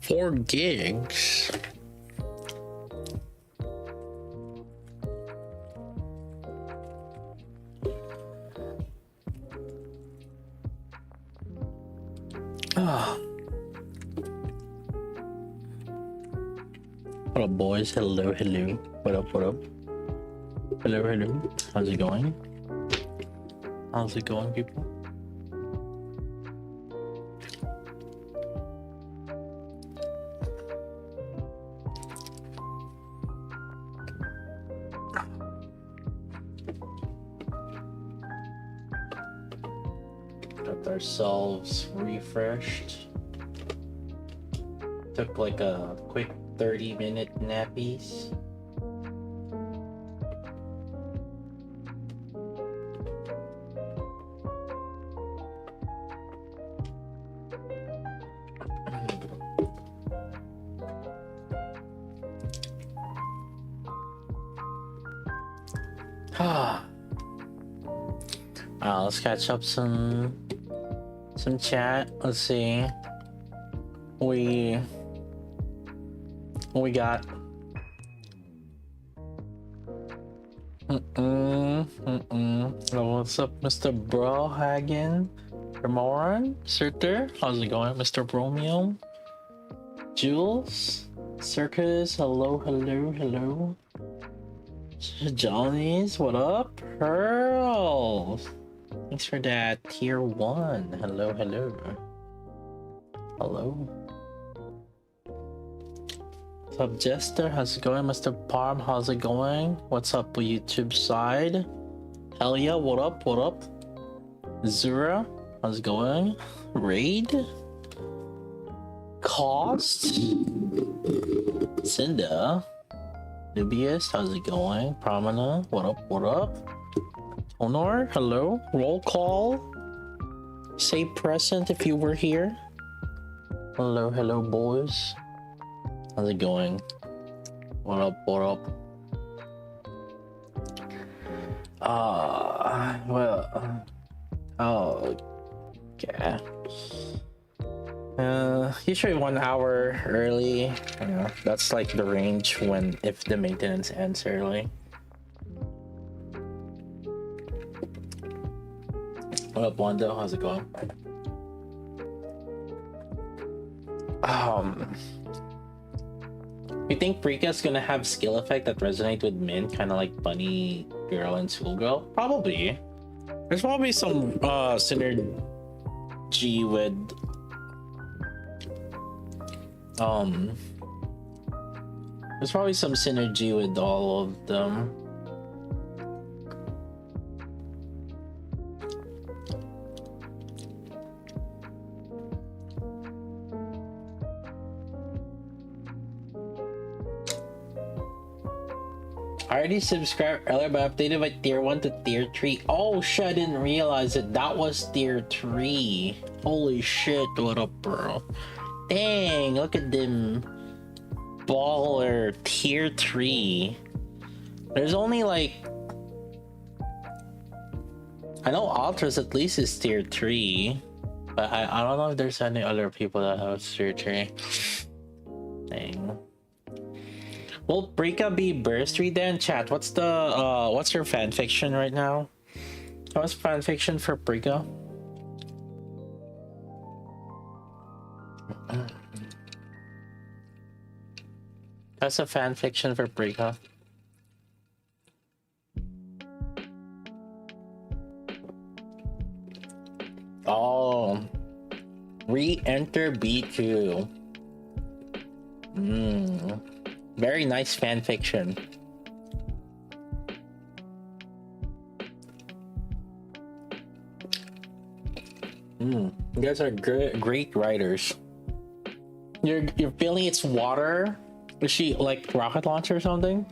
4 gigs. Ah. What up, boys? Hello, hello. What up, what up? Hello, hello. How's it going? How's it going, people? Got ourselves refreshed. Took like a quick 30-minute nappies. Let's catch up some chat. Let's see. We got what's up, Mr. Brohagen? Ramoran? Surter? How's it going, Mr. Bromeo? Jules? Circus? Hello, hello, hello. Johnny's, what up? Pearls! Thanks for that tier 1. Hello, hello. Hello. What's up, Jester? How's it going, Mr. Parm? How's it going? What's up, YouTube side? Hell yeah, what up, what up? Zura, how's it going? Raid? Cost? Cinda? Nubius, how's it going? Pramana, what up, what up? Honor, hello. Roll call. Say present if you were here. Hello, hello, boys. How's it going? What up, what up? Okay. Usually 1 hour early. You know, that's like the range when if the maintenance ends early. What up, Wando? How's it going? You think Prika's gonna have skill effect that resonate with men, kind of like Bunny Girl and Schoolgirl? Probably. There's probably some synergy with there's probably some synergy with all of them. I already subscribed earlier, but I updated my tier 1 to tier 3. Oh shit, I didn't realize it. That was tier 3. Holy shit, what up, bro? Dang, look at them. Baller, tier 3. There's only like... I know Ultras at least is tier 3. But I don't know if there's any other people that have tier 3. Dang. Will Brika be bursty then? Chat, what's the what's your fanfiction right now? What's fanfiction for Brika? That's a fanfiction for Brika. Oh, re-enter B2. Very nice fanfiction. You guys are great writers. You're feeling it's water? Is she like rocket launcher or something?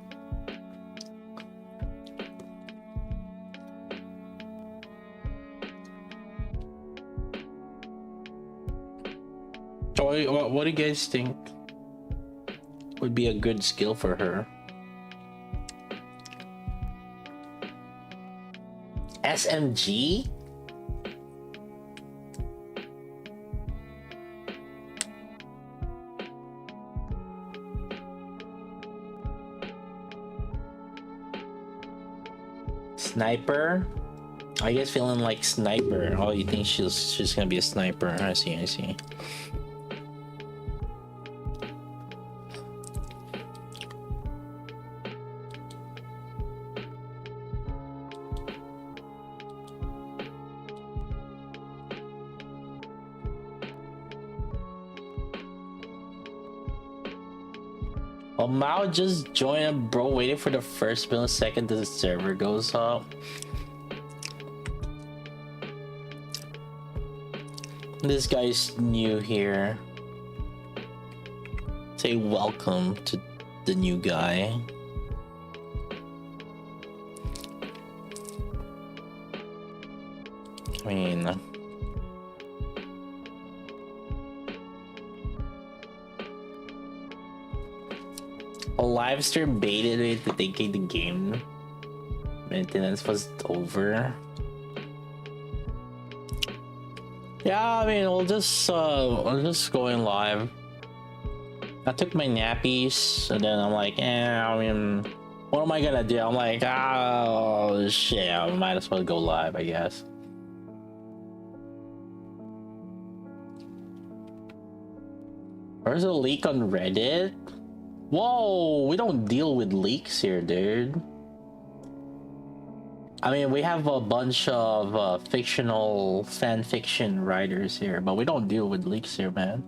So what do you guys think would be a good skill for her? SMG? Sniper? I guess feeling like sniper. Oh, you think she's gonna be a sniper? I see, I see. Oh, Mao just joined, bro, waiting for the first millisecond the server goes up. This guy's new here. Say welcome to the new guy. I mean, a live stream baited me to thinking the game maintenance was over. Yeah, I mean, we'll just going live. I took my nappies and then I'm like, I mean, what am I gonna do? I'm like, oh shit, I might as well go live, I guess. There's a leak on Reddit. Whoa, we don't deal with leaks here, dude. I mean, we have a bunch of fictional fan fiction writers here, but we don't deal with leaks here, man.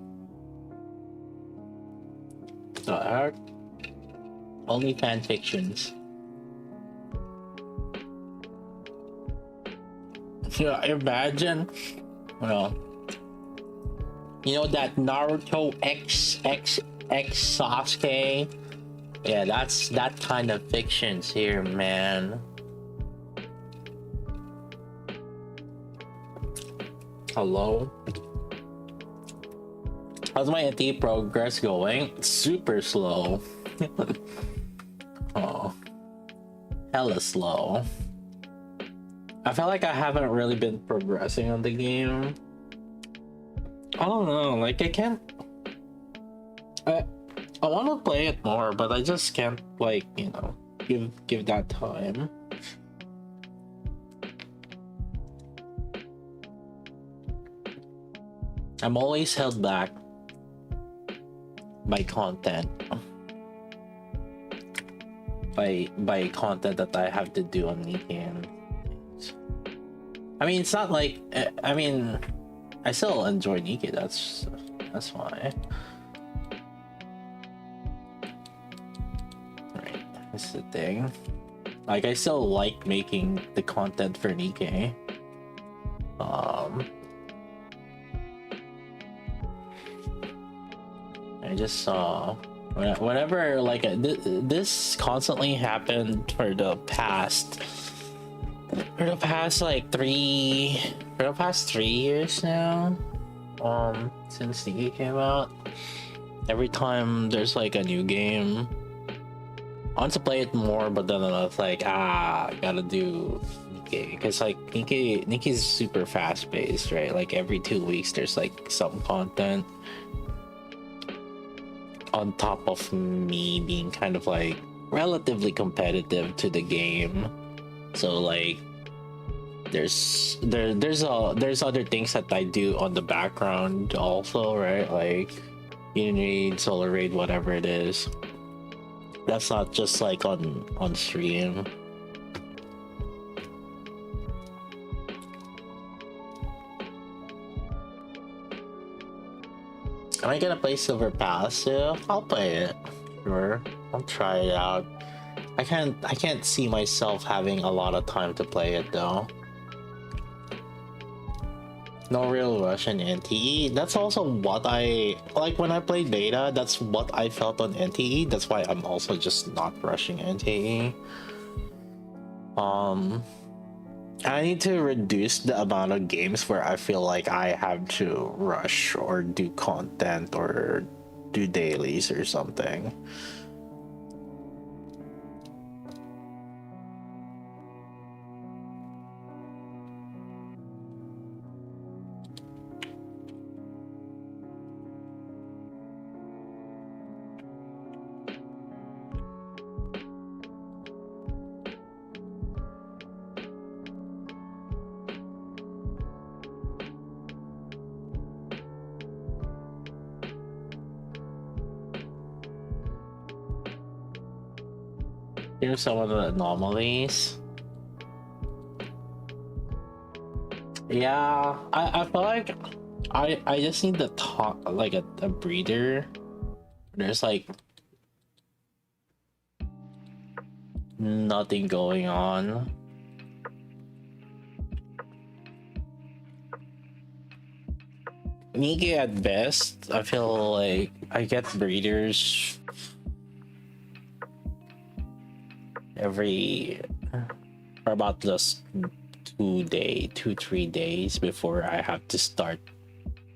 The heck? Only fan fictions. Yeah, imagine. Well, you know that Naruto X Sasuke? Yeah, that's that kind of fictions here, man. Hello? How's my NT progress going? Super slow. Oh. Hella slow. I feel like I haven't really been progressing on the game. I don't know, like I can't... I want to play it more, but I just can't, like, you know, give that time. I'm always held back by content. By content that I have to do on Nikkei and things. I mean, it's not like... I mean, I still enjoy Nikkei, that's why. Right, that's the thing. Like, I still like making the content for Nikkei. I just saw whenever like this constantly happened for the past like 3 years now, since Nikkei came out. Every time there's like a new game, I want to play it more, but then I was like, I gotta do Nikkei, because like Nikkei's super fast paced, right? Like every 2 weeks there's like some content, on top of me being kind of like relatively competitive to the game. So like there's other things that I do on the background also, right? Like Uniraid, Solar Raid, whatever it is. That's not just like on stream. Am I gonna play Silver Pass? Yeah, I'll play it. Sure, I'll try it out. I can't see myself having a lot of time to play it though. No real rush in NTE. That's also what I like when I played beta. That's what I felt on NTE. That's why I'm also just not rushing NTE. I need to reduce the amount of games where I feel like I have to rush or do content or do dailies or something. Here's some of the anomalies. Yeah, I feel like I just need to talk like a breeder. There's like nothing going on. Niki at best. I feel like I get breeders for about just 2-3 days before I have to start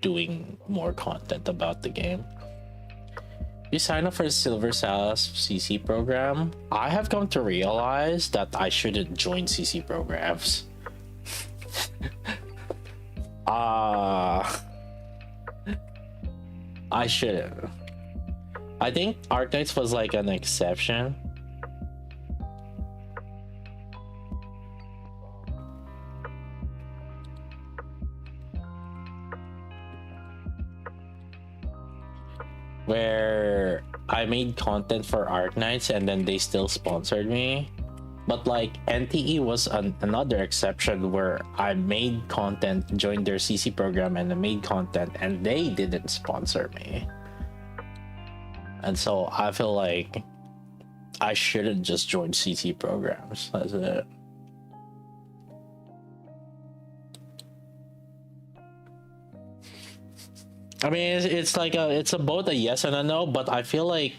doing more content about the game. You sign up for the Silver SAS CC program. I have come to realize that I shouldn't join CC programs. I shouldn't. I think Arknights was like an exception. Where I made content for Arknights and then they still sponsored me. But like NTE was another exception where I made content, joined their CC program and I made content and they didn't sponsor me. And so I feel like I shouldn't just join CC programs. That's it. I mean, it's like it's both a yes and a no, but I feel like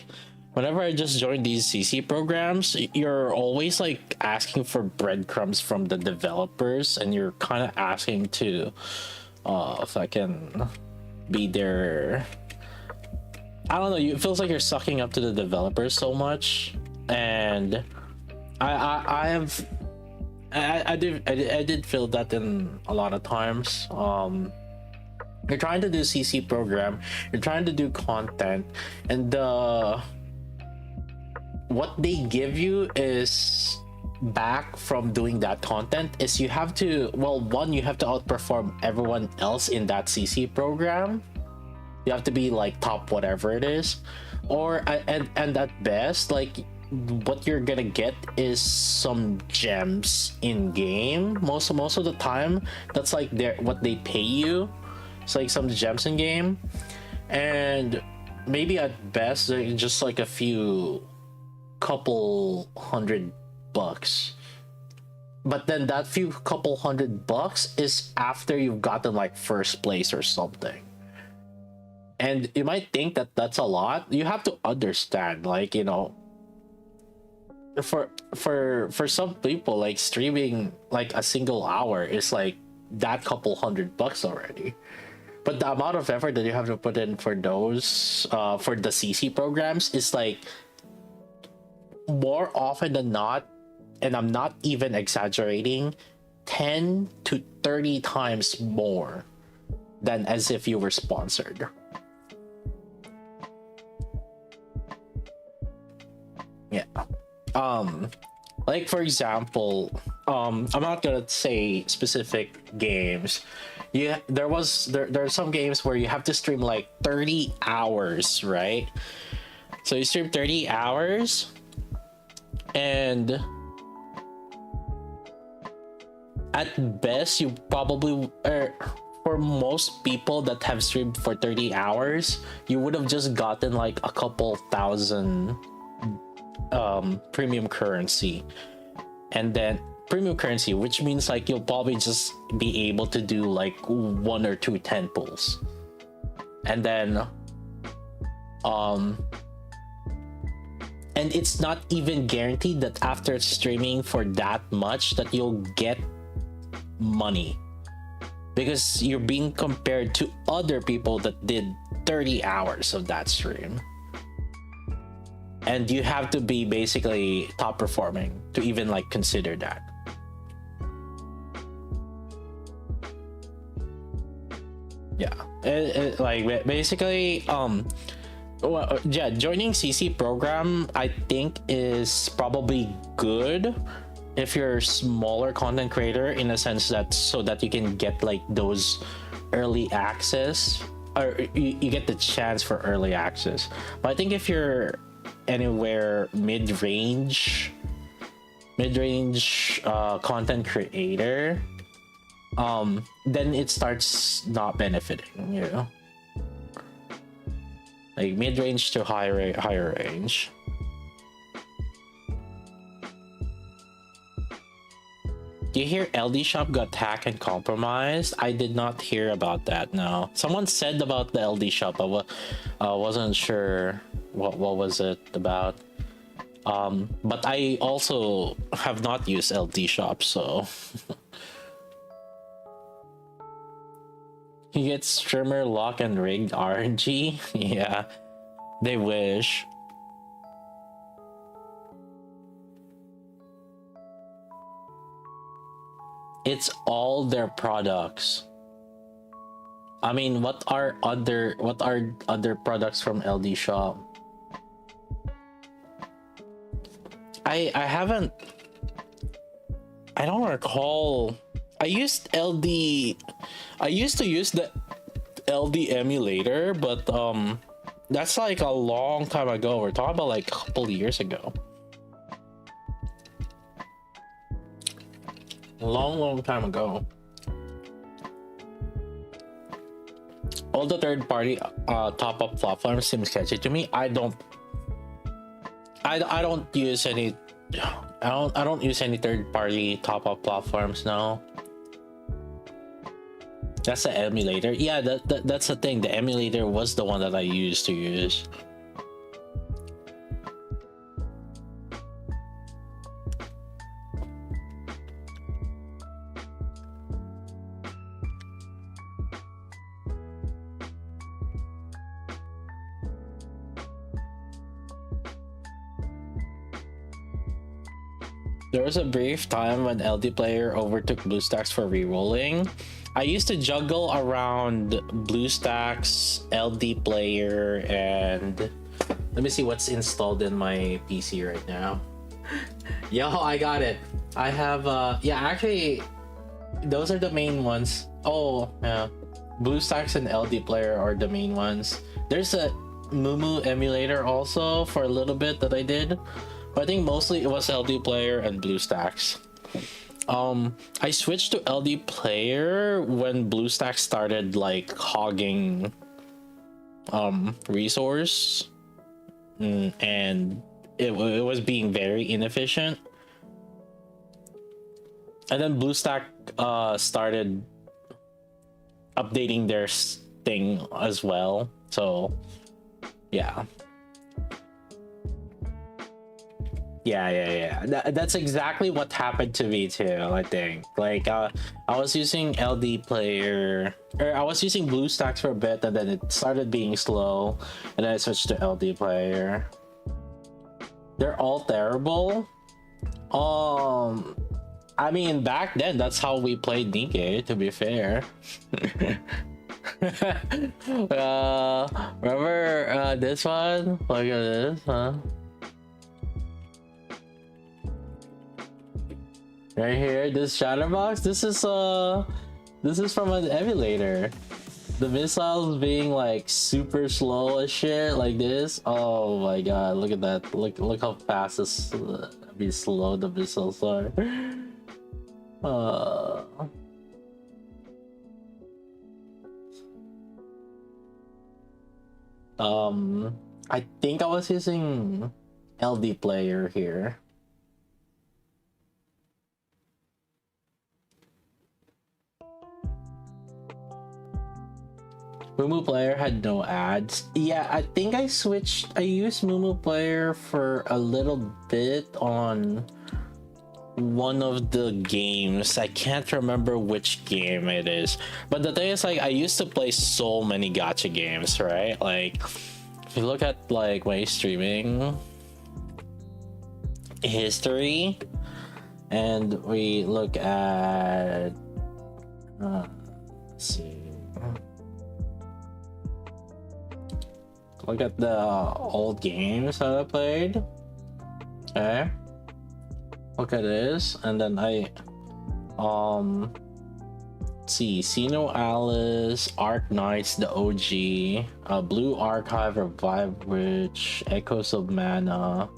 whenever I just join these CC programs, you're always like asking for breadcrumbs from the developers, and you're kind of asking to, if I can be there. I don't know. It feels like you're sucking up to the developers so much, and I did feel that in a lot of times. You're trying to do CC program, you're trying to do content, and what they give you is back from doing that content is you have to, well, one, you have to outperform everyone else in that CC program. You have to be like top whatever it is, or and at best, like what you're gonna get is some gems in game. Most of the time, that's like what they pay you. It's like some gems in game, and maybe at best just like a couple $100. But then that couple $100 is after you've gotten like first place or something. And you might think that that's a lot. You have to understand, like, you know, for some people, like streaming like a single hour is like that couple $100 already. But the amount of effort that you have to put in for those, for the CC programs is like more often than not, and I'm not even exaggerating, 10 to 30 times more than as if you were sponsored. Yeah. Like for example, I'm not gonna say specific games. Yeah, there are some games where you have to stream like 30 hours, right? So you stream 30 hours, and at best you probably, for most people that have streamed for 30 hours, you would have just gotten like a couple thousand premium currency, and then premium currency, which means like you'll probably just be able to do like 1 or 2 10 pulls, and then and it's not even guaranteed that after streaming for that much that you'll get money, because you're being compared to other people that did 30 hours of that stream, and you have to be basically top performing to even like consider that. Yeah, like basically well, yeah, joining CC program I think is probably good if you're a smaller content creator, in a sense that so that you can get like those early access, or you get the chance for early access. But I think if you're anywhere mid-range mid-range content creator, then it starts not benefiting you. Like mid-range to higher range. Do you hear LD Shop got hacked and compromised? I did not hear about that. No, someone said about the LD Shop, but wasn't sure what was it about. But I also have not used LD Shop, so you get streamer lock and rigged RNG. Yeah, they wish. It's all their products. I mean, what are other products from LD Shop? I don't recall. I used to use the LD emulator, but that's like a long time ago. We're talking about like a couple of years ago. Long time ago. All the third-party top-up platforms seem sketchy to me. I don't use any. I don't use any third-party top-up platforms now. That's the emulator. Yeah, that's the thing. The emulator was the one that I used to use. There was a brief time when LD Player overtook BlueStacks for rerolling. I used to juggle around BlueStacks, LD Player, and let me see what's installed in my PC right now. Yo, I got it. I have yeah, actually those are the main ones. Oh yeah, BlueStacks and LD Player are the main ones. There's a Mumu emulator also for a little bit that I did. I think mostly it was LD Player and BlueStacks. I switched to LD Player when BlueStacks started like hogging resource, and it was being very inefficient. And then BlueStack started updating their thing as well. So yeah. Yeah. That's exactly what happened to me too. I think like I was using LD Player, or I was using BlueStacks for a bit, and then it started being slow, and then I switched to LD Player. They're all terrible. I mean, back then that's how we played Nikkei, to be fair. Remember this one? Look at this, huh? Right here, this Shatterbox. This is from an emulator. The missiles being like super slow as shit, like this. Oh my god! Look at that! Look how fast this be slow the missiles are. I think I was using LD Player here. Mumu Player had no ads. Yeah, I think I used Mumu Player for a little bit on one of the games. I can't remember which game it is. But the thing is, like, I used to play so many gacha games, right? Like, if you look at like my streaming history, and we look at let's see. Look at the old games that I played. Okay. Look at this, and then I see Sino Alice, Arc Knights, the OG, Blue Archive, Revive Witch, Echoes of Mana,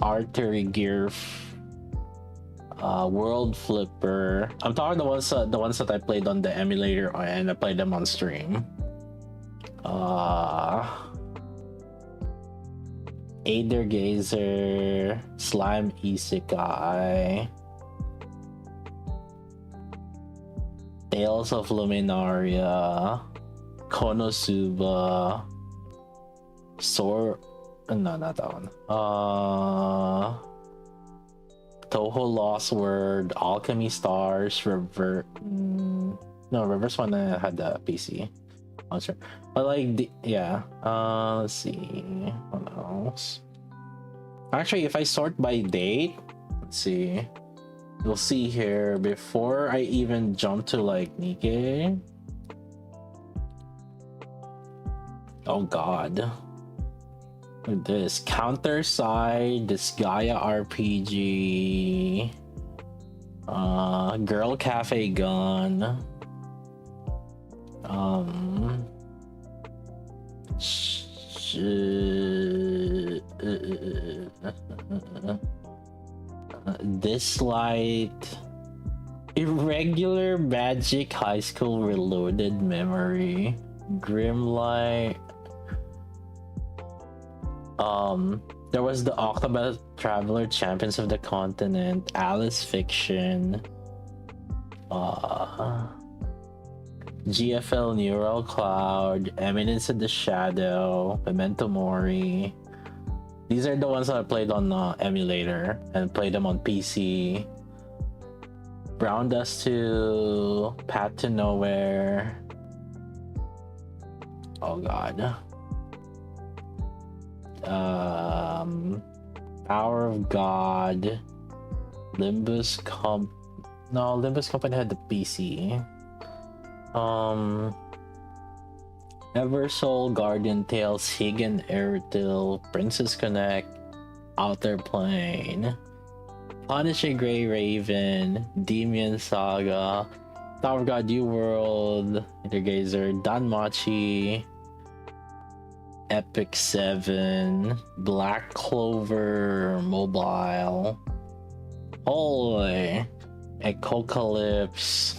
Artery Gear, World Flipper. I'm talking the ones that I played on the emulator and I played them on stream. Aether Gazer, Slime Isekai, Tales of Luminaria, Konosuba, no, not that one. Toho Lost World, Alchemy Stars, Reverse one I had the PC. I'm sure. But like let's see what else. Actually, if I sort by date, let's see. You'll see here before I even jump to like Nikkei. Oh god. Look at this. Counter Side, this Gaia RPG, Girl Cafe Gun, Dislight, Irregular Magic High School Reloaded Memory, Grimlight. There was the Octopath Traveler Champions of the Continent, Alice Fiction, GFL Neural Cloud, Eminence of the Shadow, Memento Mori. These are the ones that I played on emulator and played them on PC. Brown Dust 2, Path to Nowhere. Oh god. Power of God, Limbus Company had the PC. Eversoul, Guardian Tales, Higan Airtil, Princess Connect, Outer Plane, Punishing Grey Raven, Demian Saga, Tower of God New World, Intergazer, Danmachi, Epic 7, Black Clover Mobile, Holy, Ecocalypse,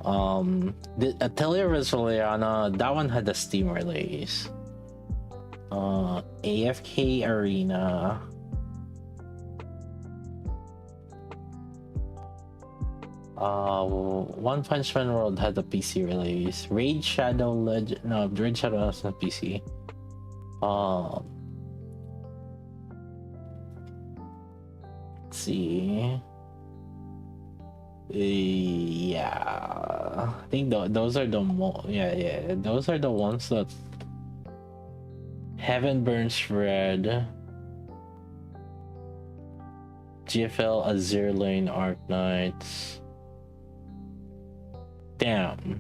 the Atelier Resoliana, that one had the Steam release. AFK Arena, One Punch Man World had the PC release. Raid Shadow Legend, no, Raid Shadow was not PC. Let's see. Yeah, I think those are the those are the ones that Heaven Burns Red, GFL Azure Lane Arc Knights. Damn.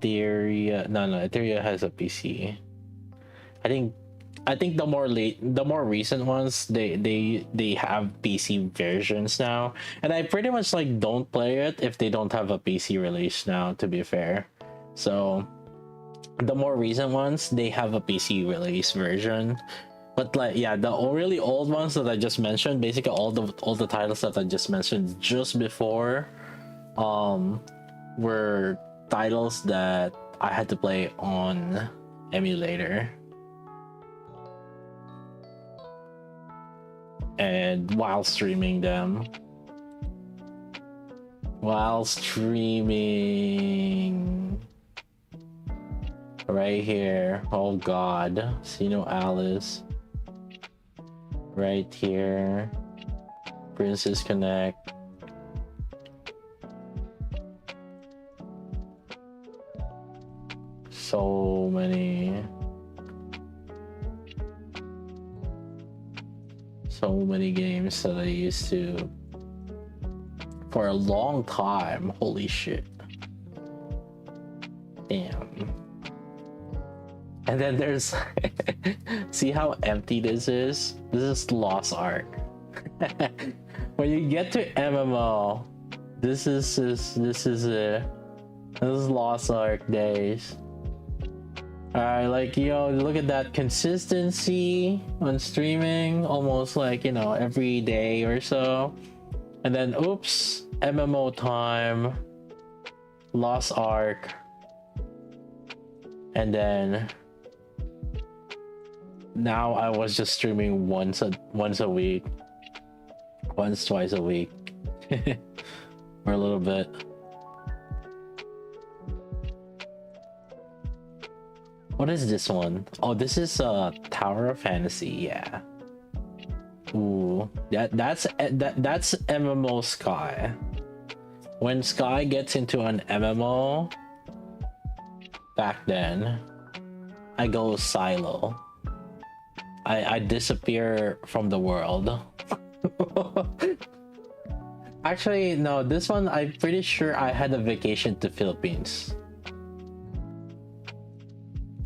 Etheria has a PC. I think the more recent ones they have PC versions now, and I pretty much like don't play it if they don't have a PC release now, to be fair. So the more recent ones they have a PC release version, but like the really old ones that I just mentioned, basically all the titles that I just mentioned just before were titles that I had to play on emulator. And while streaming them. Right here. Oh god. Sino Alice. Right here. Princess Connect. So many games that I used to for a long time. Holy shit. Damn. And then there's see how empty this is? This is Lost Ark. When you get to MMO, this is This is Lost Ark days. Alright, like, yo, look at that consistency on streaming, almost like, you know, every day or so. And then, oops, MMO time, Lost Ark, and then now I was just streaming once a week, twice a week, or a little bit. What is this one? Oh, this is Tower of Fantasy. Yeah. Ooh, that's MMO Sky. When Sky gets into an MMO, back then, I go silo. I disappear from the world. Actually, no, this one I'm pretty sure I had a vacation to Philippines.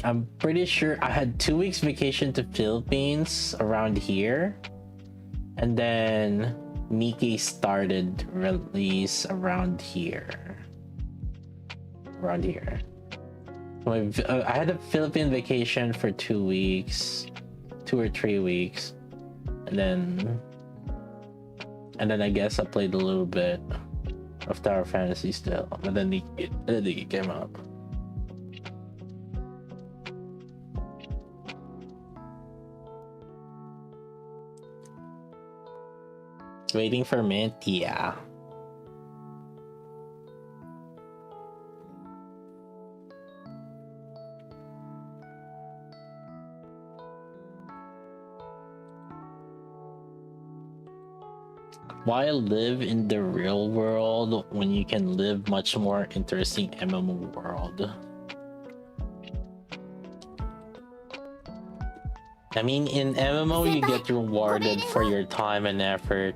I'm pretty sure I had 2 weeks vacation to Philippines around here. And then Mickey started release around here. I had a Philippine vacation for 2 weeks, 2 or 3 weeks. And then I guess I played a little bit of Tower Fantasy still. But then it came out. Waiting for mint, yeah. Why live in the real world when you can live much more interesting MMO world? I mean, in MMO you get rewarded for your time and effort.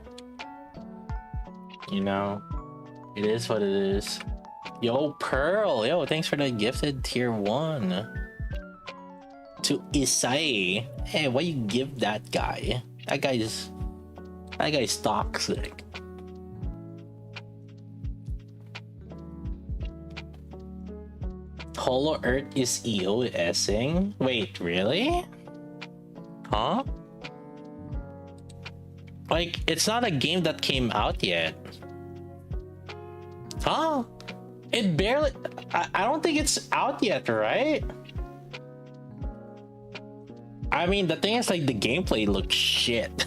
You know, it is what it is. Yo, Pearl, yo, thanks for the gifted tier 1 to Isai. Hey, why you give that guy? That guy's toxic. HoloEarth is EOSing? Wait, really? Huh? Like, it's not a game that came out yet. Huh? It barely... I don't think it's out yet, right? I mean, the thing is, like, the gameplay looks shit.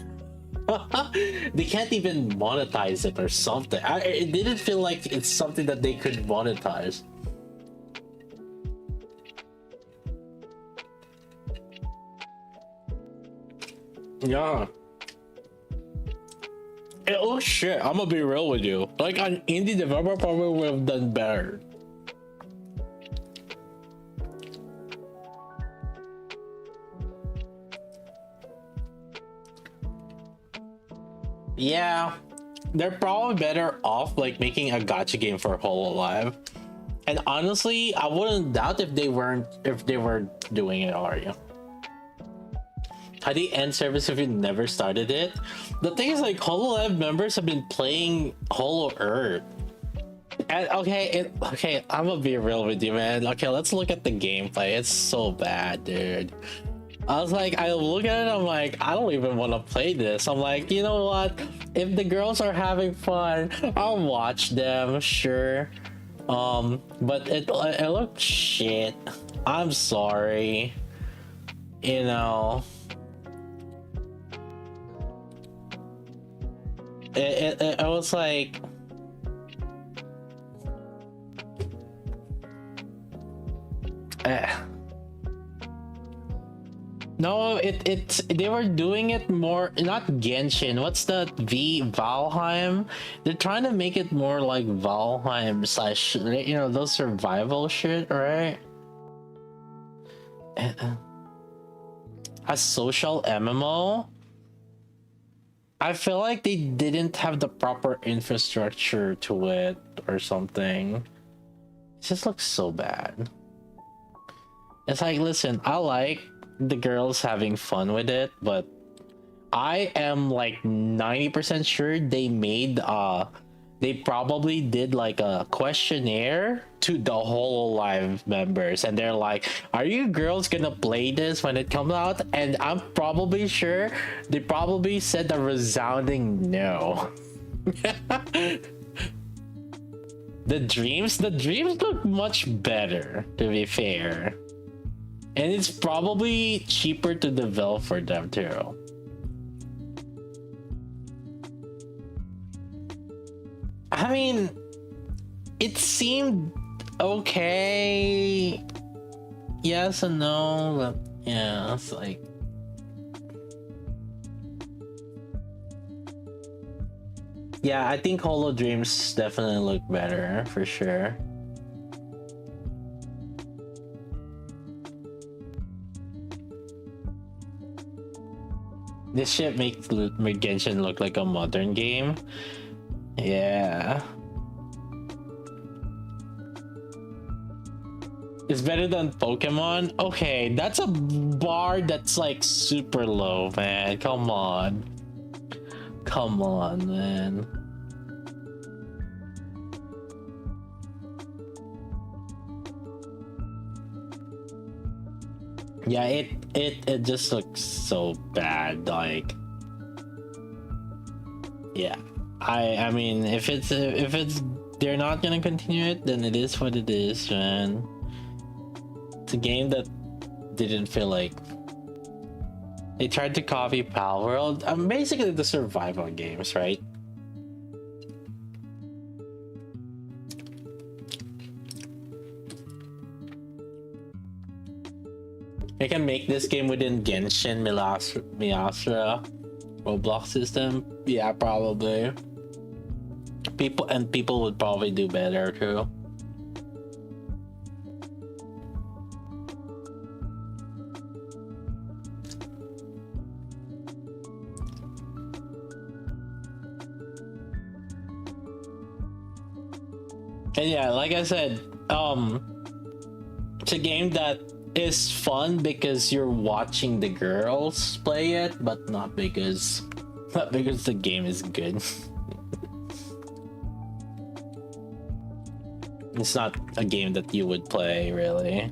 They can't even monetize it or something. It didn't feel like it's something that they could monetize. Yeah. Oh shit, I'm gonna be real with you. Like, an indie developer probably would have done better. Yeah, they're probably better off like making a gacha game for Hololive. And honestly, I wouldn't doubt if they were doing it already. How do you end service if you never started it? The thing is, like, HoloLive members have been playing HoloEarth. And okay, I'm gonna be real with you, man. Okay, let's look at the gameplay. It's so bad, dude. I was like, I look at it, I'm like, I don't even want to play this. I'm like, you know what? If the girls are having fun, I'll watch them, sure. But it looked shit. I'm sorry. You know. It was like, no, they were doing it more, not Genshin. What's that? Valheim? They're trying to make it more like Valheim slash, you know, those survival shit, right? A social MMO? I feel like they didn't have the proper infrastructure to it or something. It just looks so bad. It's like, listen, I like the girls having fun with it, but I am like 90% sure they made they probably did like a questionnaire to the Hololive members, and they're like, "Are you girls gonna play this when it comes out?" And I'm probably sure they probably said a resounding no. The dreams look much better, to be fair, and it's probably cheaper to develop for them too. I mean, it seemed okay. Yes and no, but yeah, it's like. Yeah, I think Holo Dreams definitely look better for sure. This shit makes Genshin look like a modern game. Yeah. It's better than Pokemon? Okay, that's a bar that's like super low, man. Come on. Come on, man. Yeah, it just looks so bad, like. Yeah. I mean, if it's they're not gonna continue it, then it is what it is, man. It's a game that didn't feel like they tried to copy Pal World. Basically the survival games, right? They can make this game within Genshin Miyashira Roblox system. Yeah, probably. People would probably do better too. And yeah, like I said, it's a game that is fun because you're watching the girls play it, but not because the game is good. It's not a game that you would play, really.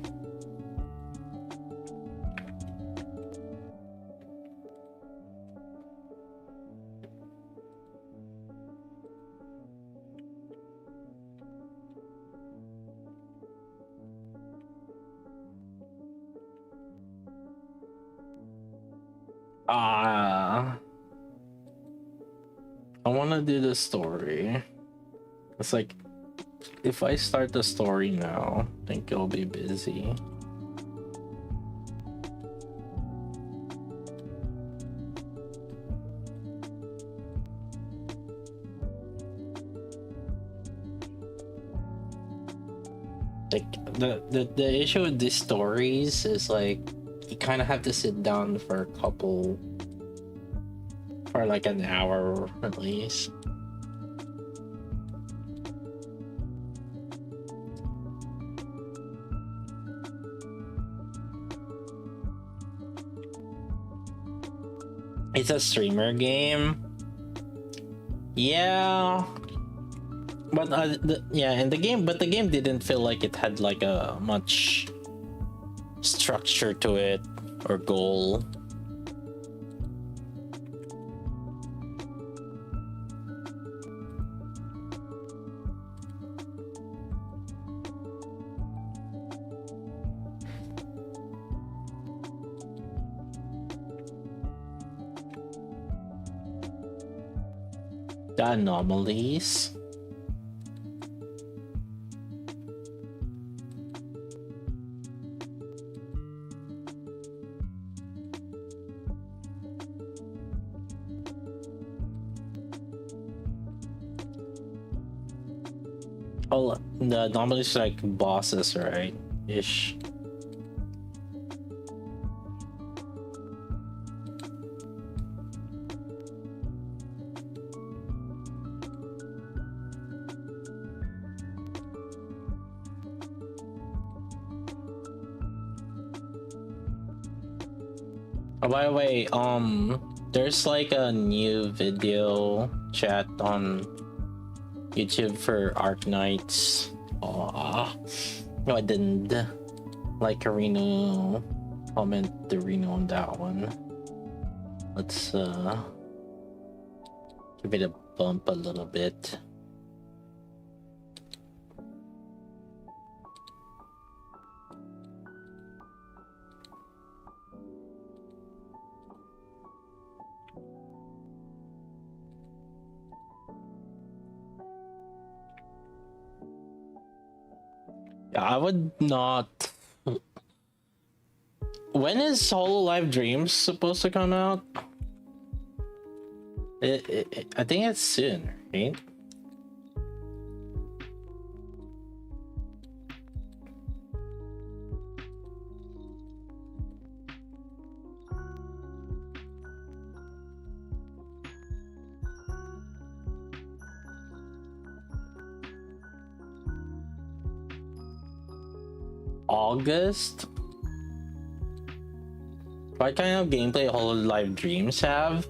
I want to do the story. It's like, if I start the story now, I think it'll be busy. Like, the issue with these stories is like, you kind of have to sit down for like an hour at least. It's a streamer game. Yeah. But the game didn't feel like it had like a much structure to it or goal. The anomalies. Oh, the anomalies are like bosses, right? Ish. Oh, by the way, there's like a new video chat on YouTube for Arc Knights. Aww. No, I didn't. Like Reno. Comment the Reno on that one. Let's give it a bump a little bit. I would not. When is Hololive Dreams supposed to come out? I think it's soon, right? August? What kind of gameplay Hololive Dreams have?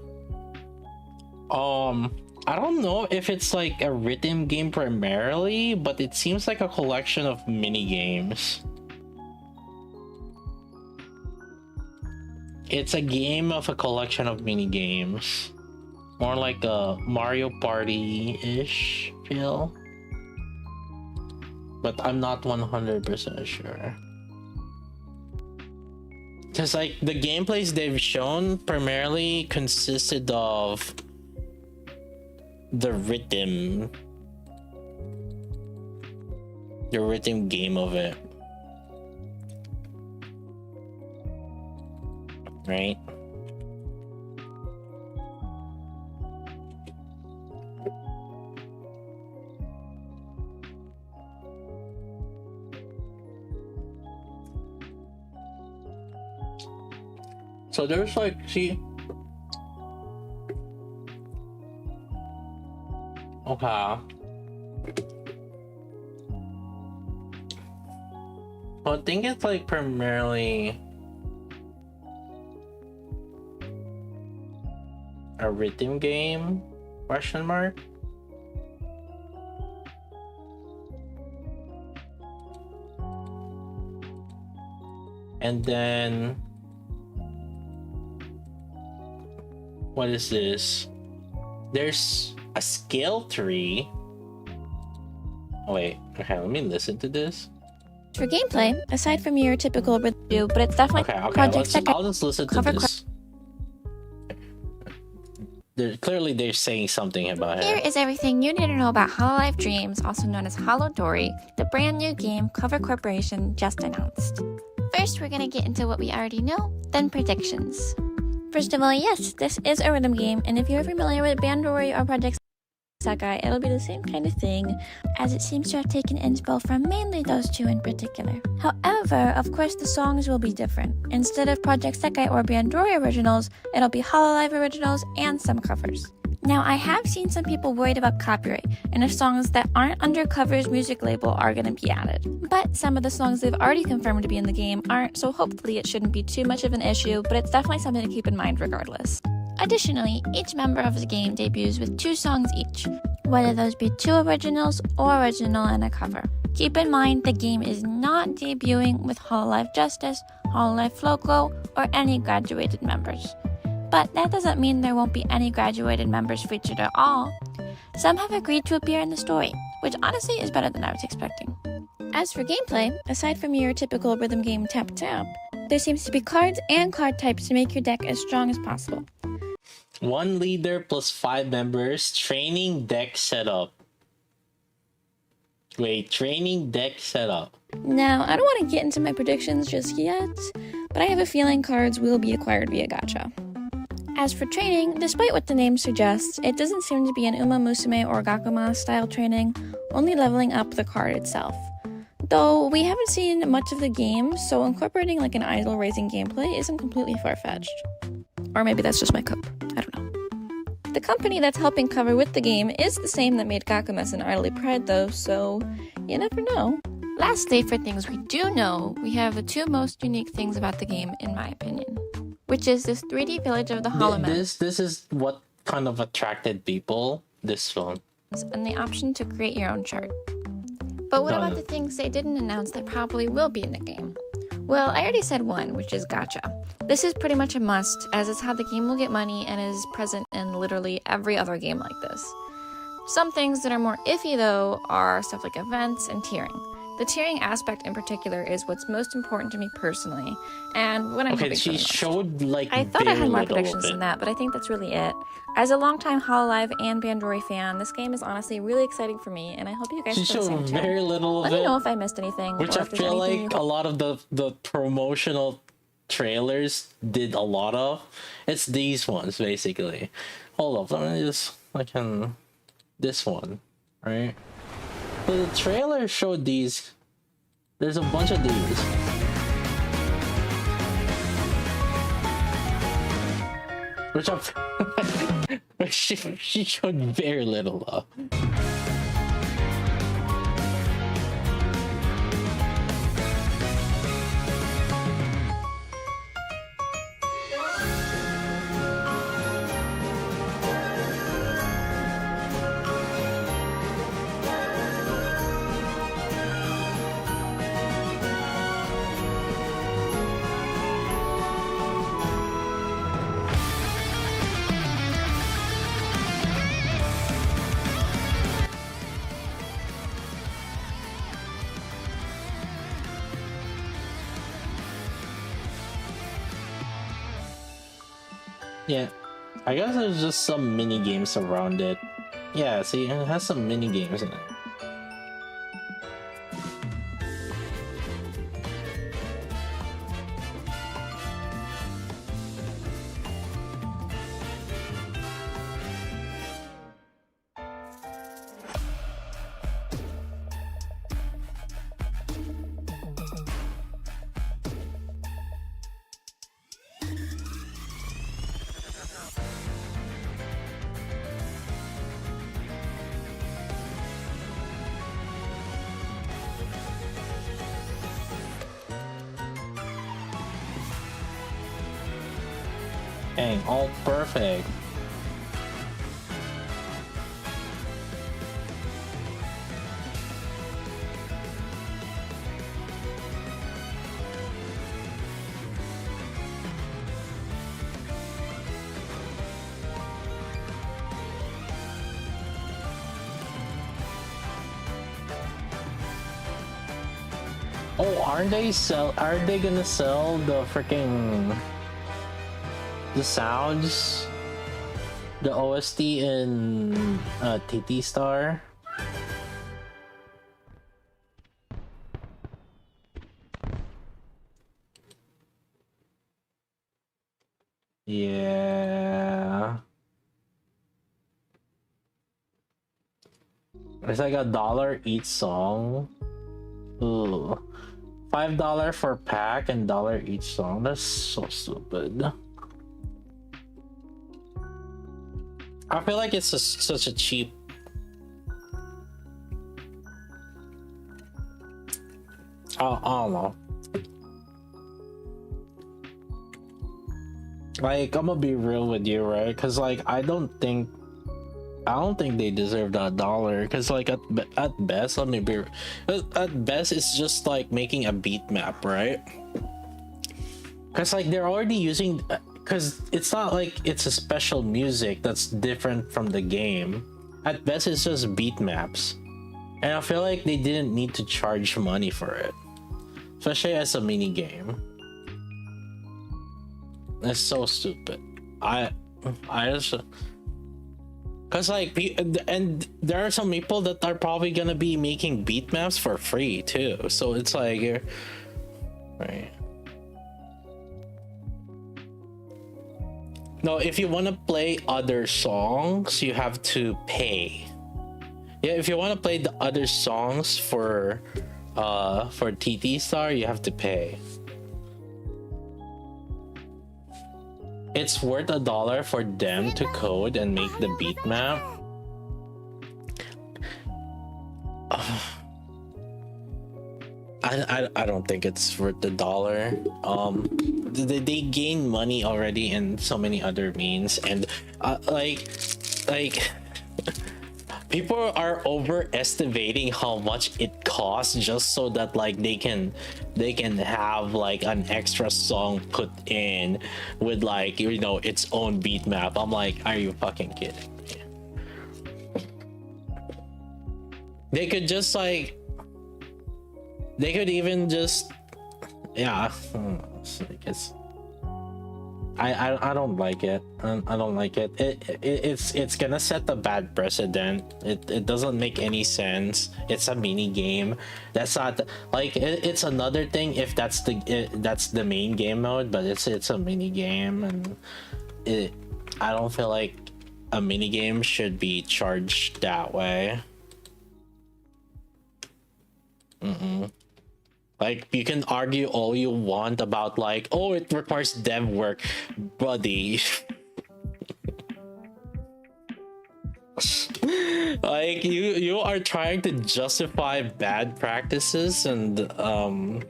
I don't know if it's like a rhythm game primarily, but it seems like a collection of mini games. It's a game of a collection of mini games. More like a Mario Party-ish feel. But I'm not 100% sure. Because like the gameplays they've shown primarily consisted of the rhythm game of it, right? So there's like, see, okay. Well, I think it's like primarily a rhythm game, question mark. And then what is this? There's a skill tree. Oh wait, okay, let me listen to this. For gameplay, aside from your typical review, but it's definitely projects that I'll just listen to this. Clearly they're saying something about it. Here is everything you need to know about Hololive Dreams, also known as Holodori, the brand new game Cover Corporation just announced. First, we're gonna get into what we already know, then predictions. First of all, yes, this is a rhythm game, and if you're familiar with Bandori or Project Sakai, it'll be the same kind of thing, as it seems to have taken inspo from mainly those two in particular. However, of course the songs will be different. Instead of Project Sakai or Bandori originals, it'll be Hololive originals and some covers. Now, I have seen some people worried about copyright, and if songs that aren't under Cover's music label are going to be added. But some of the songs they've already confirmed to be in the game aren't, so hopefully it shouldn't be too much of an issue, but it's definitely something to keep in mind regardless. Additionally, each member of the game debuts with 2 songs each, whether those be 2 originals or original and a cover. Keep in mind the game is not debuting with Hololive Justice, Hololive Floco, or any graduated members. But that doesn't mean there won't be any graduated members featured at all. Some have agreed to appear in the story, which honestly is better than I was expecting. As for gameplay, aside from your typical rhythm game tap-tap, there seems to be cards and card types to make your deck as strong as possible. 1 leader plus 5 members, training deck setup. Wait, training deck setup. Now, I don't want to get into my predictions just yet, but I have a feeling cards will be acquired via Gacha. As for training, despite what the name suggests, it doesn't seem to be an Uma Musume or Gakuma style training, only leveling up the card itself. Though we haven't seen much of the game, so incorporating like an idol raising gameplay isn't completely far-fetched. Or maybe that's just my cup, I don't know. The company that's helping Cover with the game is the same that made Gakumas and Idly Pride though, so you never know. Lastly, for things we do know, we have the 2 most unique things about the game, in my opinion. Which is this 3D village of the Holomen. This is what kind of attracted people, this one. and the option to create your own chart. But what about the things they didn't announce that probably will be in the game? Well, I already said one, which is Gacha. This is pretty much a must, as it's how the game will get money and is present in literally every other game like this. Some things that are more iffy, though, are stuff like events and tiering. The tiering aspect in particular is what's most important to me personally, and what I'm hoping for the most. Showed like I thought I had more predictions than that, but I think that's really it. As a longtime Hololive and Bandori fan, this game is honestly really exciting for me, and I hope you guys feel the same too. Very little of Let me know if I missed anything. Which I feel like a lot of the promotional trailers did a lot of. It's these ones basically. Hold up, let me just this one, right? So the trailer showed these. There's a bunch of these. Which she showed very little of. Yeah, I guess there's just some mini games around it. Yeah, see, it has some mini games in it. Dang, all perfect. Oh, aren't they gonna sell the freaking the sounds, the OST in TT Star? Yeah, it's like $1 each song. Ooh. $5 for pack and $1 each song. That's so stupid. I feel like it's such a cheap. I don't know. Like, I'm gonna be real with you, right? Cause like I don't think they deserve that $1. Cause like at best, let me be. At best, it's just like making a beat map, right? Cause like they're already using. Because it's not like it's a special music that's different from the game. At best, it's just beat maps. And I feel like they didn't need to charge money for it. Especially as a mini game. It's so stupid. I just... Because like, and there are some people that are probably gonna be making beat maps for free too. So it's like, right. No, if you want to play other songs, you have to pay. Yeah, if you want to play the other songs for TT Star, you have to pay. It's worth $1 for them to code and make the beat map. I don't think it's worth the $1. They gain money already in so many other means, and like people are overestimating how much it costs just so that like they can have like an extra song put in with like, you know, its own beat map. I'm like, are you fucking kidding me? They could just like, they could even just, yeah, it's I don't like it. I don't like it. It's gonna set a bad precedent. It doesn't make any sense. It's a mini game. That's not like it's another thing if that's the main game mode, but it's a mini game, and I don't feel like a mini game should be charged that way. Like, you can argue all you want about like, oh, it requires dev work, buddy. Like, you are trying to justify bad practices, and and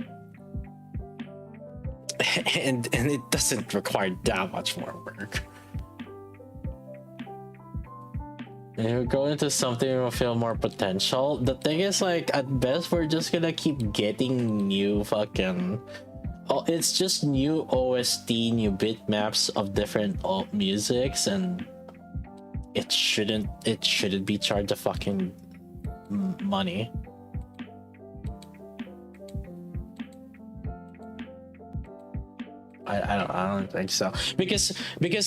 it doesn't require that much more work. You go into something will feel more potential. The thing is, like, at best we're just gonna keep getting new fucking, oh, it's just new OST, new bitmaps of different musics, and it shouldn't be charged a fucking money. I don't think so, because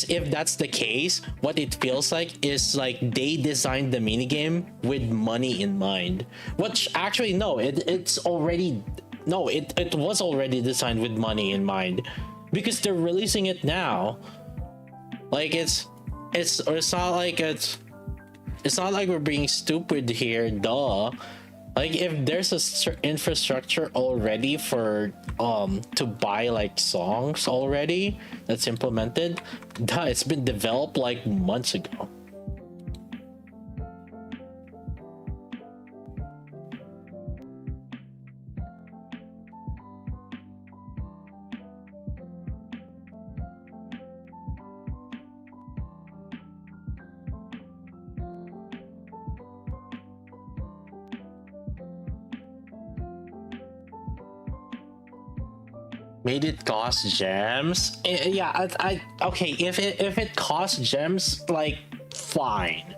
if that's the case, what it feels like is like they designed the minigame with money in mind, which actually no, it was already designed with money in mind, because they're releasing it now. Like it's not like we're being stupid here, duh. Like, if there's a infrastructure already for to buy like songs already that's implemented, duh, it's been developed like months ago. Made it cost gems? Yeah, I okay, if it costs gems, like, fine.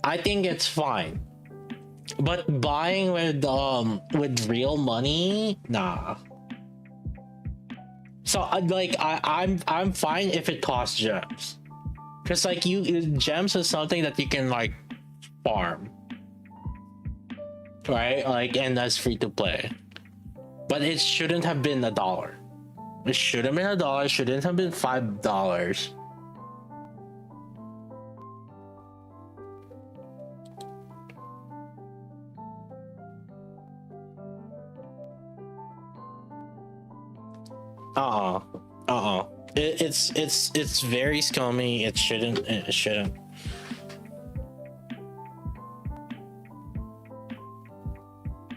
I think it's fine. But buying with real money, nah. So I'm fine if it costs gems, because like gems is something that you can like farm, right? Like, and that's free to play. But it shouldn't have been $1. It should have been $1. Shouldn't have been $5. It's very scummy. It shouldn't.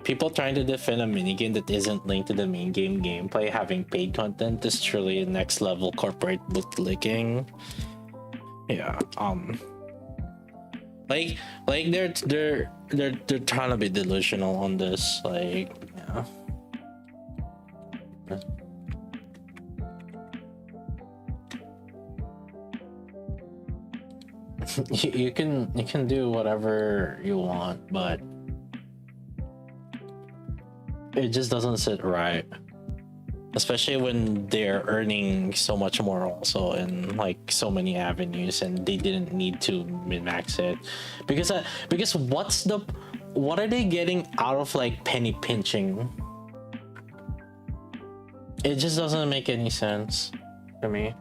People trying to defend a minigame that isn't linked to the main game gameplay having paid content is truly a next level corporate bootlicking. Yeah, like they're trying to be delusional on this, like, yeah. You can do whatever you want, but it just doesn't sit right, especially when they're earning so much more also in like so many avenues, and they didn't need to min-max it, because what are they getting out of like penny pinching? It just doesn't make any sense to me.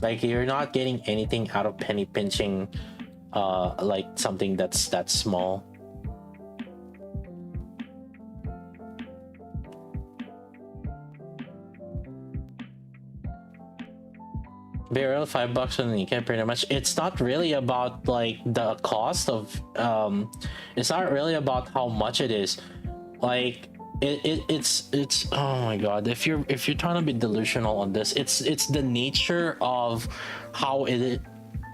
Like, you're not getting anything out of penny pinching like something that's that small. Barrel $5 on the weekend, pretty much. It's not really about like the cost of it's not really about how much it is. Like, it's oh my god, if you're trying to be delusional on this, it's the nature of how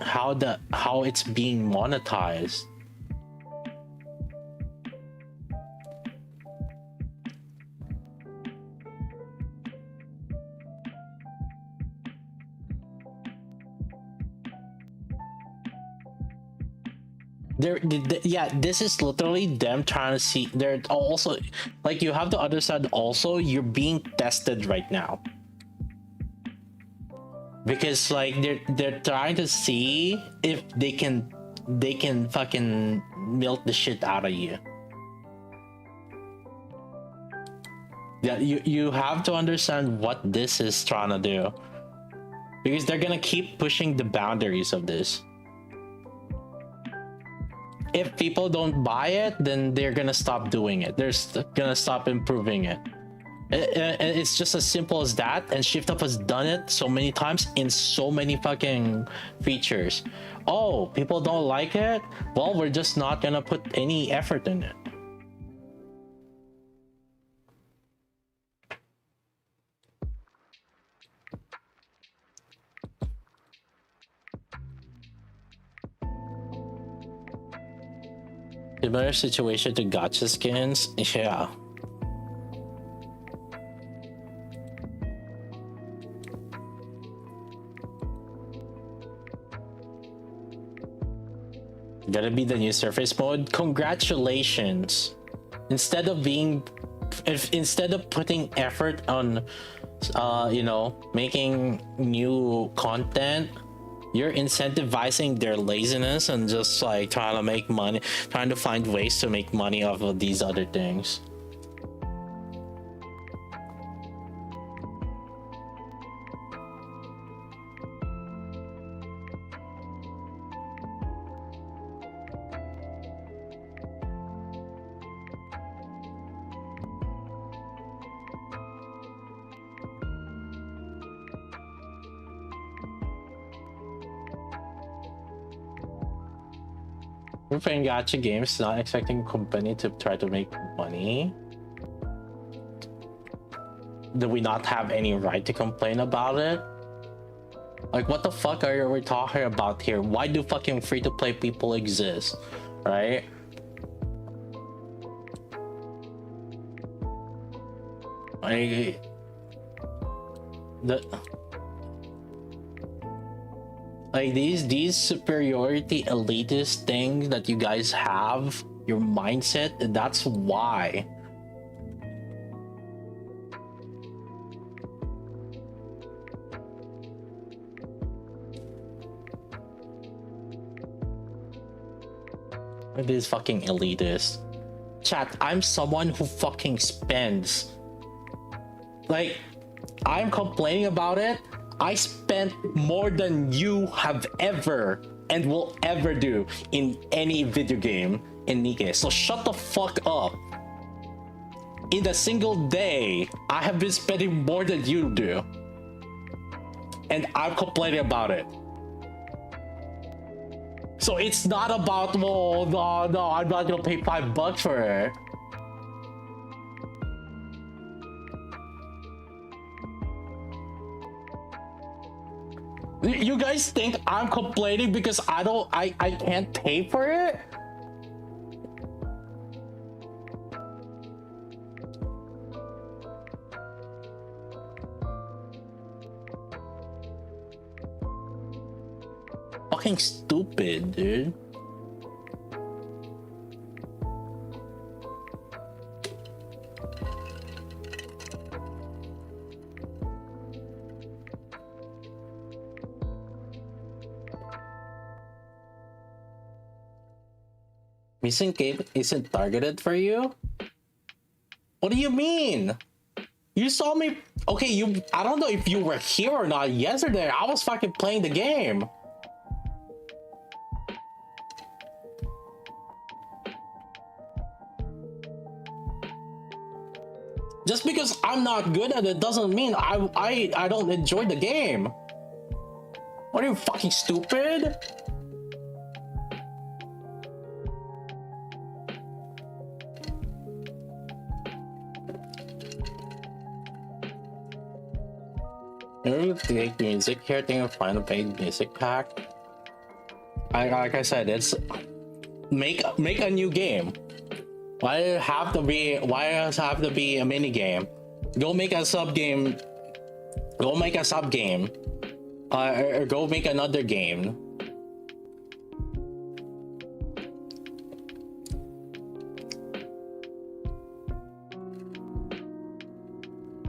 how it's being monetized. Yeah, this is literally them trying to see. They're also like, you have to understand also, you're being tested right now, because like they're trying to see if they can fucking milk the shit out of you. Yeah, you have to understand what this is trying to do, because they're gonna keep pushing the boundaries of this. If people don't buy it, then they're gonna stop doing it. They're gonna stop improving it. It's just as simple as that. And ShiftUp has done it so many times in so many fucking features. Oh, people don't like it? Well, we're just not gonna put any effort in it. Similar situation to gacha skins, yeah. Gonna be the new surface mode. Congratulations. Instead of putting effort on you know, making new content, you're incentivizing their laziness and just like trying to make money, trying to find ways to make money off of these other things. We're playing gacha games, not expecting company to try to make money. Do we not have any right to complain about it? Like, what the fuck are we talking about here? Why do fucking free-to-play people exist, right? Like these superiority elitist things that you guys have, your mindset, that's why. It is fucking elitist. Chat, I'm someone who fucking spends. Like, I'm complaining about it. I spent more than you have ever and will ever do in any video game in Nikkei. So shut the fuck up. In a single day, I have been spending more than you do. And I'm complaining about it. So it's not about, well, no, I'm not gonna pay $5 for it. You guys think I'm complaining because I can't pay for it? Fucking stupid, dude. Missing game isn't targeted for you? What do you mean? You saw me. Okay, I don't know if you were here or not yesterday. I was fucking playing the game. Just because I'm not good at it doesn't mean I don't enjoy the game. What are you, fucking stupid? You take music here, think of find a paid music pack. like I said, it's make a new game. Why does it have to be? Why does it have to be a mini game? Go make a sub game. Go make a sub game. Or go make another game.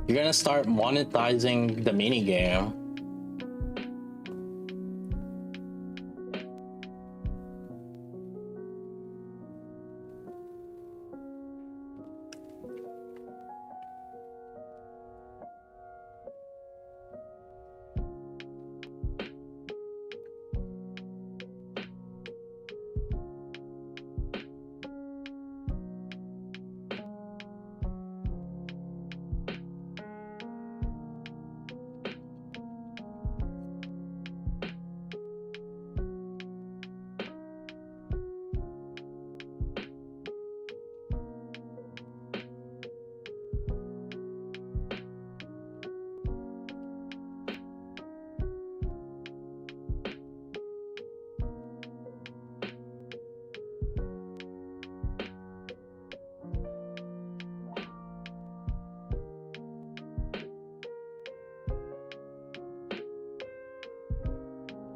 You're gonna start monetizing the mini game.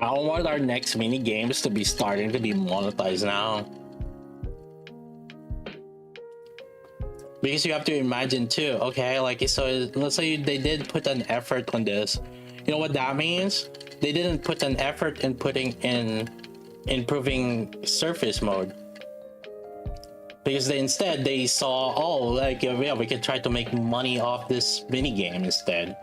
I want our next mini games to be starting to be monetized now. Because you have to imagine too, okay, like, so let's say they did put an effort on this. You know what that means? They didn't put an effort in putting in improving surface mode. Because instead they saw, oh, like, yeah, we could try to make money off this mini game instead.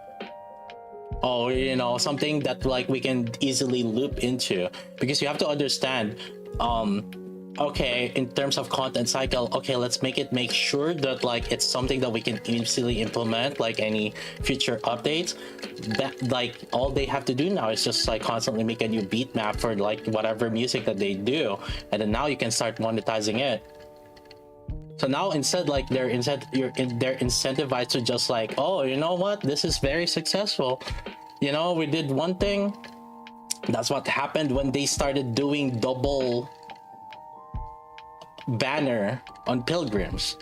Oh, you know, something that like we can easily loop into, because you have to understand, okay, in terms of content cycle, okay, let's make sure that like it's something that we can easily implement, like any future updates. That like all they have to do now is just like constantly make a new beat map for like whatever music that they do, and then now you can start monetizing it. So now instead, like they're incentivized to just like, oh, you know what? This is very successful. You know, we did one thing. That's what happened when they started doing double banner on Pilgrims.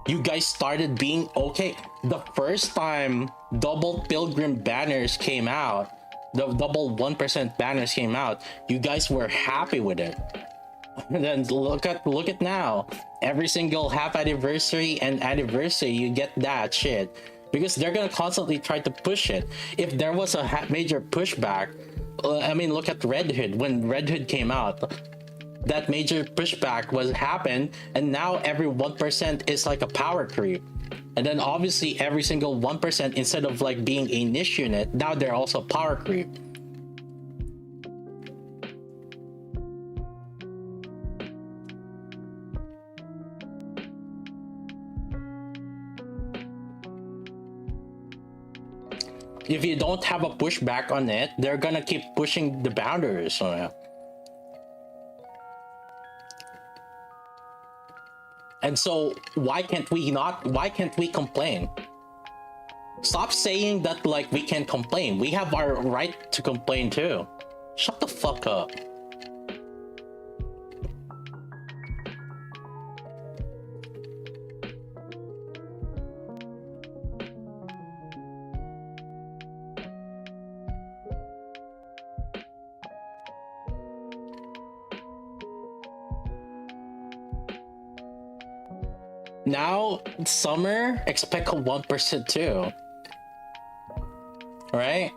You guys started being okay. The first time double Pilgrim banners came out, the double 1% banners came out, you guys were happy with it. And then look at now. Every single half anniversary and anniversary, you get that shit, because they're gonna constantly try to push it. If there was a major pushback, I mean, look at Red Hood. When Red Hood came out, that major pushback happened, and now every 1% is like a power creep. And then obviously every single 1%, instead of like being a niche unit, now they're also power creep. If you don't have a pushback on it, they're gonna keep pushing the boundaries. So, and so why can't we complain? Stop saying that like we can complain. We have our right to complain too. Shut the fuck up. Now, summer, expect a 1% too. Right?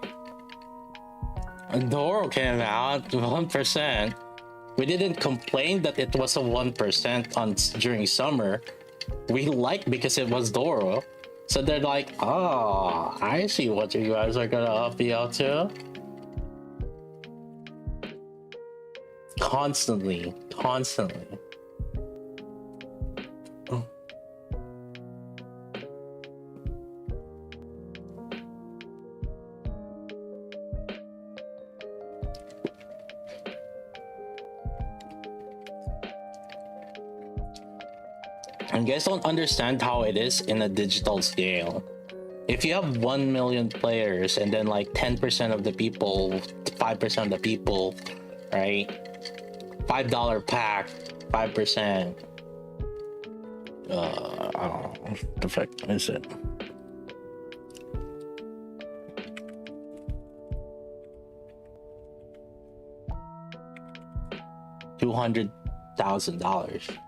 Doro came out 1%. We didn't complain that it was a 1% during summer. We liked because it was Doro. So they're like, oh, I see what you guys are gonna be up to. Constantly. And you guys don't understand how it is in a digital scale. If you have 1 million players and then like 10% of the people, 5% of the people, right, $5 pack, 5%. I don't know. What the fuck is it? $200,000.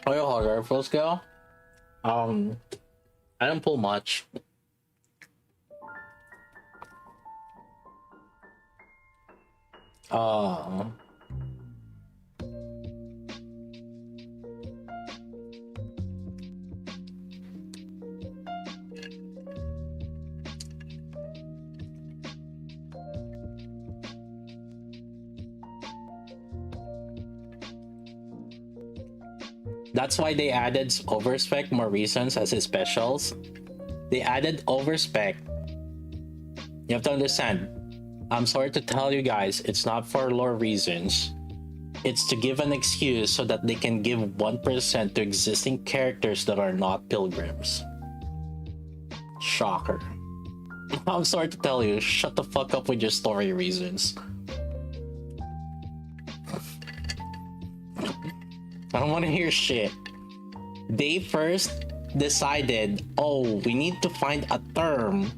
Oh, your hardware full scale? I didn't pull much. That's why they added overspec more reasons as his specials. They added overspec. You have to understand. I'm sorry to tell you guys, it's not for lore reasons. It's to give an excuse so that they can give 1% to existing characters that are not pilgrims. Shocker. I'm sorry to tell you, shut the fuck up with your story reasons. I don't want to hear shit. They first decided, oh, we need to find a term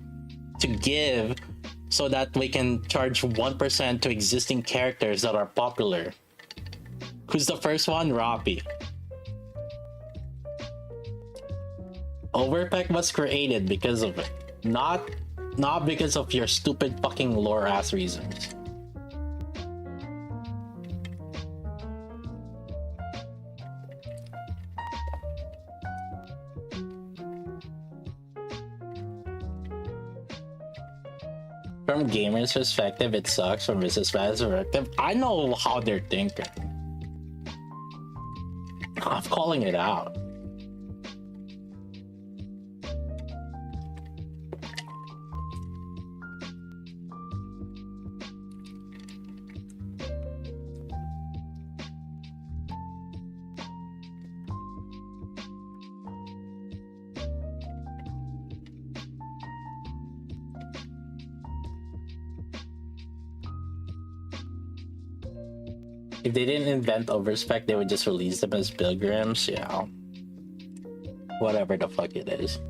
to give so that we can charge 1% to existing characters that are popular. Who's the first one? Roppy. Overpack was created because of it. Not because of your stupid fucking lore ass reasons. From gamers' perspective, it sucks. From business perspective, I know how they're thinking. I'm calling it out. If they didn't invent overspec, they would just release them as pilgrims. Yeah. Whatever the fuck it is.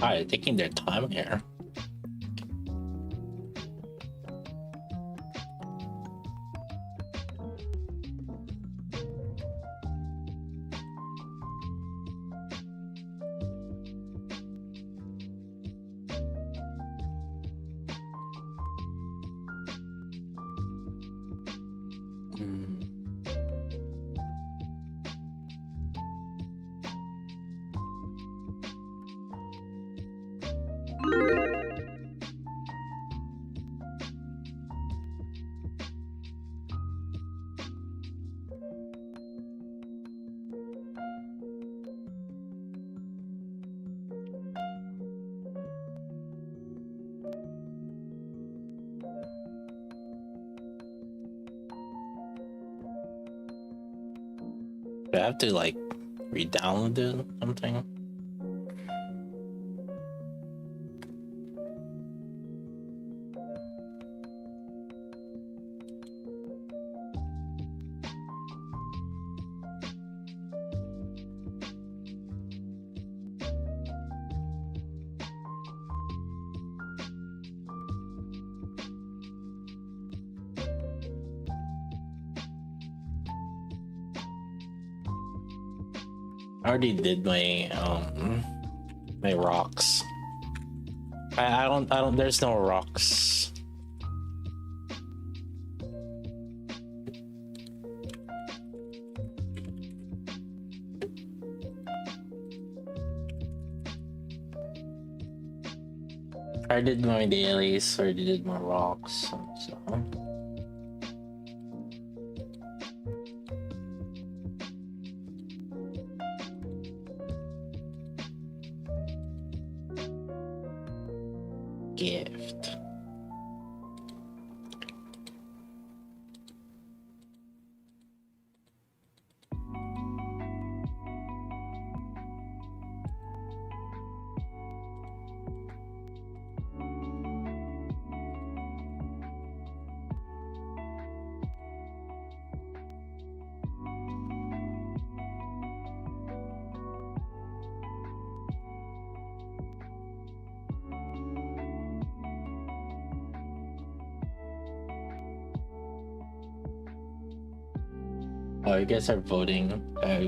Alright, taking their time here. Do I have to like re-download it or something? I already did my my rocks. I don't there's no rocks. I did more dailies, or did more rocks, so. Gift. Oh, you guys are voting.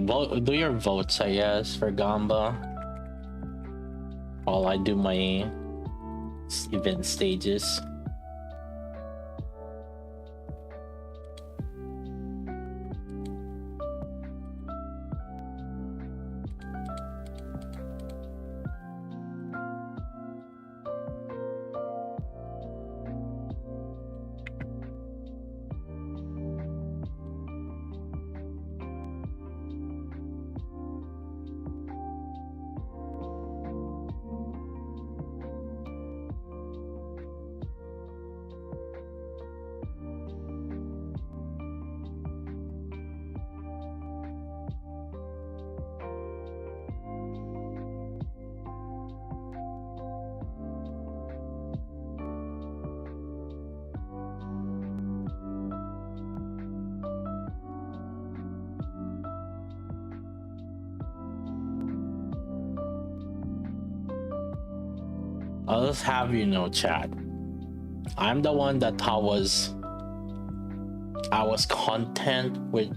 Vote, do your votes, I guess, for Gamba. While I do my event stages. I'll just have you know, chat. I'm the one that I was content with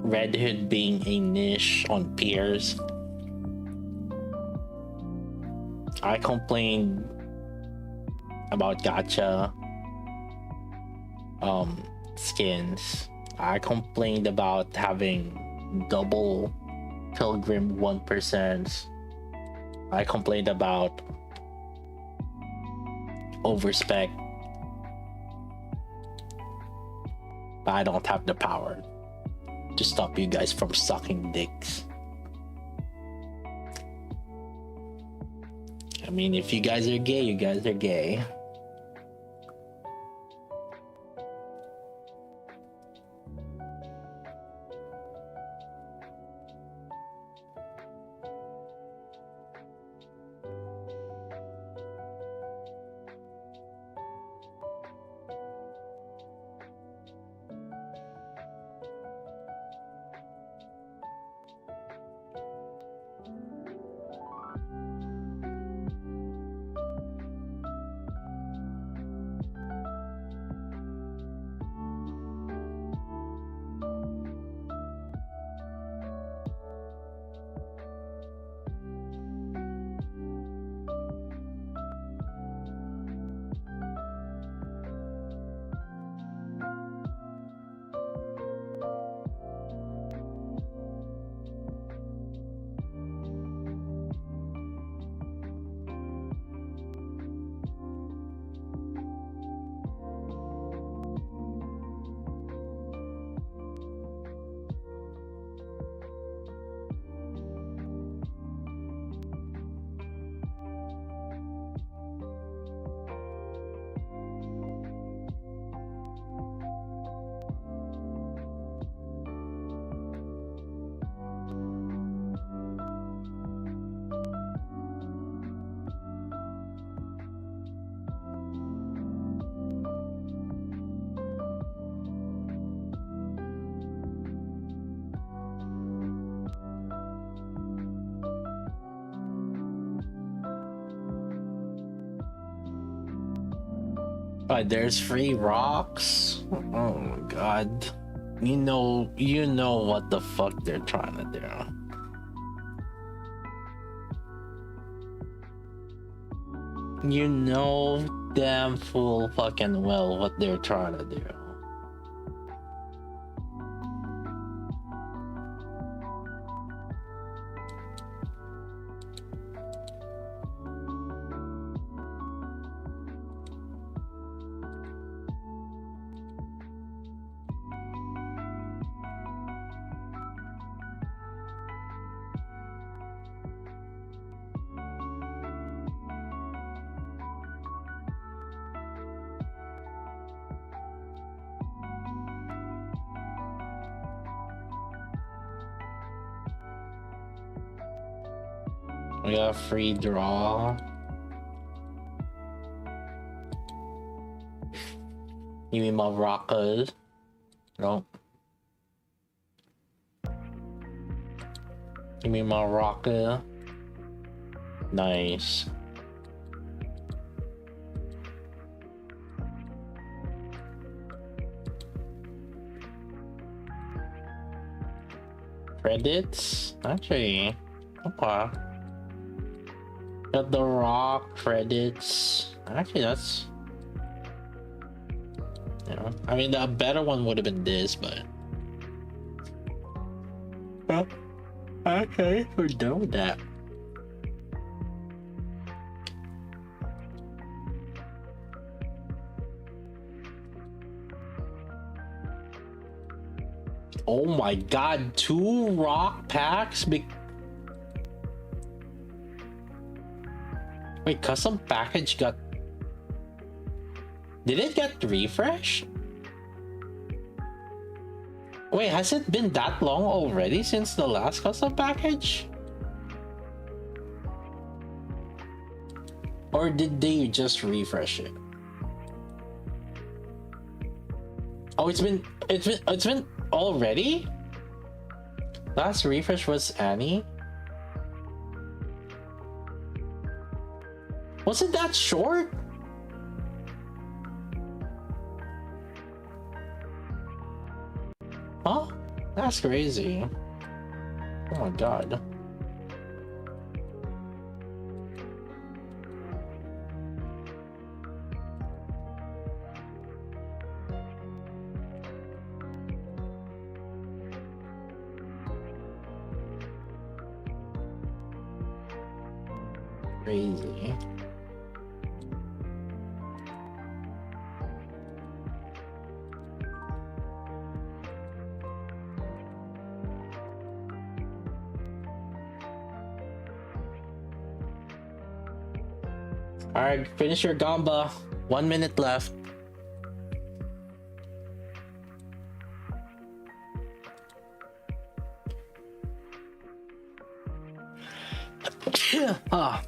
Red Hood being a niche on peers. I complained about gacha skins. I complained about having double pilgrim 1%. I complained about overspec, but I don't have the power to stop you guys from sucking dicks. I mean, if you guys are gay, you guys are gay. But there's free rocks. Oh my god. You know what the fuck they're trying to do. You know damn full fucking well what they're trying to do. We got free draw. You mean my rockers? No. You mean my rocker? Nice. Credits? Actually, okay. Got the rock credits. Actually, that's. Yeah. I mean, the better one would have been this, but. Oh, okay, we're done with that. Oh my god, 2 rock packs? Wait, custom package got... Did it get refreshed? Wait, has it been that long already since the last custom package? Or did they just refresh it? Oh, it's been already? Last refresh was Annie? Was it that short? Huh? That's crazy. Oh my god. Crazy. Alright, finish your gamba. 1 minute left. Ah.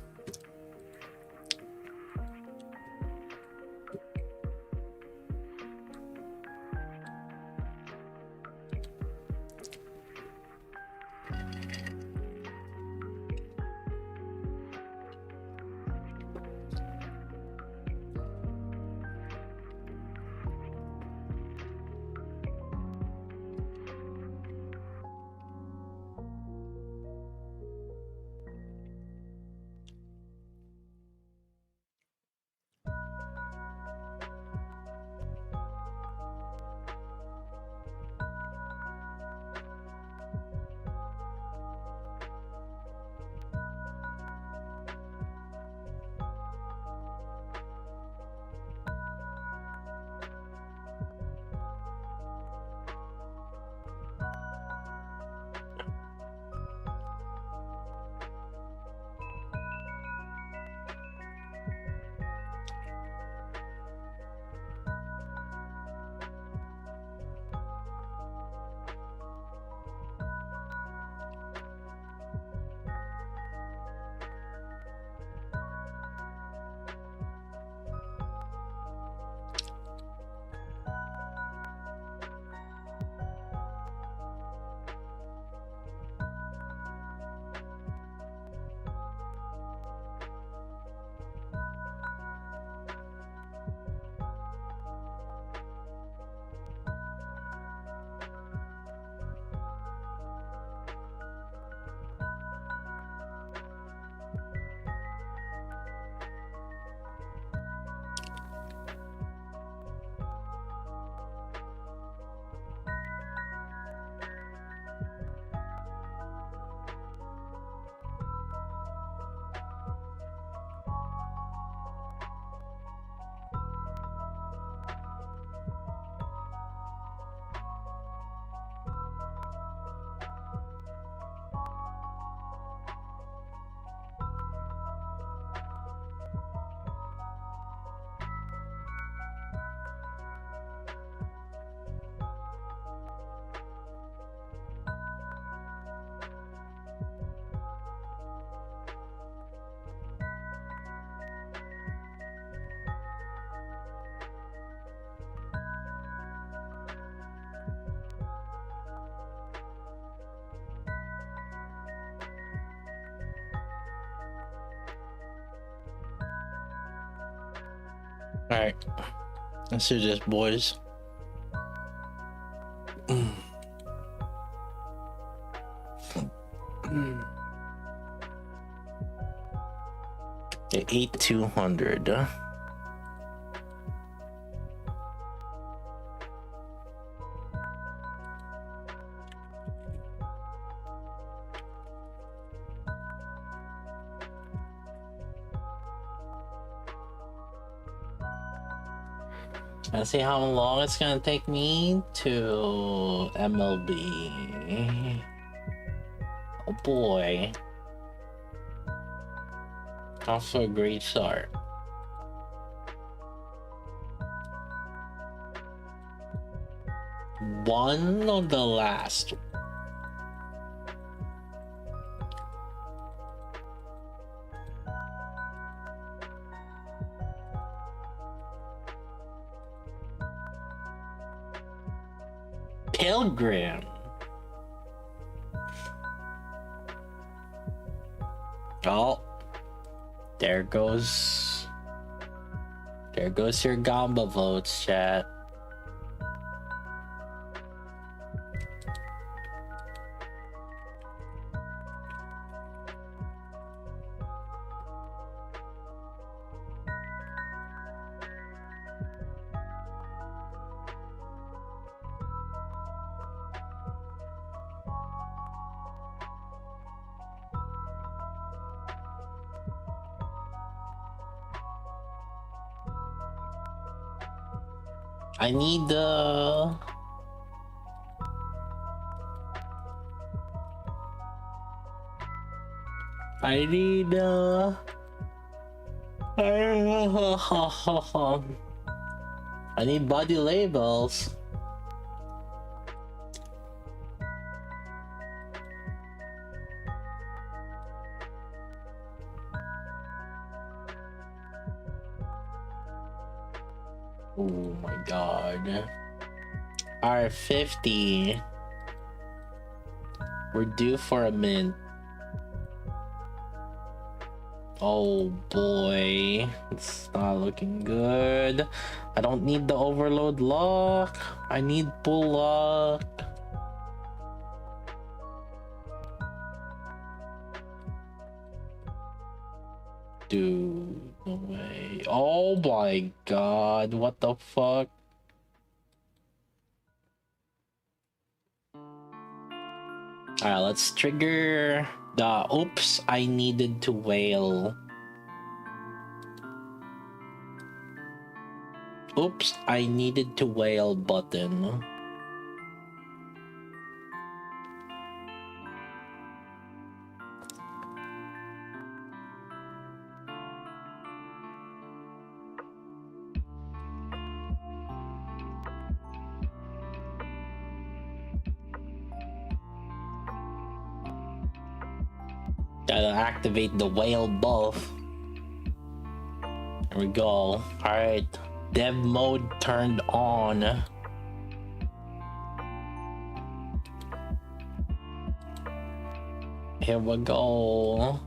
Alright. Let's do this, boys. 8200. Let's see how long it's gonna take me to MLB. Oh boy. Off to a great start. One of the last. Pilgrim. Oh, there goes your Gamba votes, chat. I need the I need body labels. Oh my god. R50. We're due for a mint. Oh boy. It's not looking good. I don't need the overload lock. I need pull lock. Dude, no way. Oh my god, what the fuck? Alright, let's trigger the oops, I needed to wail. Oops, I needed to wail button. Gotta activate the whale buff. There we go. Alright. Dev mode turned on. Here we go.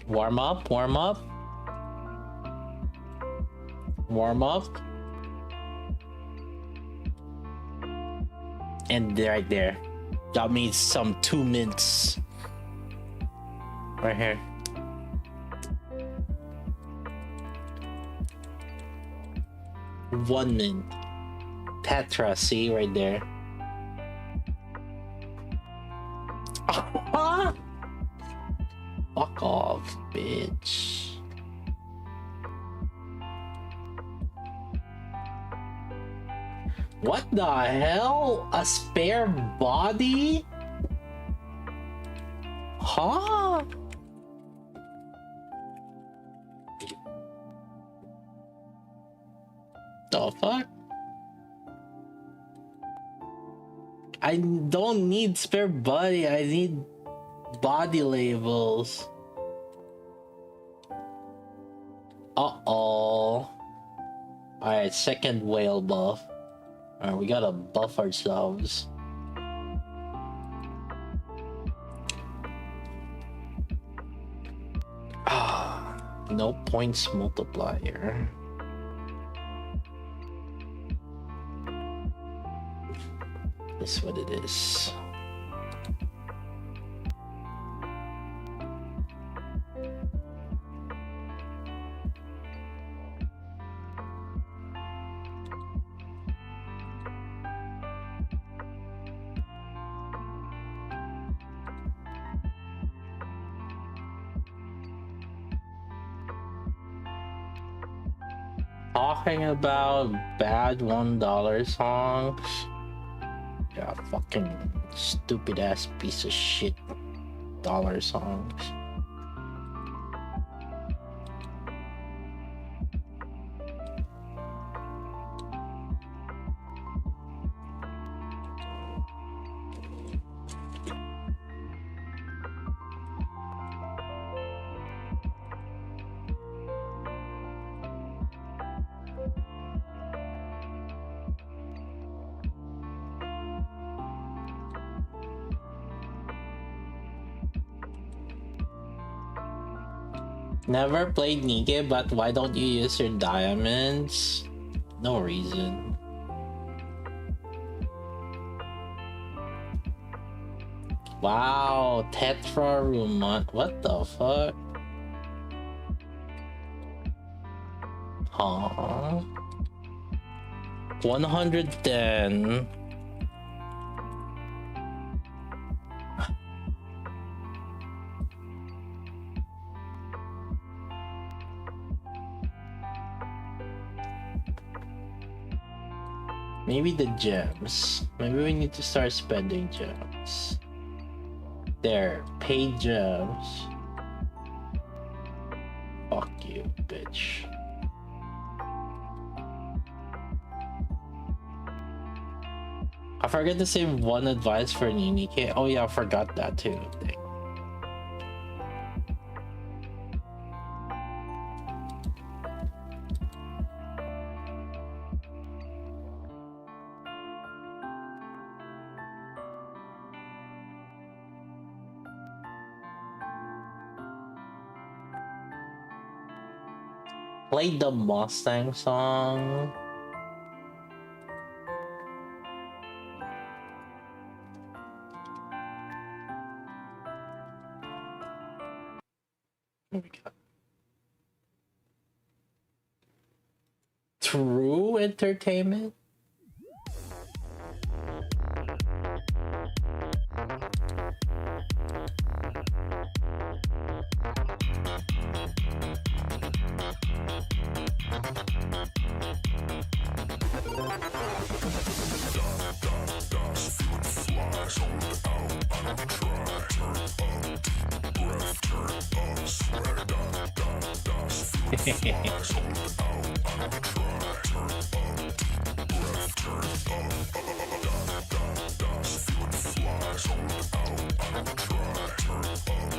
Warm up, warm up. Warm up. And right there. Got me some 2 mints. Right here. One mint. Tetra, see right there. Fuck off, bitch. What the hell? A spare body? Huh? The fuck? I don't need spare body, I need body labels. Uh-oh. Alright, second whale buff. Alright, we gotta buff ourselves. No points multiplier. That's what it is. Talking about bad $1 songs. Yeah, fucking stupid ass piece of shit dollar songs. Never played Nike, but why don't you use your diamonds? No reason. Wow, Tetra Room. What the fuck? Huh? 110. Maybe the gems. Maybe we need to start spending gems. There, paid gems. Fuck you, bitch. I forgot to save one advice for Ninike. Oh yeah, I forgot that too. Dang. Play the Mustang song. What we got? True Entertainment?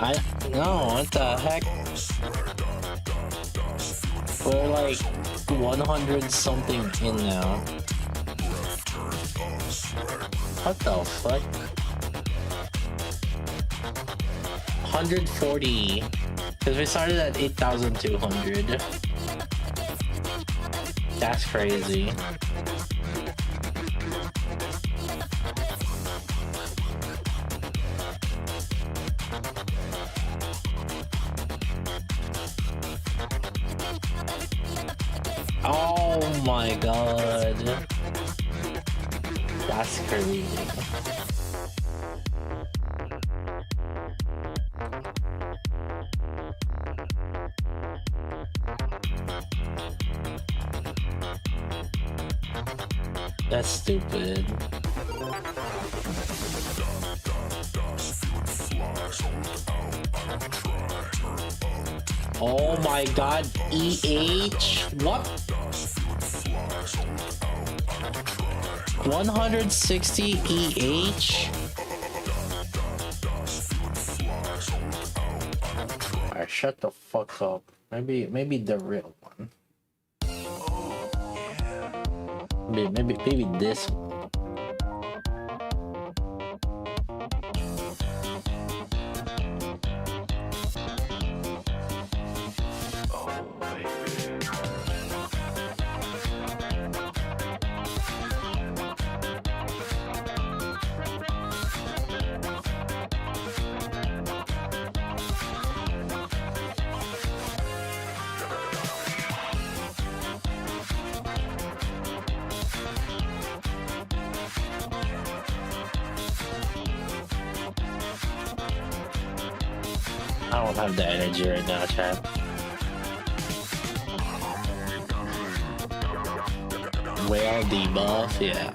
I no, what the heck? We're like 100 something in now. What the fuck? 140. Because we started at 8,200. That's crazy. Oh my god. That's crazy. That's stupid. Oh my god, EH? What? 160 EH? Alright, shut the fuck up. Maybe the real one. Maybe this one. I don't have the energy right now, chat. Whale debuff, yeah.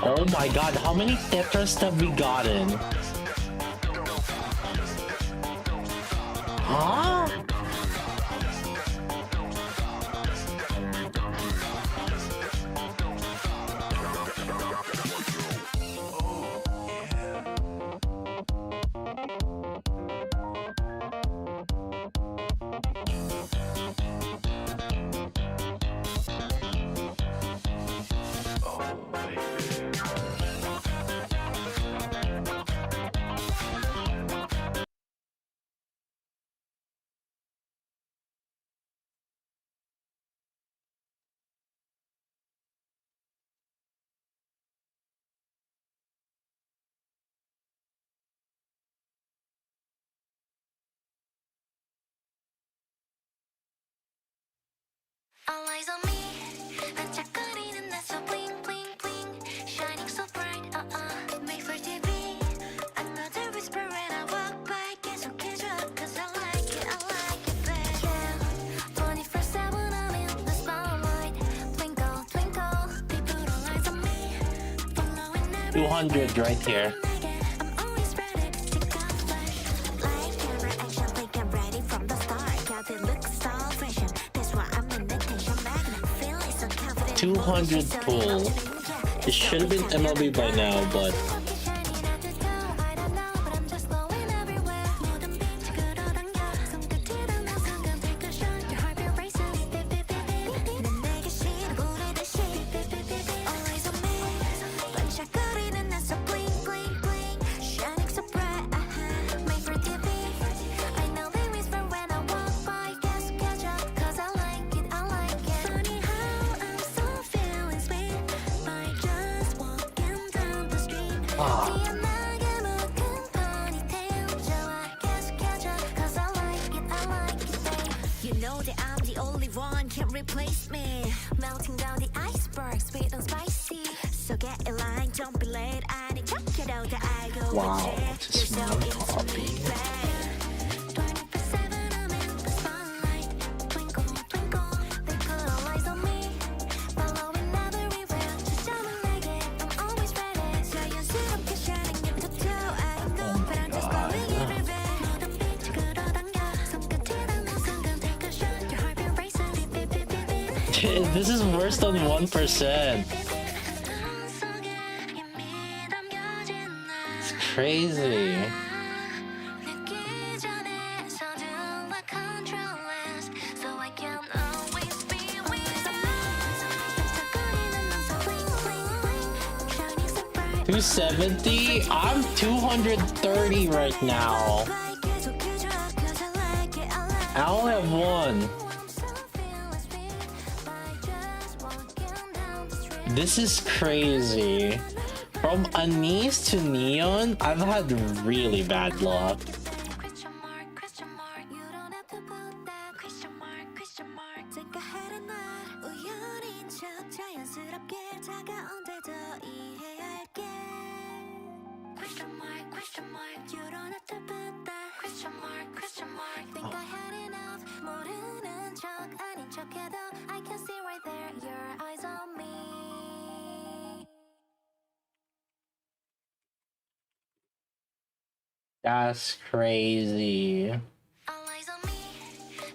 Oh my god, how many Tetras have we gotten? Huh? All eyes on me. 반짝거리는 나 so bling bling bling, shining so bright. Made for TV. Another whisper when I walk by. 계속해줘 'cause I like it babe. Yeah, 24/7 I'm in the spotlight. Twinkle twinkle, people all eyes on me. Following every 200 right here. I'm always ready to take off flash. Like camera action, like I'm ready from the start. Got it look so fashion. That's why I'm in the tension magnet. Feeling so confident. 200 pull. It should have been MLB by now, but You know that I'm the only one can't replace me. Melting down the iceberg, sweet and spicy. So get in line, don't be late. I need to get out the I go wow, with just You're so one into copy. me, babe. 24/7 I'm in the spotlight. Twinkle twinkle, they put all eyes on me. Following everywhere, 주저만하게 I'm always ready. 자연스럽게 shining in the two. I don't know, but I'm just going everywhere. 모든 빛이 끌어당겨. 손끝이 닿는 순간 take a shot. Your heartbeat racing, beep beep beep beep beep. this is worse than 1%. It's crazy. 270? I'm 230 right now. I only have one. This is crazy. From Anise to Neon, I've had really bad luck. Think I had enough. 모르는 척 아닌 척해도 I can see right there. Your eyes on me. That's crazy. All eyes on me.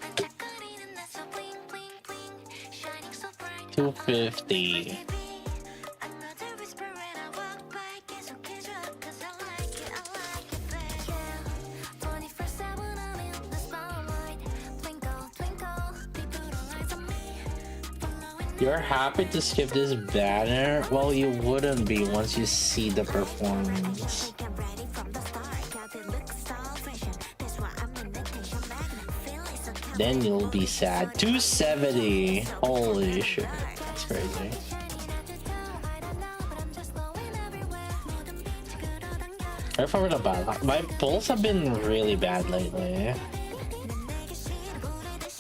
반짝거리는 나 so bling bling bling, shining so bright. 250. Another whisper when I walk by. 계속해줘 'cause I like it babe. Yeah, 24/7 I'm in the spotlight. Twinkle twinkle, people all eyes on me. Following You're happy to skip this banner? Well, you wouldn't be once you see the performance. I'm ready from the start. Got it look so fashion. That's why I'm in the tension magnet. Feeling so confident. Then you'll be sad. 270. Holy shit. That's crazy. I forgot about that. My pulls have been really bad lately.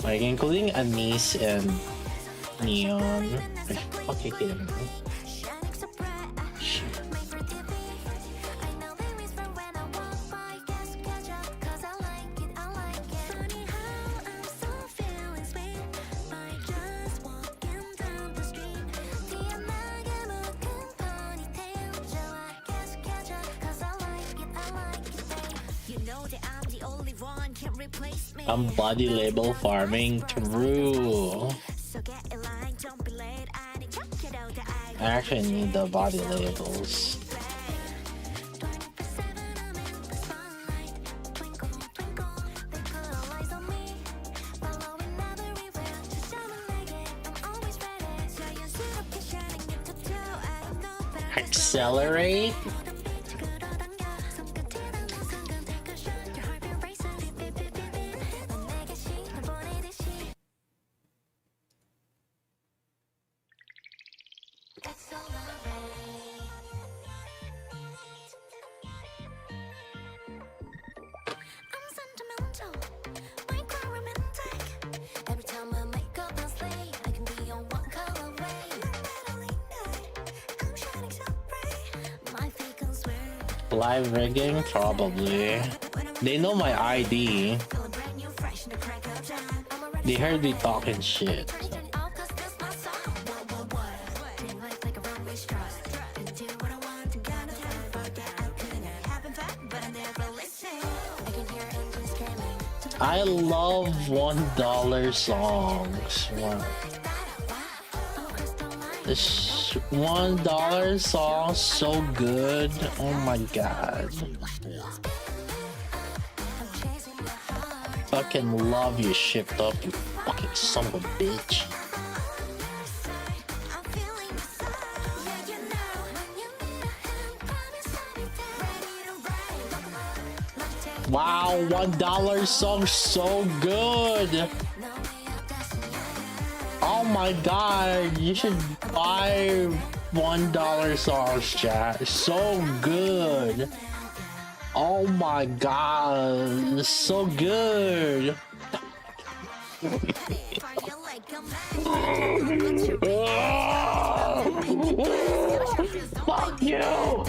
Like, including Anise and Neon. Okay, kidding me. Shining so bright, Shit. made for TV. I know they whisper when I walk by. Guess catch up, 'cause I like it, I like it. Funny how I'm so feeling sweet by just walking down the street. 티어나게 묶은 ponytail. 좋아, guess catch up, 'cause I like it, babe. You know that I'm the only one, can't replace me. I'm body label farming. True. So get in line, don't be late. I need check it out the eye. I actually need the body labels. 24/7 I'm in the spotlight. Twinkle, twinkle, they put all eyes on me. Following everywhere, 지점을 내게. I'm always ready. 자연스럽게 shining in the two. I don't know better. Accelerate? 끌어당겨. 손끝이랑 순간 take a shot. Your heartbeat races. Beep, beep, beep, beep. 넌 내게 신호 보내듯이. I'm sentimental, micro romantic. Every time I make up and slay, I can be on one color way. No matter late night, I'm shining so bright. My feet can swerve. Live rigging? Probably. They know my ID. Feeling brand new, fresh in the crack of dawn. I'm already They heard me talking shit. turn it off 'cause that's my song. What? Treat life like a runway straw. And do what I want and got no time for that. I couldn't happen fast, but I never listen. I can hear engines screaming. I love $1 songs. Wow. This $1 song so good. Oh my god. Fucking love you shipped up, you fucking son of a bitch. Wow, $1 song so good. Oh my god, you should buy $1 songs, chat. So good. Oh my god, it's so good. Fuck you.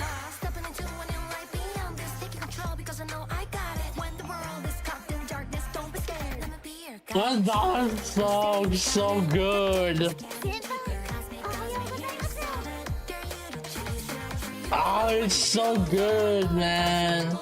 $1 song so good. Oh, it's so good, man.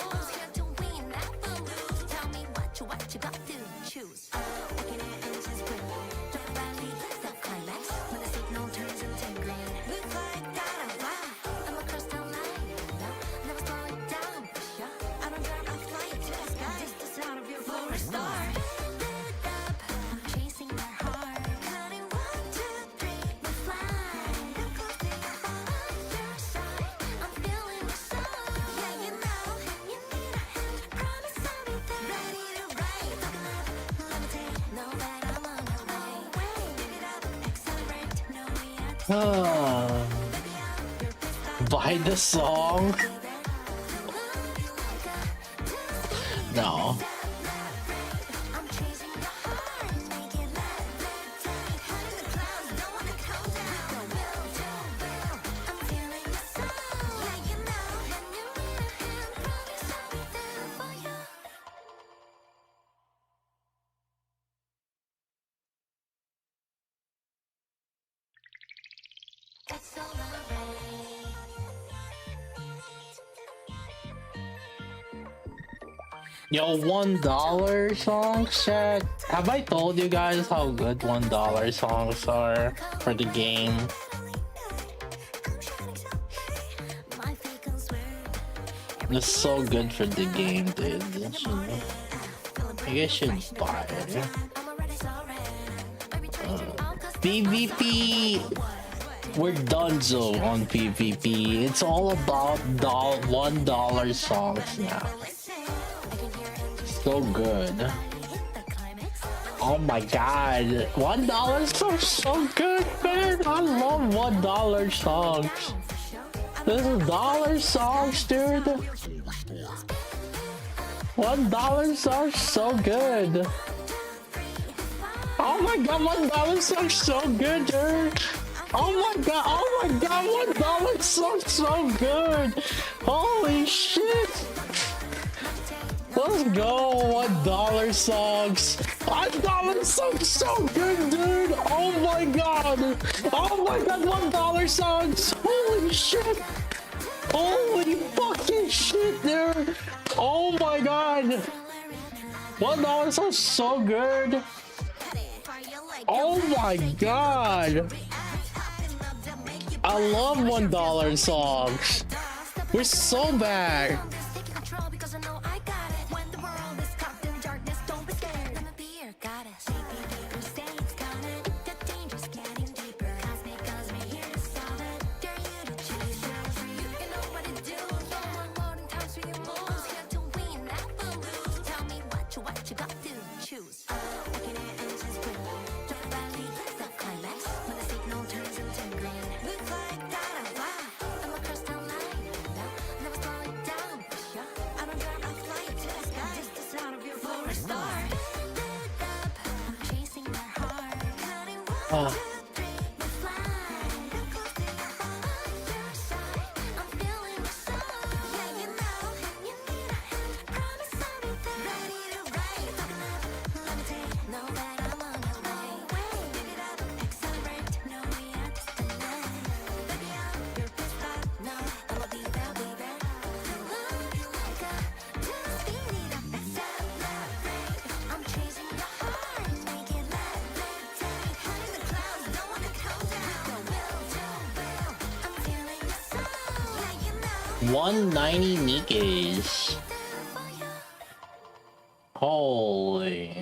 Buy the song? No. Yo, $1 songs, chat. Have I told you guys how good $1 songs are for the game? It's so good for the game, dude. You guys should buy it. PvP! We're donezo on PvP. It's all about $1 songs now. So good. Oh my god. $1 songs so good, man. I love $1 songs. This is dollar songs, dude. $1 songs so good. Oh my god, $1 sucks so good, dude. Oh my god, $1 sucks so good. Holy shit. Let's go, $1 sucks. $1 sucks so good, dude. Oh my god, $1 sucks. Holy shit. Holy fucking shit, dude. Oh my god. $1 sounds so good. Oh my god. I love $1 songs. We're so bad. $190 Nikes. Holy.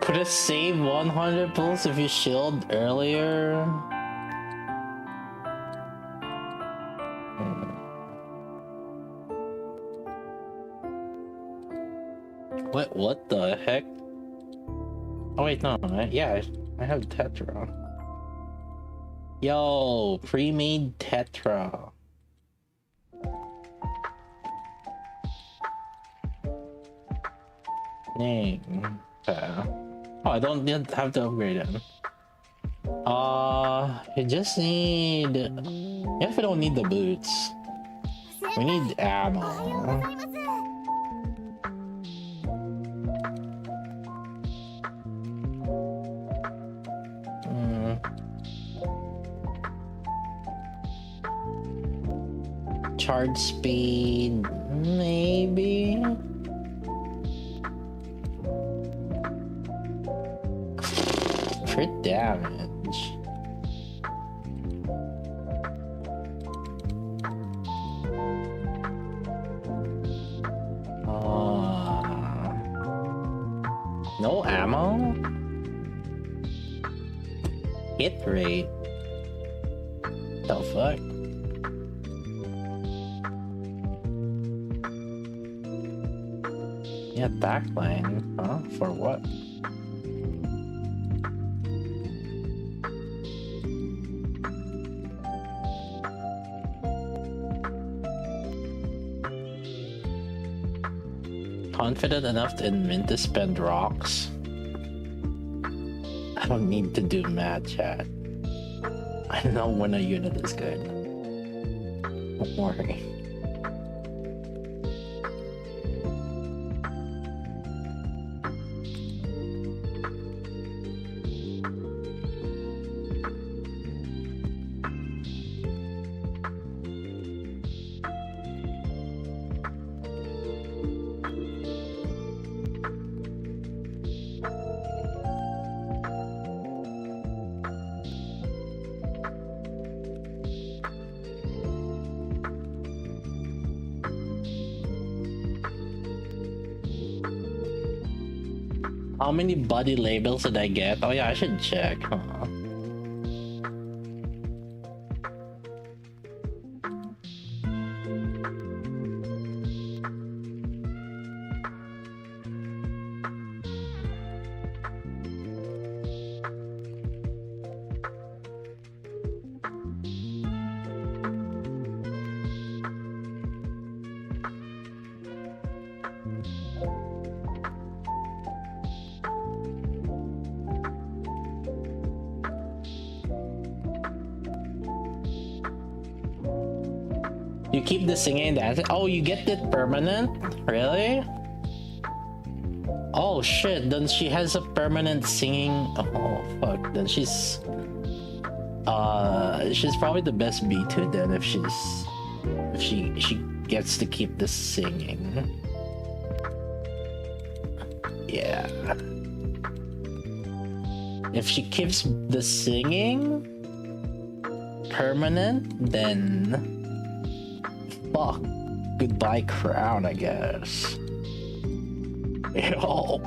Could have saved 100 pulls if you shielded earlier. What the heck? Oh wait, no, yeah, I have Tetra. Yo, pre-made Tetra. Dang. Okay. Oh, I don't have to upgrade it. You just need... If we don't need the boots. We need ammo. Charge speed, maybe. Crit damage. No ammo? Hit rate? The fuck? Yeah, backline, huh? For what? Confident enough to admit to spend rocks? I don't need to do math, chat. I know when a unit is good. Don't worry. How many body labels did I get? Oh yeah, I should check. Huh? You keep the singing and dancing. Oh, you get it permanent? Really? Oh shit, then she has a permanent singing. Oh fuck, then she's probably the best B2 then if she gets to keep the singing. Yeah. If she keeps the singing permanent, then fuck. Goodbye crown, I guess. Yo.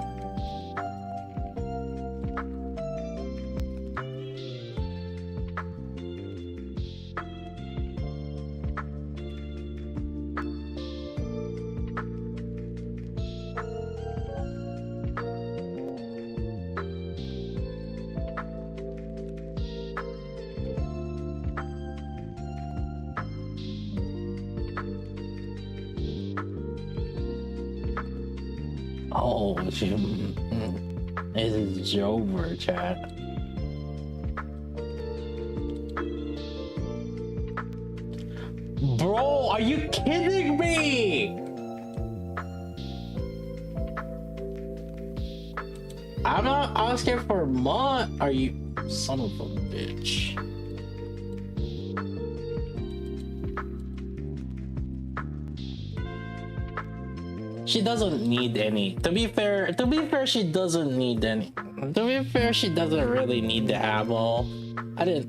Oh, it's Jover chat. Bro, are you kidding me? I'm not asking for much. Are you son of a bitch? She doesn't need any. To be fair, she doesn't need any. To be fair, she doesn't really need the ammo. You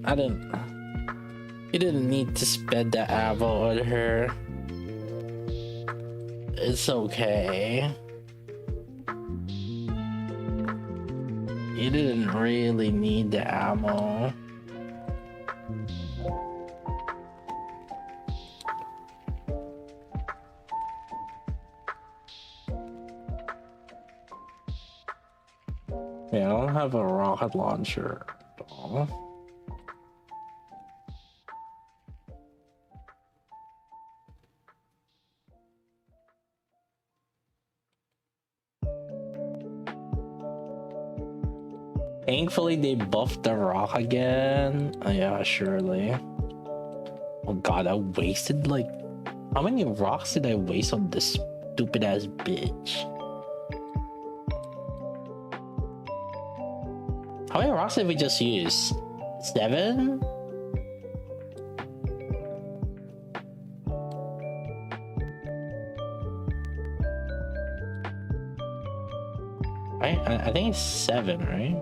didn't need to spend the ammo on her. It's okay. You didn't really need the ammo. Yeah, I don't have a rocket launcher at all. Thankfully, they buffed the rock again. Oh, yeah, surely. Oh god, I wasted like... How many rocks did I waste on this stupid ass bitch? How many rocks did we just use? 7? Right? I think it's 7, right?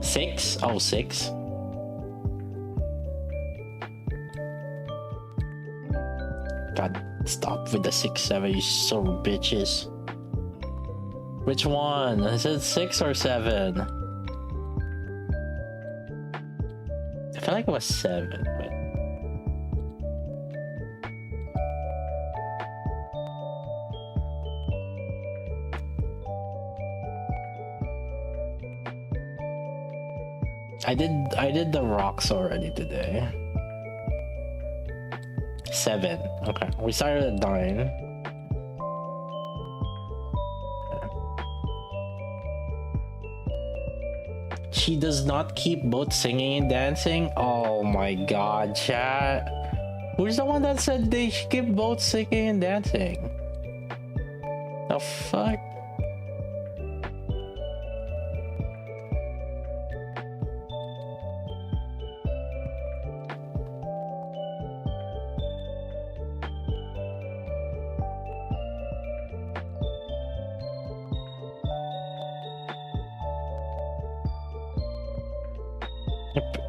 6? Oh, 6. God, stop with the 6, 7, you son of bitches. Which one? Is it 6 or 7? I feel like it was 7, but... I did the rocks already today. 7. Okay. We started at 9. She does not keep both singing and dancing? Oh my god, chat. Who's the one that said they should keep both singing and dancing? The fuck?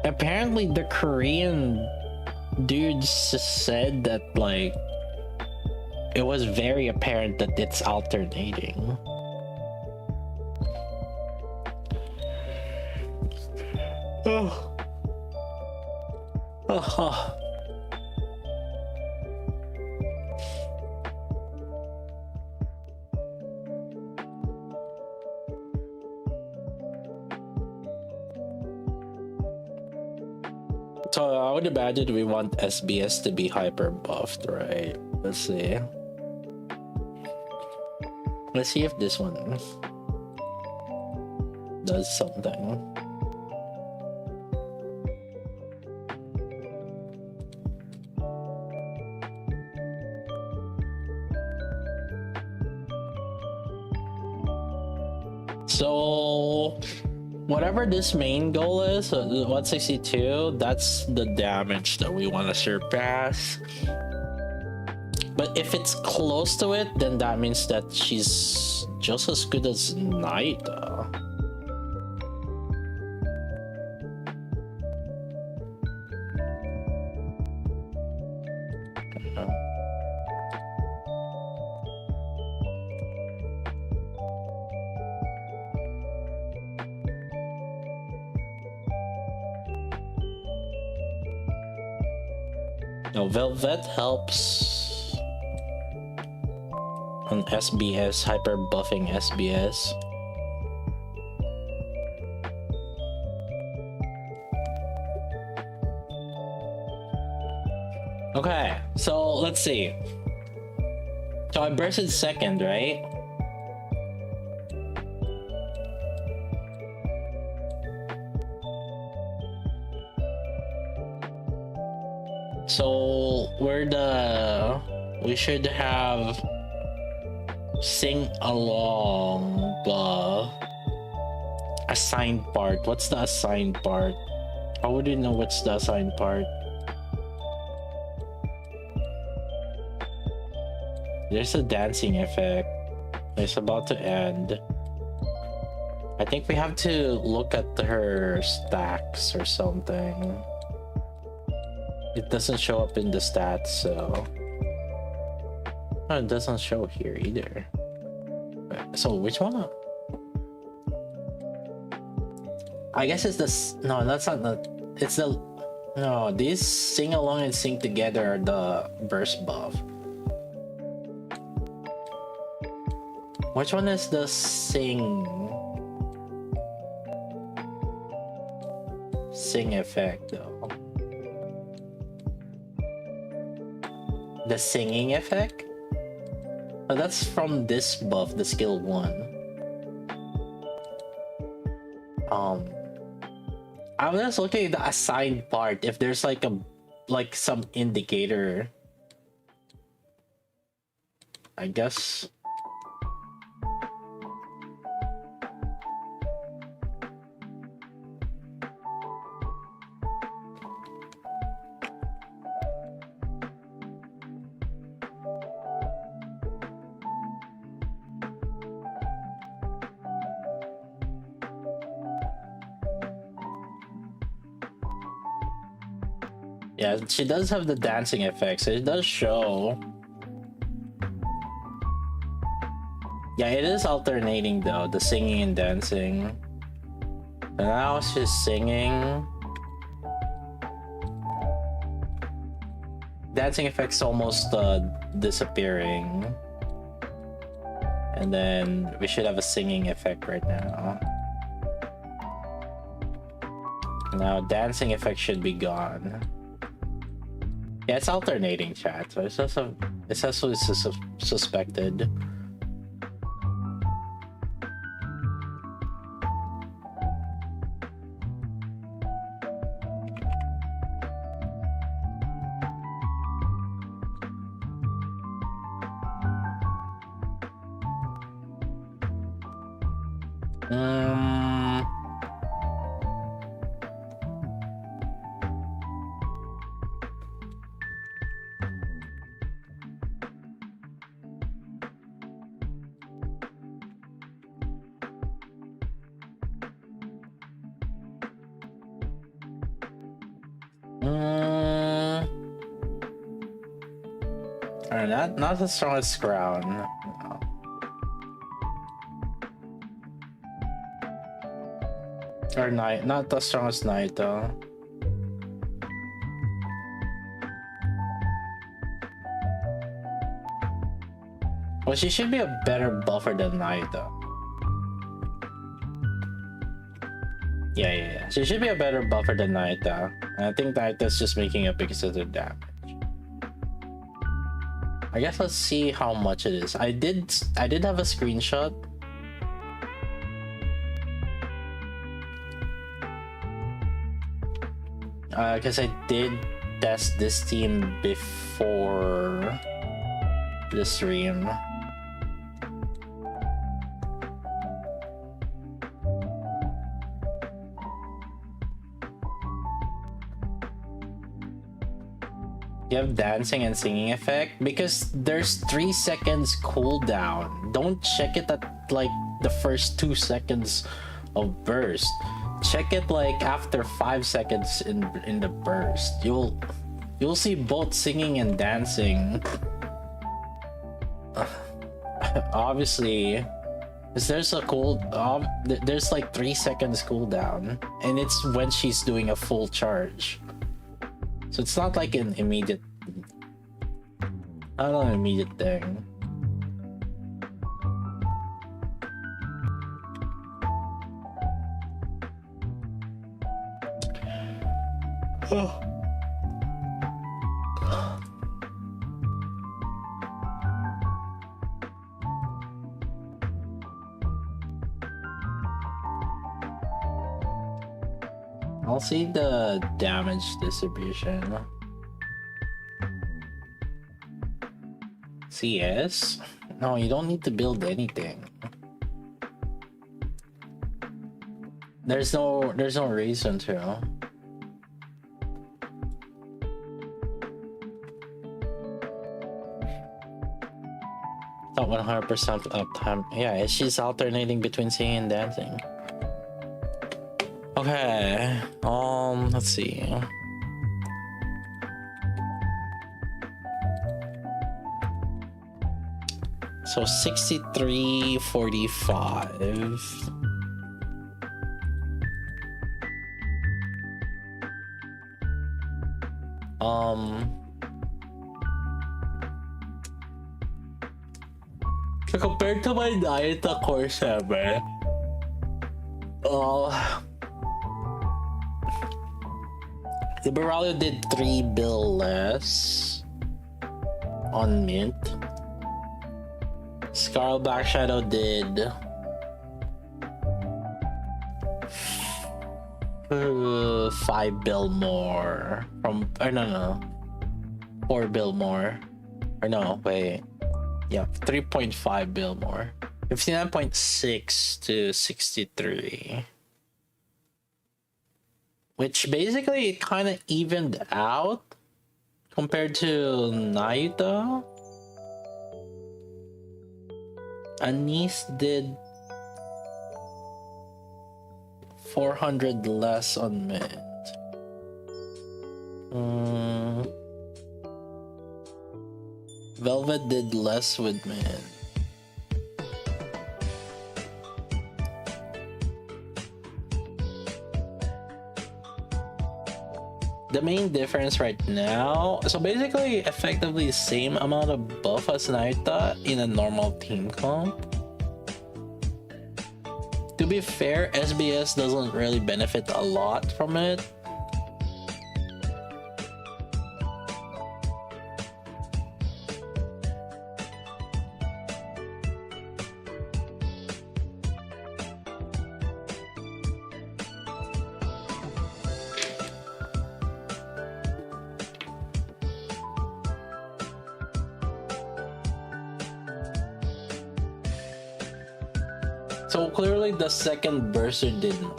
Apparently the Korean dudes said that like it was very apparent that it's alternating. Oh. Oh. So I would imagine we want SBS to be hyper buffed, right? Let's see. Let's see if this one does something. So whatever this main goal is, 162, that's the damage that we want to surpass. But if it's close to it, then that means that she's just as good as Knight. No, Velvet helps on SBS, hyper buffing SBS. Okay, so let's see. So I bursted second, right? So we should have sing along the assigned part. What's the assigned part? How would you know what's the assigned part? There's a dancing effect. It's about to end. I think we have to look at her stacks or something. It doesn't show up in the stats, so... Oh, it doesn't show here either. So which one? I guess it's the... No, that's not the... It's the... No, these sing along and sing together are the burst buff. Which one is the sing effect though? The singing effect? Oh, that's from this buff, the skill 1. I was just looking at the assigned part if there's like some indicator. I guess. Yeah, she does have the dancing effect, so it does show. Yeah, it is alternating though, the singing and dancing. And now she's singing. Dancing effect's almost disappearing. And then we should have a singing effect right now. Now dancing effect should be gone. Yeah, it's alternating, chat, so it's also suspected. Not the strongest crown. No. Or knight, not the strongest knight though. Well, she should be a better buffer than knight though. Yeah. She should be a better buffer than knight though. And I think knight is just making it because of the damage. I guess let's see how much it is. I did have a screenshot. Because I did test this team before the stream. You have dancing and singing effect because there's 3 seconds cooldown. Don't check it at like the first 2 seconds of burst. Check it like after 5 seconds in the burst. You'll see both singing and dancing. Obviously, because there's a there's like 3 seconds cooldown, and it's when she's doing a full charge. So it's not like an immediate, not an immediate thing. Oh. I'll see the damage distribution. CS? No, you don't need to build anything. There's no reason to. Not 100% uptime. Yeah, she's alternating between singing and dancing. Okay, let's see. So 63.45. So compared to my diet at Core 7, Liberalio did 3 bill less on mint. Scarl Black Shadow did 5 bill more from, or no, 4 bill more, or no, wait, yeah, 3.5 bill more, 59.6 to 63. Which basically it kind of evened out compared to Naruto. Anise did 400 less on mint. Velvet did less with mint. The main difference right now, so basically effectively same amount of buff as Naruto in a normal team comp. To be fair, SBS doesn't really benefit a lot from it. So clearly the second burster did more.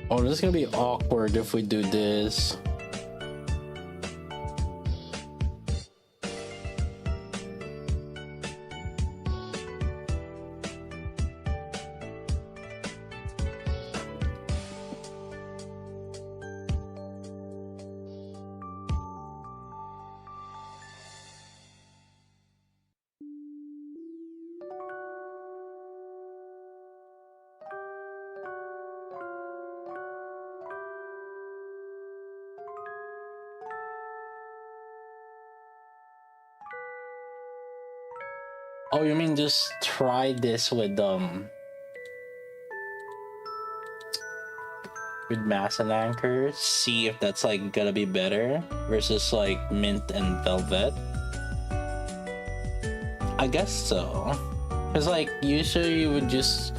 Oh, this is gonna be awkward if we do this. Oh, you mean just try this with mass and anchor, see if that's like gonna be better versus like mint and velvet? I guess so. Cause like usually you would just,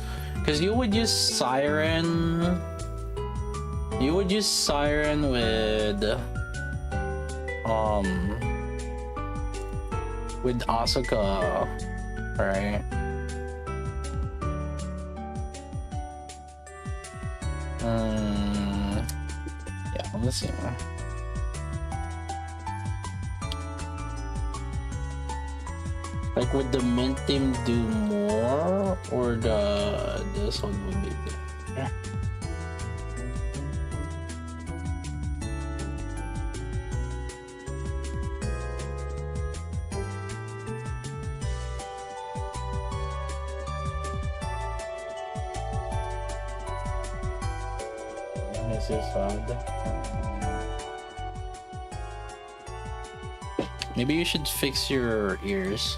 cause you would use siren. You would use siren with Asuka, right? Yeah, let's see. Like, would the mint team do more, or this one would be better? This is sad. Maybe you should fix your ears.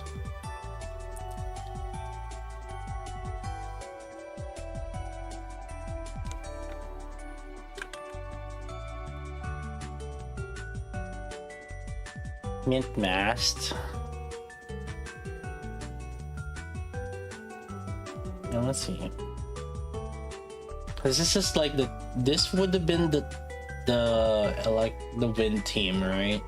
Mint masked. Now let's see. Cause this is like this would have been the win team, right?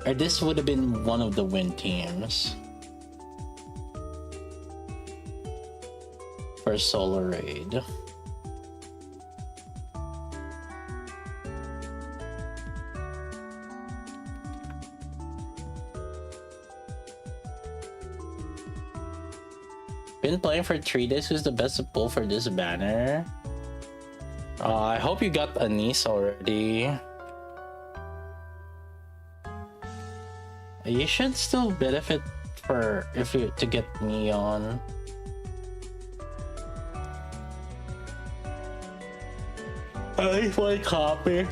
Or this would have been one of the win teams for Solar Raid. Been playing for 3 days. Who's the best to pull for this banner? I hope you got a niece already. You should still benefit to get neon. I like copy.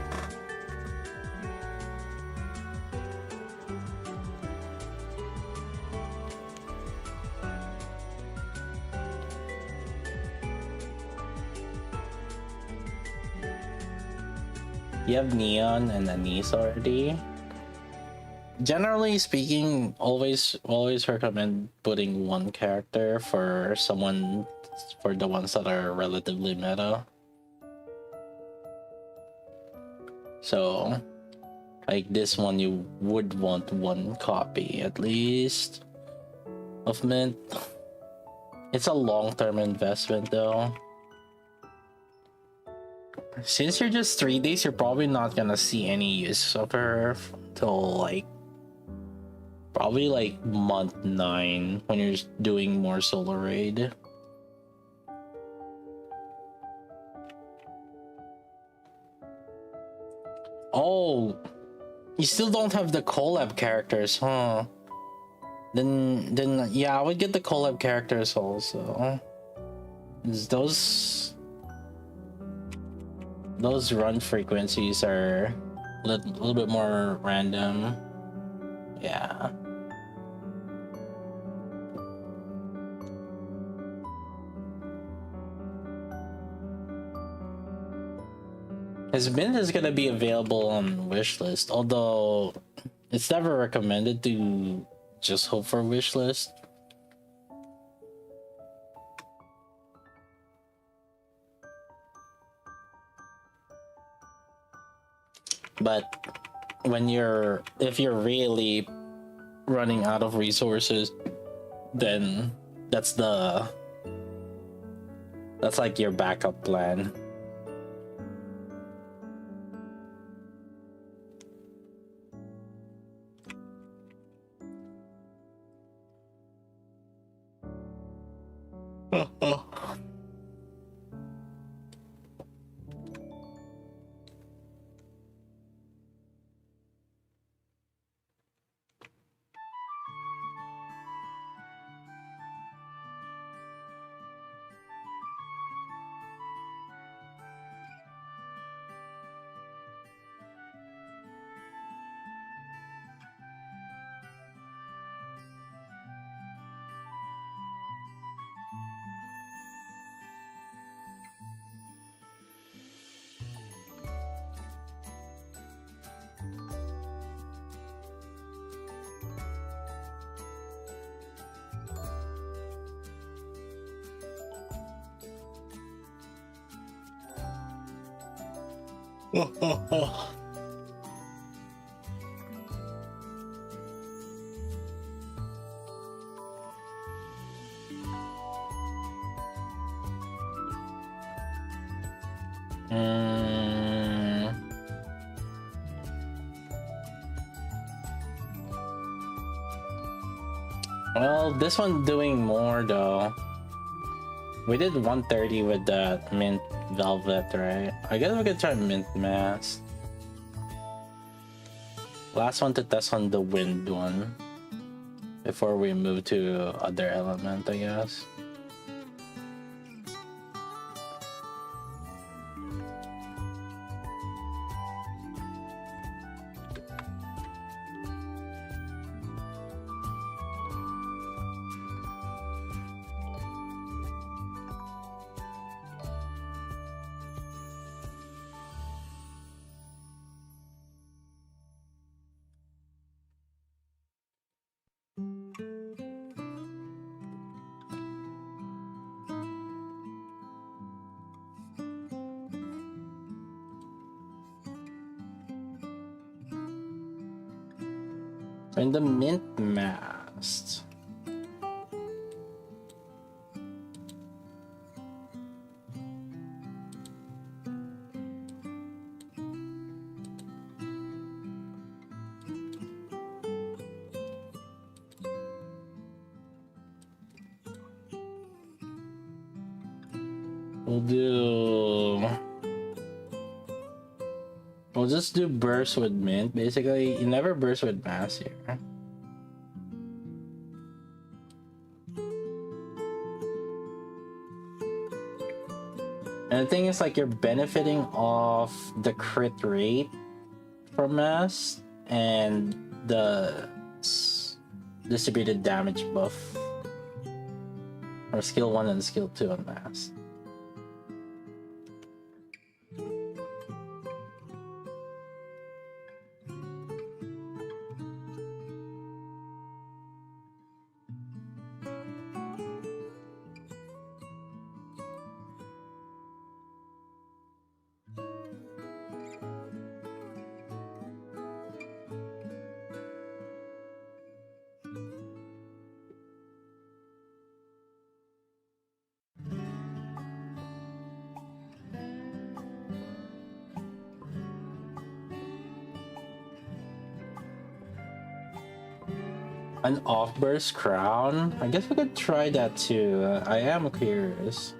You have neon and anise already. Generally speaking, always recommend putting one character for the ones that are relatively meta. So, like this one, you would want one copy at least of mint. It's a long-term investment though. Since you're just 3 days, you're probably not gonna see any use of her till probably like month 9 when you're doing more Solar Raid. Oh, you still don't have the collab characters, huh? Then yeah, I would get the collab characters also. Those run frequencies are a little bit more random. Yeah. His mint is gonna be available on wishlist, although it's never recommended to just hope for wishlist. But if you're really running out of resources, then that's like your backup plan. Mm. Well, this one doing more though. We did 130 with that mint velvet, right? I guess we could try mint mask. Last one to test on the wind one before we move to other element, I guess. In the mint mask. We'll just do burst with mint. Basically, you never burst with mass here. And the thing is, like, you're benefiting off the crit rate from mass and the distributed damage buff, or skill 1 and skill 2 on mass. An off-burst crown? I guess we could try that too. I am curious.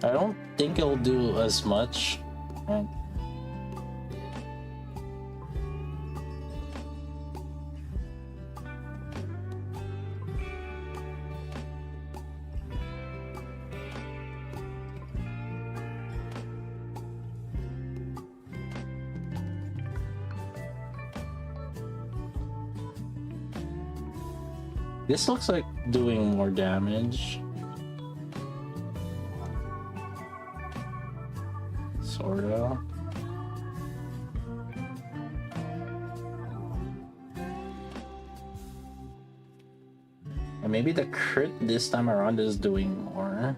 I don't think it'll do as much. This looks like doing more damage. Sorta. And maybe the crit this time around is doing more.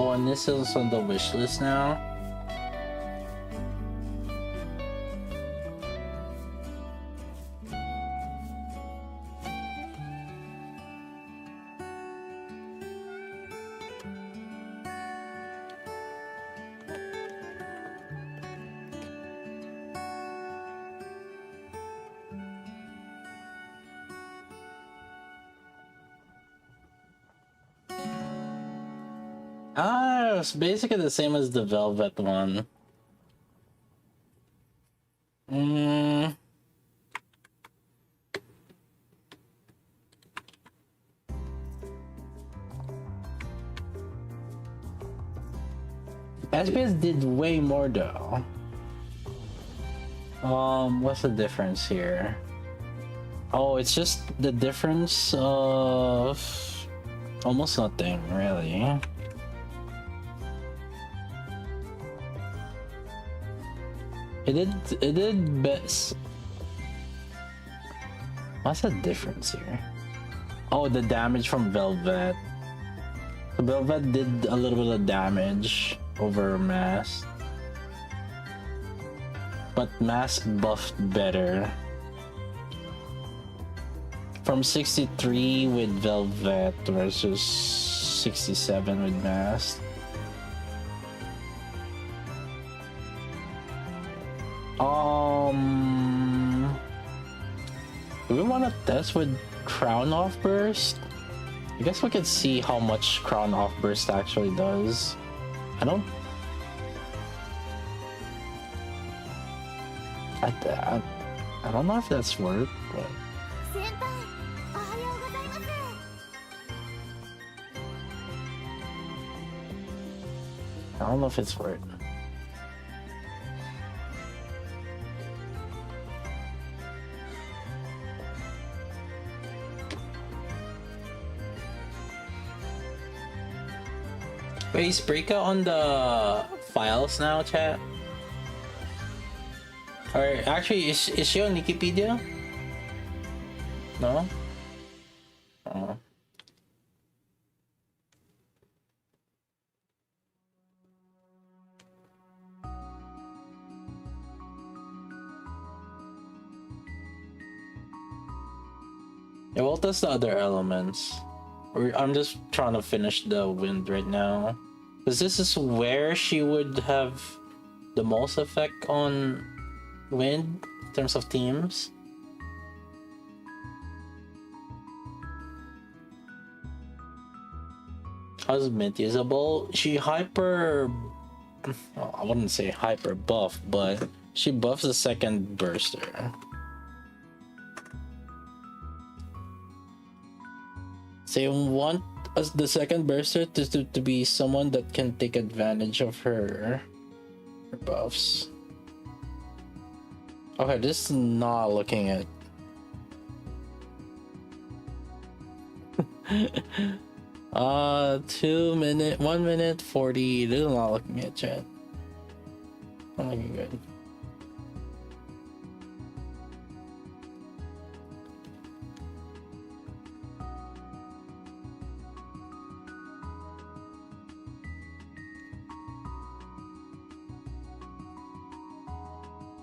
Oh, and this is on the wish list now. Ah, it's basically the same as the Velvet one. SPS did way more though. What's the difference here? Oh, it's just the difference of almost nothing, really. It did best. What's the difference here? Oh, the damage from Velvet. The Velvet did a little bit of damage over Mask, but Mask buffed better. From 63 with Velvet versus 67 with Mask. Do we want to test with Crown Off Burst? I guess we could see how much Crown Off Burst actually does. I don't know if that's worth, but 先輩おはようございます I don't know if it's worth. Wait, is Breakout on the files now, chat? Or actually, is she on Wikipedia? No? Oh. Yeah, we'll test the other elements. I'm just trying to finish the wind right now. Because this is where she would have the most effect on wind in terms of teams. How's Mint usable? She hyper... well, I wouldn't say hyper buff, but she buffs the second burster. So you want the second burster to be someone that can take advantage of her buffs. Okay, this is not looking at... 1 minute 40. This is not looking at chat. Not looking good.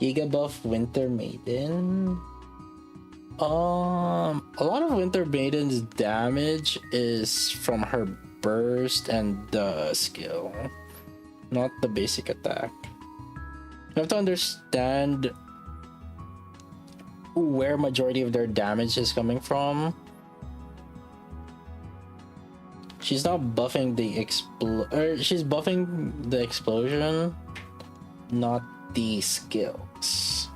Giga buff Winter Maiden. A lot of Winter Maiden's damage is from her burst and the skill, not the basic attack. You have to understand where majority of their damage is coming from. She's not buffing the she's buffing the explosion, not the skills.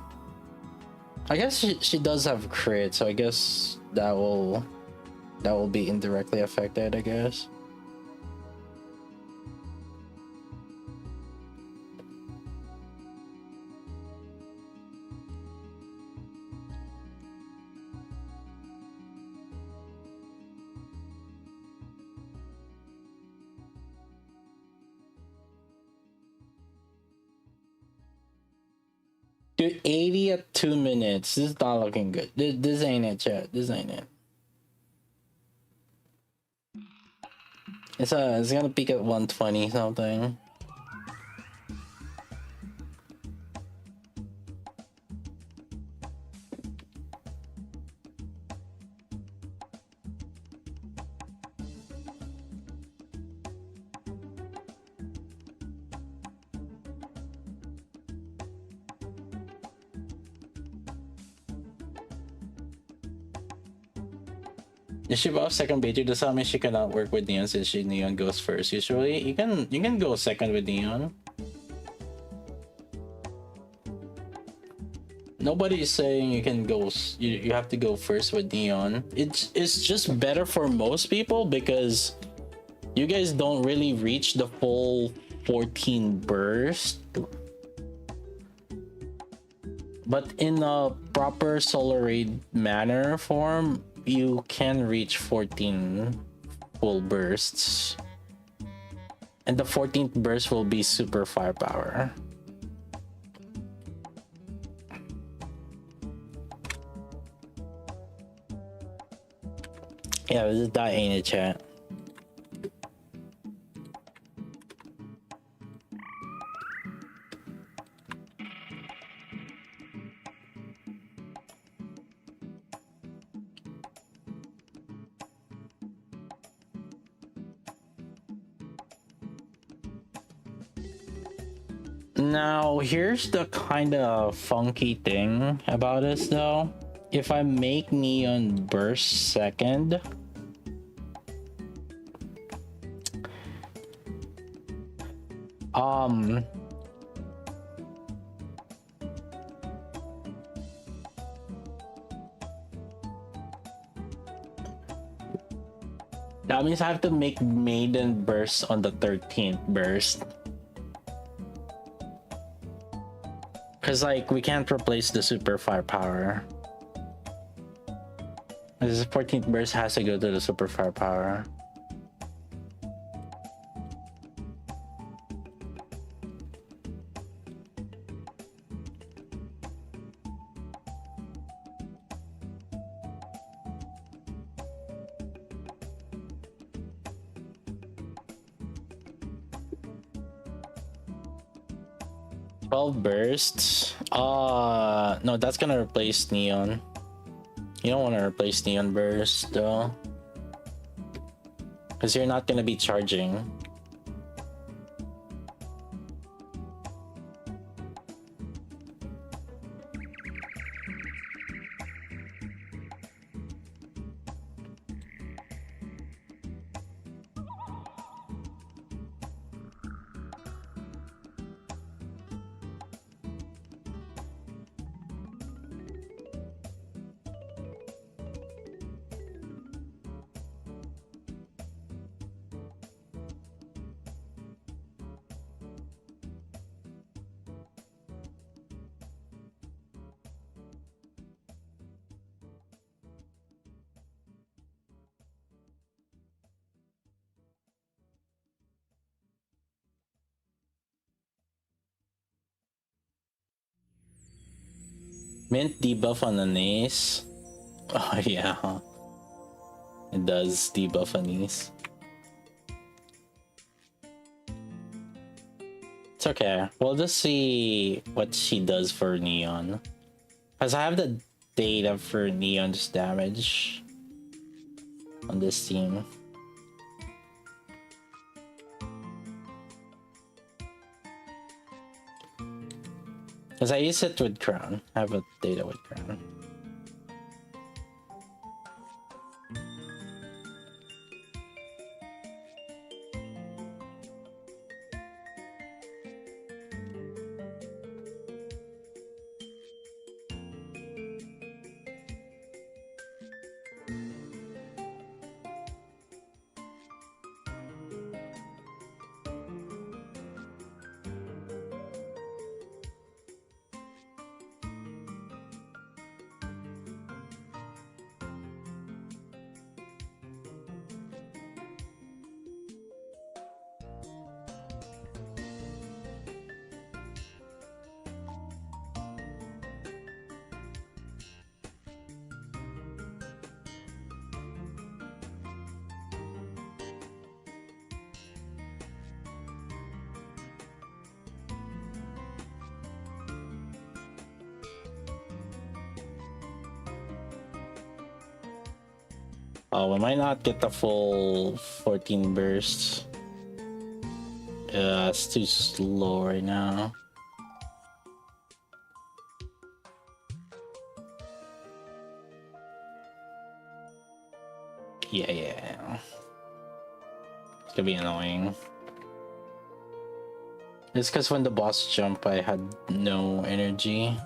I guess she does have crit, so I guess that will be indirectly affected, I guess. Dude, 80 at 2 minutes. This is not looking good. This ain't it, chat. This ain't it. It's gonna peak at 120 something. If she buffs second beta, does that mean she cannot work with Neon since Neon goes first? Usually, you can go second with Neon. Nobody's saying you can go. You have to go first with Neon. It's just better for most people because you guys don't really reach the full 14 burst. But in a proper solar raid manner form, you can reach 14 full bursts. And the 14th burst will be super firepower. Yeah, this is that ain't it, chat. Now, here's the kind of funky thing about this though. If I make Neon burst second, that means I have to make Maiden burst on the 13th burst. Cause like we can't replace the super firepower. This 14th burst has to go to the super firepower. Bursts. No, that's gonna replace Neon. You don't want to replace Neon Burst though, because you're not gonna be charging. Mint debuff on Anise. Oh yeah, huh? It does debuff Anise. It's okay. We'll just see what she does for Neon. Because I have the data for Neon's damage on this team. Because I use it with Crown. I have a data with Crown. Oh, we might not get the full 14 bursts. Yeah, it's too slow right now. Yeah. It's gonna be annoying. It's because when the boss jumped, I had no energy.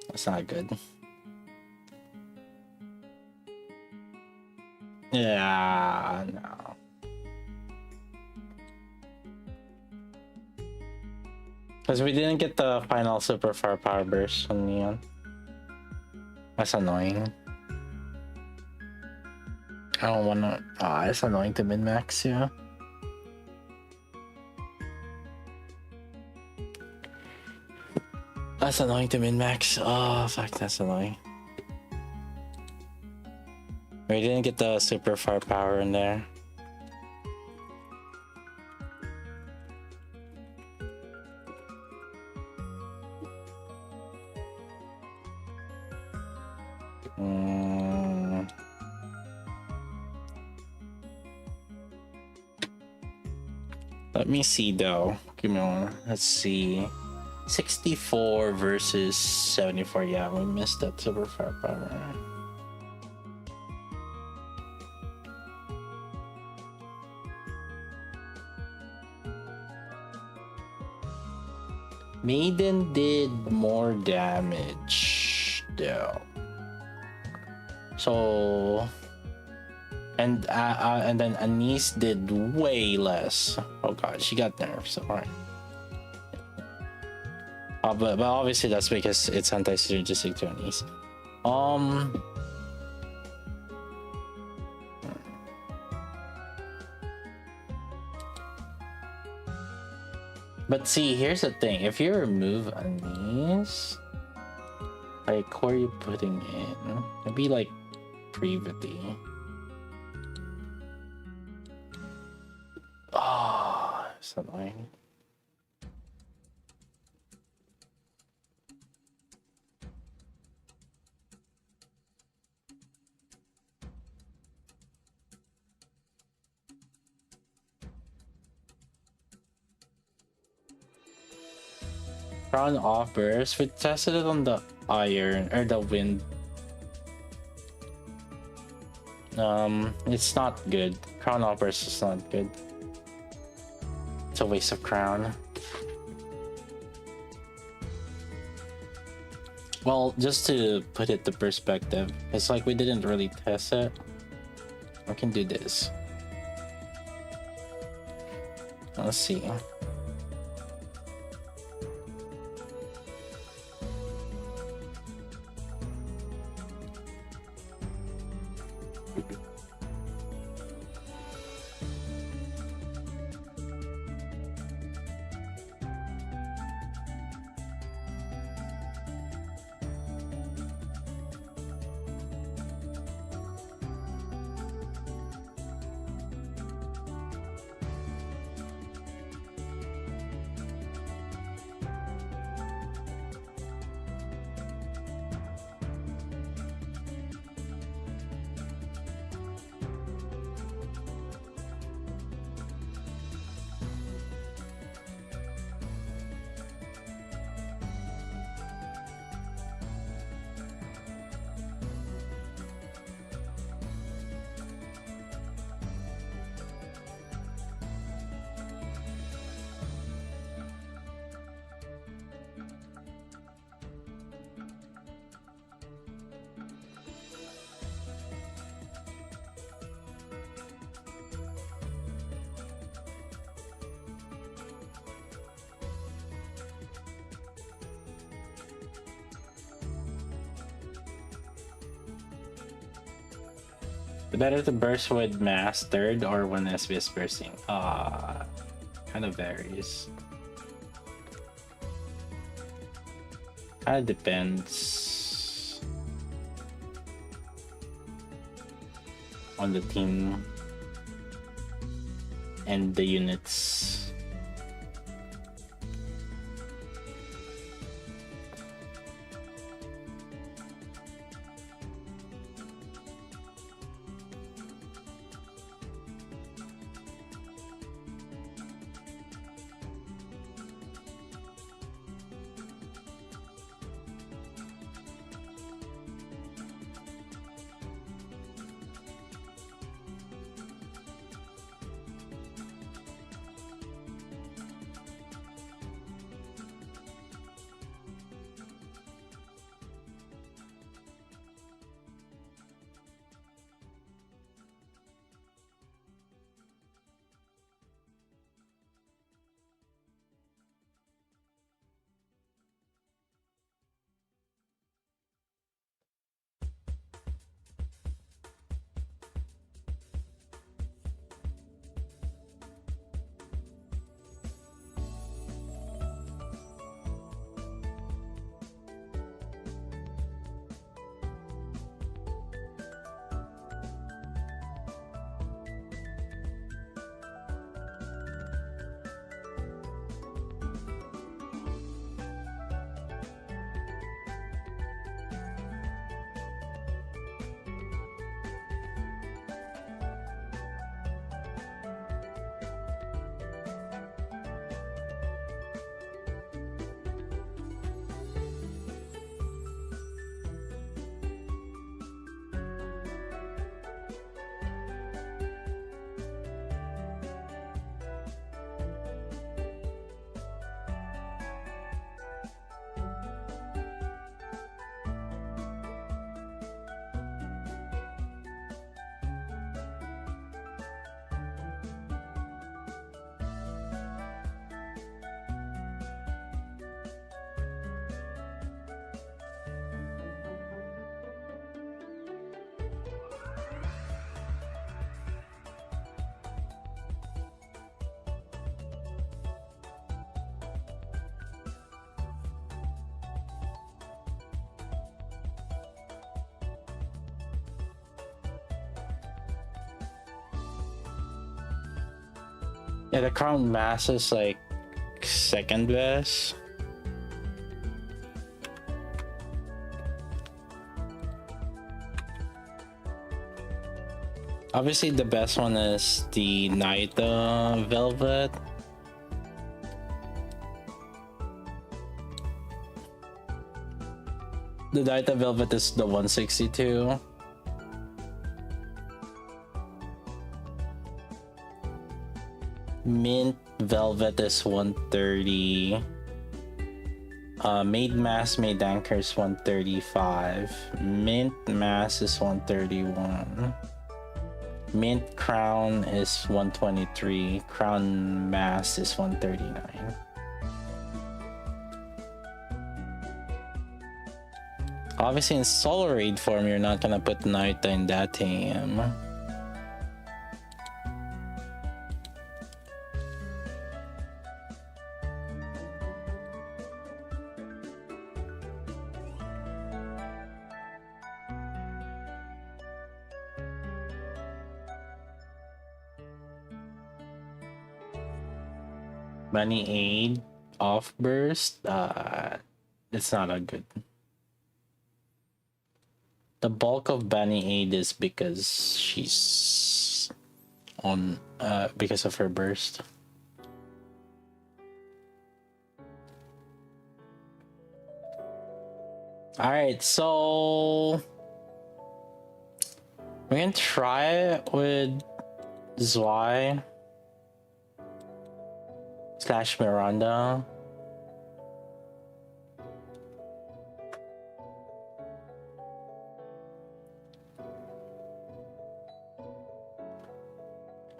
That's not good. Yeah, no. Because we didn't get the final super far power burst on Neon. That's annoying. I don't wanna. Ah, it's annoying to min max, yeah. That's annoying to min max. Oh, fuck, that's annoying. We didn't get the super far power in there. Let me see though. Give me one. Let's see. 64 versus 74. Yeah, we missed that super far power. Maiden did more damage though. So and then Anise did way less. Oh god, she got nerfs. Alright. But obviously that's because it's anti-synergistic to Anise. But see, here's the thing. If you remove Anise, like, who are you putting in? It'd be like Privity. Oh, it's annoying. Crown offers. We tested it on the iron or the wind. It's not good. Crown offers is not good. It's a waste of crown. Well, just to put it to perspective, it's like we didn't really test it. I can do this. Let's see. Better to burst with mastered or when SB is bursting? Kind of varies. Kind of depends on the team and the units. Yeah, the crown mass is like second best. Obviously, the best one is the Night Velvet. The Night Velvet is the 162. Mint Velvet is 130. Made Mass, Made Anchor is 135. Mint Mass is 131. Mint Crown is 123. Crown Mass is 139. Obviously, in Solar Raid form, you're not gonna put Naita in that team. Bunny Aid off burst, it's not a good. The bulk of Bunny Aid is because she's on because of her burst. Alright, so we can try it with Zwei / Miranda.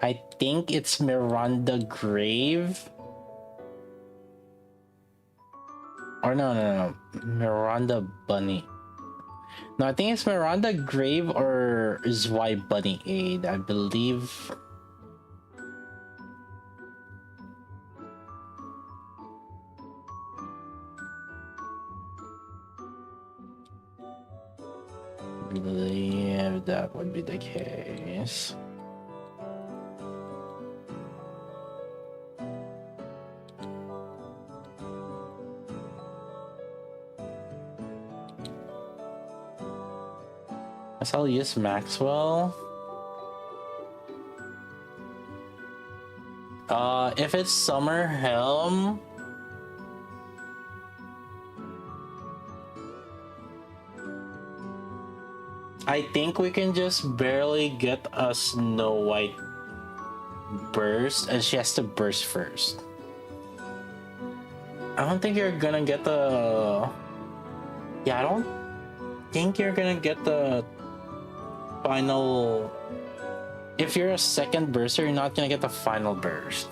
I think it's Miranda Grave. Or no. Miranda Bunny. No, I think it's Miranda Grave or or is why Bunny aid, I believe. I believe that would be the case. I'll use Maxwell. If it's Summer Helm, I think we can just barely get a Snow White burst, and she has to burst first. I don't think you're gonna get the... Yeah, I don't think you're gonna get the final... If you're a second burster, you're not gonna get the final burst.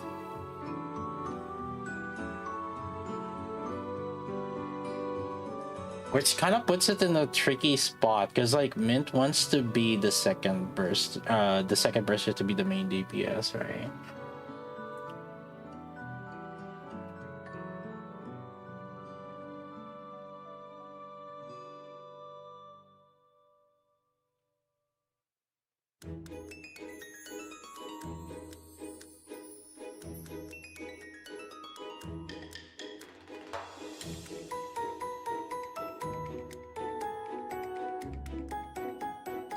Which kind of puts it in a tricky spot, because like Mint wants to be the second burst, the second burster to be the main DPS, right?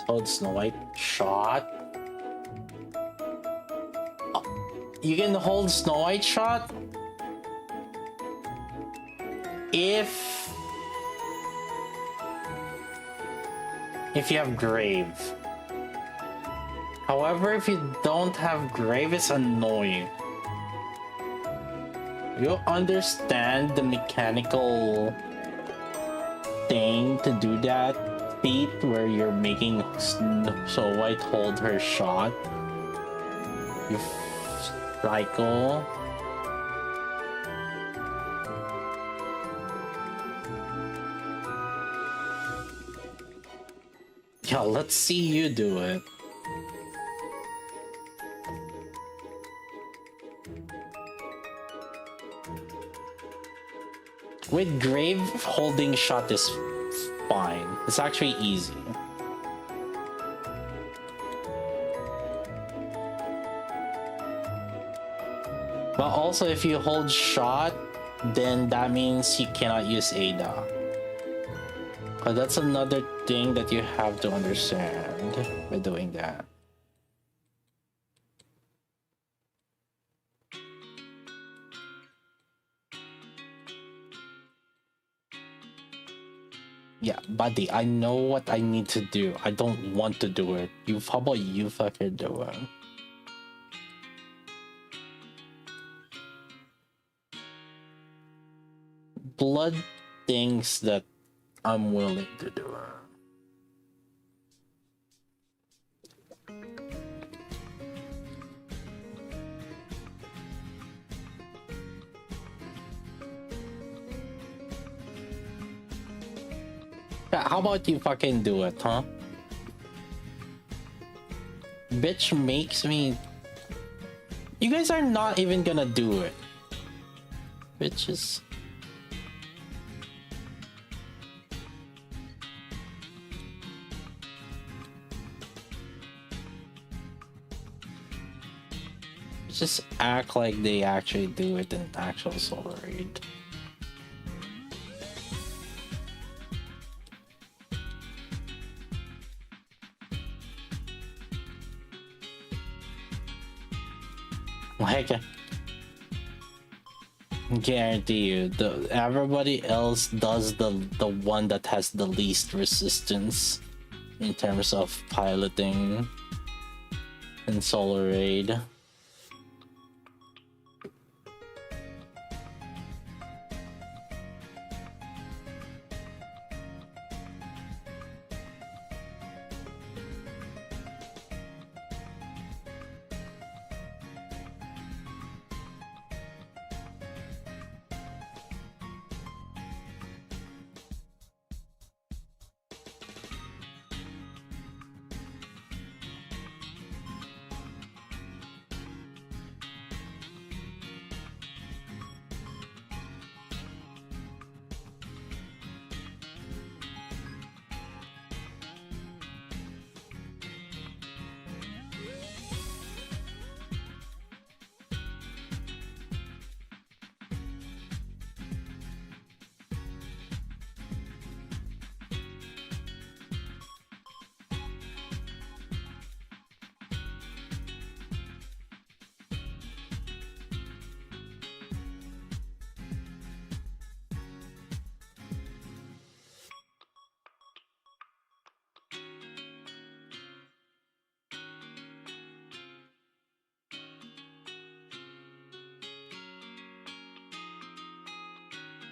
Hold Snow White shot. Oh, you can hold Snow White shot if you have Grave. However, if you don't have Grave, it's annoying. You understand the mechanical thing to do that feat where you're making Snow White hold her shot. You cycle. Yeah, let's see you do it. With Grave, holding shot is fine. It's actually easy. But also, if you hold shot, then that means you cannot use Ada. But that's another thing that you have to understand by doing that. Yeah, buddy, I know what I need to do. I don't want to do it. How about you fucking do it? Blood thinks that I'm willing to do it. How about you fucking do it, huh? Bitch makes me... You guys are not even gonna do it. Bitches. Just act like they actually do it in actual solo raid. Like, guarantee you, everybody else does the one that has the least resistance in terms of piloting in solo raid.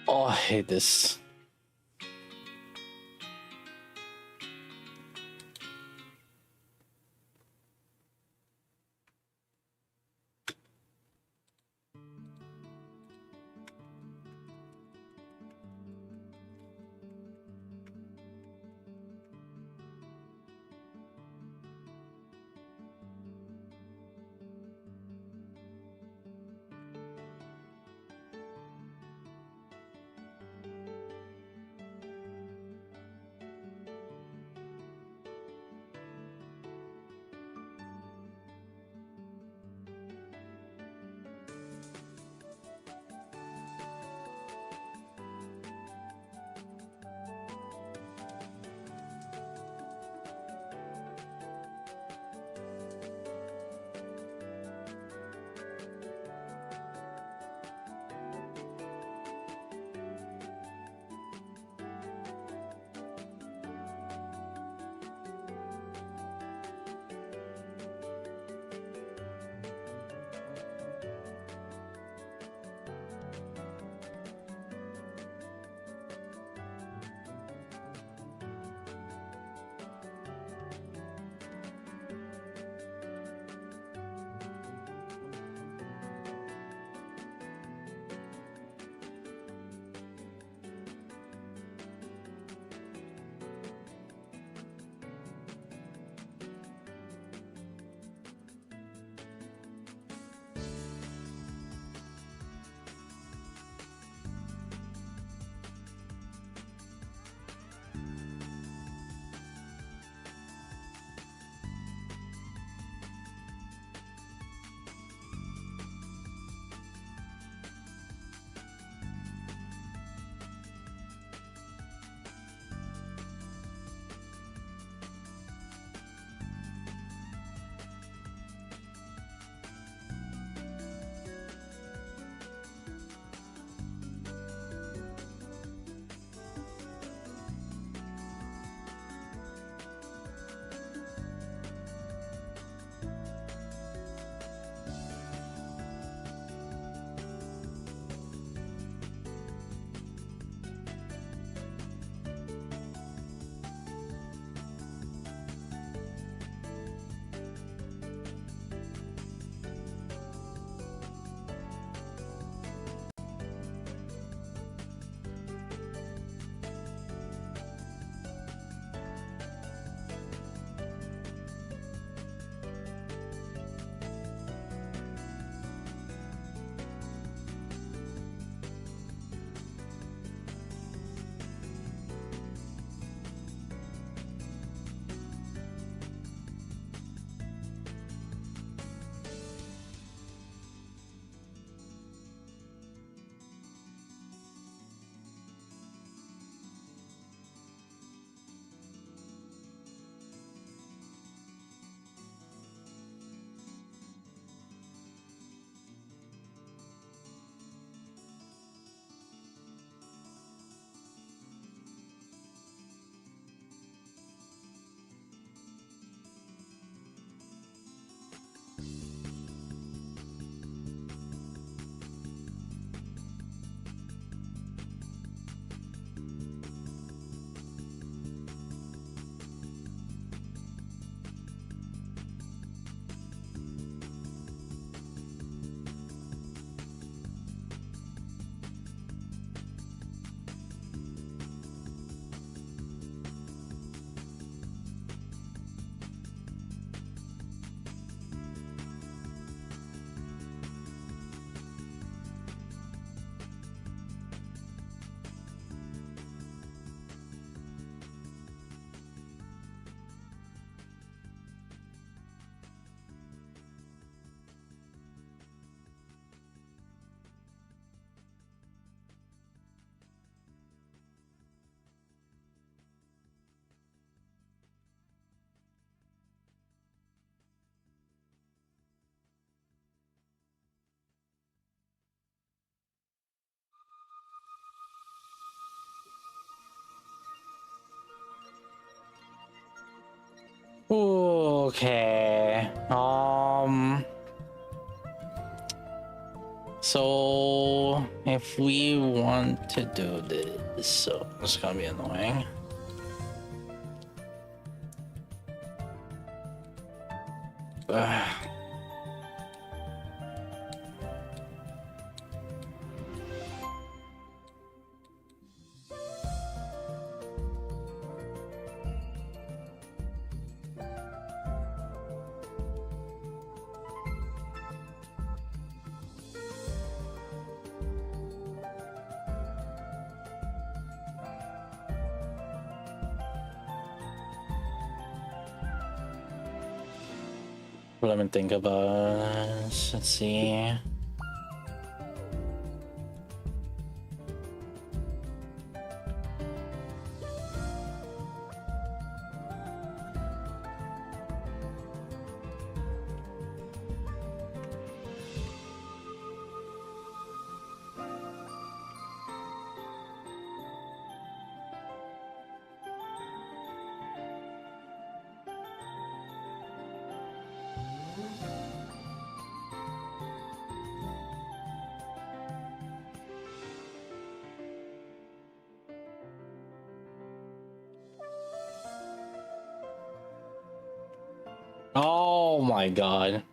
Oh, I hate this. Okay. So if we want to do this, so it's gonna be annoying. Let me think about this. Let's see. Oh my god.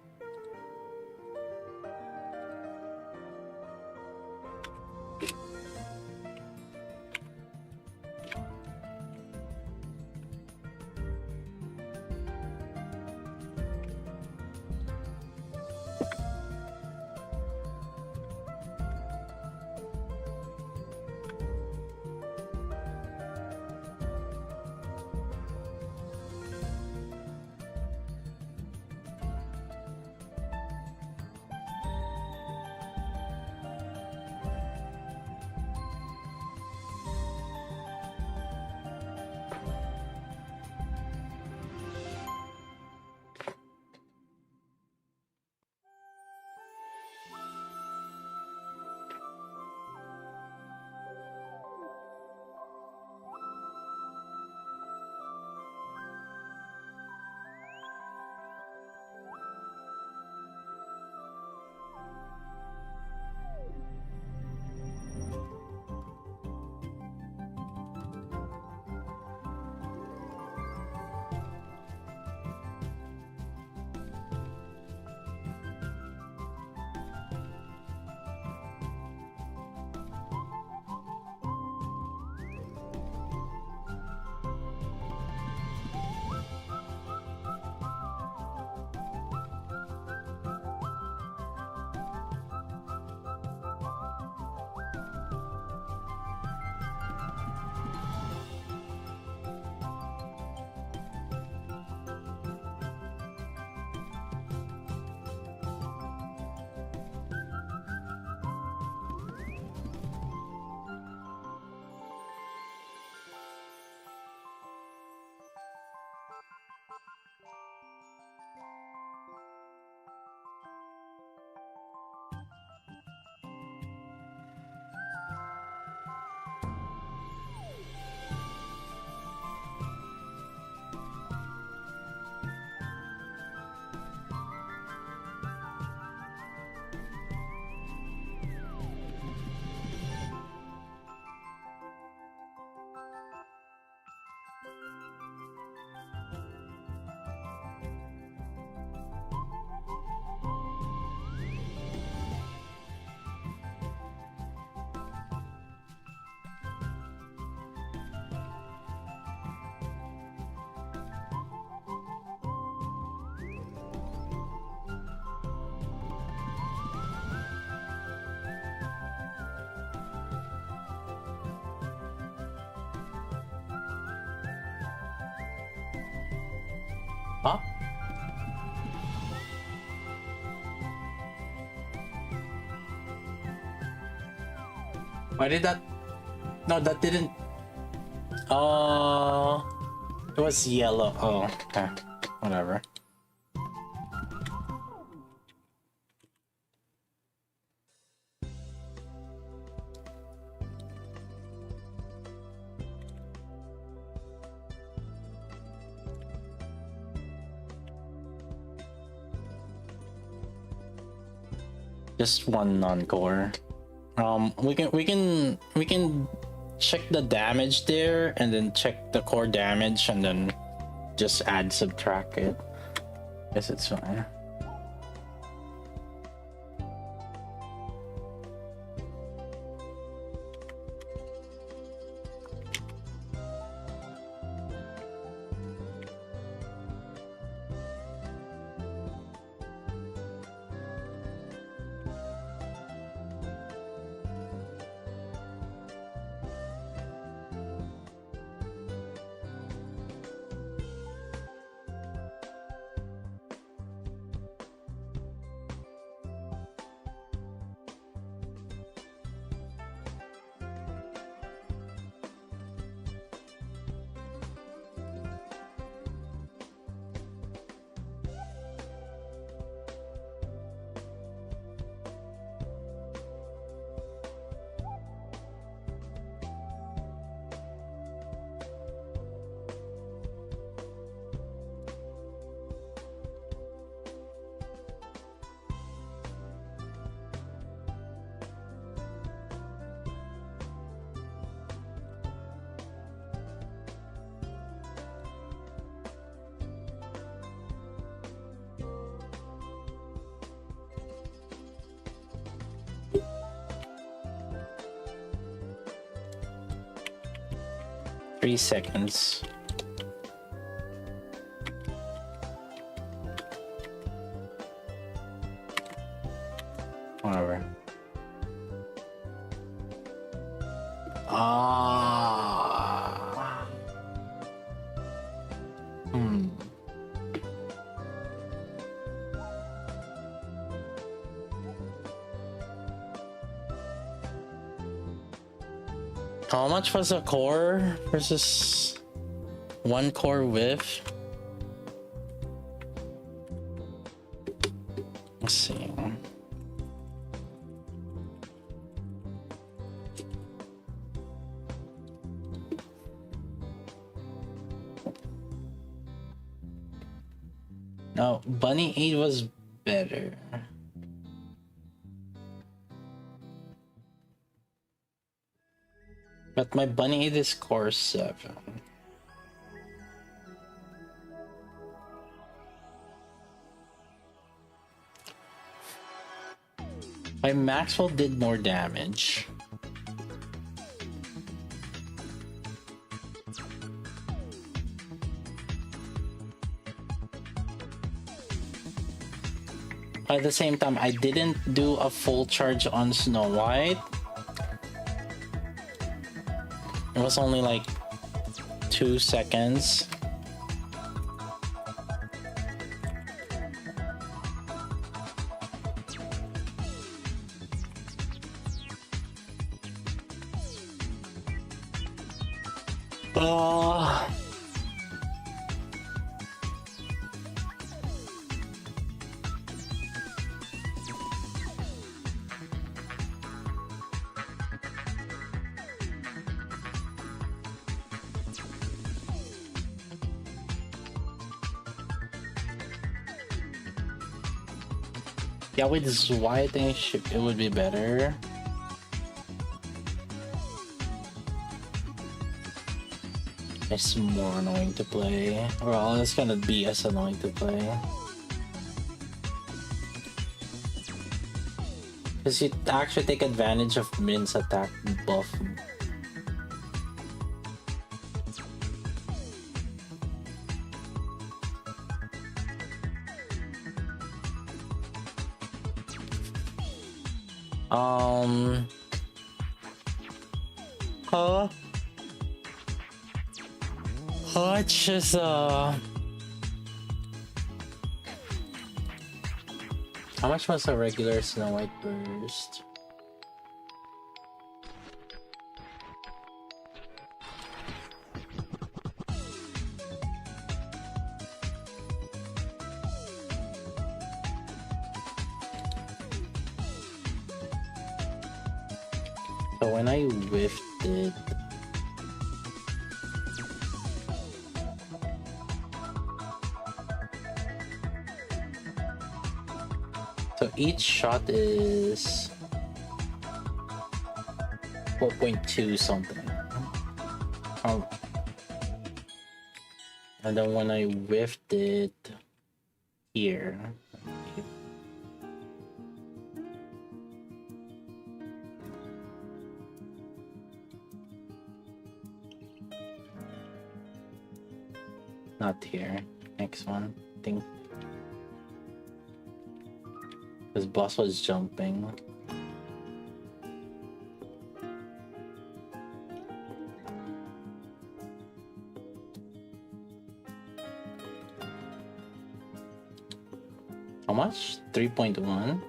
Huh? Why did that? No, that didn't. Oh, it was yellow. Oh, okay. Whatever. Just one non-core. We can check the damage there and then check the core damage and then just add subtract it. Guess it's fine. Three seconds. Whatever. How much was a core versus one core width? Let's see. No, Bunny 8 was better. But my Bunny 8 is core 7. My Maxwell did more damage. At the same time, I didn't do a full charge on Snow White. It was only like 2 seconds. Yeah, with Zwei, I think it would be better. It's more annoying to play. Well, it's gonna be as annoying to play. Because you actually take advantage of Min's attack buff. Just how much was a regular Snow White burst? So when I whiffed it, So each shot is 4.2 something. Oh. And then when I whiffed it here. Not here. Next one. I think. This boss was jumping. How much? 3.1?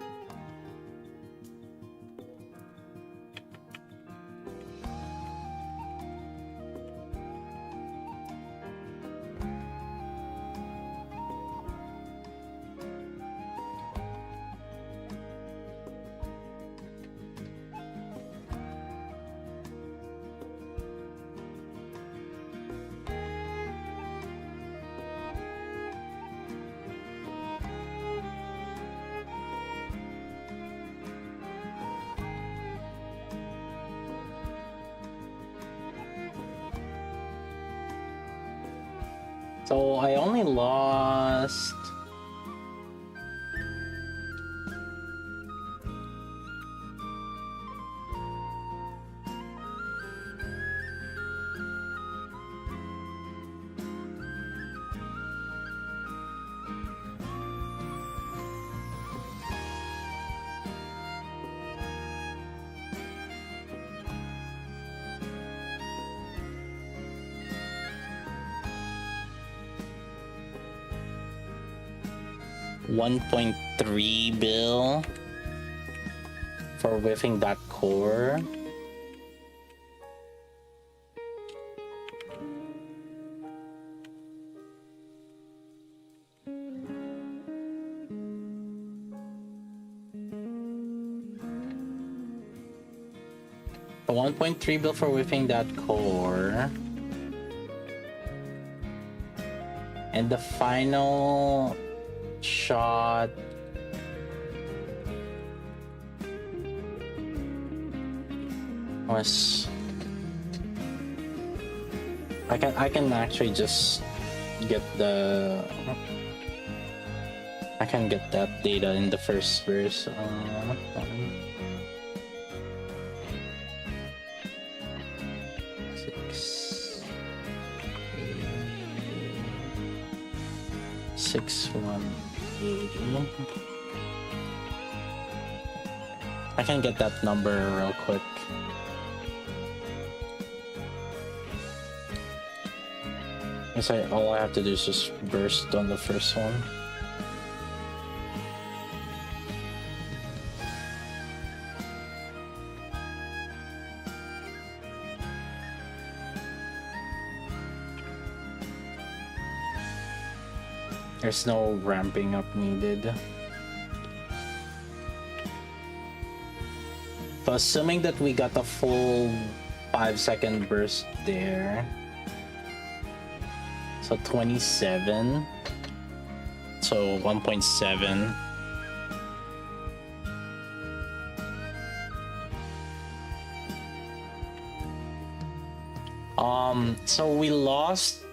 So I only lost $1.3 bill for whiffing that core. A 1.3 bill for whiffing that core. And the final shot was I can actually just get the I can get that data in the first verse. 6180. I can get that number real quick. All I have to do is just burst on the first one. There's no ramping up needed. So assuming that we got a full 5-second burst there. So 27. So 1.7. So we lost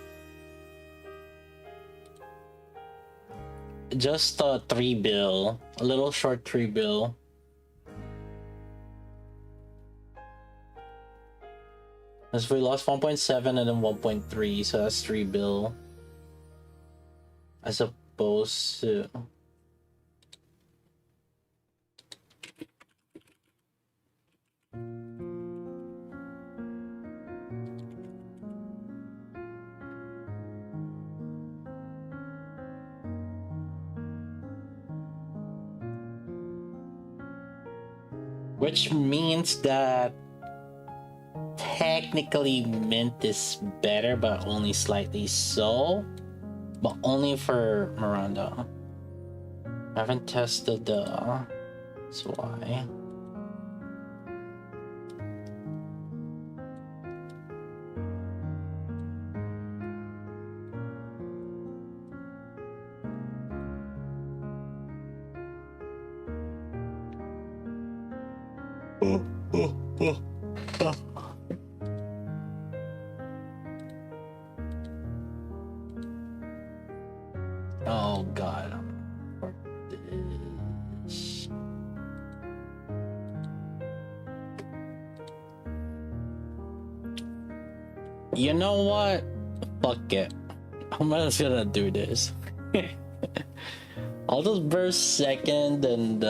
just a 3 bill, a little short 3 bill. As we lost 1.7 and then 1.3, so that's 3 bill. As opposed to which means that technically mint is better, but only slightly so. But only for Miranda. I haven't tested the that's why. Oh god. For this. You know what? Fuck it. I'm just gonna do this. I'll just burst second and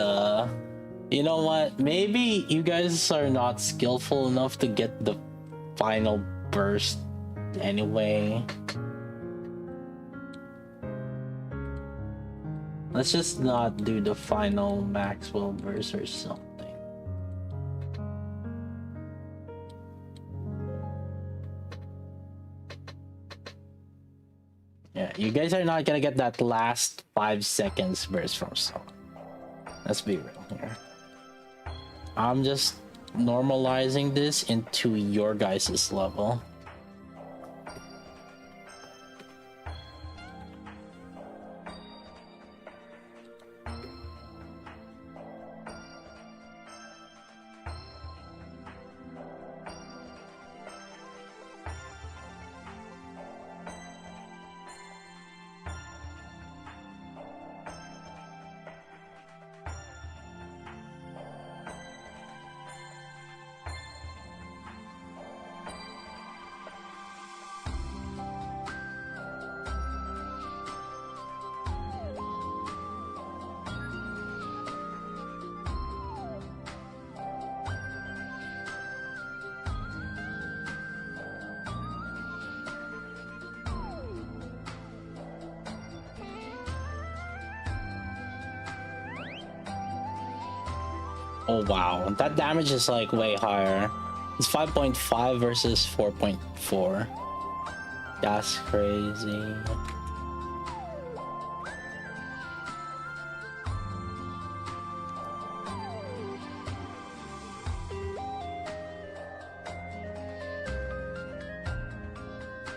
you know what? Maybe you guys are not skillful enough to get the final burst anyway. Let's just not do the final Maxwell burst or something. Yeah, you guys are not gonna get that last 5 seconds burst from someone. Let's be real here. I'm just normalizing this into your guys' level. Oh wow, that damage is like way higher. It's 5.5 versus 4.4. That's crazy.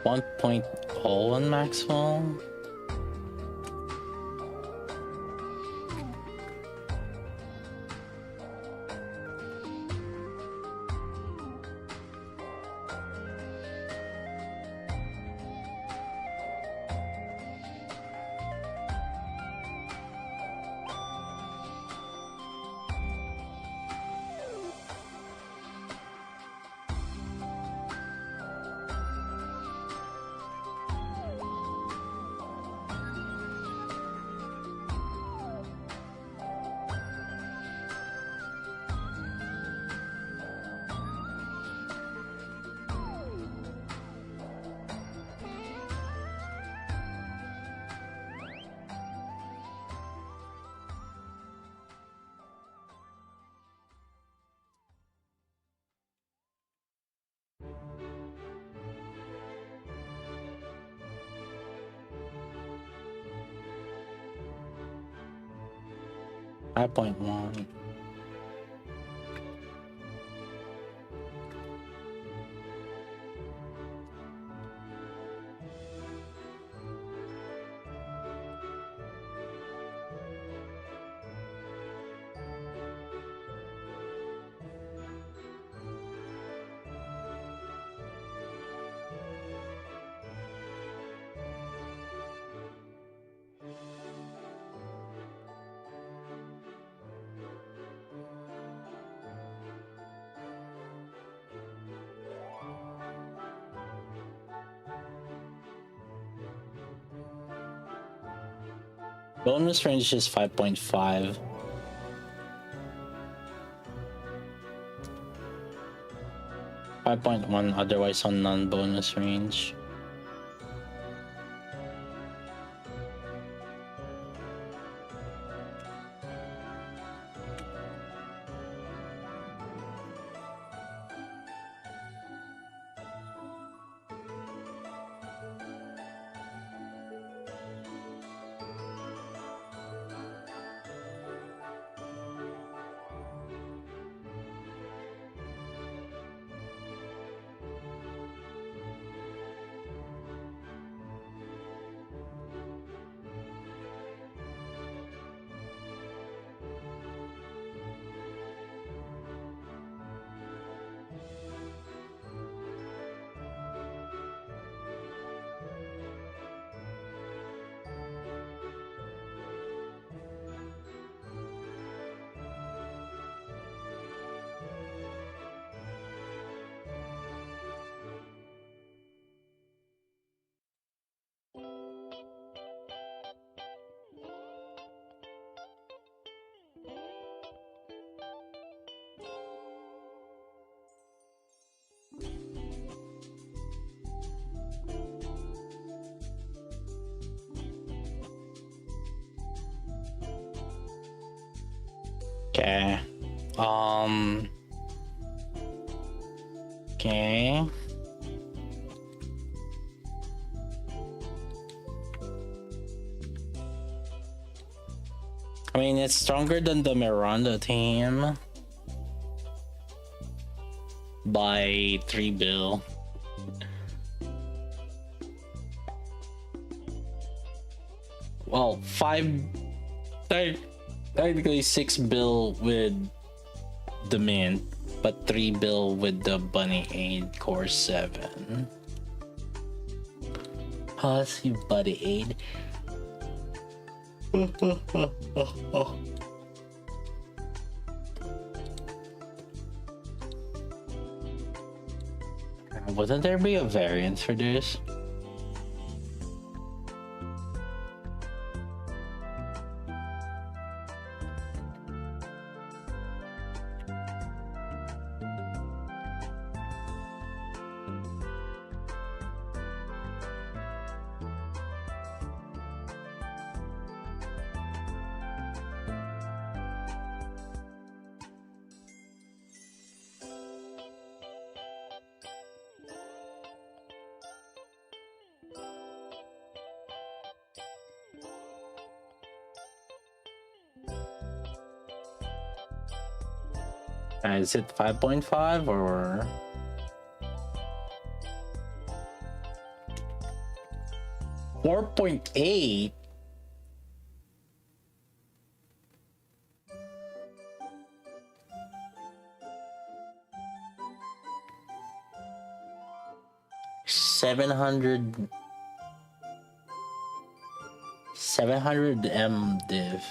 .01 Maxwell. .1. Bonus range is 5.5. 5.1 otherwise on non-bonus range. Okay. Okay. I mean, it's stronger than the Miranda team by 3 bill. Well, 5, technically 6 bill with the mint, but 3 bill with the Bunny 8 Core 7. Oh, let's see Buddy 8. Wouldn't there be a variant for this? Is it 5.5 or 4.8? $700 M div.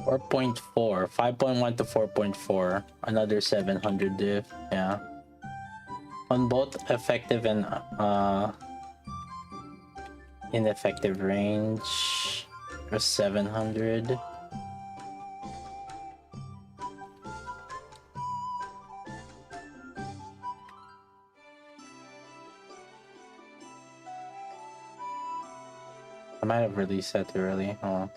Four point 5.1 to 4.4, another 700 diff. Yeah, on both effective and ineffective range, there's 700. I might have released that too early. Oh.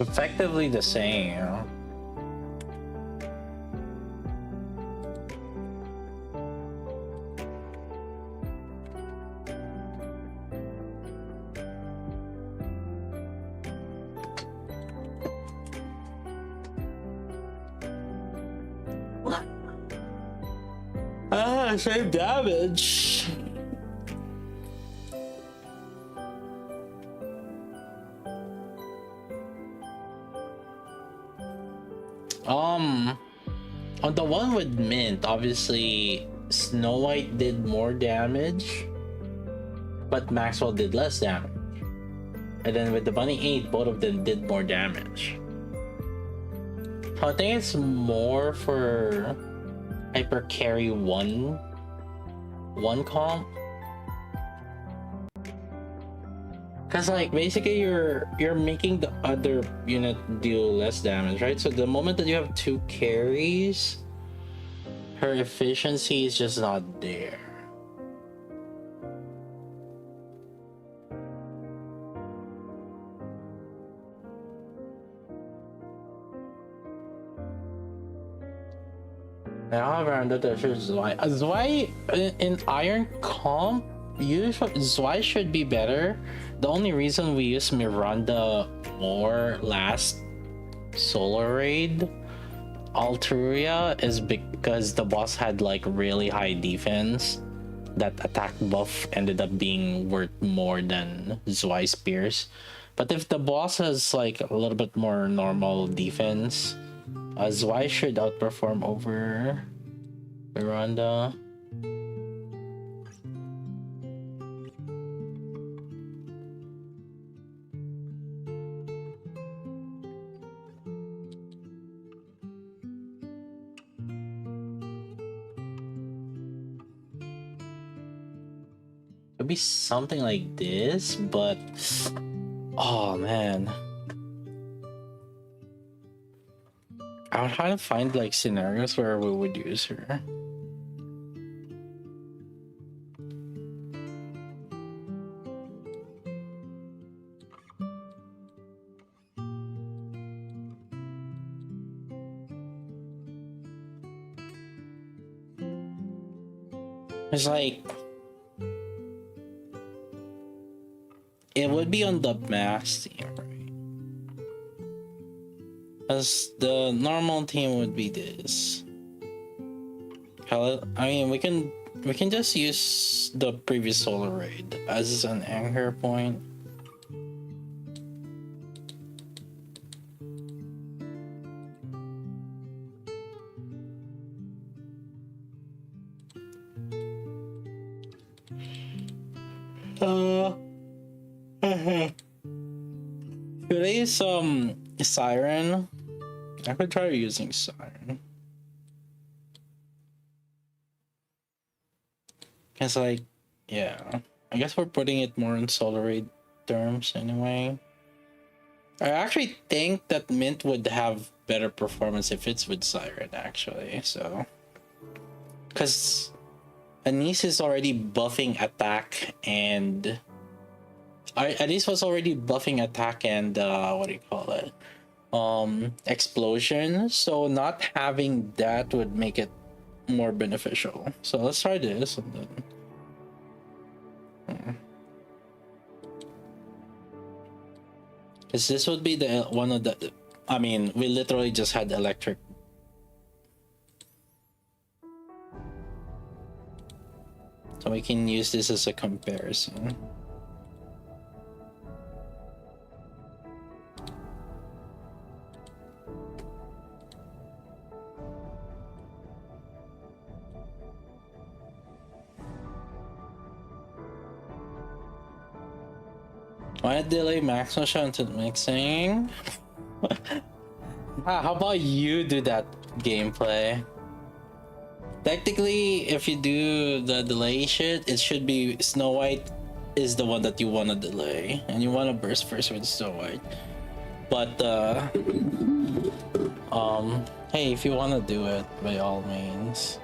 Effectively the same. Same damage. On the one with Mint, obviously Snow White did more damage, but Maxwell did less damage. And then with the Bunny 8, both of them did more damage. So I think it's more for Hyper Carry one comp. Cause like basically you're making the other unit deal less damage, right? So the moment that you have 2 carries, her efficiency is just not there. However, another is Zwei. Zwei in Iron Comp, Zwei should be better. The only reason we use Miranda more last Solar Raid Alturia is because the boss had like really high defense. That attack buff ended up being worth more than Zwei Spears. But if the boss has like a little bit more normal defense, Zwei should outperform over Miranda. Could be something like this, but oh man. I would try to find like scenarios where we would use her. It's like it would be on the mass team, right? As the normal team would be this. I mean, we can just use the previous Solar Raid as an anchor point. Could I use Siren? I could try using Siren. Cause like, yeah, I guess we're putting it more in Solar Raid terms anyway. I actually think that Mint would have better performance if it's with Siren actually, so. Cause Anise is already buffing attack and Anise was already buffing attack and what do you call it? Explosion. So not having that would make it more beneficial. So let's try this and then. Because this would be the one of the. I mean, we literally just had electric. So we can use this as a comparison. Why delay maximum shot into mixing? How about you do that gameplay? Technically, if you do the delay shit, it should be Snow White is the one that you want to delay, and you want to burst first with Snow White. But hey, if you want to do it, by all means.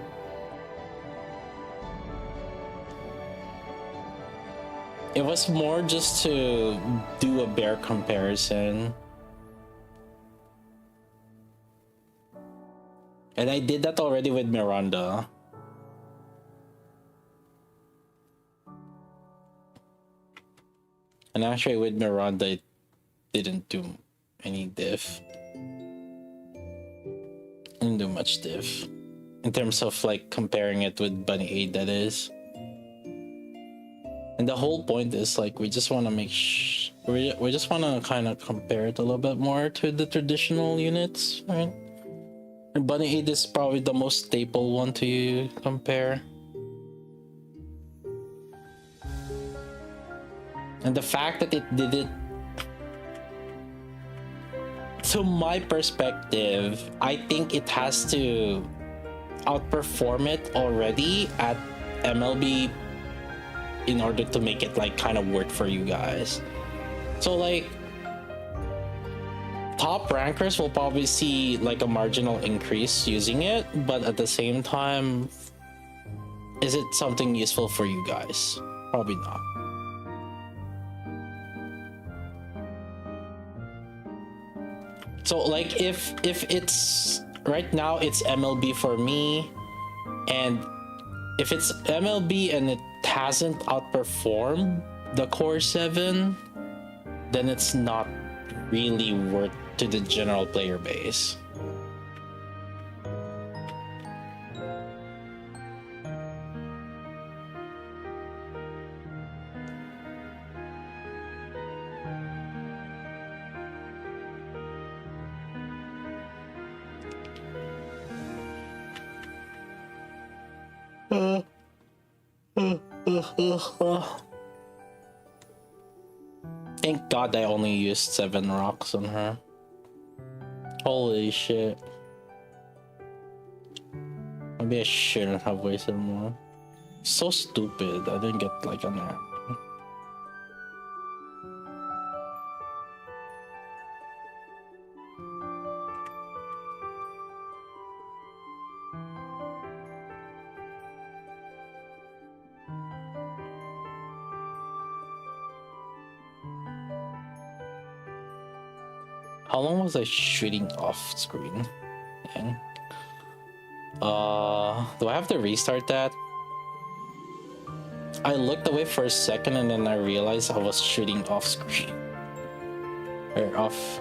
It was more just to do a bear comparison. And I did that already with Miranda. And actually with Miranda, it didn't do any diff. Didn't do much diff. In terms of like comparing it with Bunny 8, that is. And the whole point is like we just want to make we just want to kind of compare it a little bit more to the traditional units, right? And Bunny 8 is probably the most staple one to compare. And the fact that it did it, to my perspective, I think it has to outperform it already at MLB in order to make it like kind of work for you guys. So like top rankers will probably see like a marginal increase using it, but at the same time, is it something useful for you guys? Probably not. So like if it's right now it's MLB for me, and if it's MLB and it hasn't outperformed the Core 7, then it's not really worth to the general player base. Thank God I only used 7 rocks on her. Holy shit. Maybe I shouldn't have wasted more. So stupid. I didn't get like an app. How long was I shooting off screen? Dang. Do I have to restart that? I looked away for a second and then I realized I was shooting off screen. Or off.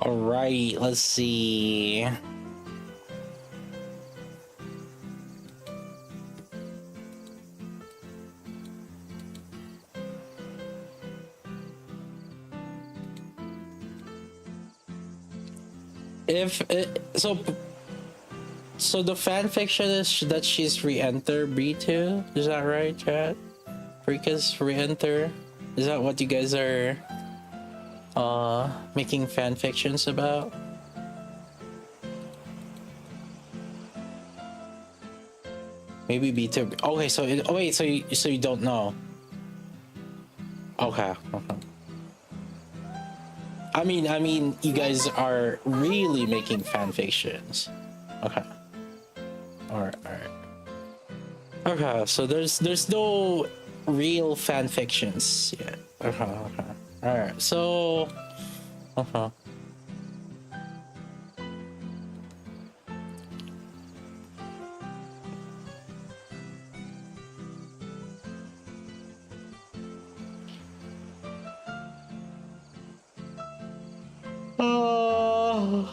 All right, let's see. If it, so the fan fiction is that she's re-enter B2, is that right, chat? Rika's re-enter, is that what you guys are making fan fictions about? Maybe B2. Okay, so oh wait, so you don't know. Okay. I mean, you guys are really making fan fictions. Okay. All right. Okay, so there's no real fan fictions yet. Okay. All right. So. Oh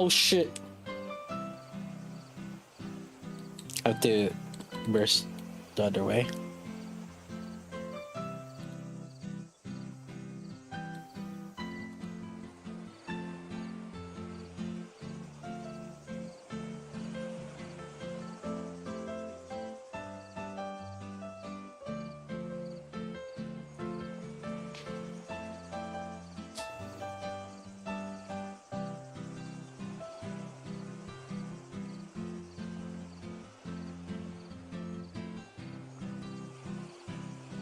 shit. I have to burst the other way.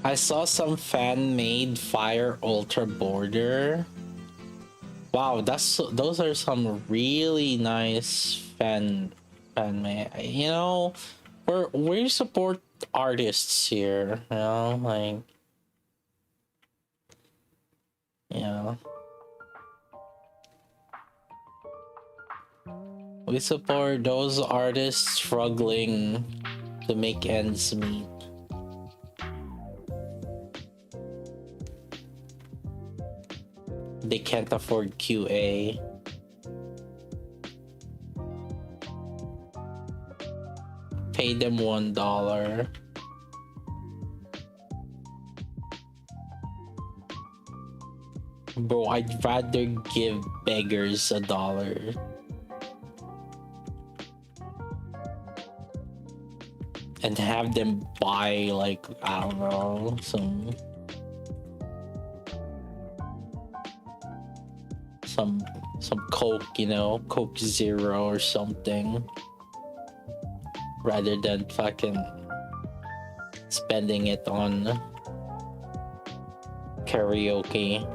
I saw some fan-made fire ultra border. Wow, those are some really nice fan-made. You know, we support artists here. You know, like, you know, we support those artists struggling to make ends meet. They can't afford QA. Pay them $1. Bro, I'd rather give beggars $1 and have them buy, like, I don't know, some Coke, you know, Coke Zero or something, rather than fucking spending it on karaoke.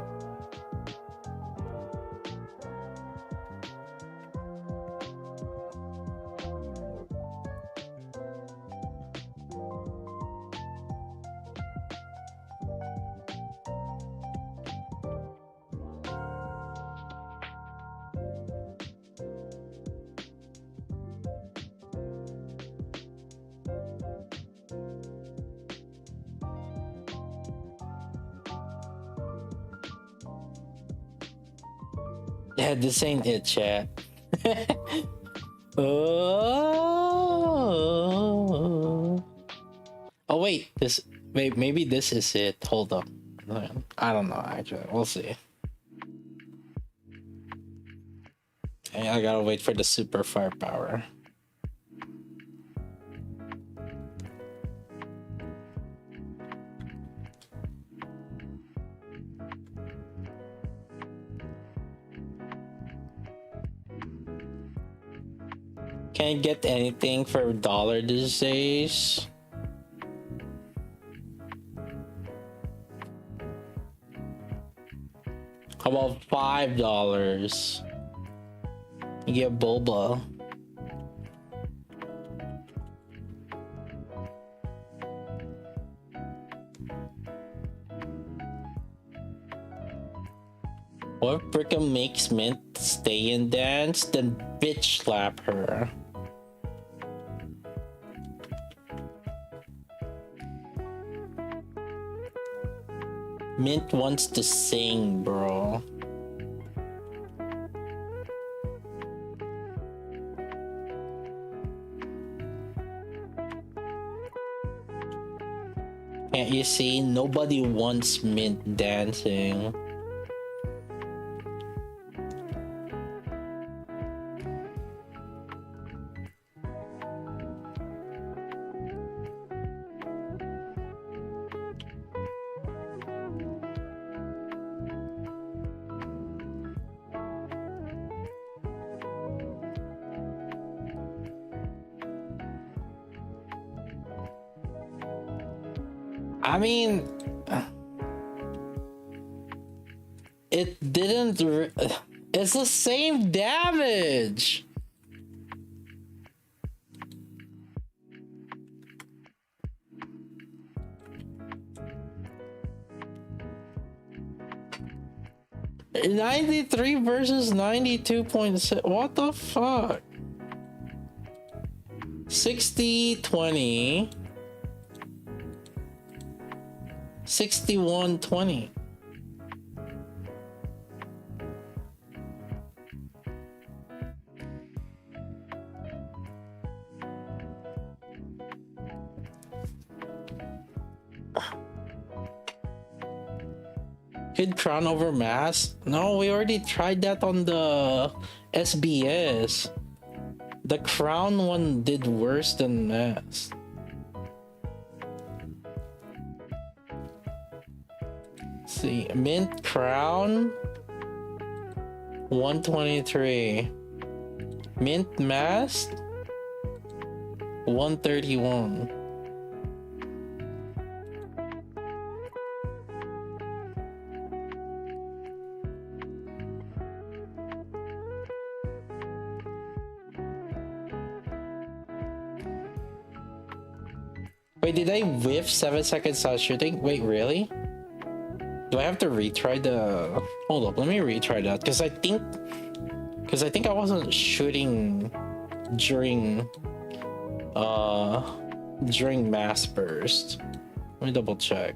Yeah, this ain't it, chat. Oh. Oh wait, maybe this is it. Hold up. I don't know actually. We'll see. I gotta wait for the super firepower. Can't get anything for $1 these days. How about $5? You get boba. What if Brickam makes Mint stay and dance, then bitch slap her? Mint wants to sing, bro. Can't you see? Nobody wants Mint dancing. I mean, it didn't. It's the same damage. $93 versus 92.6. What the fuck? 60-20. 61-20. Could crown over mask? No, we already tried that on the SBS. The crown one did worse than mask. Let's see, mint crown 123. Mint mask 131. Wait, did I whiff 7 seconds out shooting? Wait, really? Do I have to retry the... Hold up, let me retry that, because I think I wasn't shooting during mass burst. Let me double check.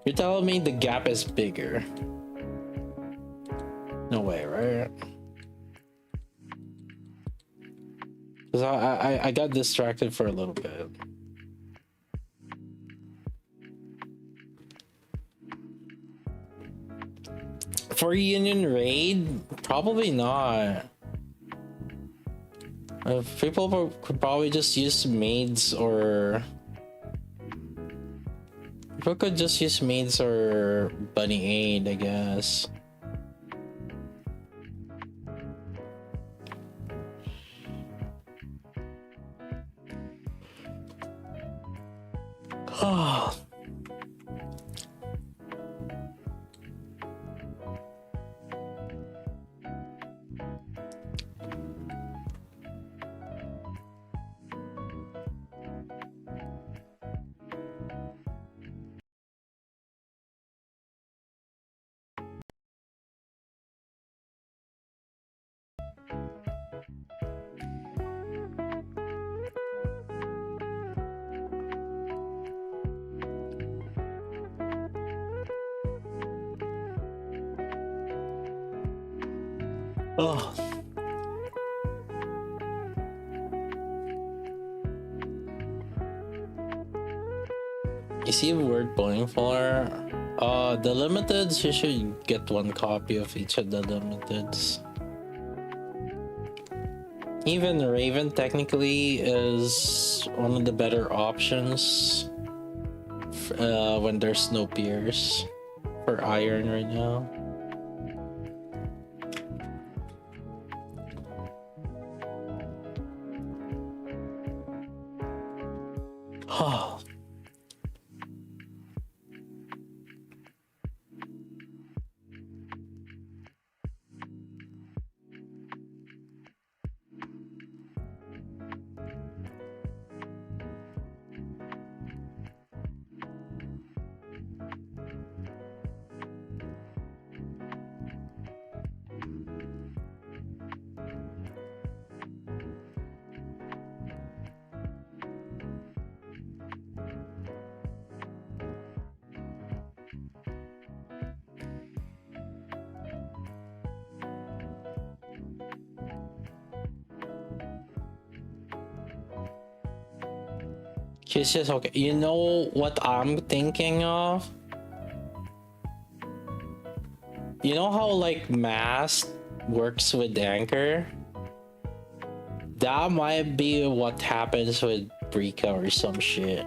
You're telling me the gap is bigger? No way, right? Because I got distracted for a little bit. For Union Raid? Probably not. People could probably just use maids or... People could just use maids or bunny aid, I guess. Oh. Oh. You see the word pulling for? The limiteds, you should get one copy of each of the limiteds. Even Raven technically is one of the better options when there's no peers for iron right now. Oh. She's just okay. You know what I'm thinking of? You know how like Mask works with Anchor? That might be what happens with Brika or some shit.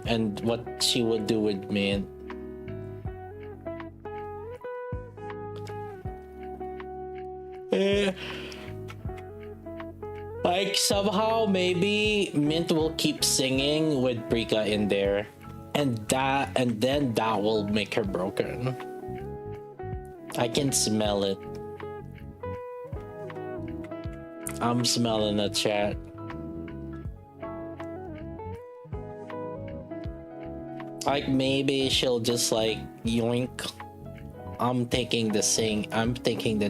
And what she would do with Mint. Like somehow maybe Mint will keep singing with Brika in there, and then that will make her broken. I can smell it. I'm smelling the chat. Like maybe she'll just like yoink. I'm taking the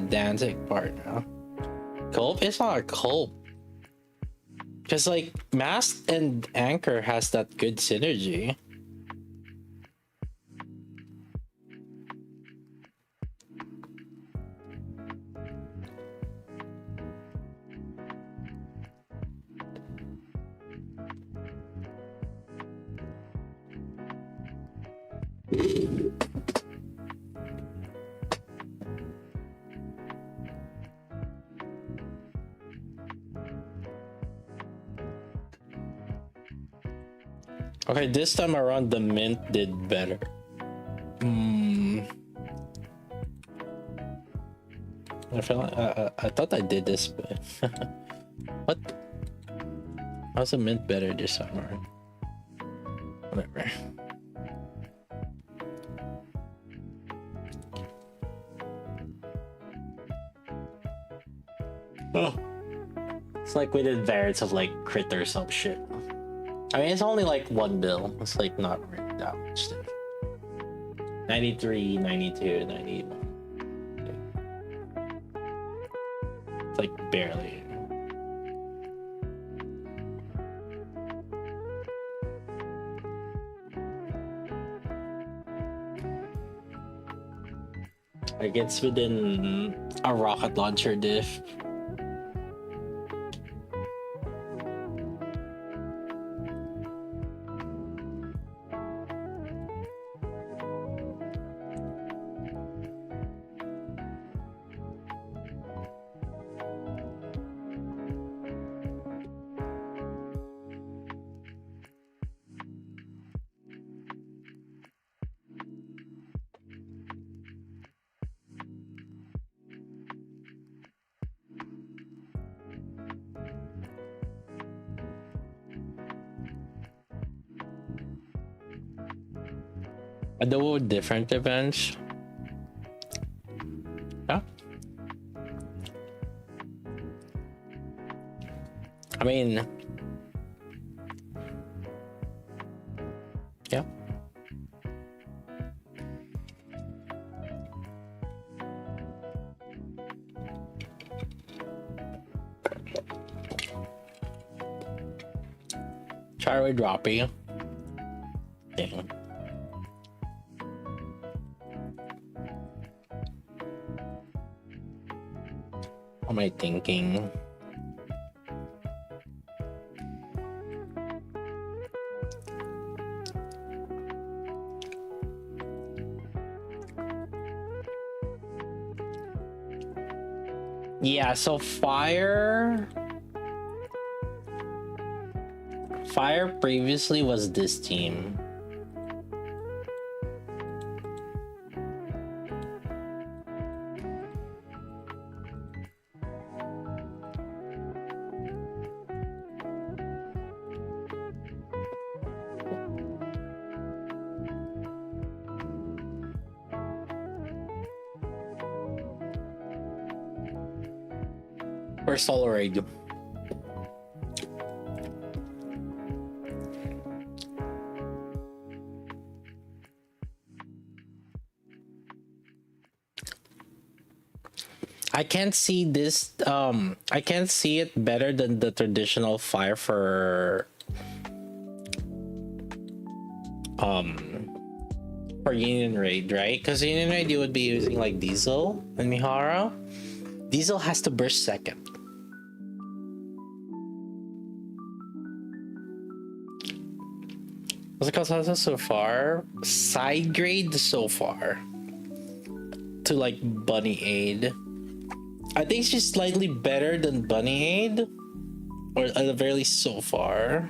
dancing part now. Cope? It's not a cope. Cause like Mask and Anchor has that good synergy. Okay, this time around the mint did better. I feel like I thought I did this, but what? How's the mint better this time around? Whatever. Oh, it's like we did variants of like crit or some shit. I mean, it's only like one bill. It's like not really that much. 93, 92, 91. It's like barely. Like it's within a rocket launcher diff. I do different events. Yeah. I mean, yeah. Try with droppy. Damn. What am I thinking? Yeah, so fire previously was this team. Or Solar Radio. I can't see this. I can't see it better than the traditional fire for Union Raid, right? Because Union Raid you would be using like Diesel and Mihara. Diesel has to burst second. What's it called so far? Side grade so far. To like Bunny Aid. I think she's slightly better than Bunny Aid. Or at the very least so far.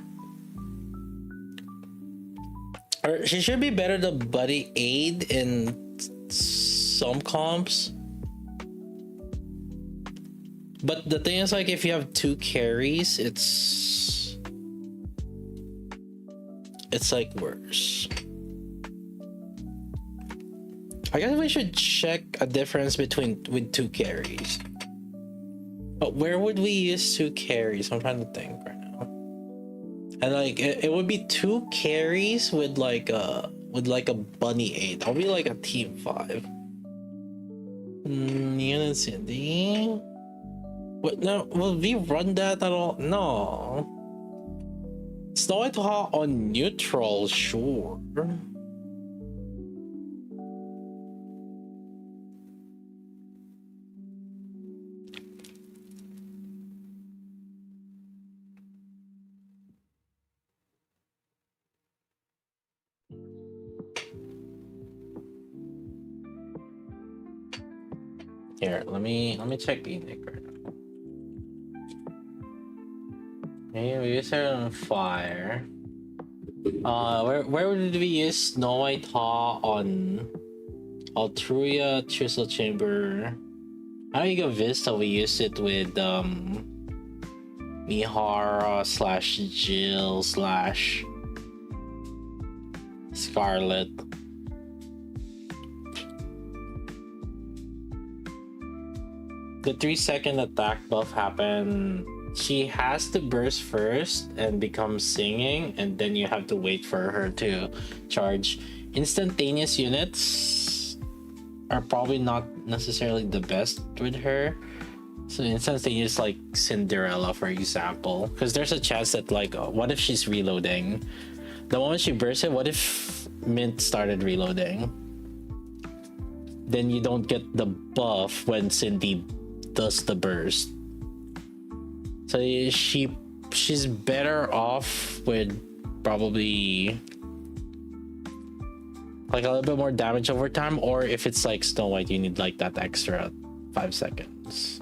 Or she should be better than Bunny Aid in some comps. But the thing is, like, if you have two carries, it's like worse. I guess we should check a difference with two carries. But where would we use two carries? I'm trying to think right now. And like it would be two carries with like a Bunny 8. I'll be like a team 5. Unit City. What? No, will we run that at all? No. Snow White on neutral, sure. Here, let me check Enoch right now. Okay, we use it on fire. Where did we use Snow White Haw on Altruia Chisel Chamber? I don't think Vista we used it with Mihara slash Jill slash Scarlet. The 3-second attack buff happened. She has to burst first and become singing, and then you have to wait for her to charge. Instantaneous units are probably not necessarily the best with her. So instantaneous, like Cinderella, for example, because there's a chance that, like, what if she's reloading? The moment she bursts it, what if Mint started reloading? Then you don't get the buff when Cindy does the burst. So she's better off with probably like a little bit more damage over time, or if it's like Snow White, you need like that extra 5 seconds.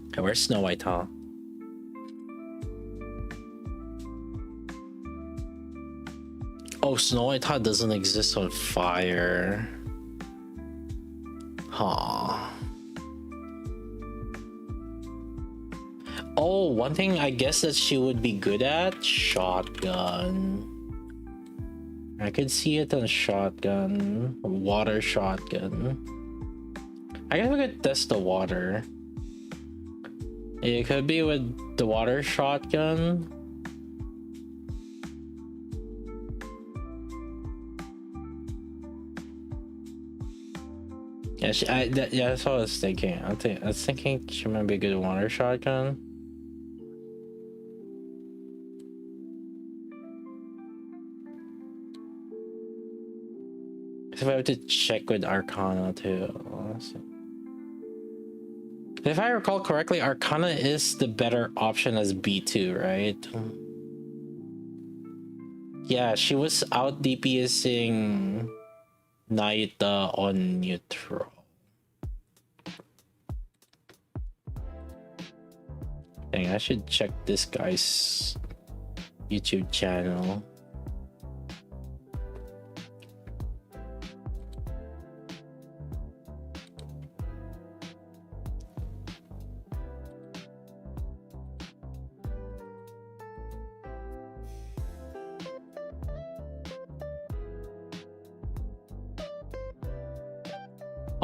Okay, where's Snow White, huh? Oh, Snow White Hot doesn't exist on fire. Huh. Oh, one thing I guess that she would be good at, shotgun. I could see it on shotgun, water shotgun. I guess we could test the water. It could be with the water shotgun. Yeah, yeah, that's what I was thinking. I was thinking she might be a good water shotgun. So I have to check with Arcana too. If I recall correctly, Arcana is the better option as B2, right? Yeah, she was out DPSing Naita on neutral. Dang, I should check this guy's YouTube channel.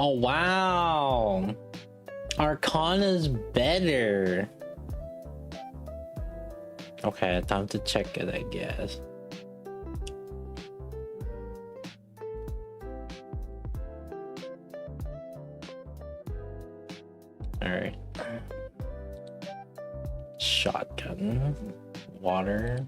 Oh wow, Arcana's better. Okay, time to check it, I guess. All right. Shotgun, water.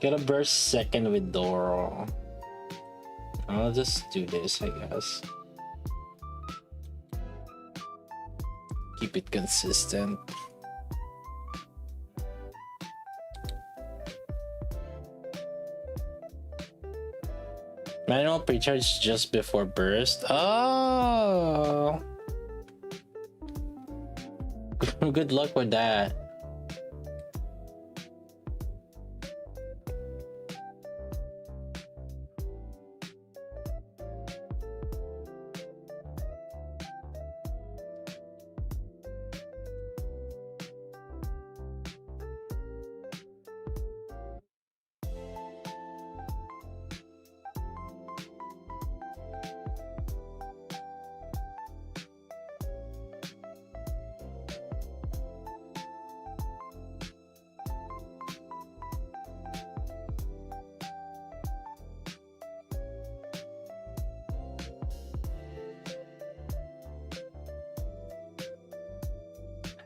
Gotta burst second with Doro. I'll just do this, I guess. Keep it consistent. Manual precharge just before burst. Oh, good luck with that.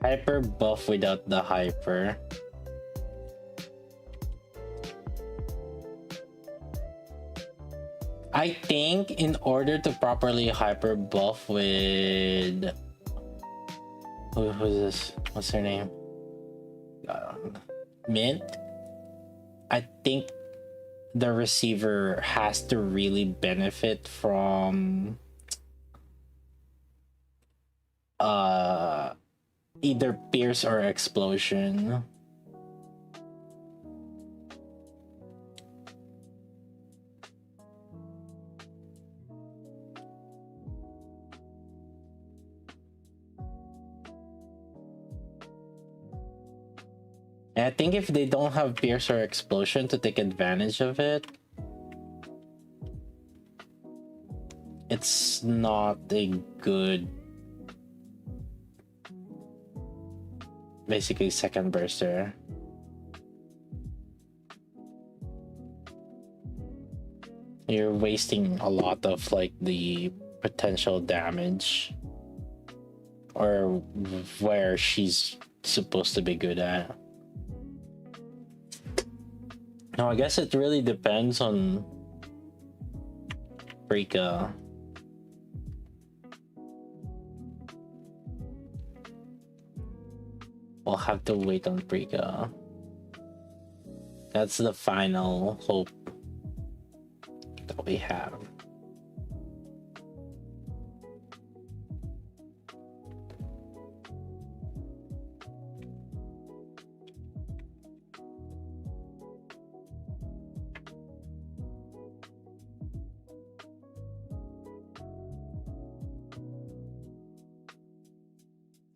Hyper buff without the hyper. I think in order to properly hyper buff with who's this? What's her name? Mint. I think the receiver has to really benefit from either pierce or explosion. And I think if they don't have pierce or explosion to take advantage of it, it's not a good, basically, second burster. You're wasting a lot of like the potential damage or where she's supposed to be good at. No, I guess it really depends on Rika. We'll have to wait on Rika. That's the final hope that we have.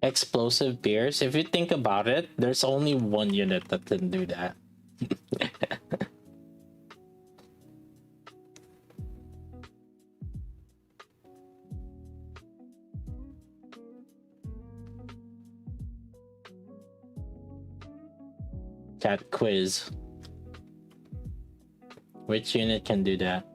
Explosive beers, if you think about it, there's only one unit that can do that. Chat quiz. Which unit can do that?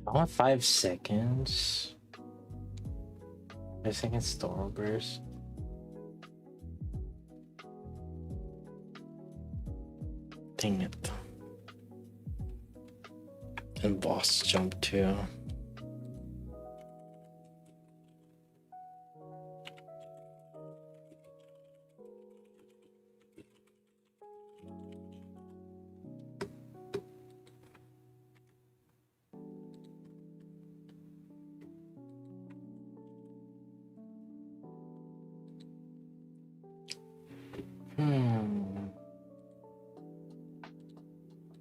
I want 5 seconds. 5 seconds store burst. Dang it. And boss jump too.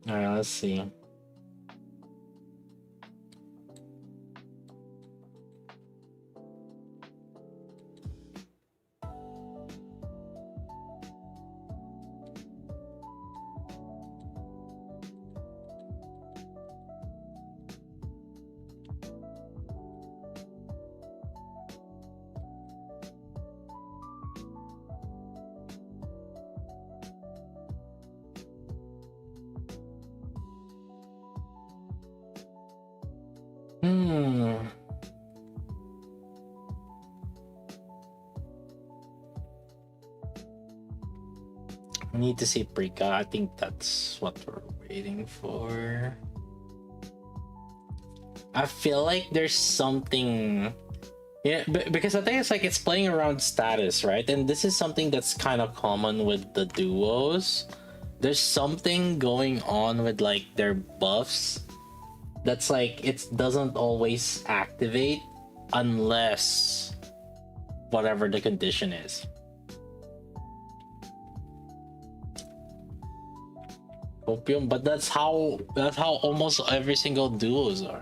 Alright, let's see. We need to see Prika. I think that's what we're waiting for. I feel like there's something. Yeah, because I think it's like it's playing around status, right? And this is something that's kind of common with the duos. There's something going on with like their buffs that's like it doesn't always activate unless whatever the condition is. Opium, but that's how almost every single duos are.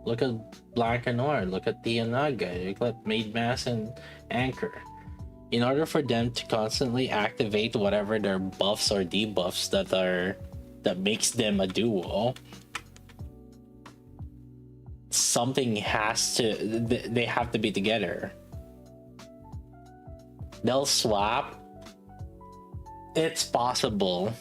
Look at Black and Noir, look at Tianaga, look at Maid Mass and Anchor. In order for them to constantly activate whatever their buffs or debuffs that makes them a duo, something has to, they have to be together. They'll swap. It's possible.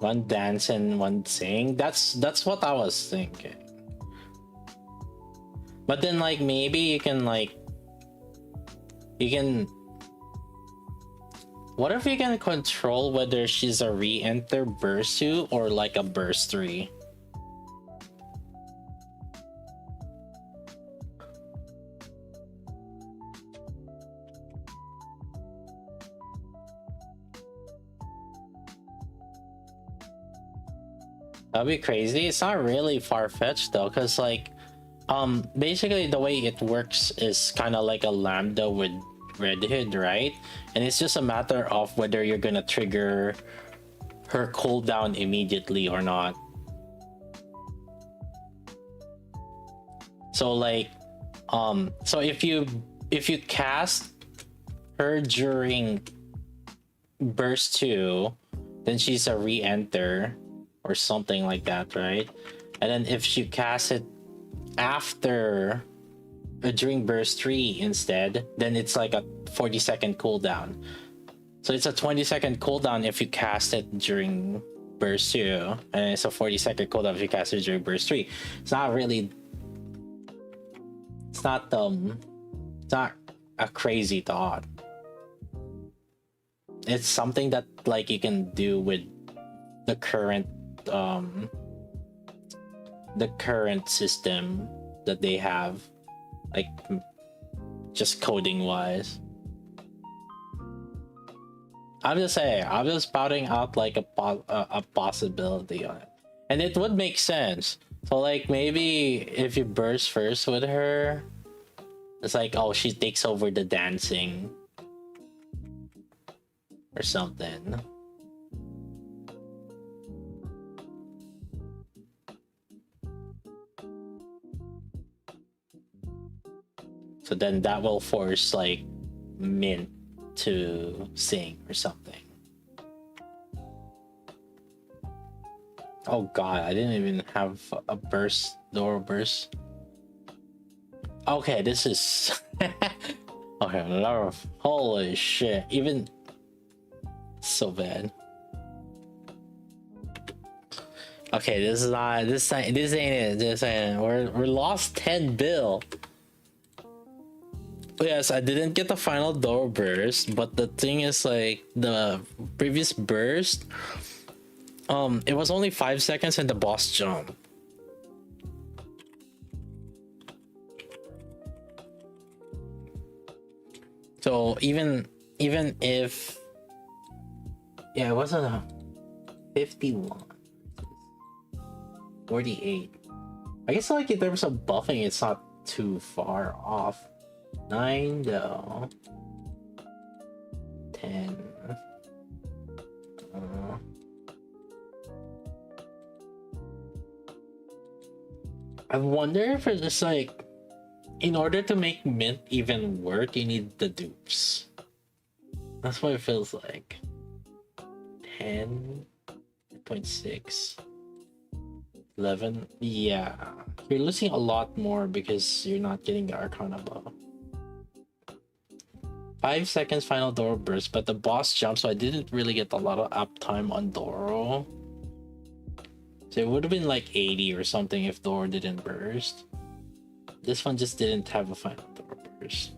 One dance and one sing. That's what I was thinking. But then like maybe you can what if you can control whether she's a re-enter burst 2 or like a burst 3? That'd be crazy. It's not really far-fetched though, because like basically the way it works is kind of like a lambda with Red Hood, right? And it's just a matter of whether you're gonna trigger her cooldown immediately or not. So like so if you cast her during burst 2, then she's a re-enter or something like that, right? And then if you cast it after during burst 3 instead, then it's like a 40-second cooldown. So it's a 20-second cooldown if you cast it during burst 2, and it's a 40-second cooldown if you cast it during burst 3. It's not a crazy thought. It's something that like you can do with the current system that they have, like just coding wise. I'm just saying, I'm just spouting out like a possibility on it, and it would make sense. So like maybe if you burst first with her, it's like, oh, she takes over the dancing or something. So then that will force like Mint to sing or something. Oh god, I didn't even have a burst, door burst. Okay, this is okay, love. Holy shit, even so bad. Okay, this is not this ain't it. This ain't it. We're lost 10 bill. Yes, I didn't get the final door burst, but the thing is like the previous burst, it was only 5 seconds and the boss jump. So even if, yeah, it wasn't a 51, 48. I guess like in terms of buffing, it's not too far off. 9 though. 10. I wonder if it's just like, in order to make Mint even work, you need the dupes. That's what it feels like. 10.6. 11. Yeah. You're losing a lot more because you're not getting the Arcana buff. 5 seconds final door burst, but the boss jumped, so I didn't really get a lot of uptime on Doro. So it would have been like 80 or something if Doro didn't burst. This one just didn't have a final door burst.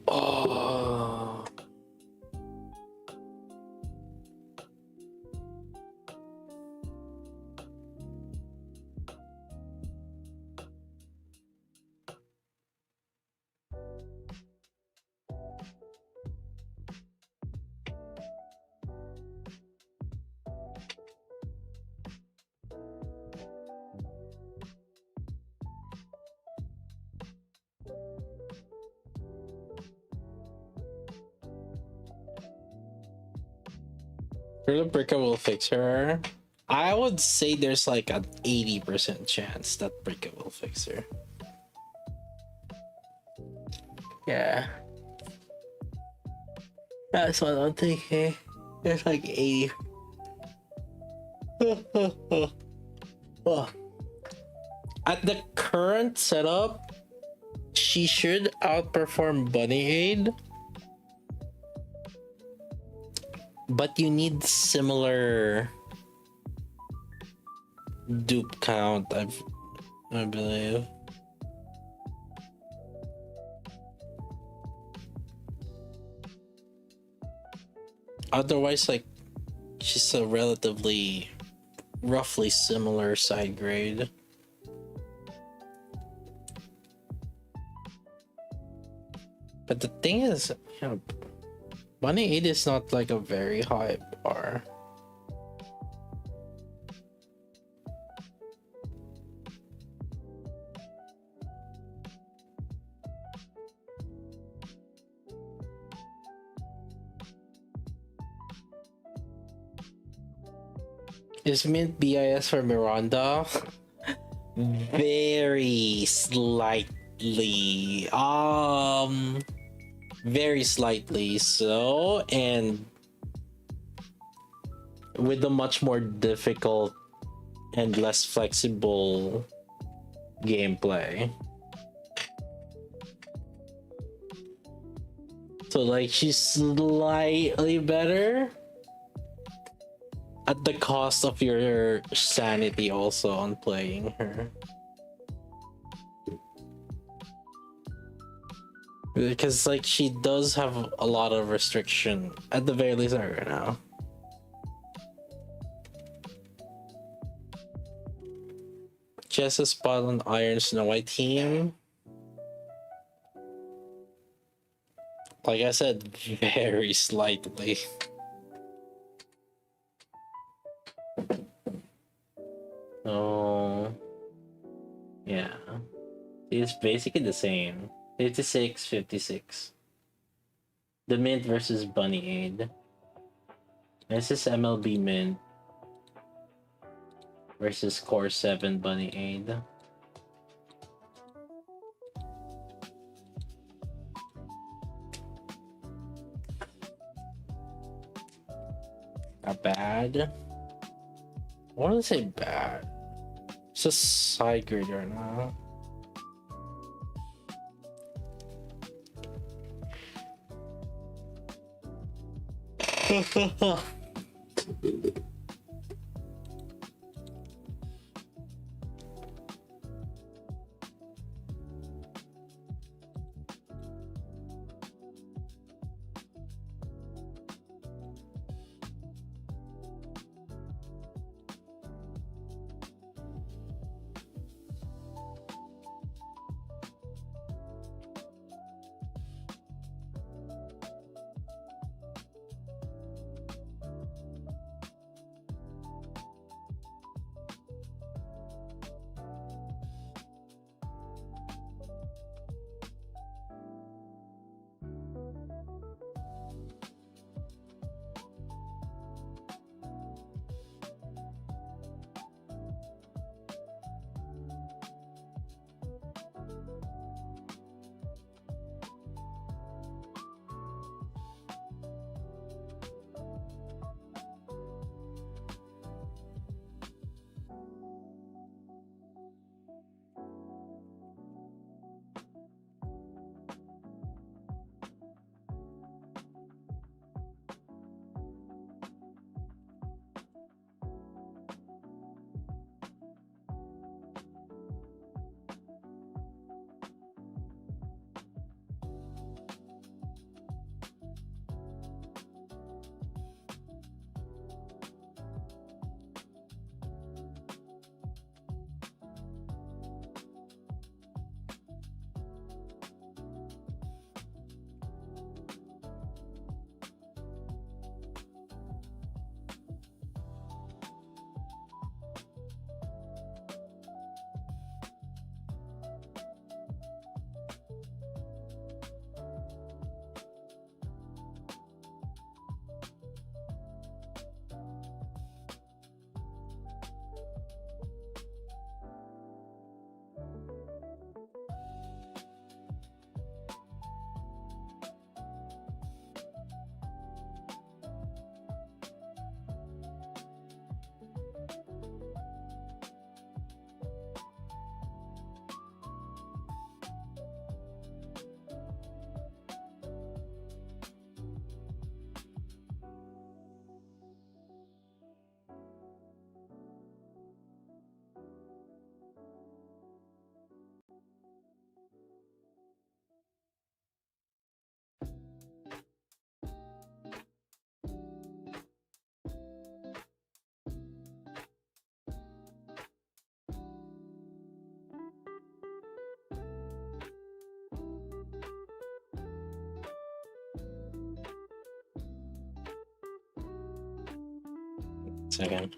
Oh. Bricka will fix her. I would say there's like an 80% chance that Bricka will fix her. Yeah. That's what I'm thinking. There's like 80. Oh. At the current setup, she should outperform Bunny Aid. But you need similar dupe count, I believe. Otherwise, like, she's a relatively roughly similar side grade. But the thing is, you know, Bunny 8 is not like a very high bar. Is Mint BIS for Miranda? Very slightly. Very slightly so, and with a much more difficult and less flexible gameplay. So like she's slightly better at the cost of your sanity also on playing her. Because like she does have a lot of restriction, at the very least right now. She has a spot on Iron Snow White team. Like I said, very slightly. Oh, yeah. It's basically the same. 56, 56. The Mint versus Bunny Aid. This is MLB Mint versus Core 7 Bunny Aid. Not bad. I wouldn't say bad. It's just side grade right now. Second.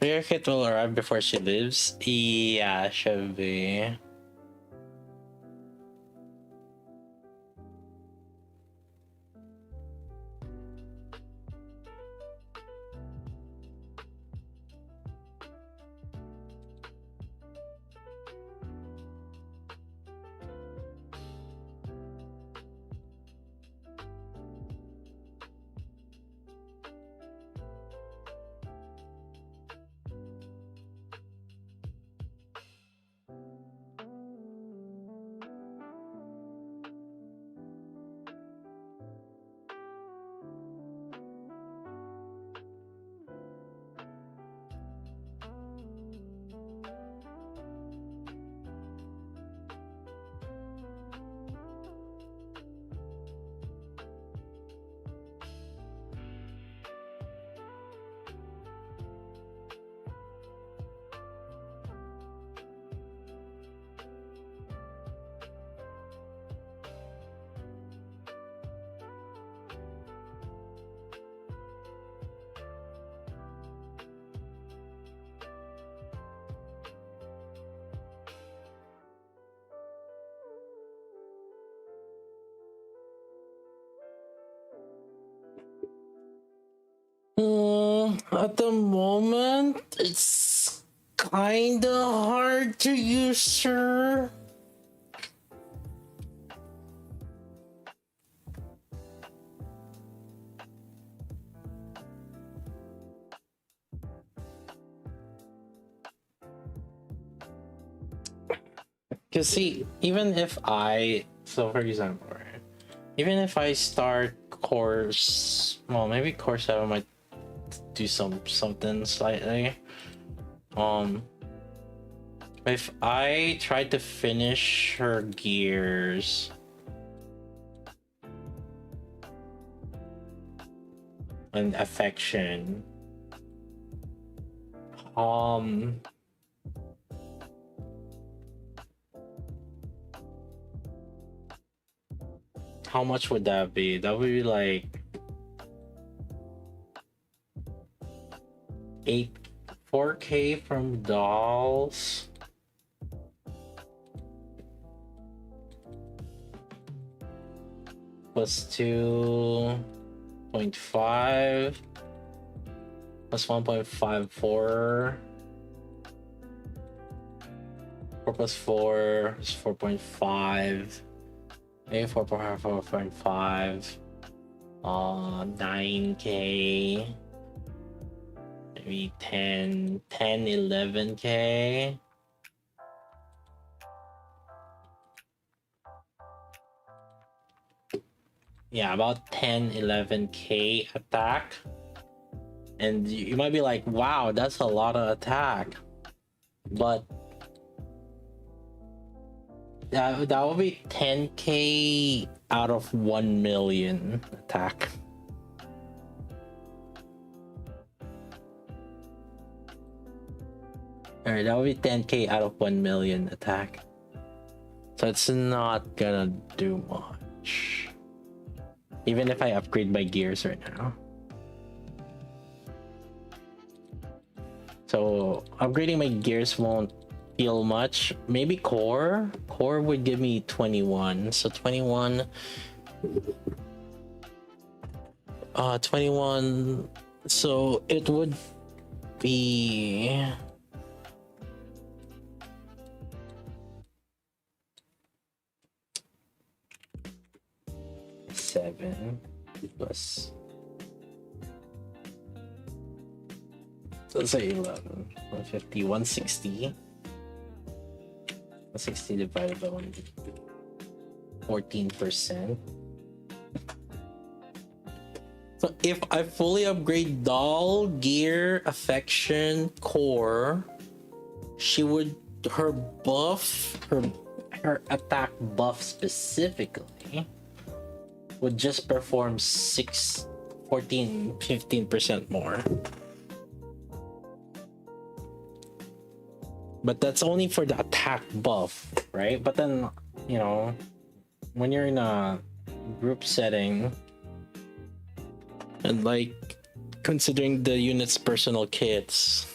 Your kit will arrive before she leaves? Yeah, should be. At the moment, it's kinda hard to use her. Cause see, even if for example, right, even if I start course, well, maybe course 7 might do something slightly. If I try to finish her gears, and affection, how much would that be? That would be like 4K from dolls. Plus 2.5 plus 1.54. 4 plus 4 is 4.5. Maybe 4.5. 9K. Maybe 11K. Yeah, about 11K attack. And you might be like, wow, that's a lot of attack. But that would be 10K out of 1 million attack. Alright, that would be 10K out of 1 million attack. So it's not gonna do much. Even if I upgrade my gears right now. So upgrading my gears won't feel much. Maybe core would give me 21. So 21 so it would be 7 plus, so let's say 11, 150, 160. 160 divided by 14%. So if I fully upgrade doll, gear, affection, core, her buff, her attack buff specifically would just perform 15% more. But that's only for the attack buff, right? But then, you know, when you're in a group setting and like considering the unit's personal kits,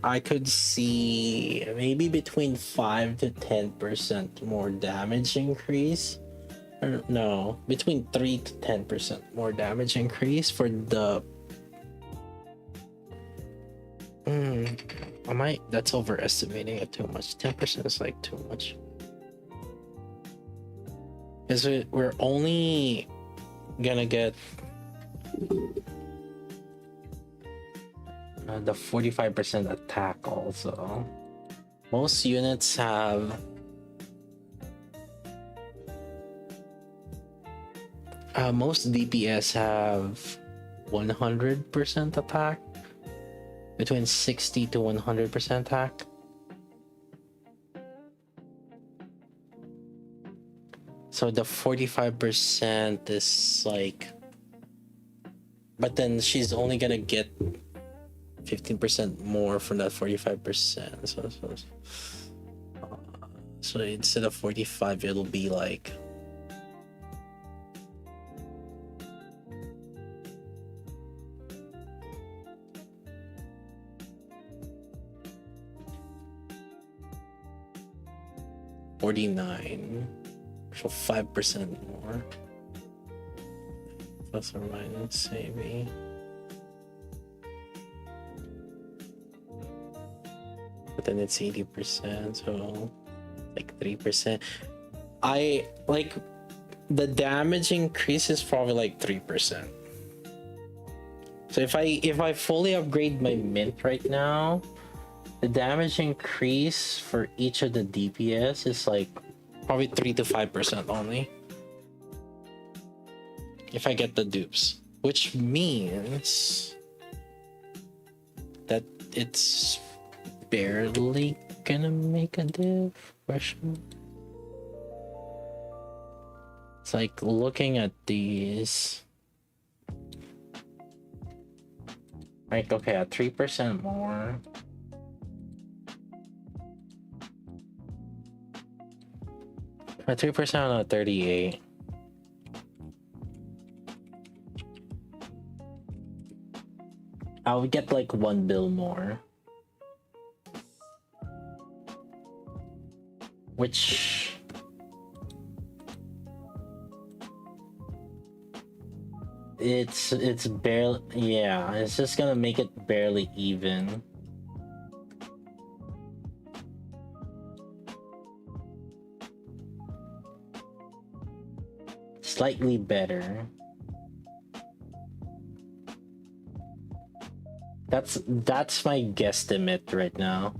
I could see maybe between 5 to 10% more damage increase. Or no, between 3 to 10% more damage increase for the that's overestimating it too much. 10% is like too much. Is it we're only gonna get the 45% attack also. Most units have most DPS have 100% attack, between 60 to 100% attack. So the 45% is like, but then she's only gonna get 15% more from that 45%. So instead of 45, it'll be like $49, so 5% more, plus or minus maybe. but then it's 80%, so like 3%. I like the damage increase is probably like 3%. So if I fully upgrade my mint right now, the damage increase for each of the DPS is like probably 3 to 5% only. If I get the dupes, which means that it's barely gonna make a diff. Question. It's like looking at these. Like, okay, at 3% more. At 3% on a 38. I would get like 1 bill more. Which it's barely, yeah, it's just gonna make it barely even. Slightly better. That's my guesstimate right now.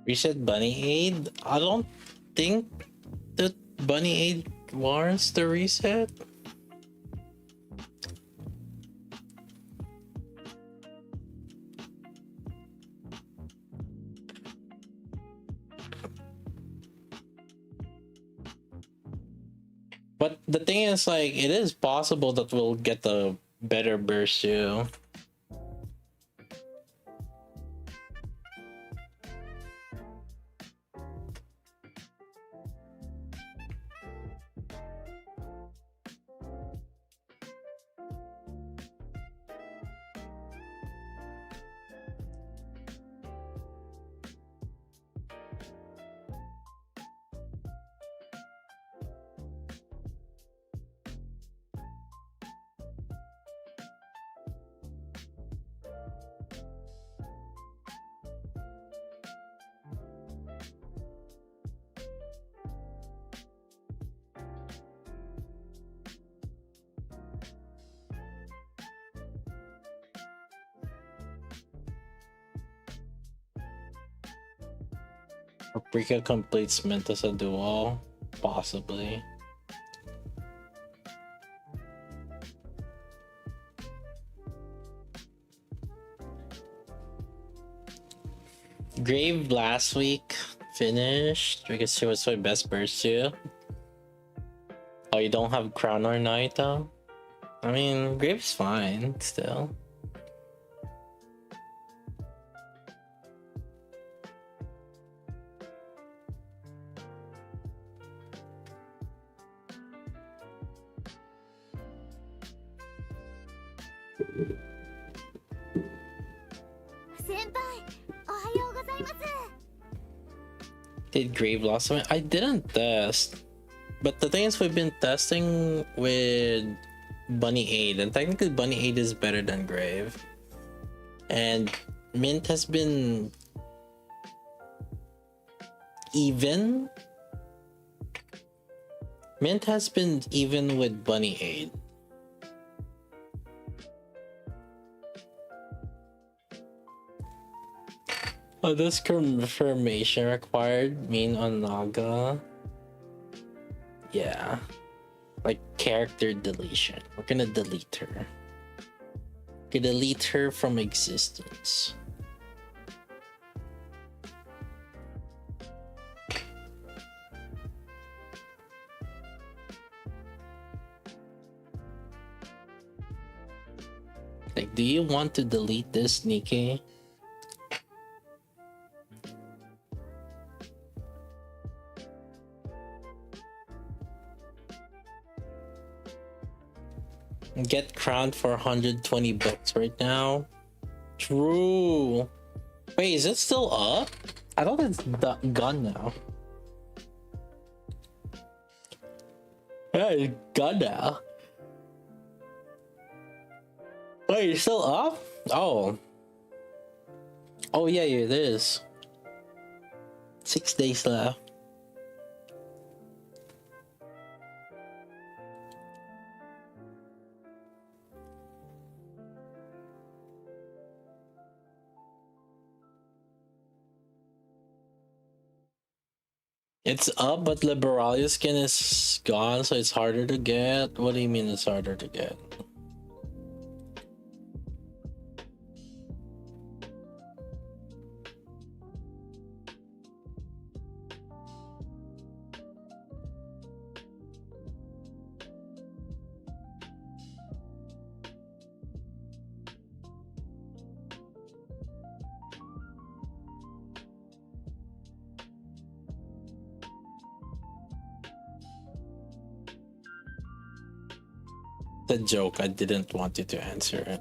Reset bunny aid? I don't think that bunny aid warrants the reset. But the thing is, like, it is possible that we'll get a better burst too. Paprika completes Mint as a duo, possibly. Grave last week finished because she was my best burst too. Oh, you don't have Crown or Knight though? I mean, Grave's fine still. Did Grave Blossom? I didn't test. But the thing is, we've been testing with Bunny Aid, and technically Bunny Aid is better than Grave. And Mint has been even. Mint has been even with Bunny Aid. Oh, this confirmation required mean on Naga. Yeah. Like character deletion. We're gonna delete her. We're gonna delete her from existence. Like, do you want to delete this, Nikki? Get crowned for 120 bucks right now. True. Wait, is it still up? I thought it's gone now. Yeah, it's gone now. Wait, it's still up? Oh. Oh yeah, it is. 6 days left. It's up, but Liberalia skin is gone, so it's harder to get. What do you mean it's harder to get? The joke, I didn't want you to answer it.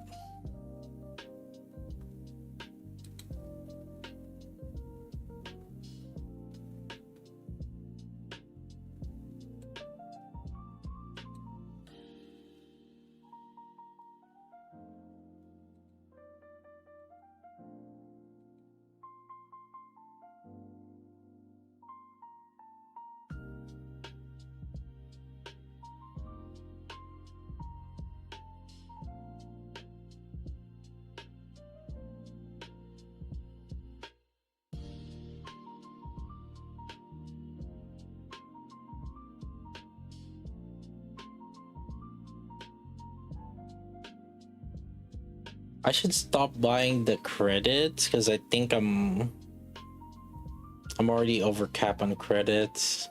I should stop buying the credits because I think I'm already over cap on credits.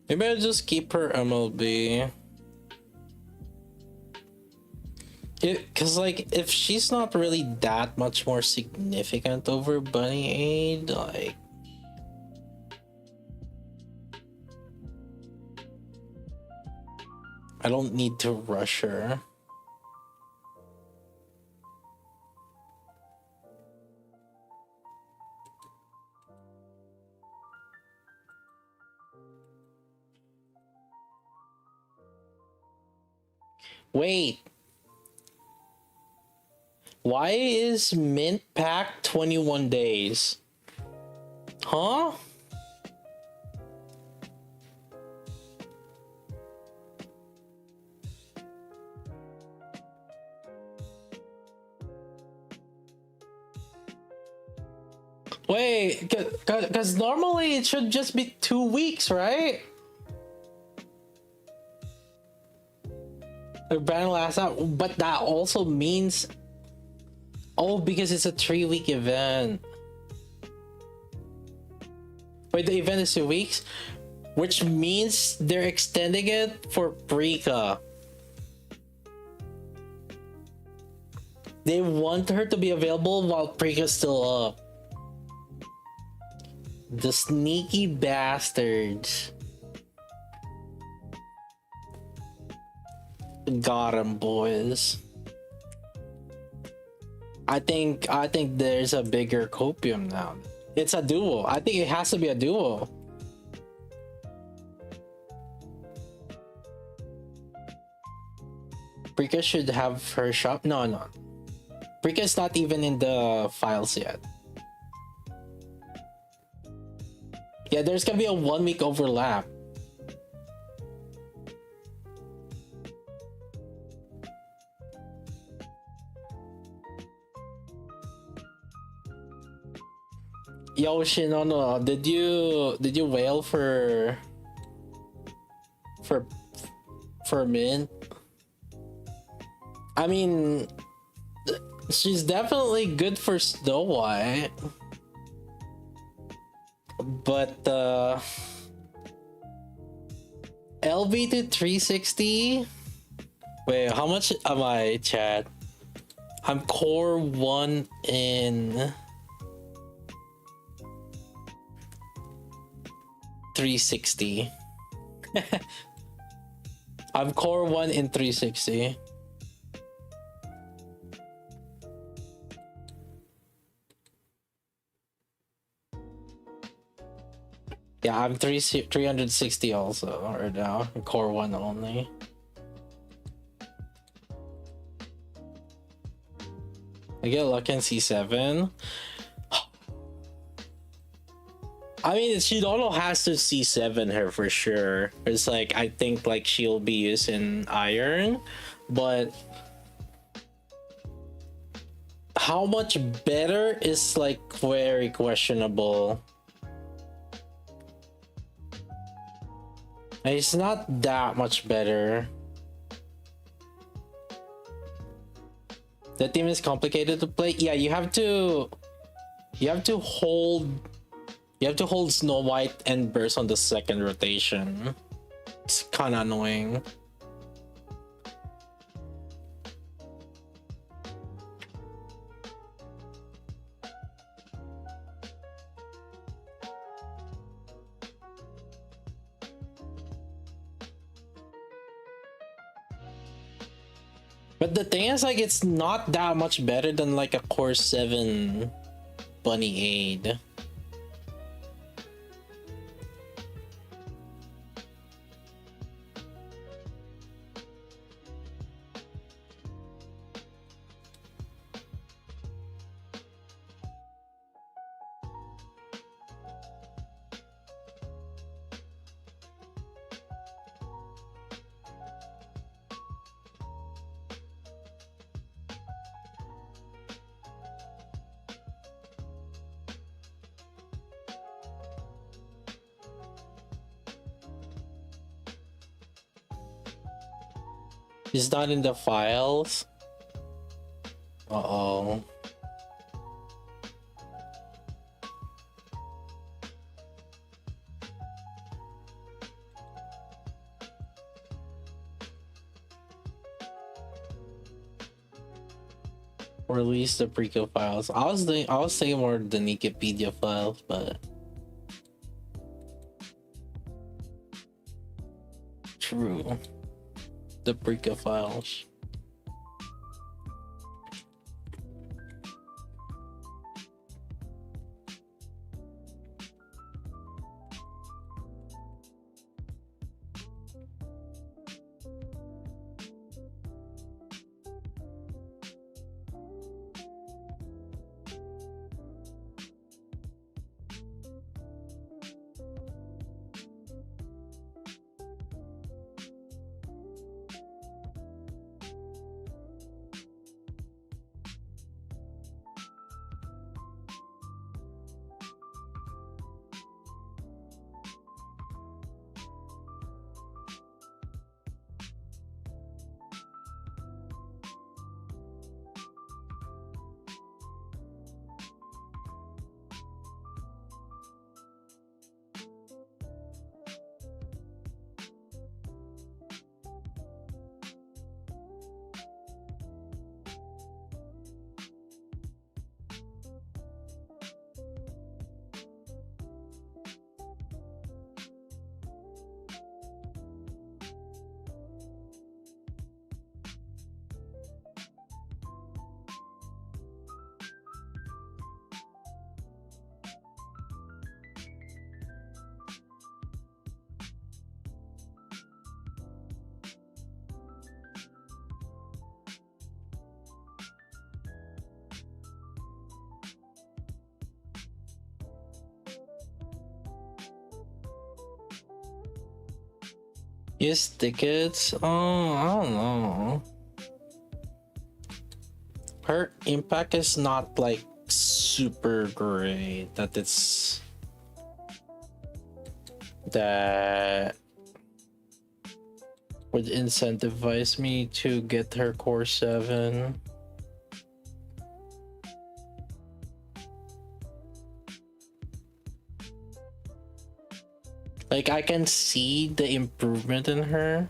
Maybe I'll just keep her MLB. Cause like if she's not really that much more significant over Bunny Aid, like I don't need to rush her. Wait. Why is mint pack 21 days? Huh? Wait, because normally it should just be 2 weeks, right? The ban lasts out, but that also means, oh, because it's a 3-week event. Wait, the event is 2 weeks, which means they're extending it for Prika. They want her to be available while Prika's still up. The sneaky bastards. Got 'em, boys. I think there's a bigger copium now. It's a duo. I think it has to be a duo. Prika should have her shop. No. Prika's not even in the files yet. Yeah, there's gonna be a 1-week overlap. Yo, Shinono, did you wail for Mint? I mean, she's definitely good for Snow White, but LV to 360. Wait, how much am I, chat? I'm core 1 in 360. I'm core 1 in 360. Yeah, I'm 360 also right now. Core 1 only. I get lucky in C7. I mean, Shinono has to C7 her for sure. It's like, I think like she'll be using iron, but how much better is like very questionable. It's not that much better. The team is complicated to play. Yeah, you have to hold Snow White and burst on the second rotation. It's kind of annoying. But the thing is, like, it's not that much better than like a core 7 bunny aid. It's not in the files. Uh-oh. Release the preco files. I was thinking more the Wikipedia files, but true. the Brica files. Yes, tickets. Oh, I don't know. Her impact is not like super great. That would incentivize me to get her core 7. Like, I can see the improvement in her.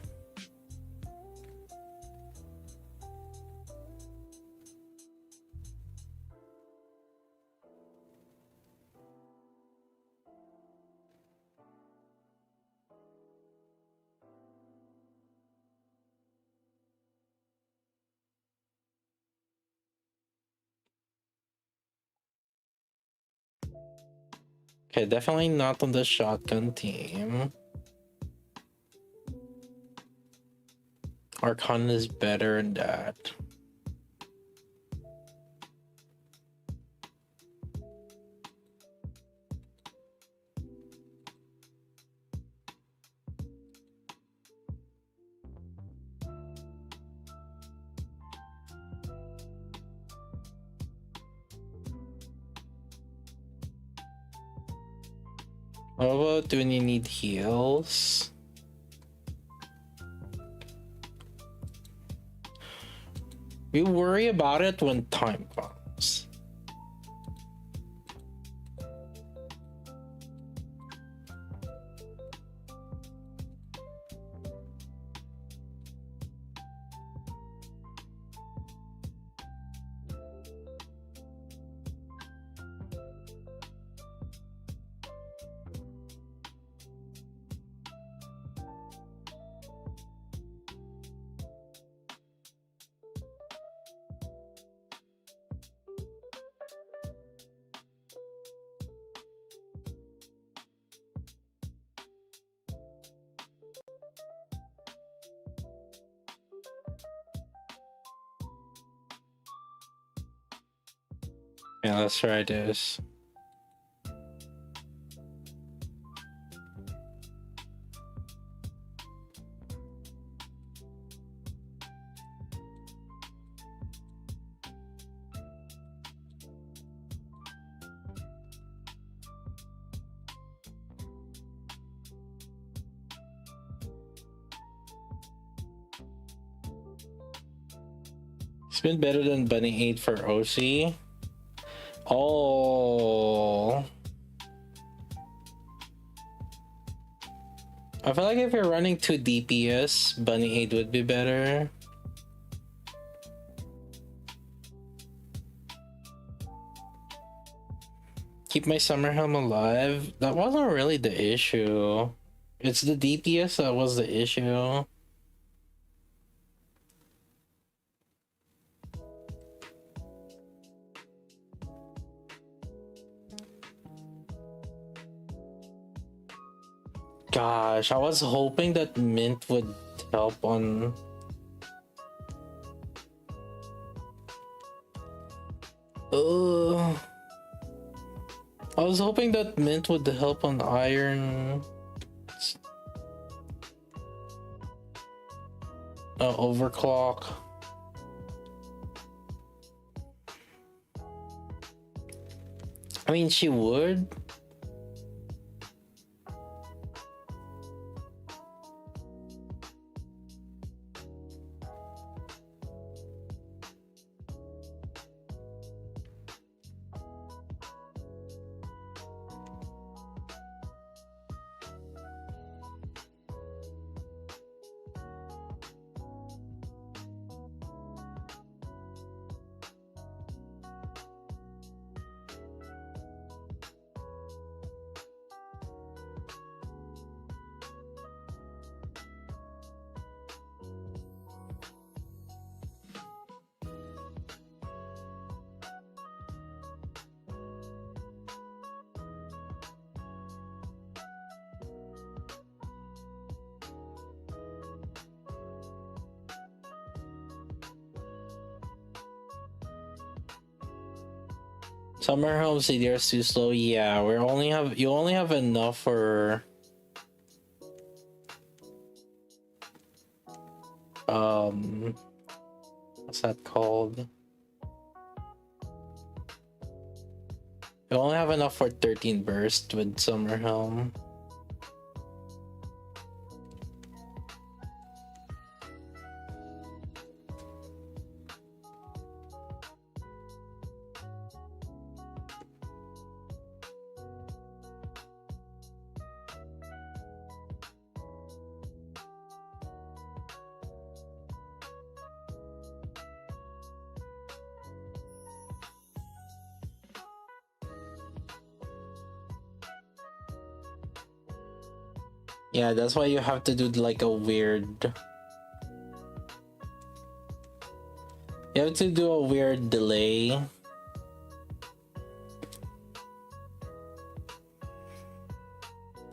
Okay, definitely not on the shotgun team. Arcana is better in that. How about, do we need heals? We worry about it when time comes. Yeah, let's try this. It's been better than Bunny 8 for OC. Oh, I feel like if you're running 2 DPS, Bunny 8 would be better. Keep my summer helm alive. That wasn't really the issue. It's the DPS that was the issue. Gosh, I was hoping that Mint would help on. I was hoping that Mint would help on Iron. Overclock. I mean, she would. Summer home CDR is too slow. Yeah, you only have enough for what's that called? You only have enough for 13 burst with Summer Helm. Yeah, that's why you have to do like a weird. You have to do a weird delay.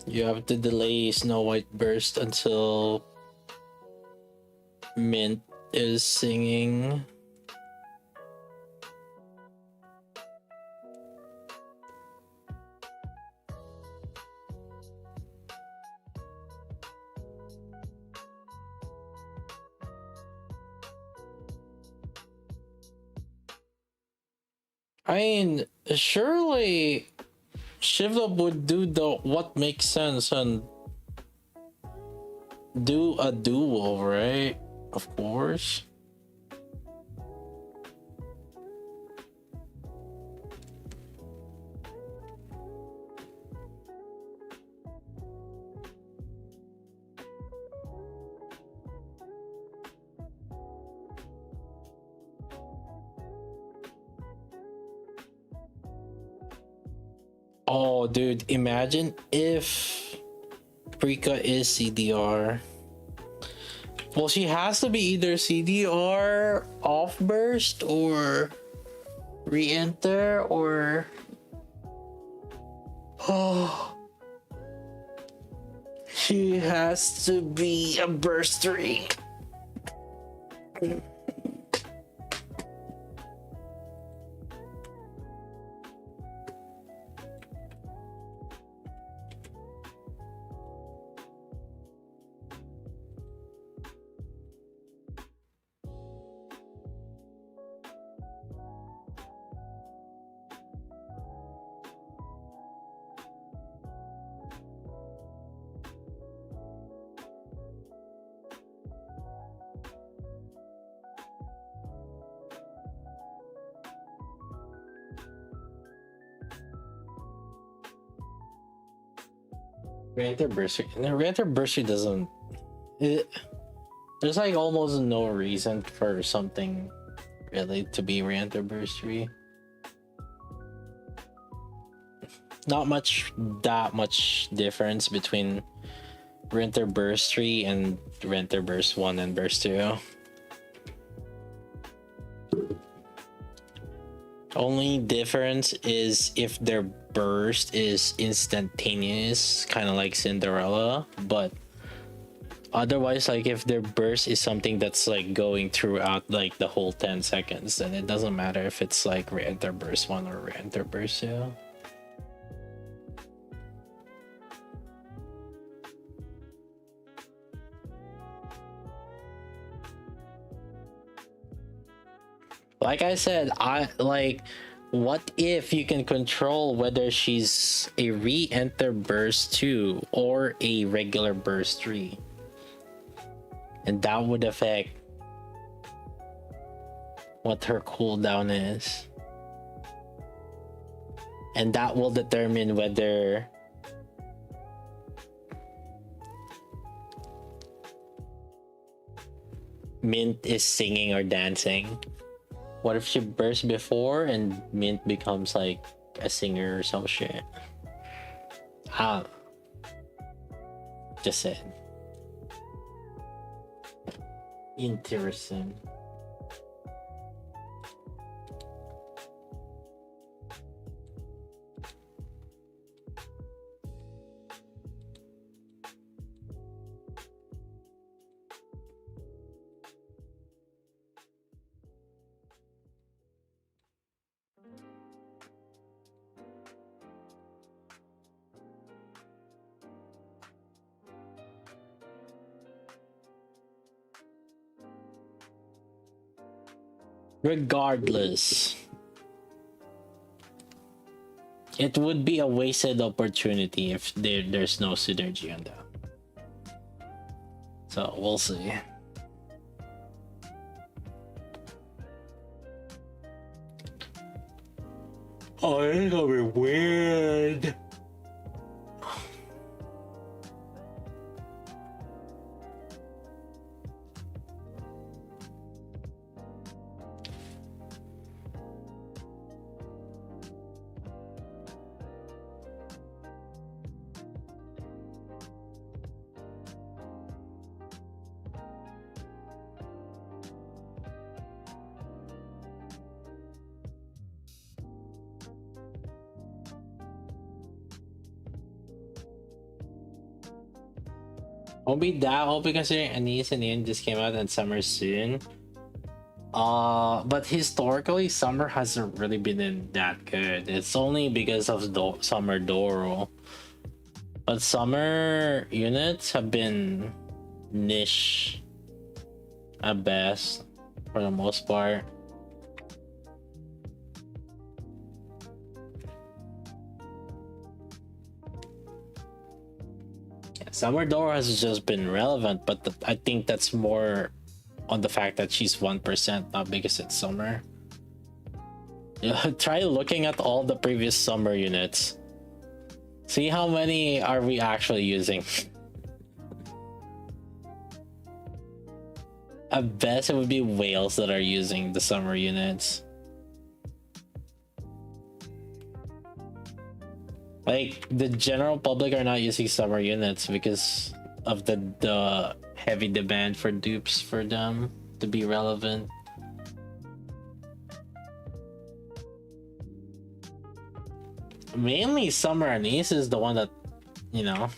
You have to delay Snow White Burst until Mint is singing. I mean, surely Shiva would do the what makes sense and do a duo, right? Of course. Oh, dude, imagine if Prika is CDR. Well, she has to be either CDR off burst or re-enter or oh, she has to be a burstery. Re-enter bursary. No, re-enter bursary doesn't. There's like almost no reason for something really to be re-enter bursary. Not that much difference between re-enter bursary and re-enter burst 1 and burst 2. Only difference is if they're burst is instantaneous, kind of like Cinderella, but otherwise, like if their burst is something that's like going throughout like the whole 10 seconds, then it doesn't matter if it's like re-enter burst 1 or re-enter burst 2. Like I said, what if you can control whether she's a re-enter burst 2 or a regular burst 3? And that would affect what her cooldown is. And that will determine whether Mint is singing or dancing. What if she bursts before and Mint becomes like a singer or some shit? Just saying. Interesting. Regardless, it would be a wasted opportunity if there's no synergy on that. So we'll see. Oh, it's gonna be weird. Won't be that old considering Anise and Ian just came out and Summer soon. But historically, Summer hasn't really been that good. It's only because of Summer Doro. But Summer units have been niche at best for the most part. Summer Dora has just been relevant, but I think that's more on the fact that she's 1%, not because it's Summer. Try looking at all the previous Summer units. See how many are we actually using. At best, it would be whales that are using the Summer units. Like, the general public are not using Summer units because of the heavy demand for dupes for them to be relevant. Mainly Summer Anise is the one that, you know,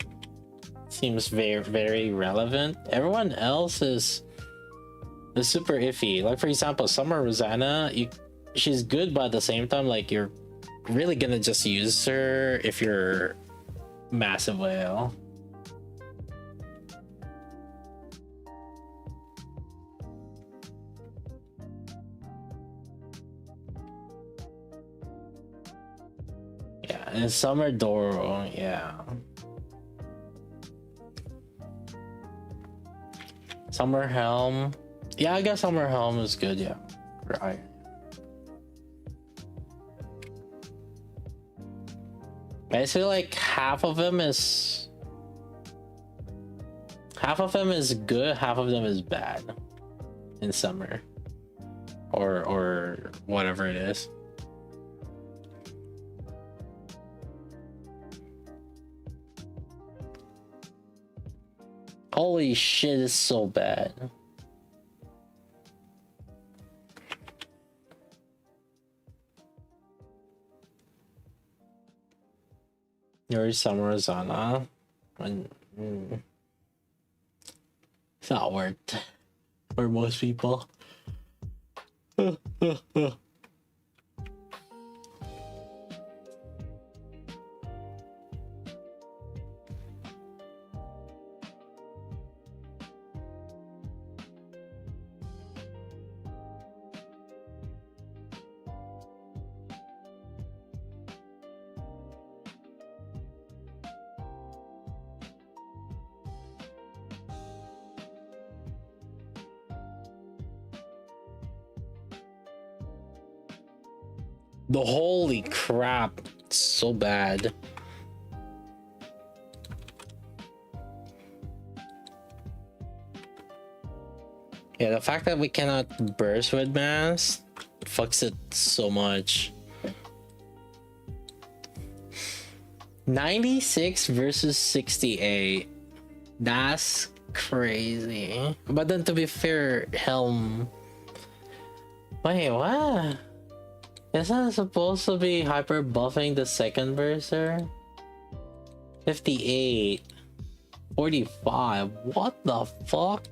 seems very, very relevant. Everyone else is super iffy. Like, for example, Summer Rosanna, she's good, but at the same time, like, you're really gonna just use her if you're massive whale. Yeah, and Summer Doro, yeah. Summer Helm. Yeah, I guess Summer Helm is good, yeah. Right. I feel like half of them is good, half of them is bad in Summer. Or whatever it is. Holy shit, it's so bad. Your Samarazana. It's not worth for most people. The holy crap, it's so bad. Yeah, the fact that we cannot burst with mass fucks it so much. 96 versus 68. That's crazy. But then to be fair, Helm. Wait, what? Isn't it supposed to be hyper buffing the second burster? 58. 45. What the fuck?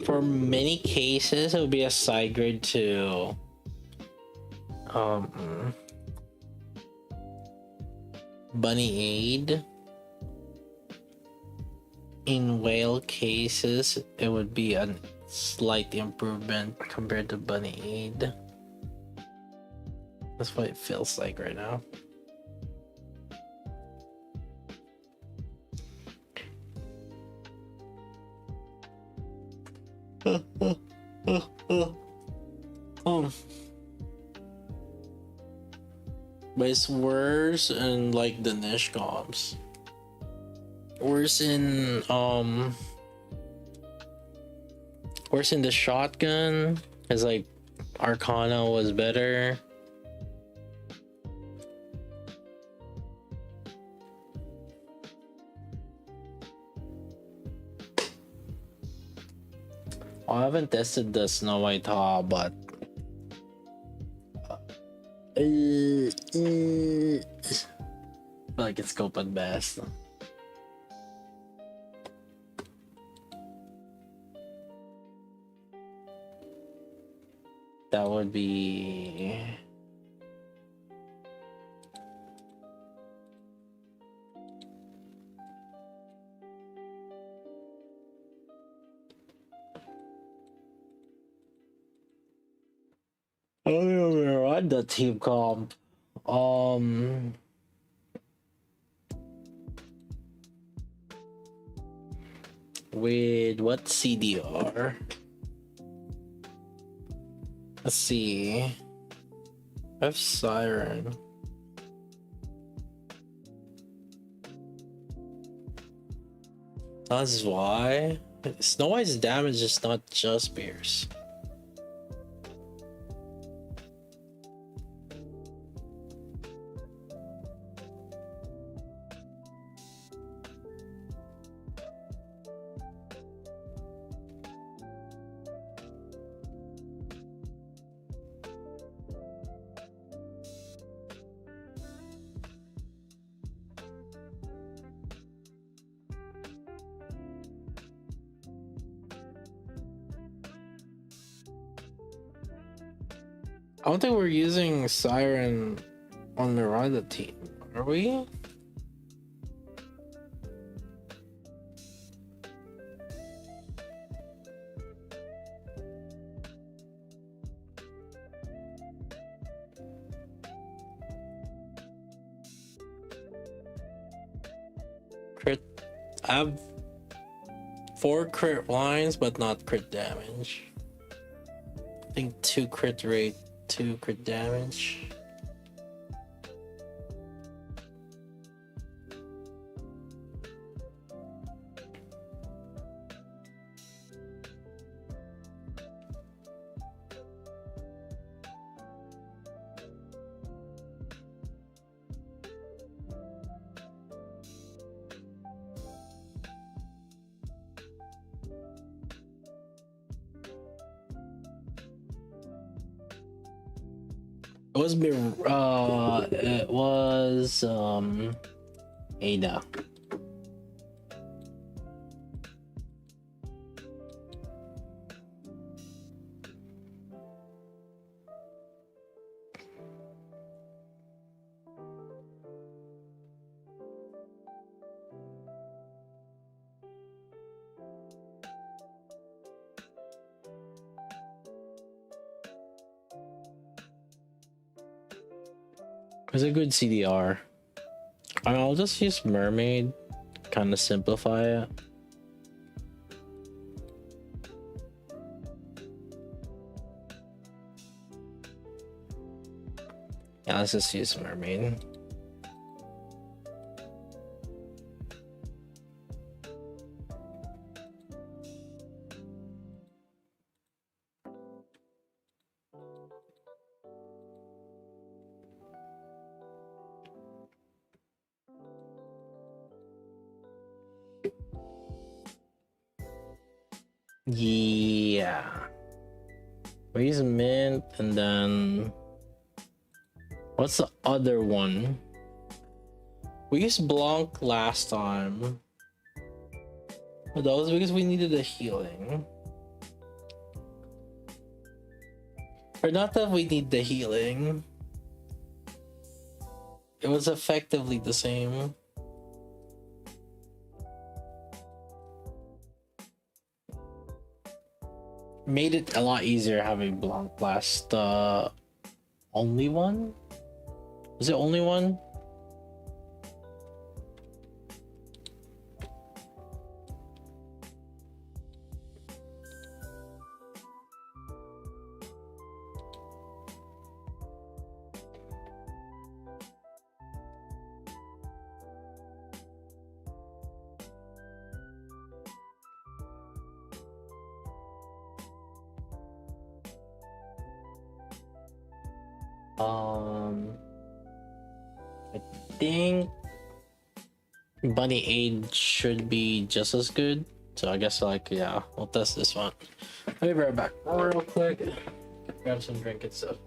For many cases, it would be a side grade to Bunny Aid. In whale cases, it would be a slight improvement compared to Bunny Aid. That's what it feels like right now. But it's worse in like the niche comps. Worse in the shotgun, cause like Arcana was better. I haven't tested the Snow White Top, but I feel like it's scope at best. That would be I don't remember on the team comp. With what CDR? Let's see. I have Siren. That's why. Snow White's damage is not just pierce. I don't think we're using Siren on Miranda team, are we? Crit. I have 4 crit lines, but not crit damage. think 2 crit rate, 2 crit damage. It was Ada. It's a good CDR. I'll just use Mermaid, kind of simplify it. Yeah, let's just use Mermaid. Yeah. We use Mint and then what's the other one? We used Blanc last time. But that was because we needed a healing. Or not that we need the healing. It was effectively the same. Made it a lot easier having Blanc Blast. Only one? Was it only one? I think Bunny Aid should be just as good. So I guess like yeah, we'll test this one. I'll be right back real quick. Grab some drink and stuff.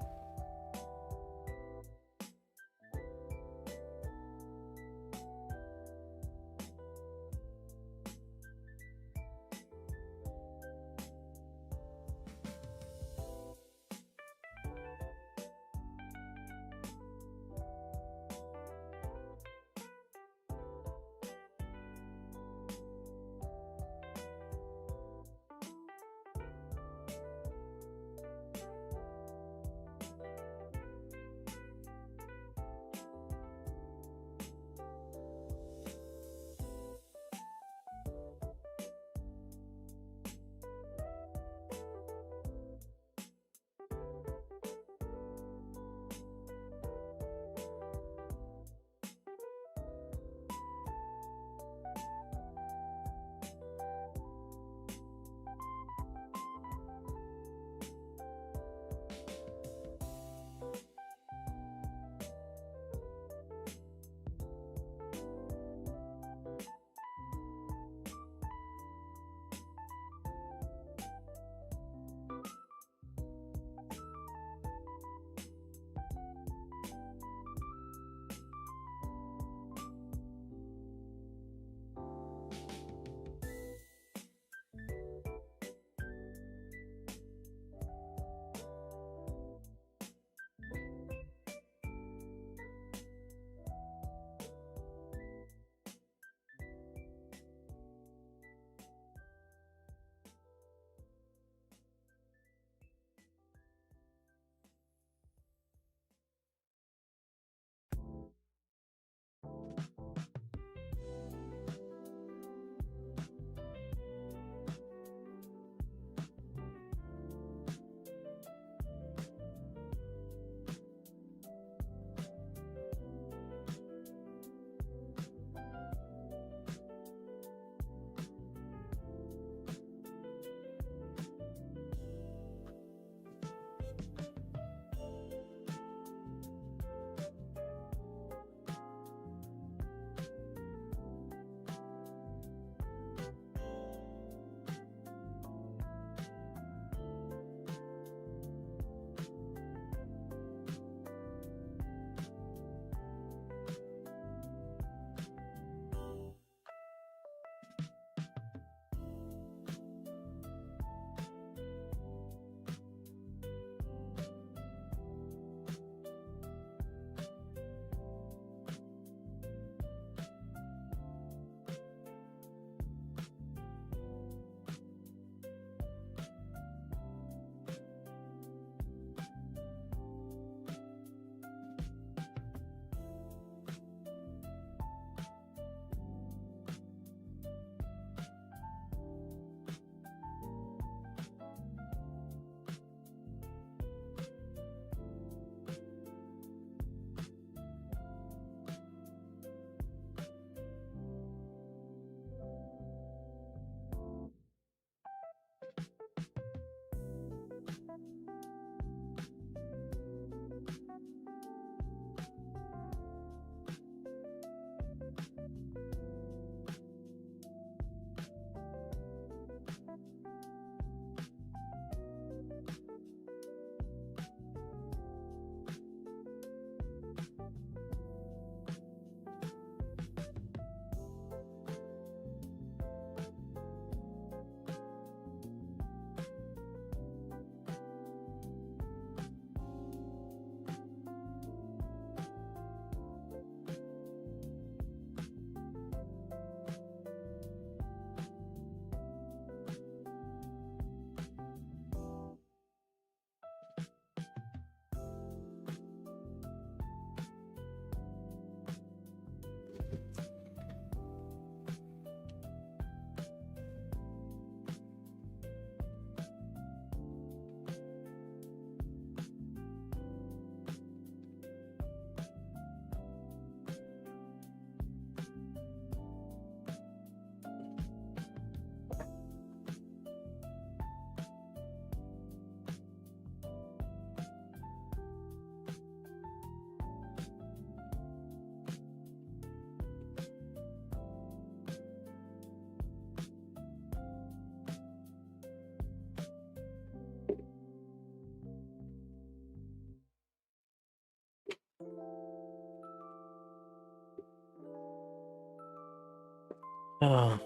Oh,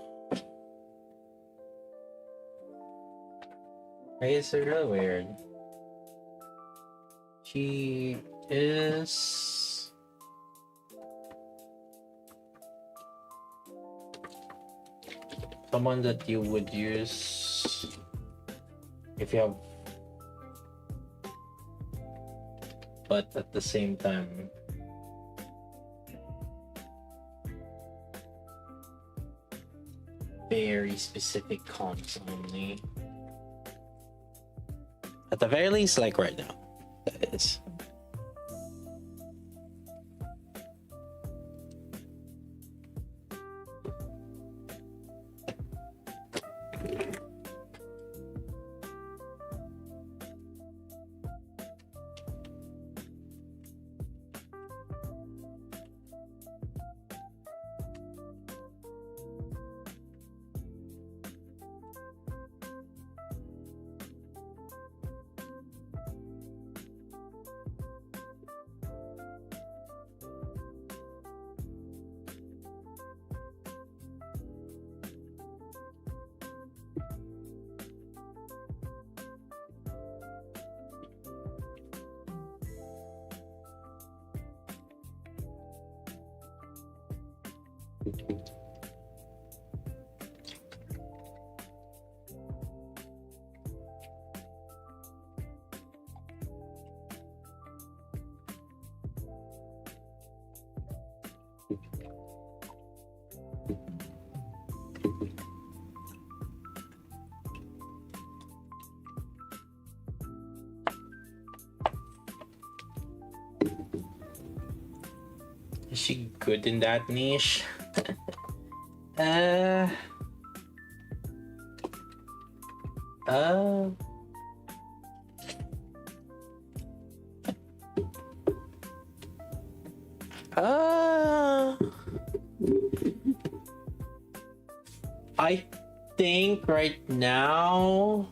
it's really weird. She is someone that you would use if you have, but at the same time, very specific comps only. At the very least, like right now, that is. Is she good in that niche? uh, uh, uh, I think right now,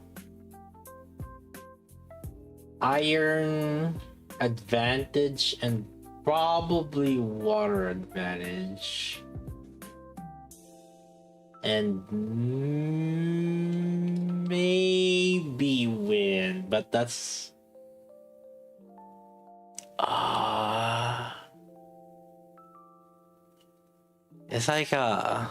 iron advantage and probably water advantage. And maybe win, but that's it's like a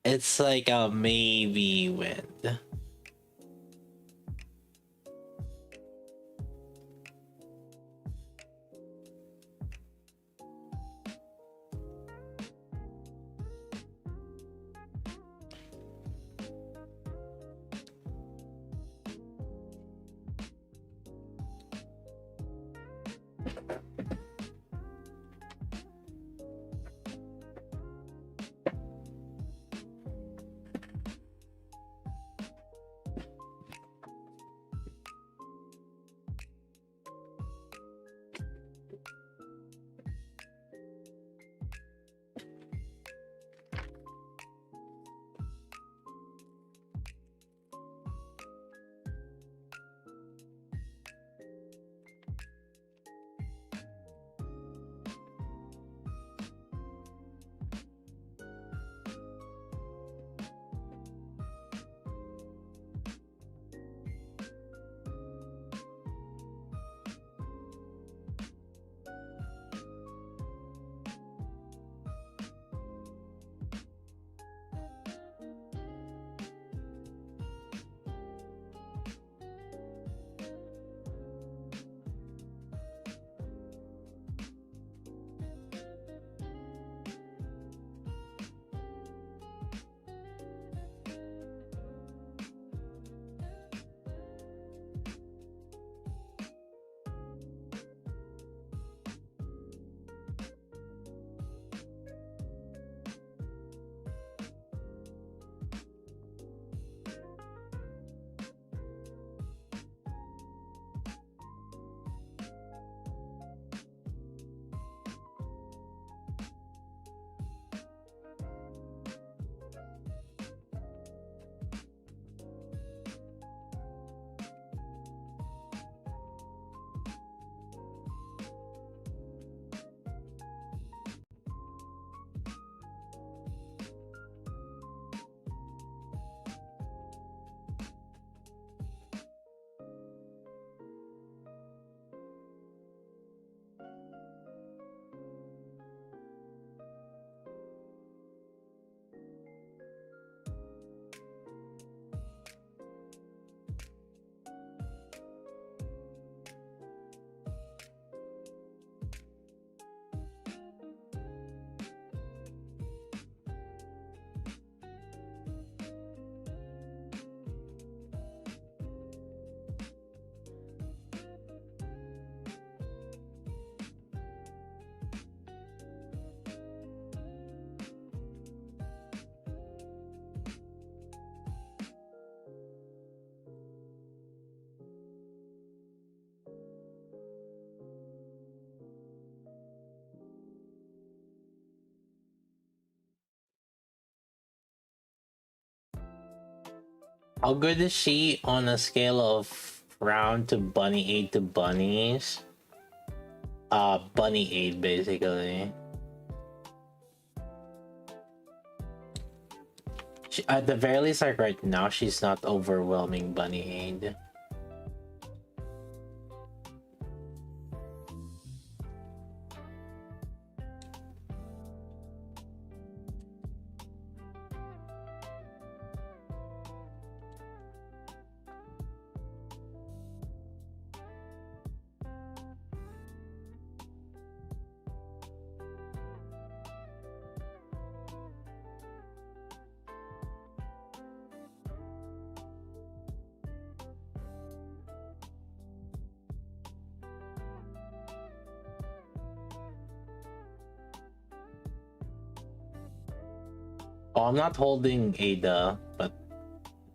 it's like a maybe win. How good is she on a scale of round to bunny aid to bunnies? Bunny aid basically. At the very least, like right now, she's not overwhelming bunny aid. Oh, I'm not holding Ada, but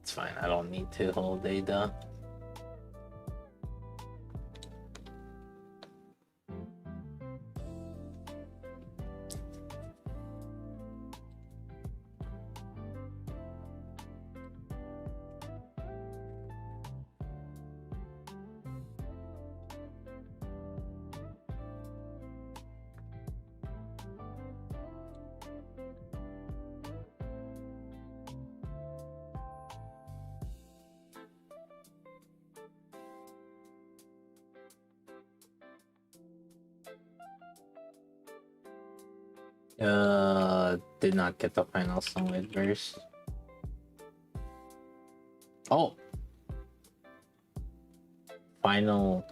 it's fine. I don't need to hold Ada. Did not get the final song with verse. Oh, final.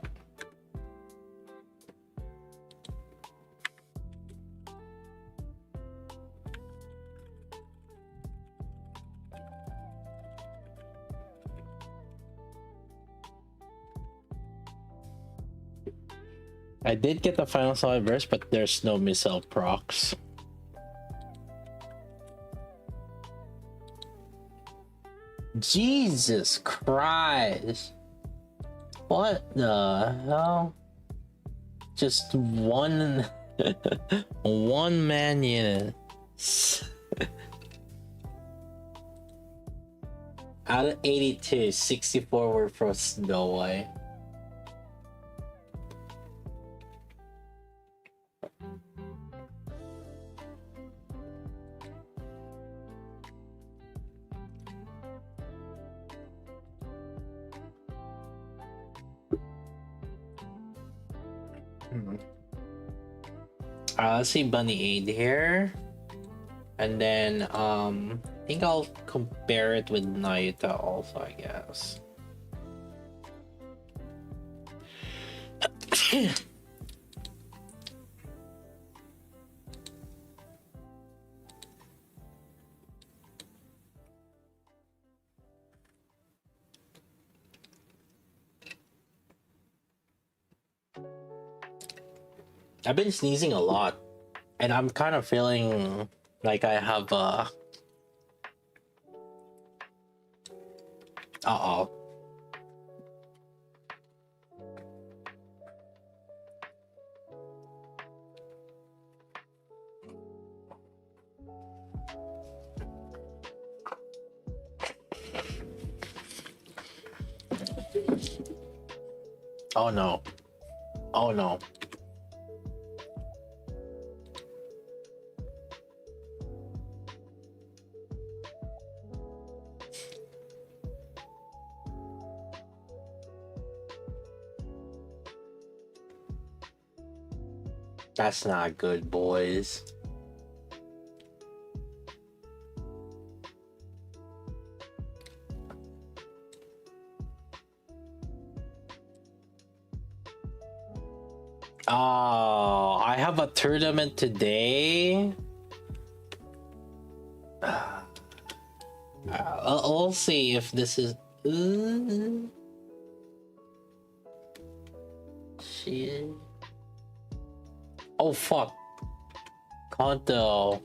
I did get the final song verse, but there's no missile procs. Jesus Christ. What the hell? Just one one man unit. Out of 82, 64 were for Snow White. Let's see Bunny Aid here. And then I think I'll compare it with Nayuta also, I guess. I've been sneezing a lot, and I'm kind of feeling like I have uh-oh. Oh no. Oh no. That's not good, boys. Oh, I have a tournament today. We'll see if this is. Shit. Oh fuck. Kanto.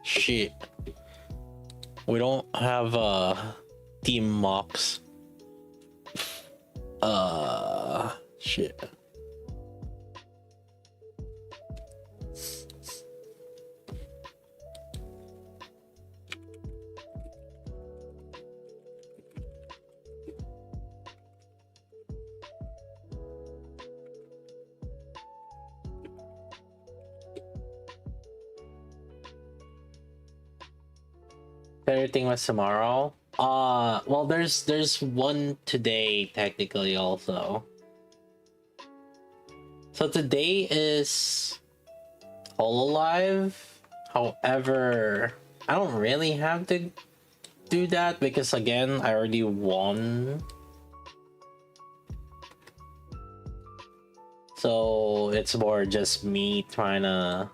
Shit. We don't have team mocks. Shit. Everything was tomorrow. Well, there's one today technically also. So today is Hololive. However, I don't really have to do that because again, I already won. So it's more just me trying to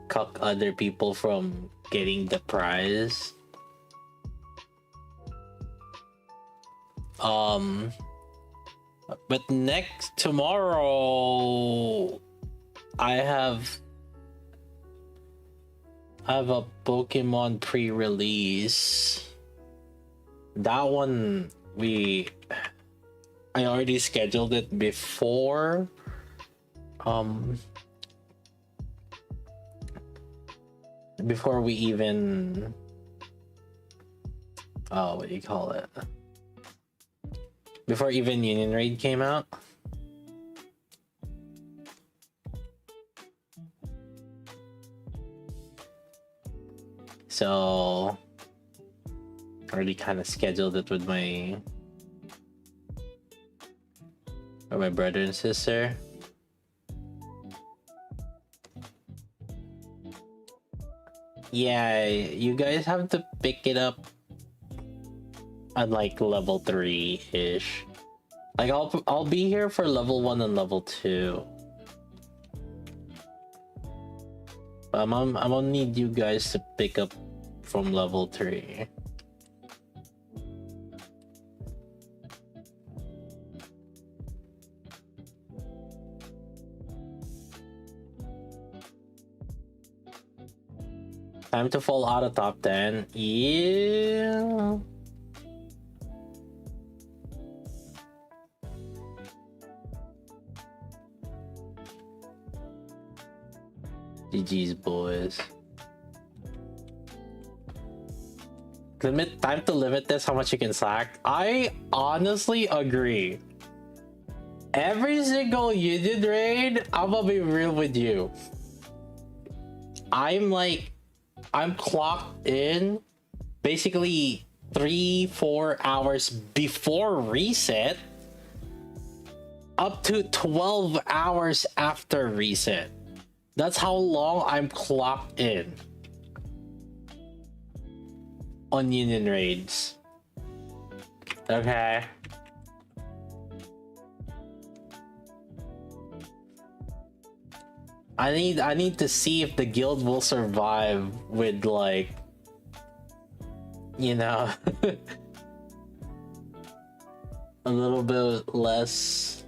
cuck other people from getting the prize. But tomorrow I have a Pokemon pre-release. That one I already scheduled it before before we even what do you call it? Before even Union Raid came out. So already kind of scheduled it with my brother and sister. Yeah, you guys have to pick it up at like level 3-ish. Like I'll be here for level 1 and level 2. I'm gonna need you guys to pick up from level 3. Time to fall out of top 10. Yeah. GG's, boys. Time to limit this, how much you can sack. I honestly agree. Every single Union Raid, I'm gonna be real with you. I'm clocked in basically 3-4 hours before reset up to 12 hours after reset. That's how long I'm clocked in on Union Raids. Okay. I need to see if the guild will survive with, like, you know, a little bit less.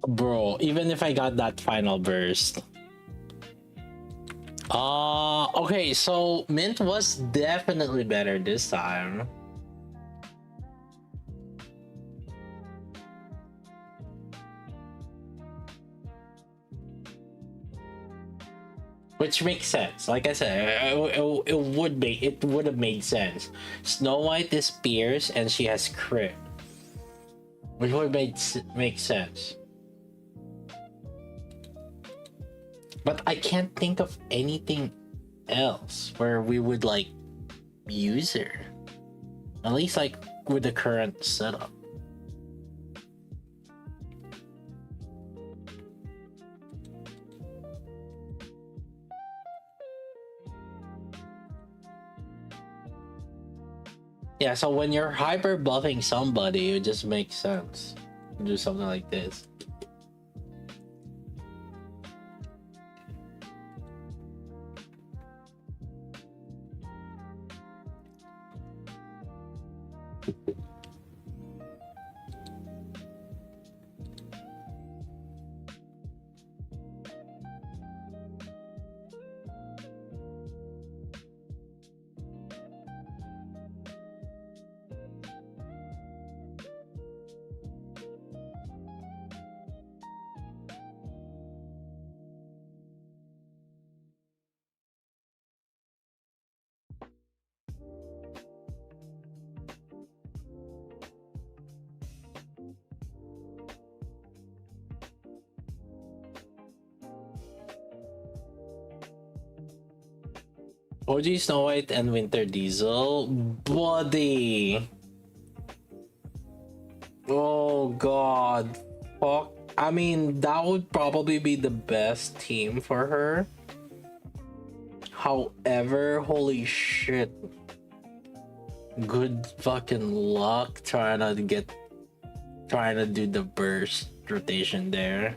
Bro, even if I got that final burst. Okay, so Mint was definitely better this time. Which makes sense. Like I said, it would have made sense. Snow White is Pierce and she has crit, which would make sense. But I can't think of anything else where we would like use her. At least like with the current setup. Yeah, so when you're hyper buffing somebody, it just makes sense to do something like this. OG Snow White and Winter Diesel, buddy. Oh god, fuck. I mean, that would probably be the best team for her. However, holy shit. Good fucking luck trying to do the burst rotation there.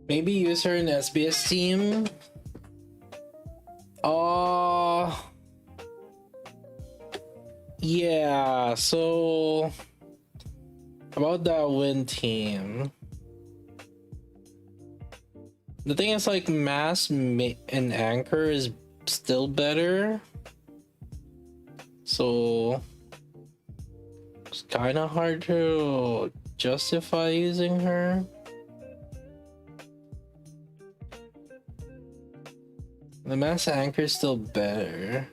Maybe use her in SBS team. Yeah, so about that win team. The thing is, like, Mass and Anchor is still better. So it's kind of hard to justify using her. The Mass Anchor is still better.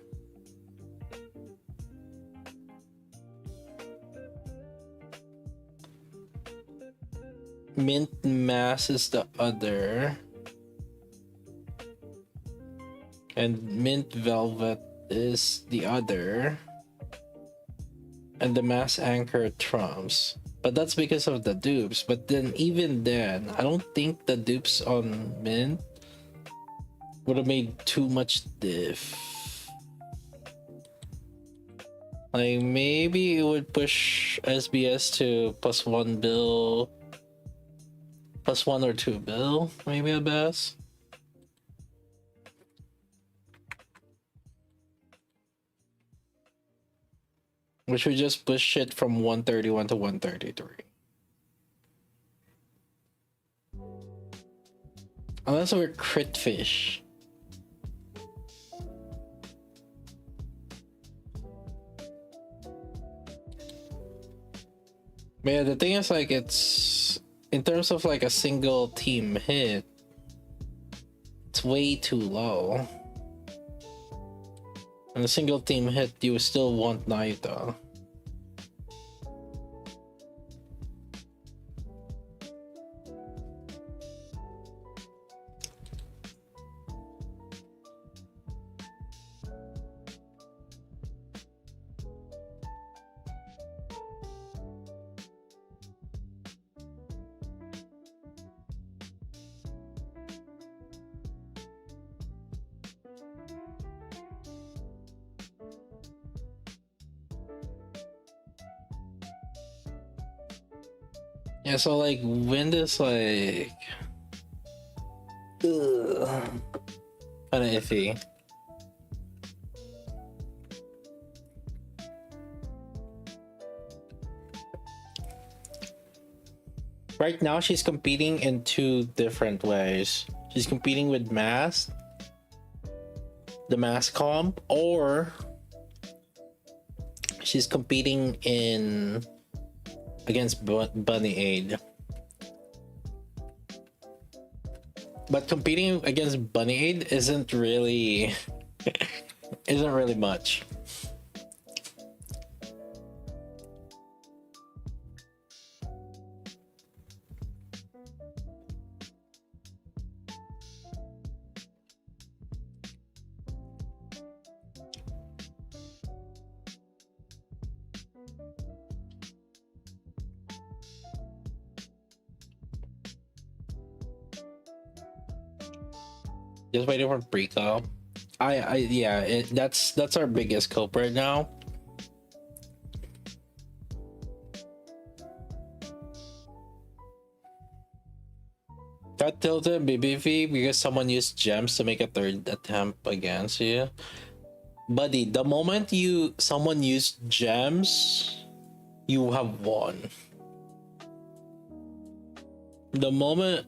Mint Mass is the other. And Mint Velvet is the other. And the Mass Anchor trumps. But that's because of the dupes. But then, even then, I don't think the dupes on Mint would have made too much diff. Like, maybe it would push SBS to +1 bill, +1 or 2 bill, maybe at best. Which would just push it from 131 to 133. Unless we're crit fish. But yeah, the thing is, like, it's in terms of like a single team hit, it's way too low. And a single team hit, you still want Naita. Yeah, so like wind is like kind of iffy. Right now she's competing in two different ways. She's competing with Mass, the Mass comp, or she's competing in against Bunny Aid. but competing against Bunny Aid isn't really isn't really much. Just waiting for pre-com. Yeah, that's our biggest culprit now. Got tilted BBV because someone used gems to make a third attempt against you. Buddy, the moment someone used gems, you have won. The moment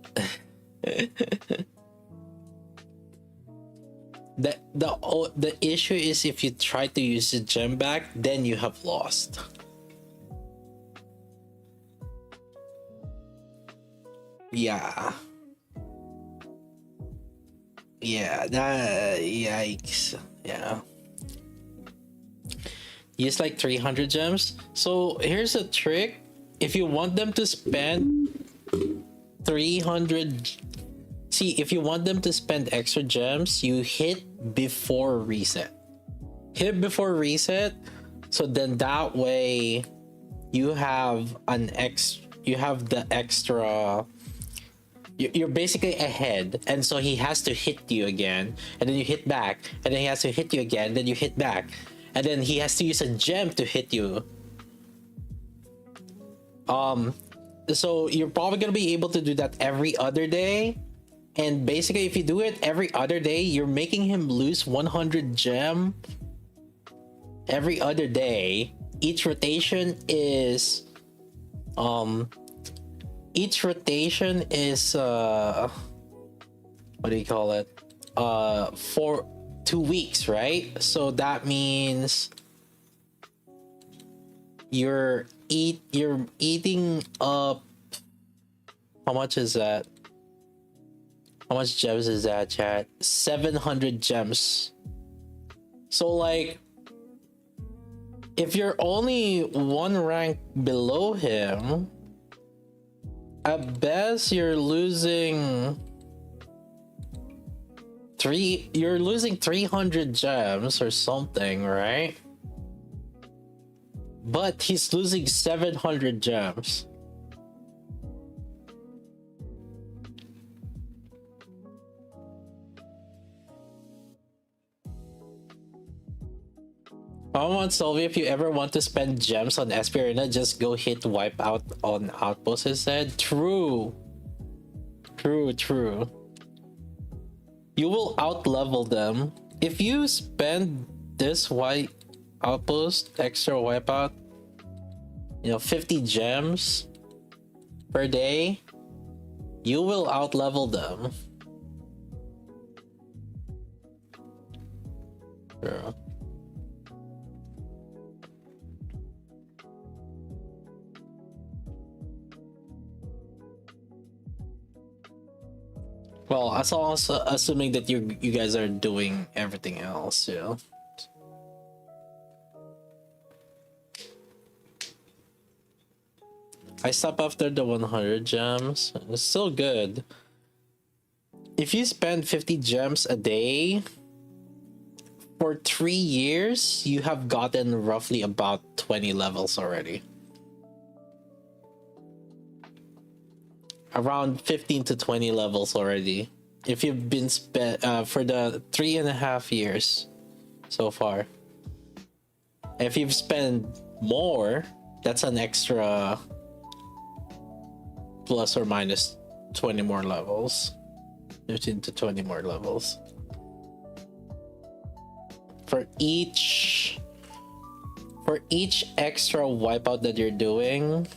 the issue is if you try to use the gem back, then you have lost. Yeah. Yeah, that yikes. Yeah. Use like 300 gems. So here's a trick. If you want them to spend 300, see, if you want them to spend extra gems, you hit before reset. Hit before reset, so then that way you have the extra. You're basically ahead, and so he has to hit you again, and then you hit back, and then he has to hit you again, then you hit back, and then he has to use a gem to hit you. So you're probably gonna be able to do that every other day, and basically if you do it every other day, you're making him lose 100 gem every other day. Each rotation is what do you call it, for 2 weeks, right? So that means you're eating up, how much is that? How much gems is that, chat? 700 gems. So like, if you're only one rank below him, at best you're losing 300 gems or something, right? But he's losing 700 gems. Come on, Sylvia, if you ever want to spend gems on Espirina, just go hit wipeout on Outpost instead. True. True. You will out-level them. If you spend this white Outpost, extra wipeout, 50 gems per day, you will out-level them. True. Well, as long as assuming that you guys are doing everything else, yeah. I stop after the 100 gems. It's still good. If you spend 50 gems a day for 3 years, you have gotten roughly about 20 levels already. Around 15 to 20 levels already. If you've been spent for the 3.5 years so far. If you've spent more, that's an extra plus or minus 20 more levels. 15 to 20 more levels. For each extra wipeout that you're doing,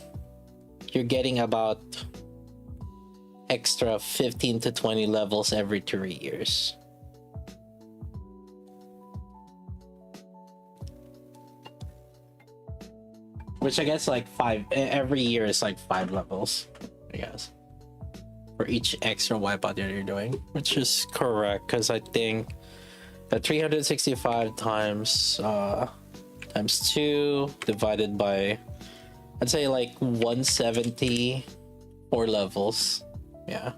you're getting about extra 15 to 20 levels every 3 years. Which I guess like 5 every year is like 5 levels, I guess. for each extra wipeout that you're doing, which is correct because I think the 365 times times 2 divided by, I'd say like 170 4 levels. Yeah,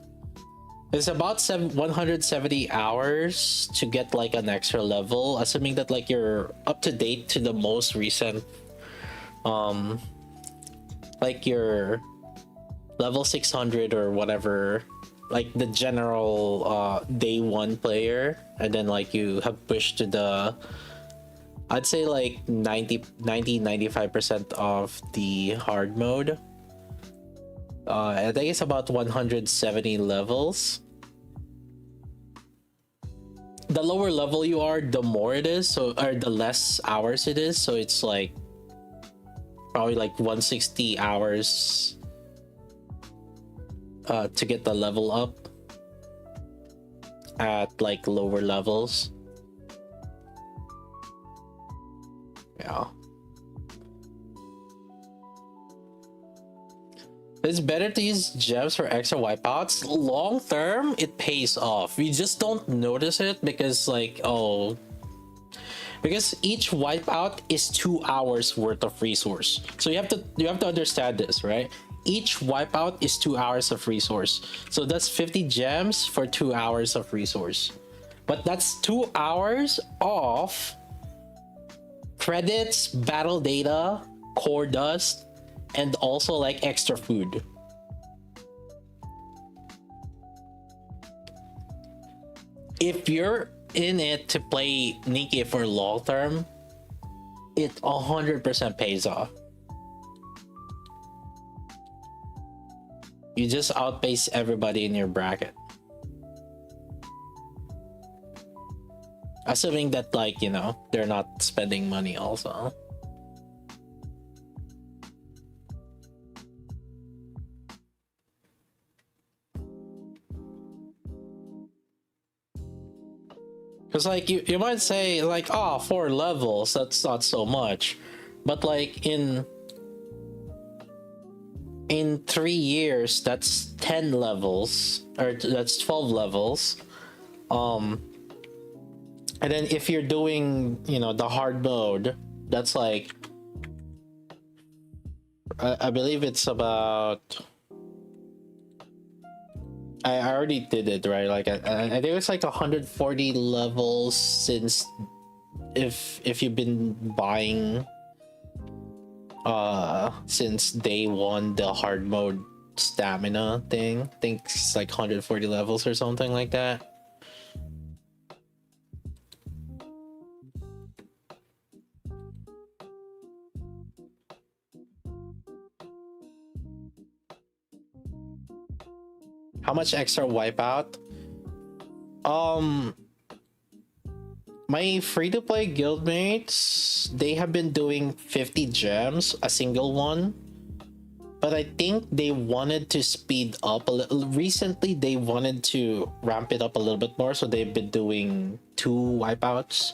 it's about 170 hours to get like an extra level, assuming that like you're up to date to the most recent like your level 600 or whatever, like the general day 1 player, and then like you have pushed to the, I'd say like 95% of the hard mode. I think it's about 170 levels. The lower level you are, the more it is, so, or the less hours it is, so it's like probably like 160 hours to get the level up at like lower levels. Yeah, it's better to use gems for extra wipeouts. Long term it pays off, you just don't notice it because like, oh, because each wipeout is 2 hours worth of resource, so you have to understand this, right? Each wipeout is 2 hours of resource, so that's 50 gems for 2 hours of resource, but that's 2 hours of credits, battle data, core dust, and also like extra food. If you're in it to play Nikke for long term, it 100% pays off. You just outpace everybody in your bracket, assuming that like, you know, they're not spending money also. Because like you might say like, oh, 4 levels, that's not so much, but like in 3 years that's 10 levels, or that's 12 levels. And then if you're doing, you know, the hard mode, that's like I believe it's about, I already did it, right? Like I think it's like 140 levels since, if you've been buying since day 1 the hard mode stamina thing. I think it's like 140 levels or something like that. How much extra wipeout? My free-to-play guildmates, they have been doing 50 gems, a single one, but I think they wanted to speed up a little. Recently they wanted to ramp it up a little bit more, so they've been doing 2 wipeouts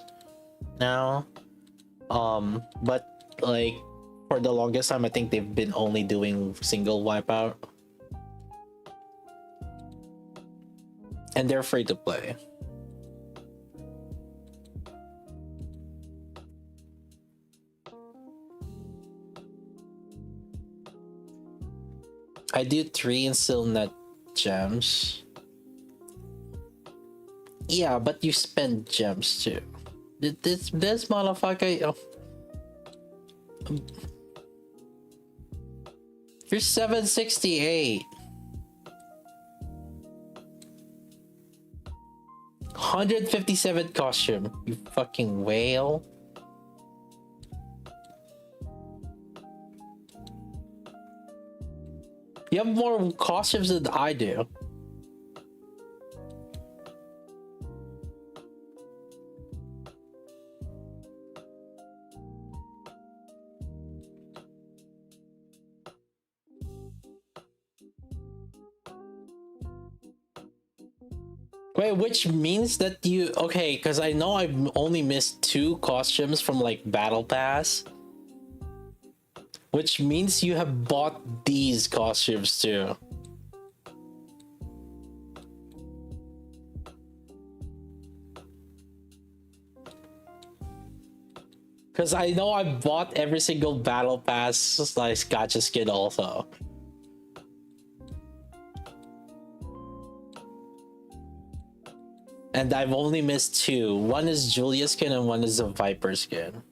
now. But like for the longest time I think they've been only doing single wipeout, and they're free to play. I do 3 and still net gems. Yeah, but you spend gems too. This motherfucker. Oh. You're 768. 157 costume, you fucking whale. You have more costumes than I do. Wait, which means that you, okay, because I know I've only missed 2 costumes from like Battle Pass, which means you have bought these costumes too. Because I know I bought every single battle pass like gacha skin also. And I've only missed two. One is Julia skin and one is a Viper skin.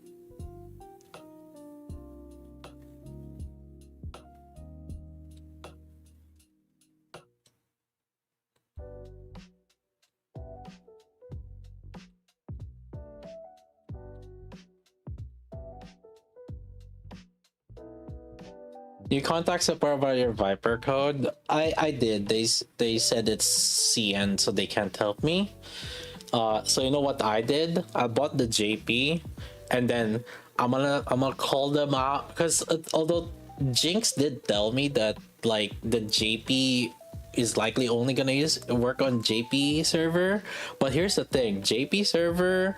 You contact support about your Viper code. I did. They said it's CN, so they can't help me. So you know what I did? I bought the JP, and then I'm gonna call them out because although Jinx did tell me that like the JP is likely only gonna work on JP server, but here's the thing: JP server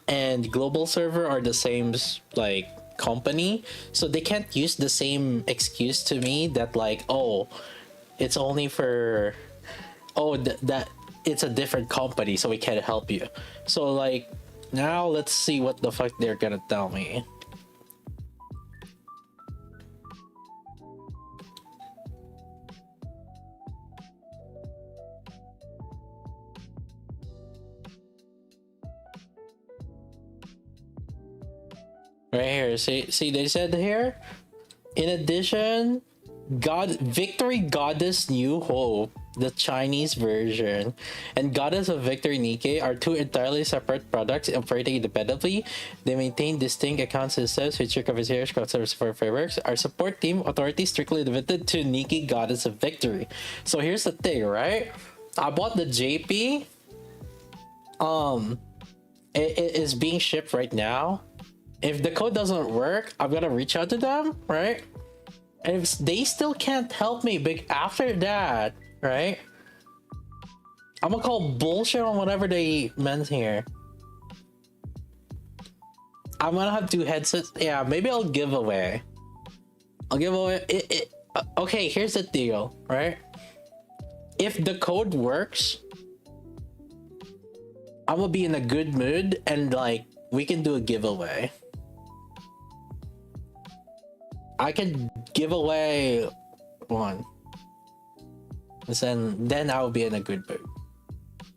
and global server are the same like company, so they can't use the same excuse to me that like, oh, it's only for, oh, that it's a different company, so we can't help you. So like, now let's see what the fuck they're gonna tell me. Right here, see they said here, in addition, Victory Goddess New Hope, the Chinese version, and Goddess of Victory Nikkei are two entirely separate products operating independently. They maintain distinct account systems, feature covers customer support frameworks. Our support team authority strictly limited to Nikkei Goddess of Victory. So here's the thing, right? I bought the JP. It is being shipped right now. If the code doesn't work, I'm gonna reach out to them, right? And if they still can't help me big after that, right? I'm gonna call bullshit on whatever they meant here. I'm gonna have two headsets. Yeah, maybe I'll give away. I'll give away it. Okay, here's the deal, right? If the code works, I'm gonna be in a good mood and like we can do a giveaway. I can give away one, and then I'll be in a good mood.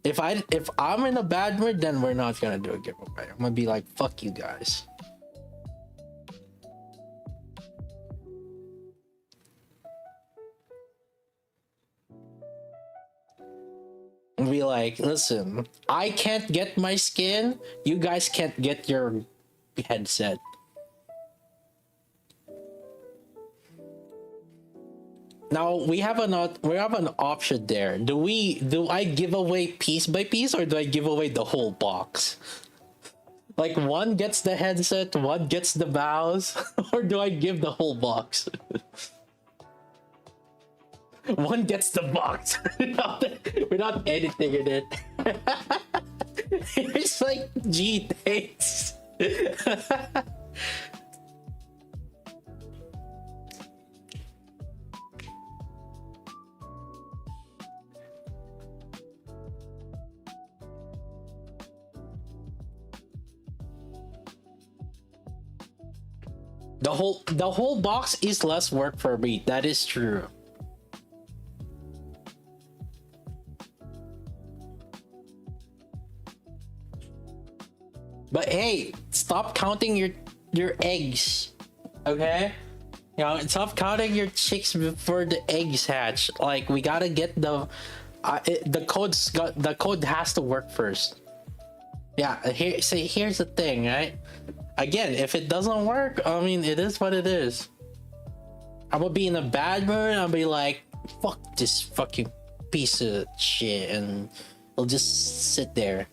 If I'm in a bad mood, then we're not gonna do a giveaway. I'm gonna be like, fuck you guys. And be like, listen, I can't get my skin, you guys can't get your headset. Now we have an option there. Do I give away piece by piece, or do I give away the whole box? Like one gets the headset, one gets the mouse, or do I give the whole box? One gets the box. We're not editing in it. It's like, gee, thanks. The whole box is less work for me. That is true. But hey, stop counting your eggs, okay? You know, stop counting your chicks before the eggs hatch. Like we gotta get the code has to work first. Yeah, here's the thing, right? Again, if it doesn't work, I mean, it is what it is. I'm gonna be in a bad mood. I'll be like, fuck this fucking piece of shit, and I'll just sit there.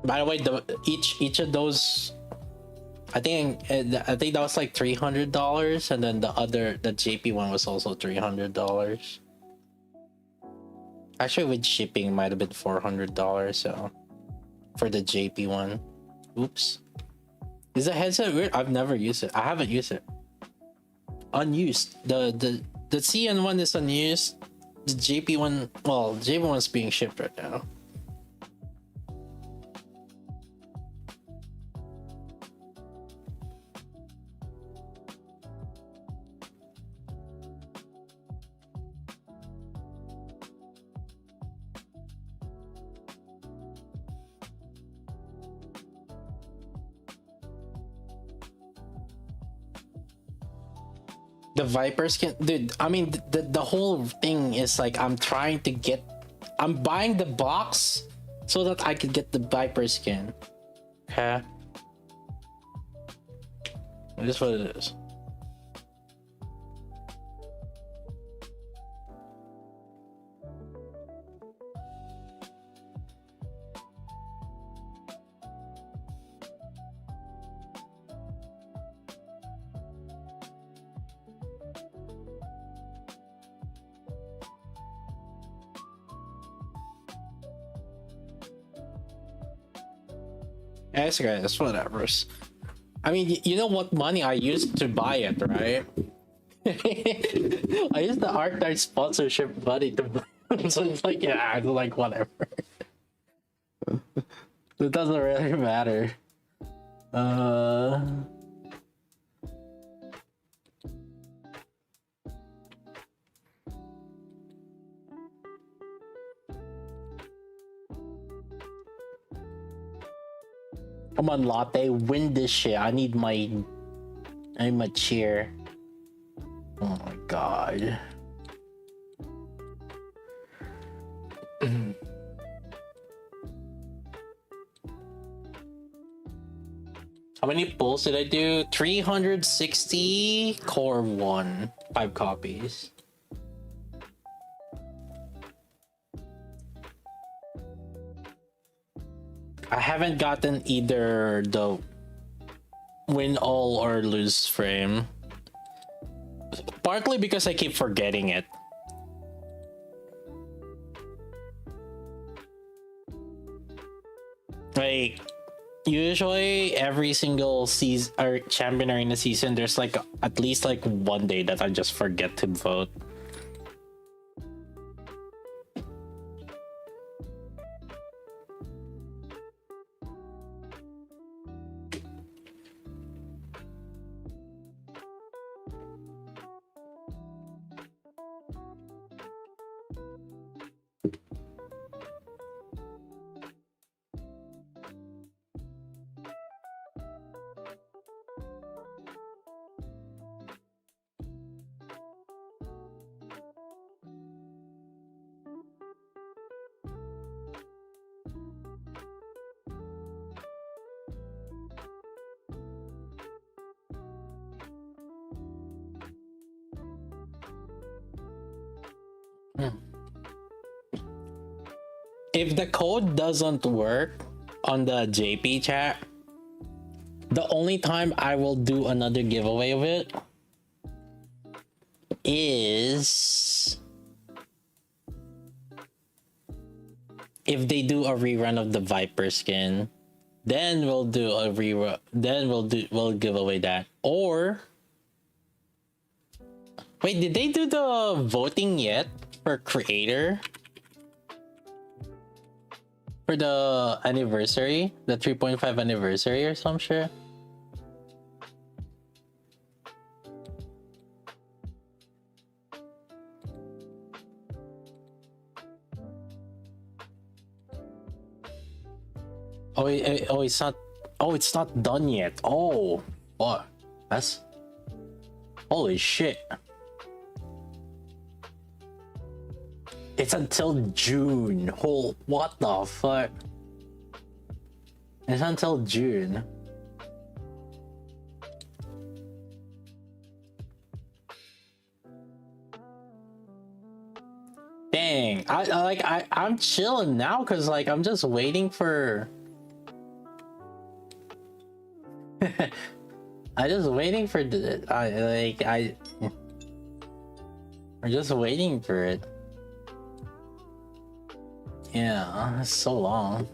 By the way, each of those, I think that was like $300, and then the JP one was also $300. Actually, with shipping, it might have been $400. So for the JP one, oops. Is the headset weird? I've never used it. I haven't used it. unused. The CN one is unused. The JP one, well, JP one's being shipped right now. The Viper skin, dude. I mean, the whole thing is like I'm buying the box so that I could get the Viper skin. Okay, it is what it is. Yes, guys, whatever. I mean, you know what money I used to buy it, right? I used the Arctide sponsorship money to buy it, so it's like, yeah, it's like whatever. It doesn't really matter. Come on, Latte, win this shit. I need my chair. Oh my god. How many pulls did I do? 360 core 1. 5 copies. I haven't gotten either the win all or lose frame. Partly because I keep forgetting it. Like, usually every single season or champion arena season, there's like at least like one day that I just forget to vote. If the code doesn't work on the JP chat, the only time I will do another giveaway of it is if they do a rerun of the Viper skin. Then we'll do a rerun. Then we'll give away that. Or wait, did they do the voting yet for creator? For the anniversary, the 3.5 anniversary or some shit. It's not. Oh, it's not done yet. Oh, what? That's holy shit. It's until June. What the fuck? It's until June. Dang, I'm chilling now because like I'm just waiting for. I'm just waiting for the. I'm just waiting for it. Yeah, it's so long.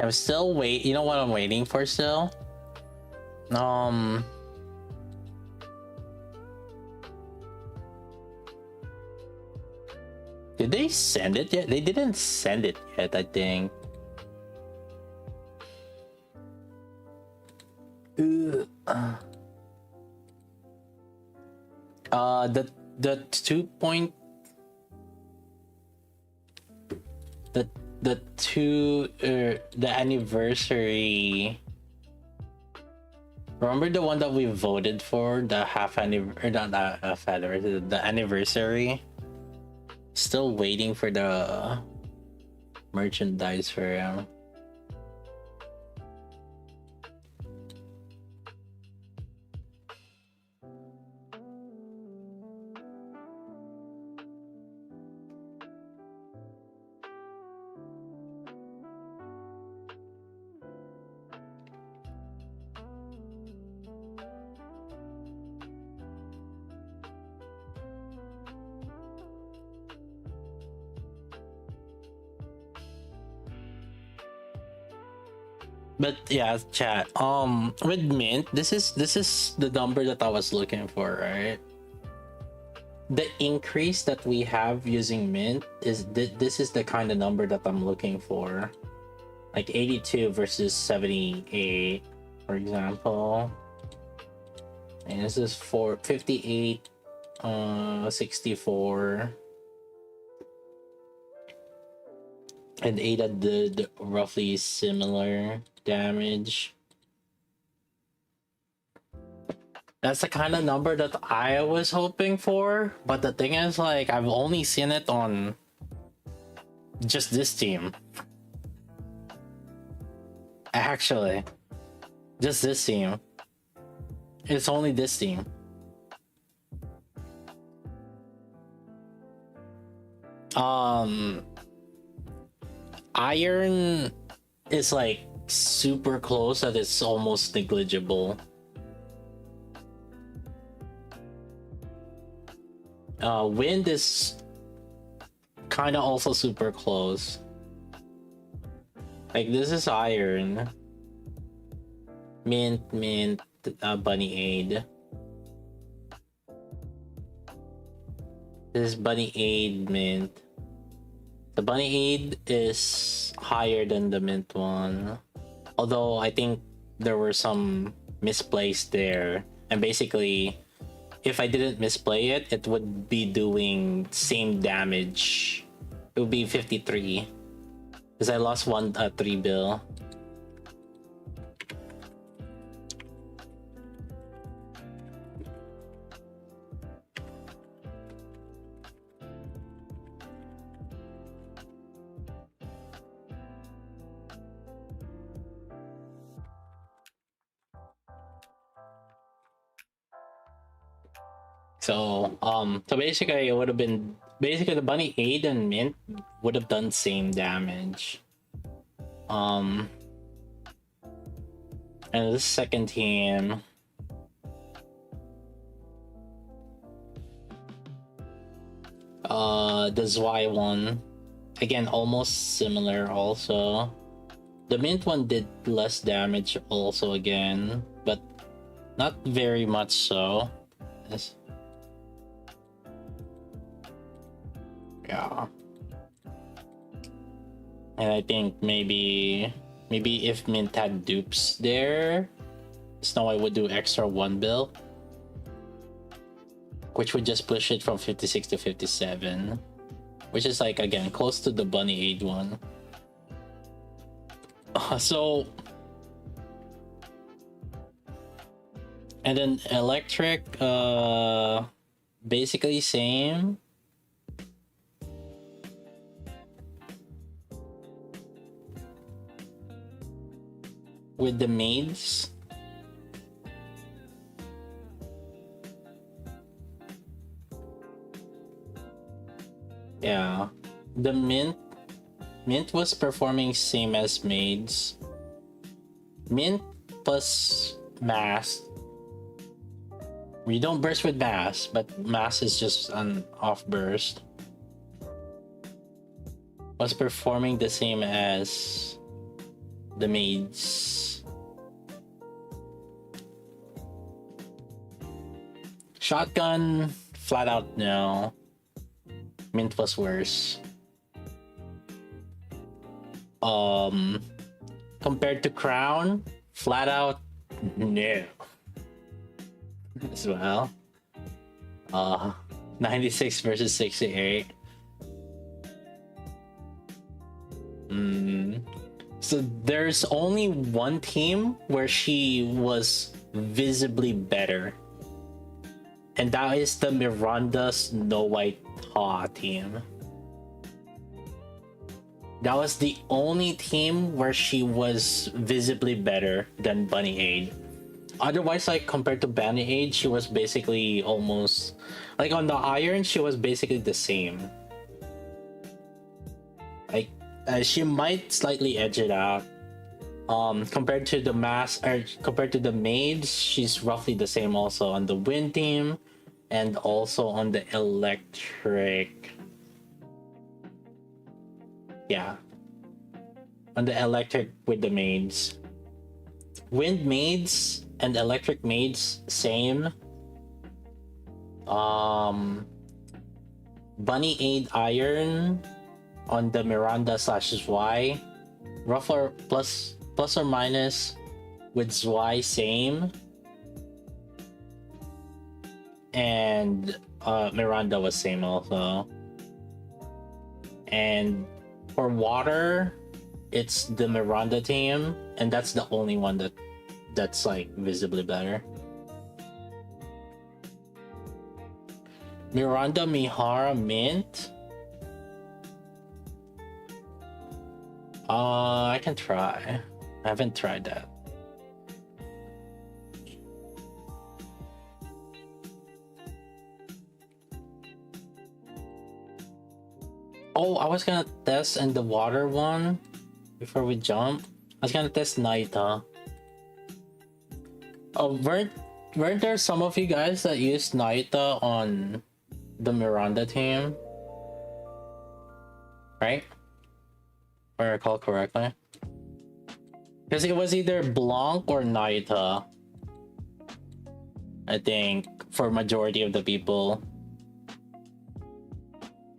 I'm still you know what I'm waiting for still? Did they send it yet? They didn't send it yet, I think. The 2 point the anniversary. Remember the one that we voted for, the half anniversary, not half anniversary, the anniversary. Still waiting for the merchandise for him. But yeah, chat. With Mint, this is the number that I was looking for, right? The increase that we have using Mint is this is the kind of number that I'm looking for, like 82 versus 78, for example. And this is for 58, 64. And Ada did roughly similar damage. That's the kind of number that I was hoping for, but the thing is, like, I've only seen it on just this team. Actually, just this team. It's only this team. Iron is like super close that it's almost negligible. Wind is kind of also super close. Like, this is iron. Mint, bunny aid. This is bunny aid, mint. The bunny aid is higher than the mint one. Although I think there were some misplays there. And basically, if I didn't misplay it, it would be doing same damage. It would be 53. Because I lost 3 bill. So basically it would have been the bunny aid and mint would have done same damage. And the second team, the Zwei one, again almost similar also. The mint one did less damage also again, but not very much so. Yes. Yeah. And I think maybe if Mint had dupes there, Snow White would do extra 1 bill, which would just push it from 56 to 57, which is like, again, close to the bunny aid one. So, and then electric, basically same. With the maids, yeah, the mint was performing same as maids. Mint plus mass. We don't burst with mass, but mass is just an off burst. Was performing the same as the maids. Shotgun, flat out no. Mint was worse. Compared to Crown, flat out no. As well. 96 versus 68. So there's only one team where she was visibly better, and that is the Miranda Snow White Ta team. That was the only team where she was visibly better than Bunny Aid. Otherwise, like compared to Bunny Aid, she was basically almost like on the iron. She was basically the same. Like she might slightly edge it out. Compared to the compared to the maids, she's roughly the same. Also on the wind team, and also on the electric. Yeah, on the electric with the maids. Wind maids and electric maids same. Bunny Aid iron on the Miranda / Y, rougher plus or minus with Zwei same, and Miranda was same also. And for water, it's the Miranda team, and that's the only one that's like visibly better. Miranda Mihara Mint. I can try. I haven't tried that. Oh, I was gonna test in the water one before we jump. I was gonna test Naita. Oh, weren't there some of you guys that used Naita on the Miranda team? Right? If I recall correctly. Because it was either Blanc or Naita, I think, for majority of the people.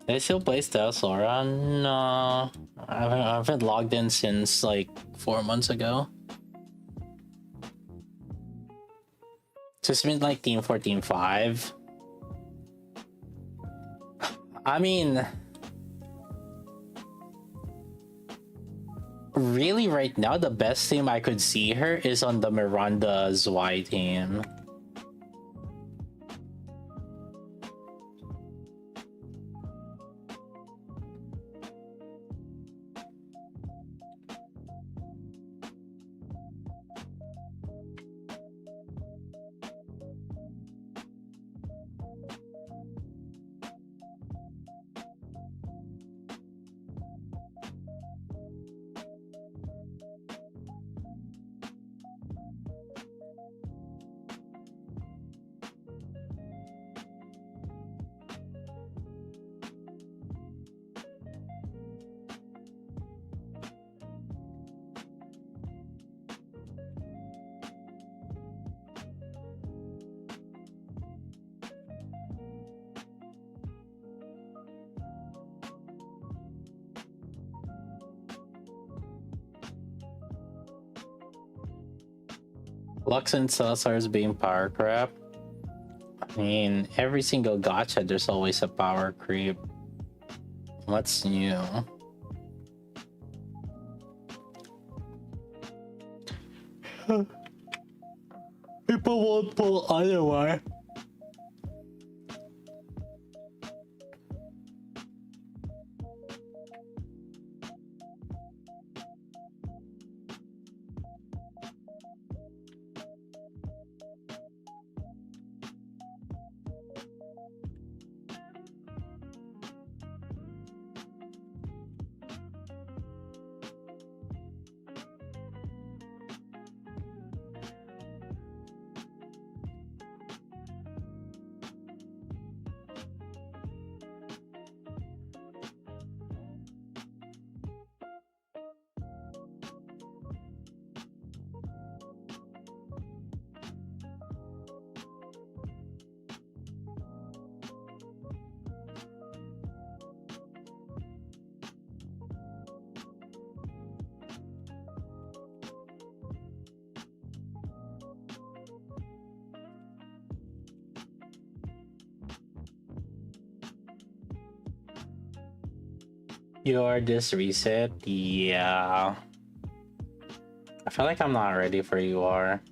They still play Stealth Sora? No, I haven't logged in since like 4 months ago. So it's been like Team 4, Team 5. I mean, really right now the best team I could see her is on the Miranda Zwei team. Lux and Salazar's being power crap. I mean, every single gacha, there's always a power creep. What's new? People won't pull otherwise. You're this reset? Yeah. I feel like I'm not ready for you are.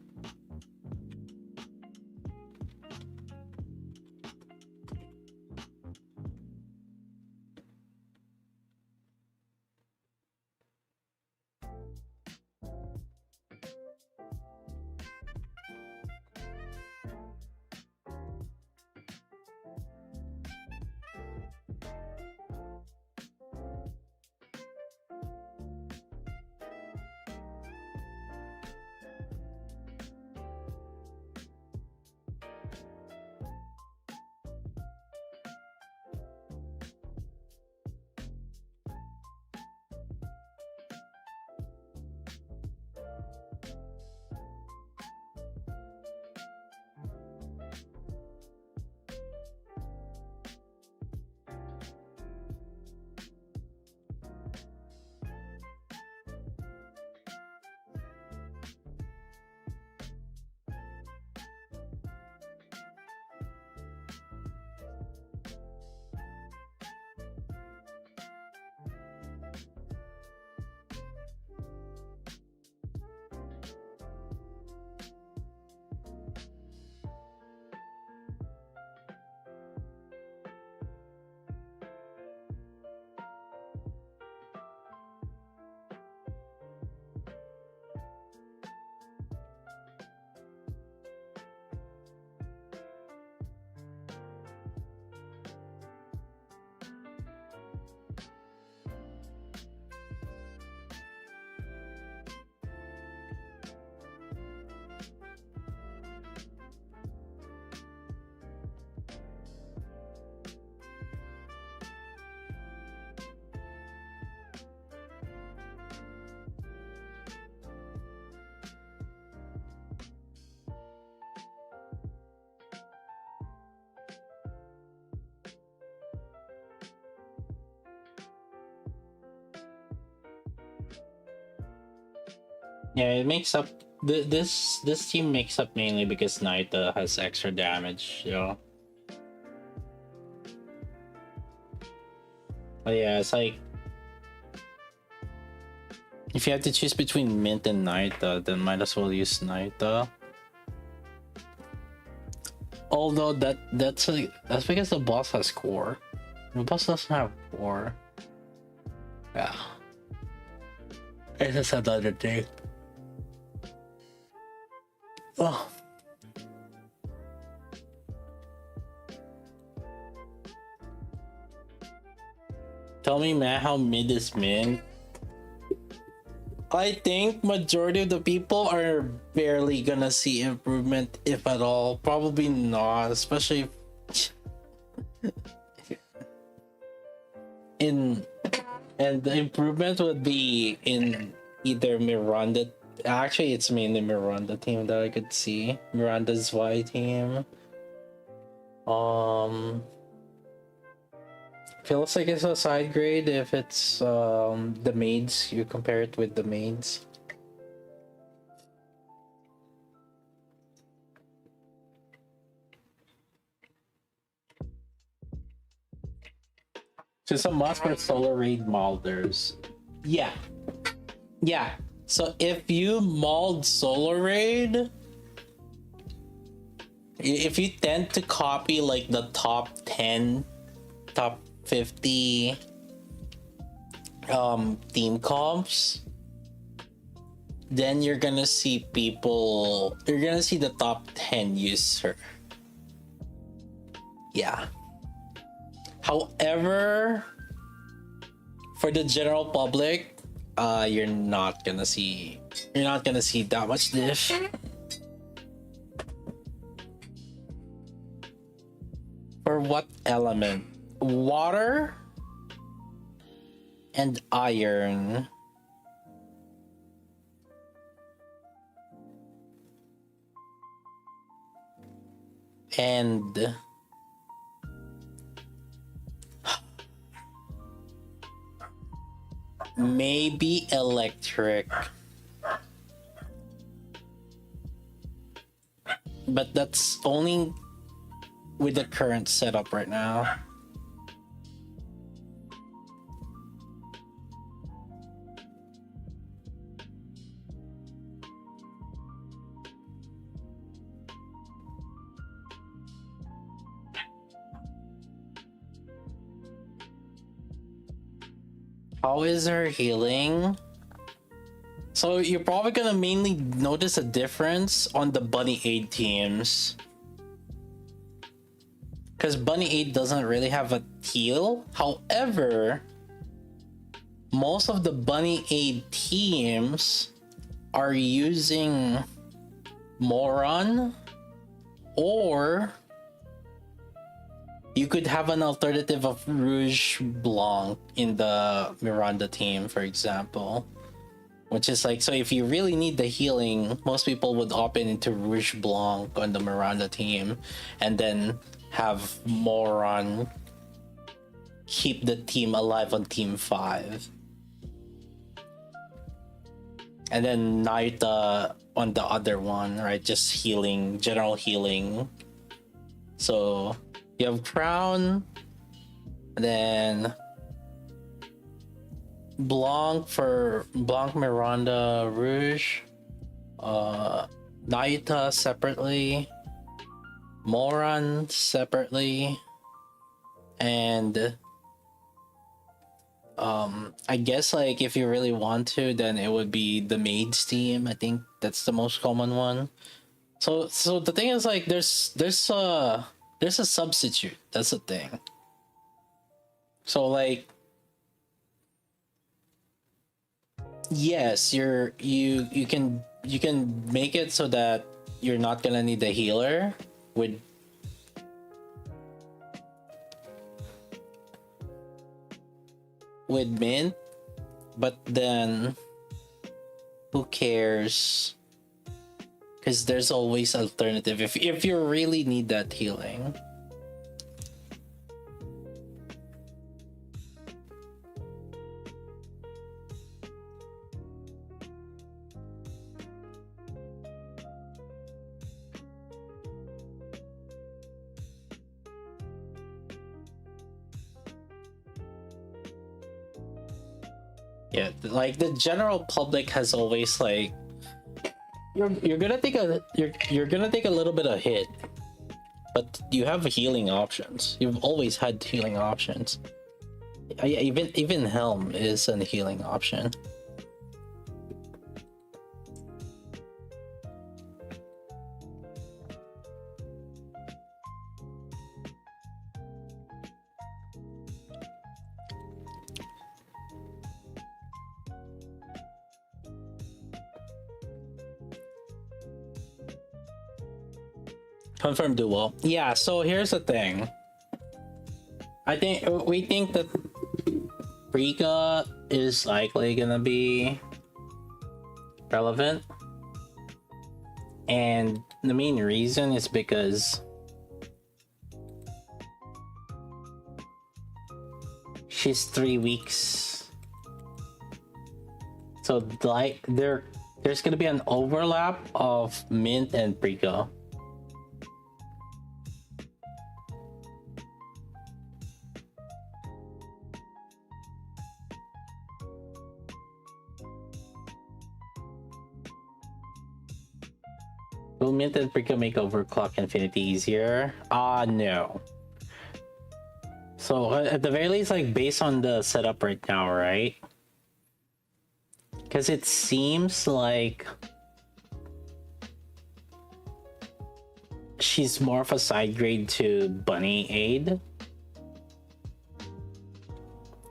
Yeah, it makes up this team makes up mainly because Naita has extra damage, But yeah, it's like if you have to choose between Mint and Naita, then might as well use Naita. Although that's because the boss has core. The boss doesn't have core. Yeah. It's just another thing. Oh. Tell me, man, how mid is Mint? I think majority of the people are barely gonna see improvement, if at all. Probably not, especially in, and the improvement would be in either Miranda. Actually, it's mainly Miranda team that I could see. Miranda's Y team. Feels like it's a side grade if it's the maids. You compare it with the maids. Just a must for solar raid molders. Yeah. So if you mold solar raid, if you tend to copy like the top 10, top 50 team comps, then you're gonna see the top 10 use her. Yeah. However, for the general public, you're not gonna see that much diff. For what element? Water and iron. And maybe electric. But that's only with the current setup right now. How is her healing? So you're probably gonna mainly notice a difference on the Bunny Aid teams. Because Bunny Aid doesn't really have a heal. However, most of the Bunny Aid teams are using Moron, or you could have an alternative of Rouge Blanc in the Miranda team, for example. Which is like, so if you really need the healing, most people would opt in into Rouge Blanc on the Miranda team, and then have Moron keep the team alive on team 5. And then Naita on the other one, right? Just healing, general healing. So you have Crown, then Blanc for Blanc, Miranda, Rouge, Naita separately, Moran separately, and I guess like if you really want to, then it would be the Maids team. I think that's the most common one. So the thing is like there's a substitute. That's the thing. So like, yes, you can make it so that you're not gonna need the healer with Mint, but then who cares? Because there's always alternative if you really need that healing. Yeah, like the general public has always like you're gonna take a you're gonna take a little bit of hit, but you have healing options. You've always had healing options. Even Helm is a healing option. Confirmed duel. Yeah, so here's the thing. We think that Rika is likely gonna be relevant. And the main reason is because she's 3 weeks. So like there's gonna be an overlap of Mint and Rika. Will Mint and Prika make overclock Infinity easier? No. So at the very least, like based on the setup right now, right? Because it seems like she's more of a side grade to Bunny Aid.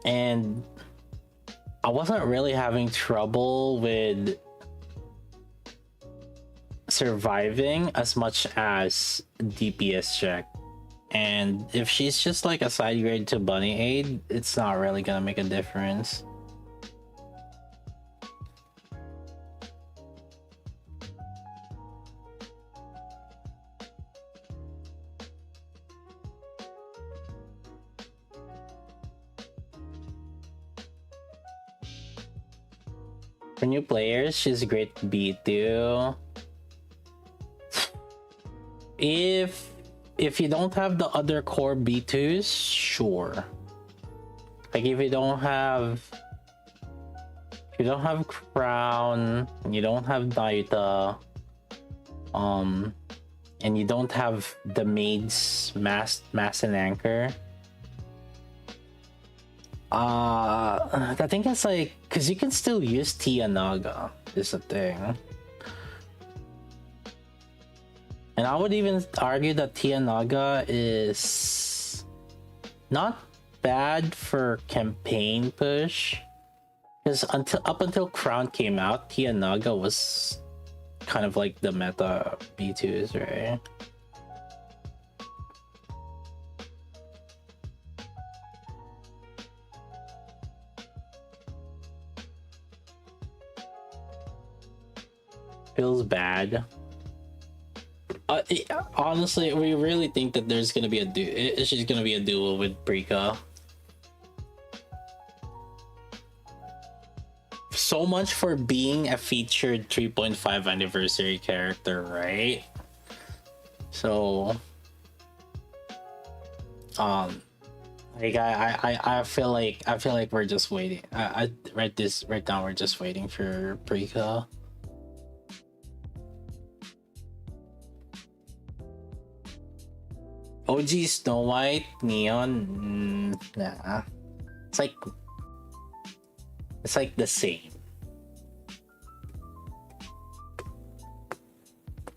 And I wasn't really having trouble with surviving as much as DPS check, and if she's just like a side grade to Bunny Aid, it's not really gonna make a difference. For new players, she's great to beat too. If you don't have the other core B2s, sure. Like if you don't have Crown, and you don't have Naita, and you don't have the Maids Mass and Anchor, I think it's like because you can still use Tia Naga is the thing, and I would even argue that Tia Naga is not bad for campaign push, because up until Crown came out, Tia Naga was kind of like the meta B2s, right? Feels bad. Honestly, we really think that there's gonna be a it's just gonna be a duel with Brika. So much for being a featured 3.5 anniversary character, right? So, like I feel like we're just waiting. Right now we're just waiting for Brika. OG Snow White, Neon, nah. It's like the same.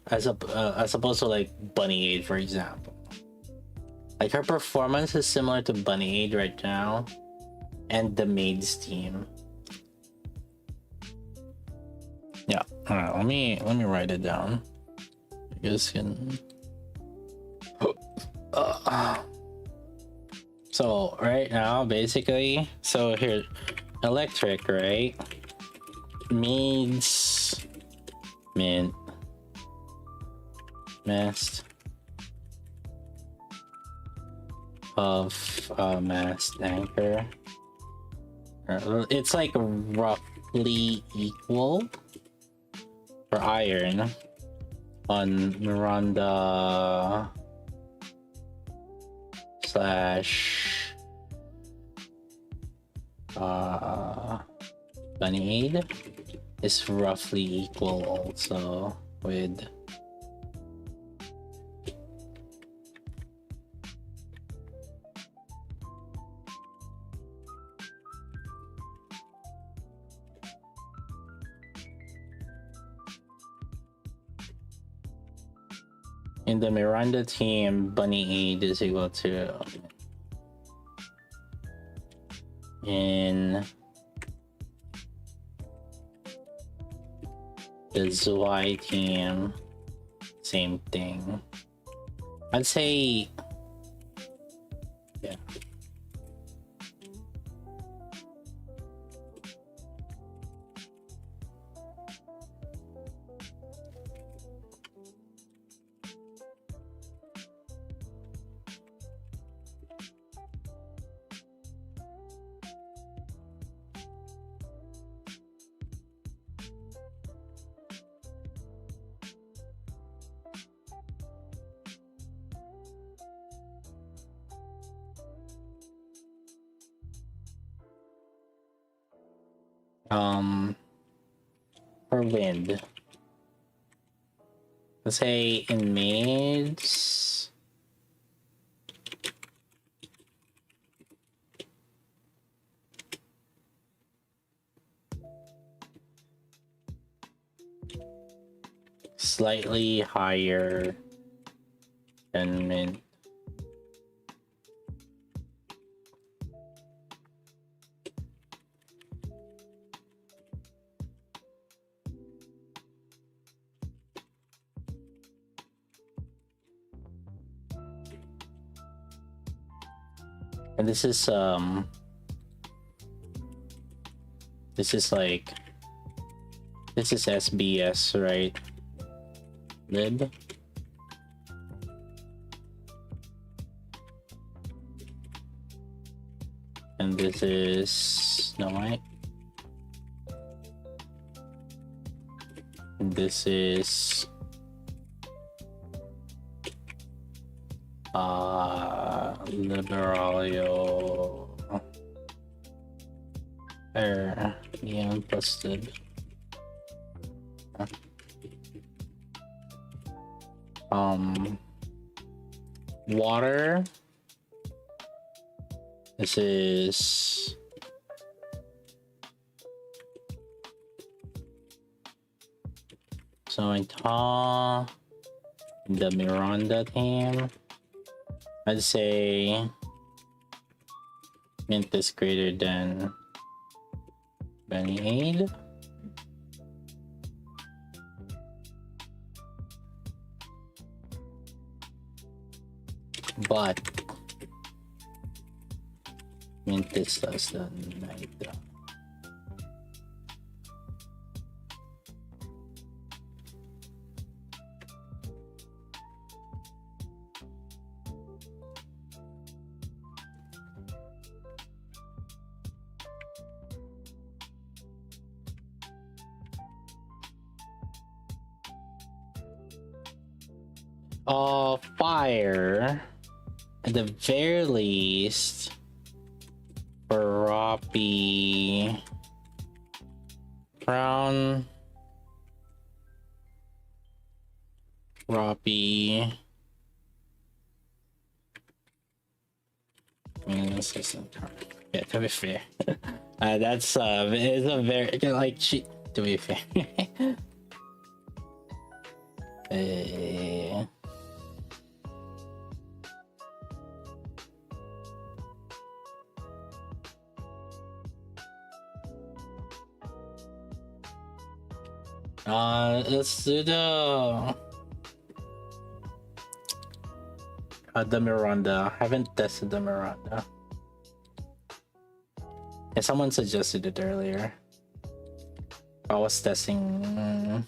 As opposed to like Bunny Aid, for example. Like her performance is similar to Bunny Aid right now, and the Maids team. Yeah. All right. Let me write it down. You guys can. So right now, basically, so here, electric, right? Means mint, mast of mast anchor. It's like roughly equal for iron on Miranda slash Bunny Aid is roughly equal also with in the Miranda team, Bunny Aid is equal to in the Zwei team, same thing. I'd say, yeah. For wind, let's say in maids, slightly higher than mint. And this is SBS, right? Lib. And this is Snow White. And this is Liberalia or Neon Busted. Water. This is So I thought the Miranda team, I'd say mint is greater than 28. But mint is less than 9. Fire at the very least for Roppy Brown, Roppy. I mean, this isn't hard. Yeah, to be fair, that's it's a very like she. To be fair, let's do the Miranda. I haven't tested the Miranda. Yeah, someone suggested it earlier. I was testing.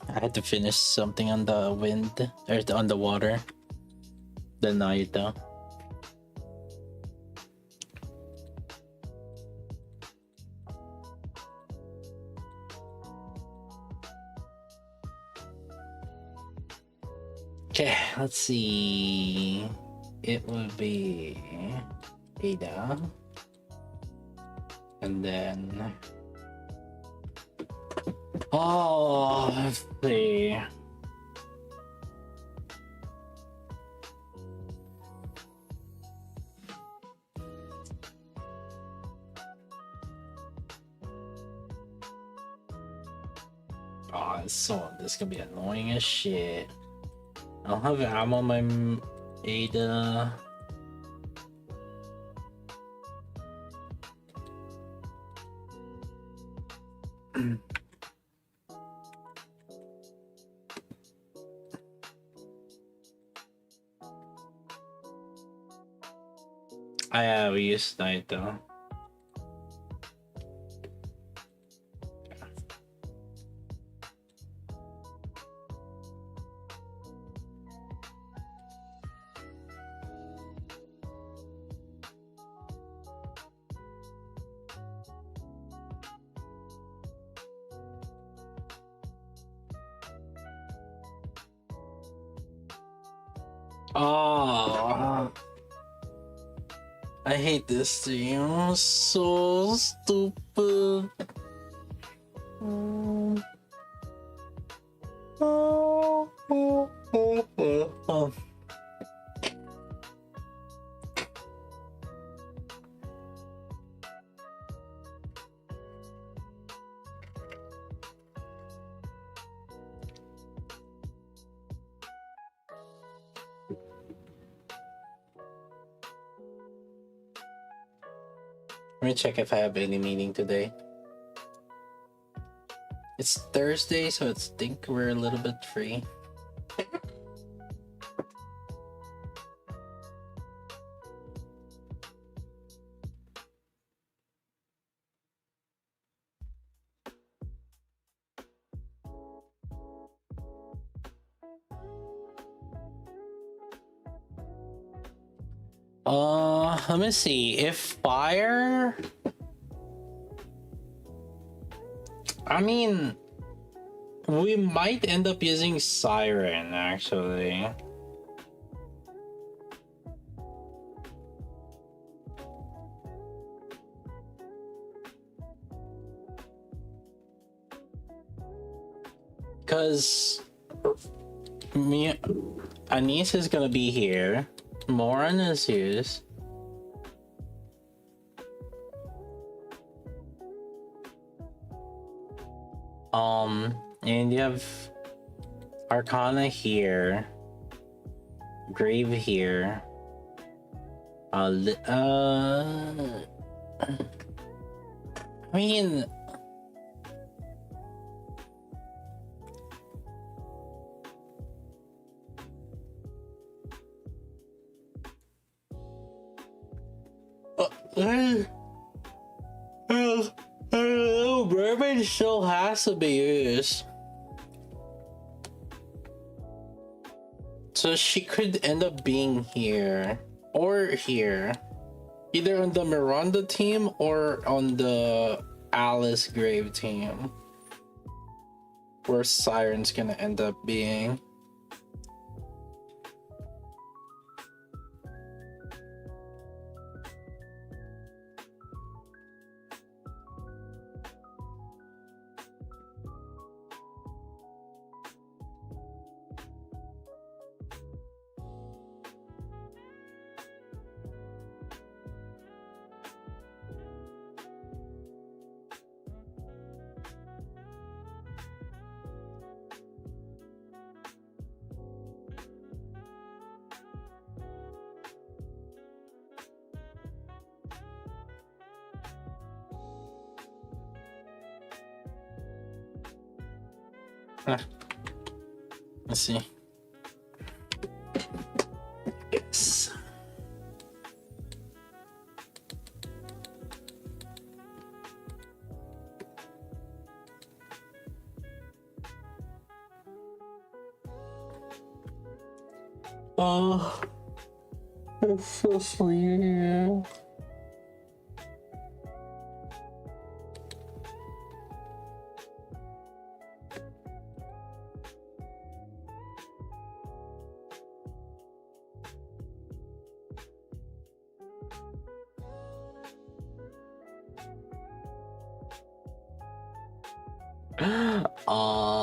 I had to finish something on the wind or on the water. The Naito. Okay, let's see. It will be Ada. And then let's see. This is gonna be annoying as shit. I don't have ammo on my Ada. We used Naito. Oh, I hate this team. So stupid. Let me check if I have any meeting today. It's Thursday, so I think we're a little bit free. Let me see. If fire, I mean, we might end up using Siren actually. Cause Anis is gonna be here. Moran is here. And you have Arcana here. Grave here. I mean, Mermaid still has to be used. So she could end up being here or here. Either on the Miranda team or on the Alice Grave team. Where Siren's gonna end up being. Let's see. Yes. Oh, I'm so sleepy. Oh.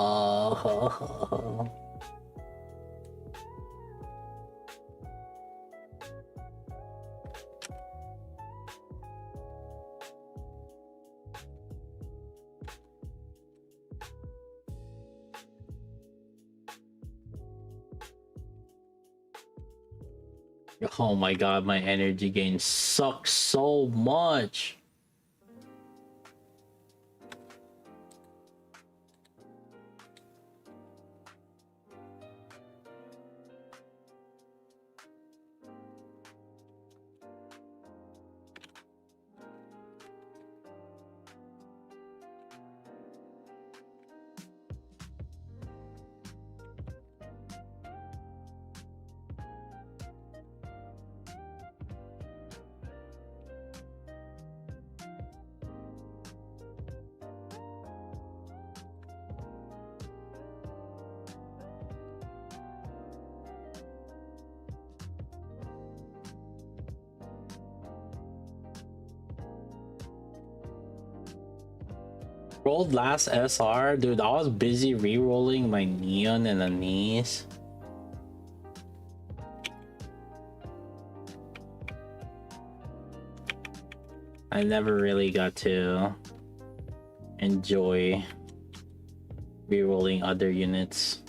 Oh my god, my energy gain sucks so much. Rolled last SR, dude. I was busy re-rolling my Neon and Anise. I never really got to enjoy re-rolling other units.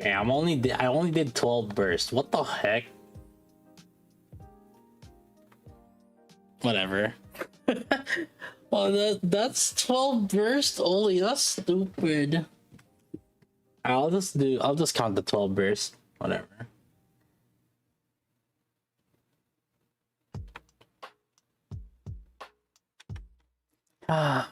Hey, I only did 12 bursts. What the heck? Whatever. Well, that's 12 bursts only. That's stupid. I'll just count the 12 bursts. Whatever. Ah.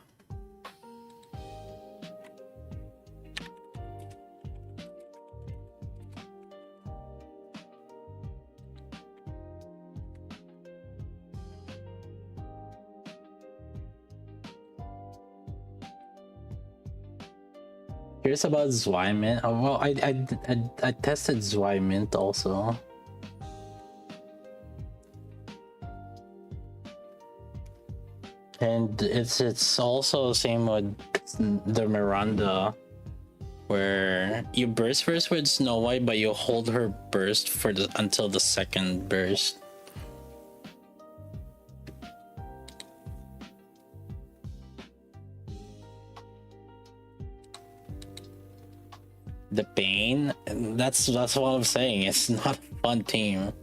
Curious about Zwymint. Oh, well, I tested Zwymint also. And it's also the same with the Miranda, where you burst first with Snow White, but you hold her burst for until the second burst. The Bane, that's what I'm saying. It's not a fun team.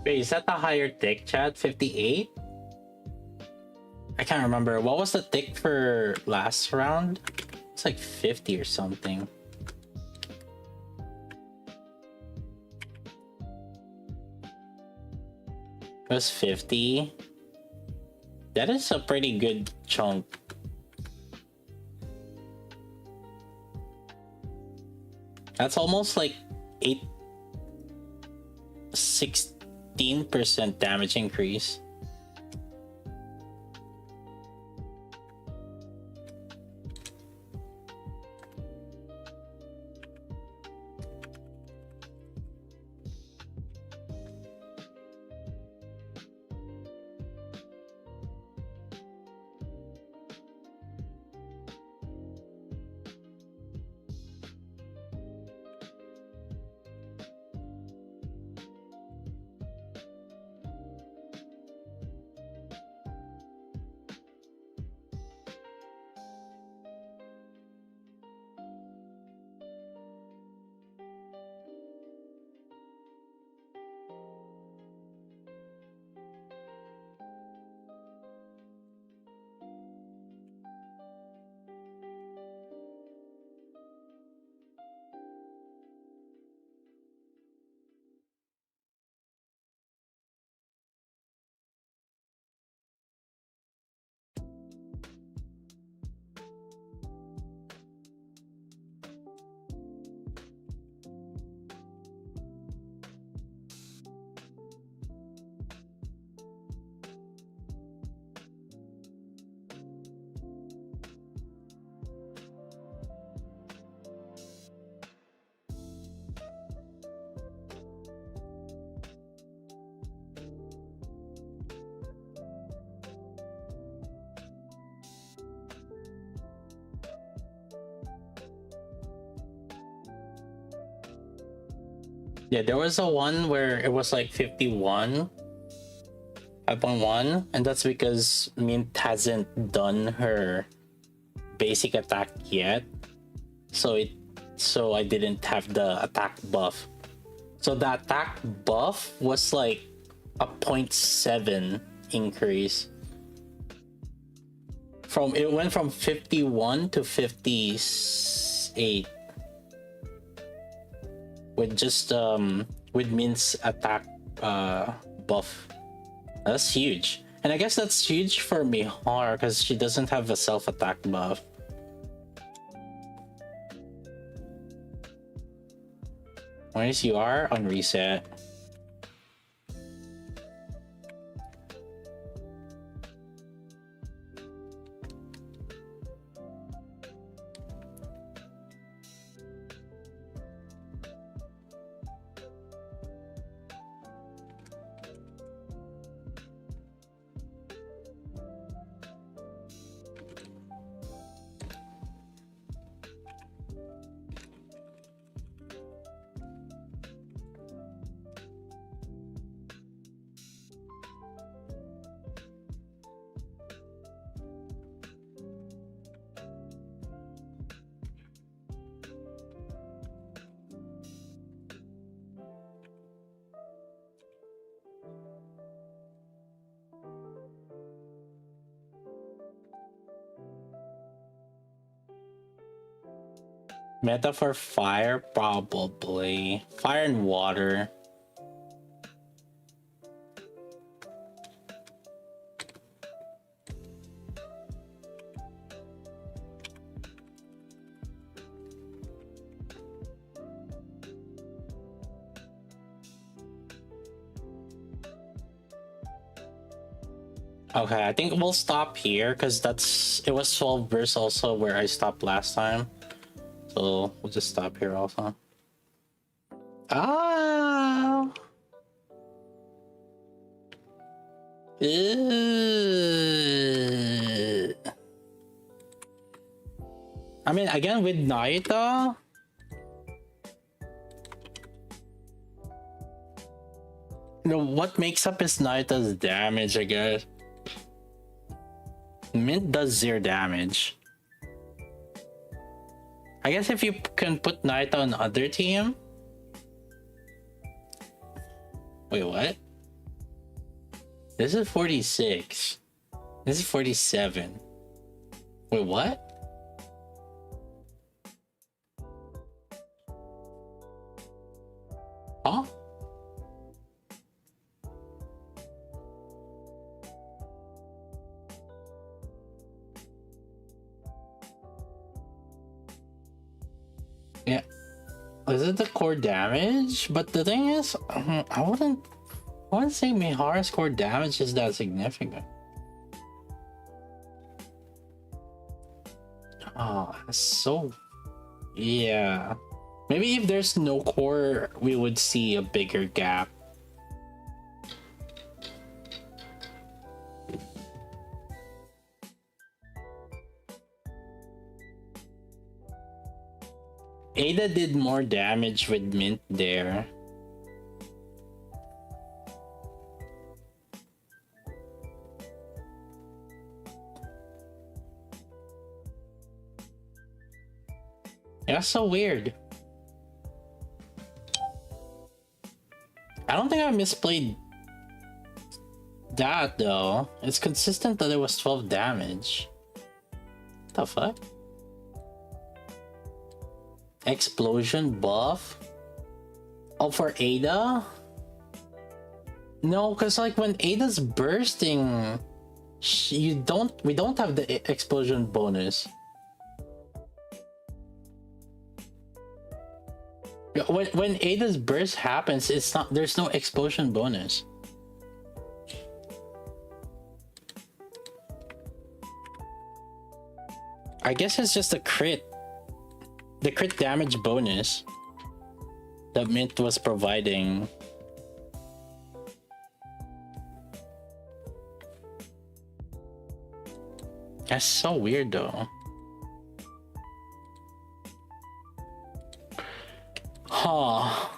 Wait, is that the higher tick, chat? 58? I can't remember. What was the tick for last round? It's like 50 or something. It was 50. That is a pretty good chunk. That's almost like 16% damage increase. Yeah, there was a one where it was like 51, 5.1, and that's because Mint hasn't done her basic attack yet. So I didn't have the attack buff. So the attack buff was like a 0.7 increase. It went from 51 to 58. With just with Mint's attack buff. That's huge. And I guess that's huge for Mihar because she doesn't have a self-attack buff. Whereas you are on reset. Meta for fire, probably. Fire and water. Okay, I think we'll stop here because it was 12 verse also where I stopped last time. So we'll just stop here also. Ah. Ew. I mean, again with Naita. You know what makes up is Naita's damage, I guess. Mint does 0 damage. I guess if you can put Naita on other team. Wait, what? This is 46. This is 47. Wait, what? Huh? Yeah. Is it the core damage? But the thing is, I wouldn't say Mihara's core damage is that significant. Oh, that's so... Yeah. Maybe if there's no core, we would see a bigger gap. Ada did more damage with Mint there. That's so weird. I don't think I misplayed that though. It's consistent that it was 12 damage. What the fuck? Explosion buff? Oh, for Ada? No, because like when Ada's bursting, we don't have the explosion bonus. When Ada's burst happens, there's no explosion bonus. I guess it's just the crit damage bonus that Mint was providing. That's so weird though. Huh.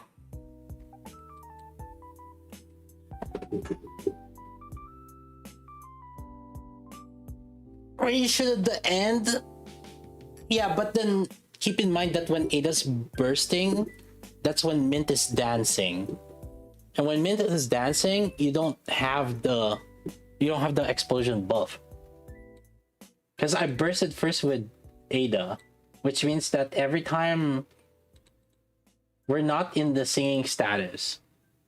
Ratio at the end? Yeah, but then keep in mind that when Ada's bursting, that's when Mint is dancing. And when Mint is dancing, you don't have the explosion buff. Because I bursted first with Ada, which means that every time we're not in the singing status.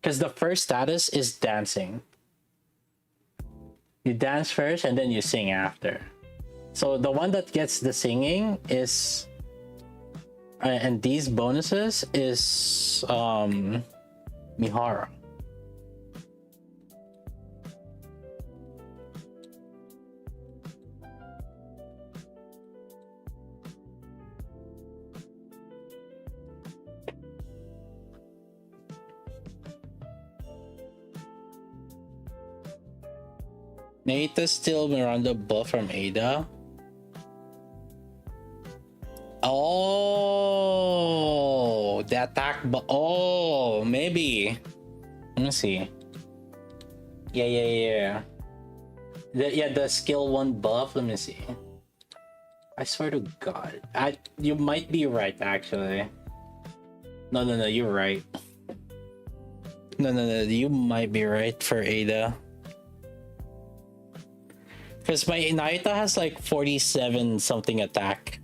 Because the first status is dancing. You dance first and then you sing after. So the one that gets the singing is, and these bonuses is Mihara. Nate still Miranda buff from Ada. Oh, the attack, oh, maybe. Let me see. Yeah. The skill 1 buff. Let me see. I swear to God, you might be right actually. No, you're right. No, you might be right for Ada. Because my Naita has like 47 something attack.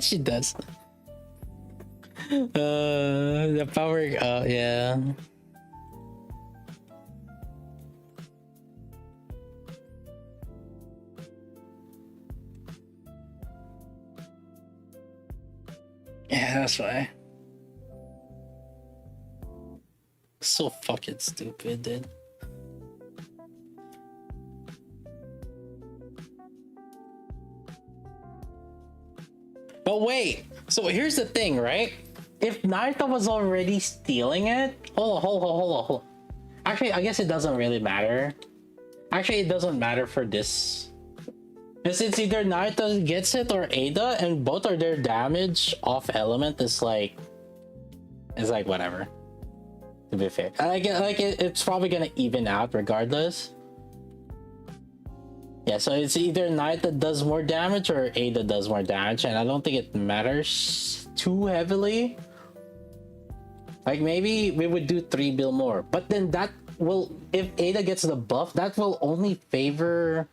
She does. The power, yeah. Yeah, that's why. So fucking stupid, dude. But wait, so here's the thing, right? If Naruto was already stealing it, hold on. Actually, I guess it doesn't really matter. Actually, it doesn't matter for this. Because it's either Naruto gets it or Ada, and both are their damage off element is like whatever. To be fair, it's probably gonna even out regardless. Yeah, so it's either Naruto does more damage or Ada does more damage, and I don't think it matters too heavily. Like maybe we would do 3 bill more, but then that will, if Ada gets the buff, that will only favor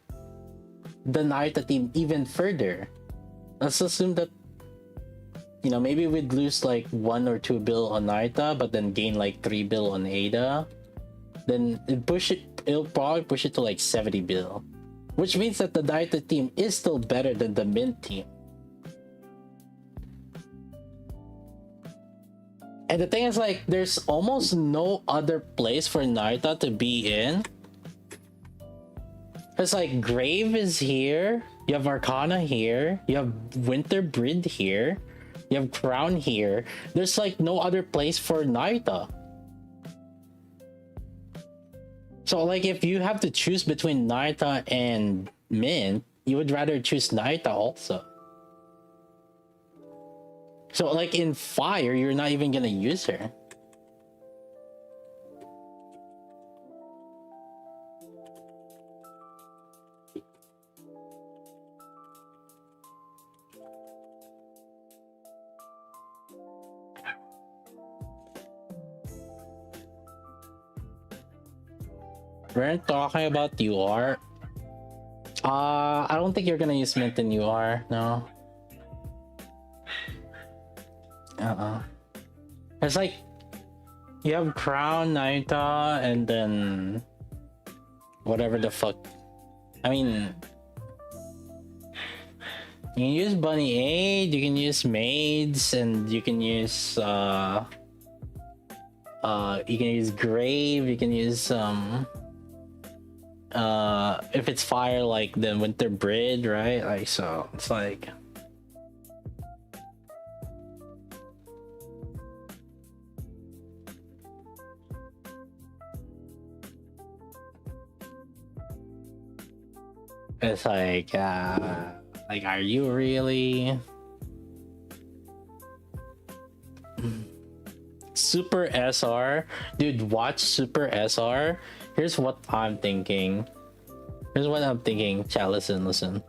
the Naruto team even further. Let's assume that, you know, maybe we'd lose like 1 or 2 bill on Naruto, but then gain like 3 bill on Ada. Then it'll probably push it to like 70 bill, which means that the Naruto team is still better than the Mint team. And the thing is, like, there's almost no other place for Naruto to be in. It's like Grave is here, you have Arcana here, you have Winter Brid here, you have Crown here. There's like no other place for Naruto. So like if you have to choose between Naruto and Mint, you would rather choose Naruto also. So like in Fire, you're not even gonna use her. We're talking about UR. I don't think you're gonna use Mint in UR, no. It's like you have Crown, Naruto, and then whatever the fuck. I mean, you can use Bunny Aid, you can use Maids, and you can use Grave, you can use if it's Fire, like the Winter Brid, right? Like, so it's like, it's like are you really? Super SR, dude, watch Super SR. Here's what I'm thinking. Chat, listen.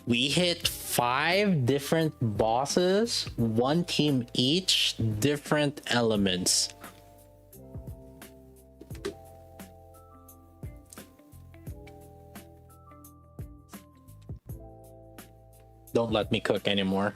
We hit 5 different bosses, 1 team each, different elements. don't let me cook anymore.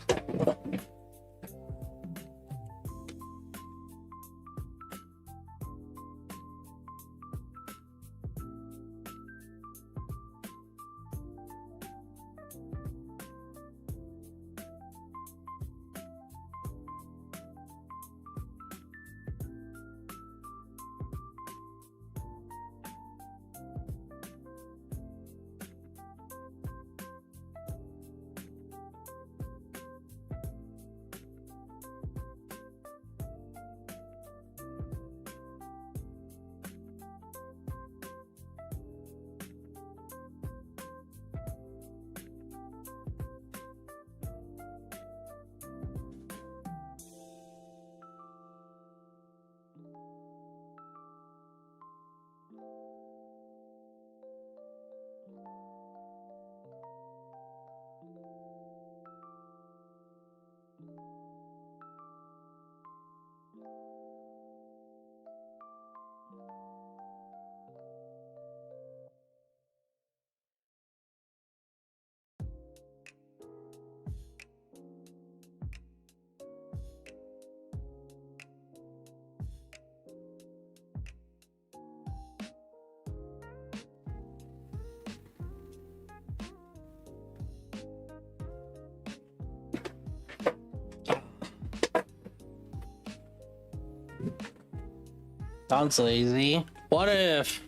Sounds lazy. What if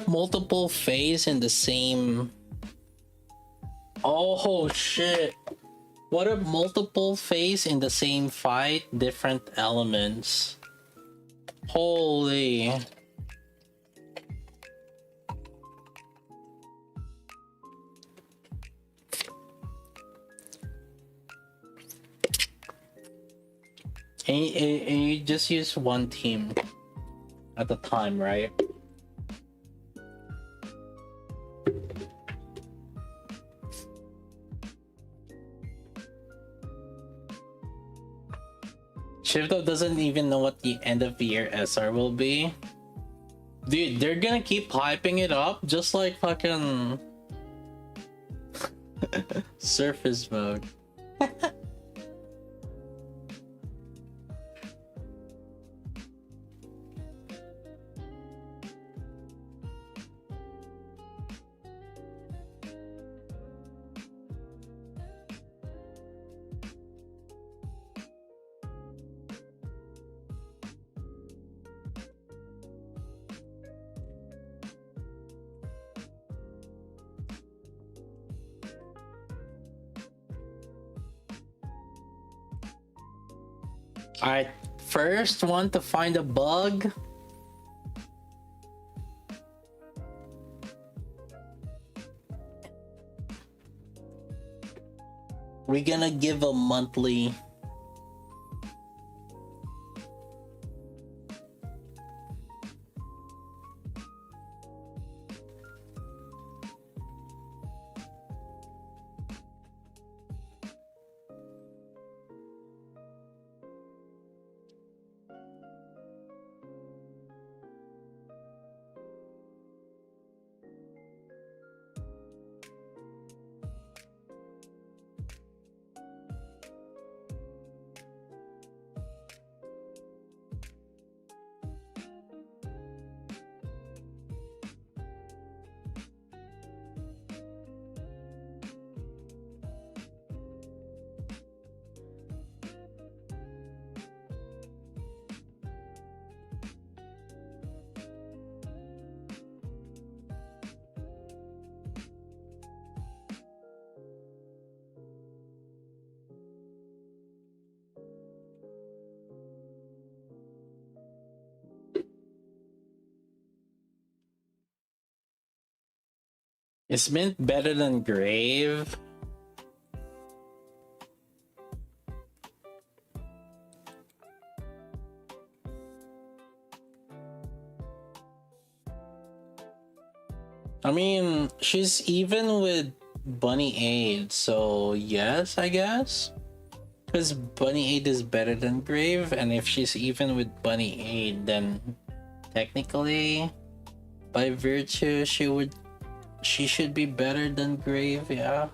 multiple phase in the same... Oh shit. What if multiple phase in the same fight, different elements? Holy. And you just use one team at a time, right? Shifto doesn't even know what the end of the year SR will be. Dude, they're gonna keep hyping it up just like fucking surface mode. I first want to find a bug. We're gonna give a monthly. Is mint better than grave? I mean, she's even with Bunny Aid, so yes, I guess. Because Bunny Aid is better than Grave, and if she's even with Bunny Aid, then technically, by virtue, she should be better than Grave, yeah.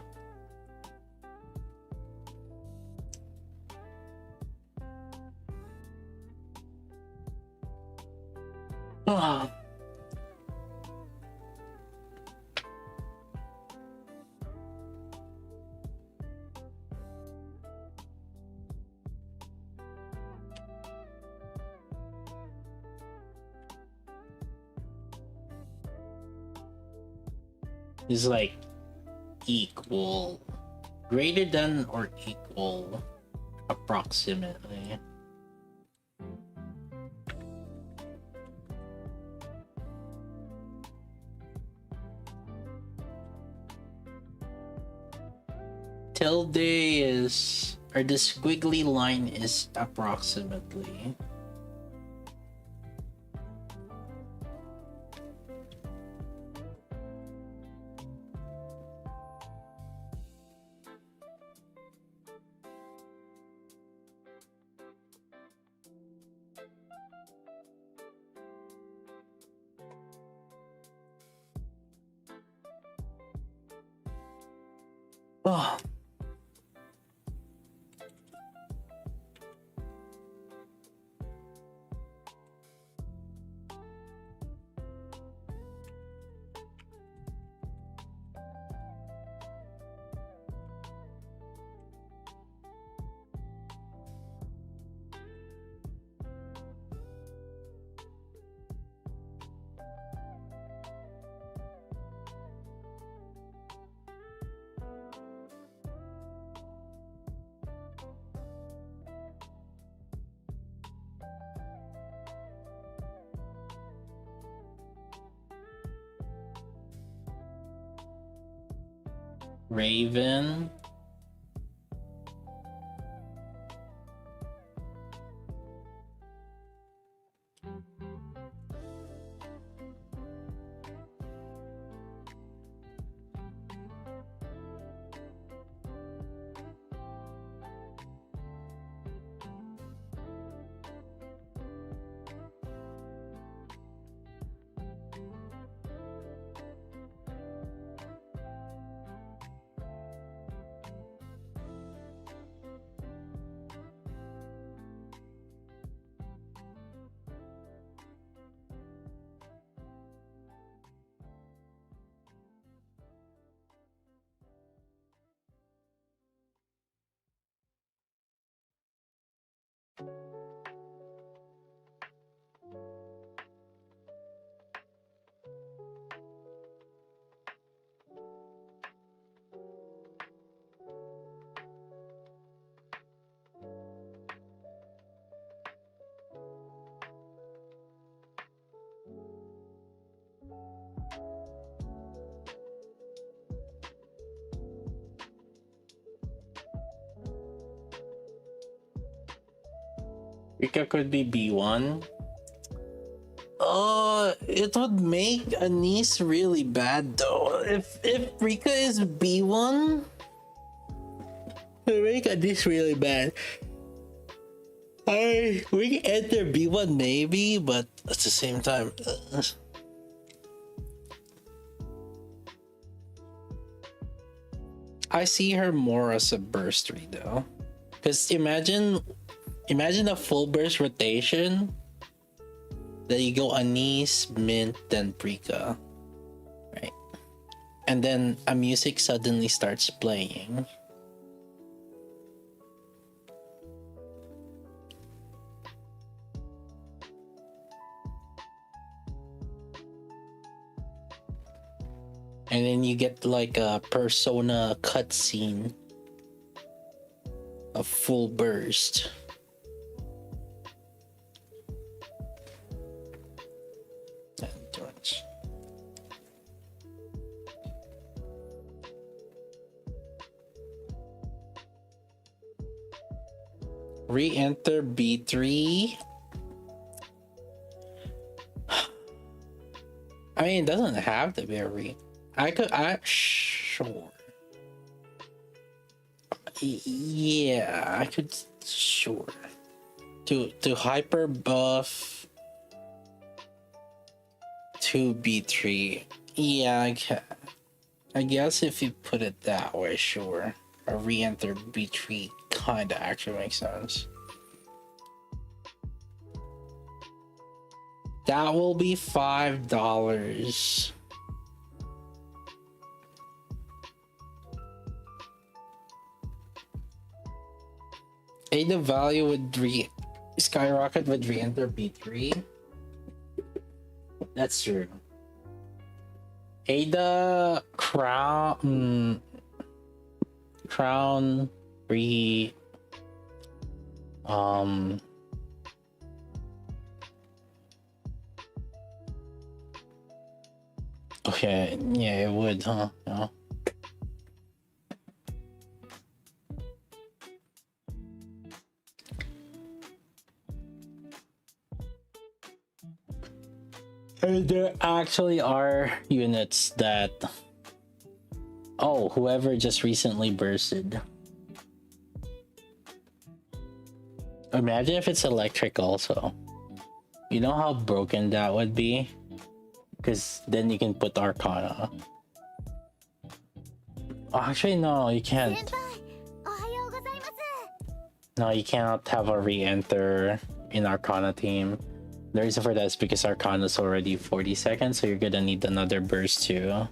Ah. Is like equal, greater than or equal, approximately. Tilde is, or the squiggly line is approximately. Oh. Raven. Rika could be B1. It would make Anise really bad though. If Rika is B1, it would make Anise really bad. We can enter B1 maybe, but at the same time, I see her more as a burstery though. Because imagine a full burst rotation. Then you go Anise, Mint, then Rika. Right? And then a music suddenly starts playing. And then you get like a Persona cutscene. A full burst. Re-enter B3. I mean, it doesn't have to be a sure. Yeah, I could, sure. To hyper buff to B3. Yeah, I guess if you put it that way, sure. A re-enter B3 kinda actually makes sense. That will be $5. The value would skyrocket with re-enter B3. That's true. Ada crown re okay, yeah, it would, huh? Yeah. There actually are units that whoever just recently bursted. Imagine if it's electric also. You know how broken that would be? Because then you can put Arcana. Oh, actually, no, you can't. 先輩おはようございます。 No, you cannot have a re-enter in Arcana team. The reason for that is because Arcana is already 40 seconds, so you're gonna need another burst too.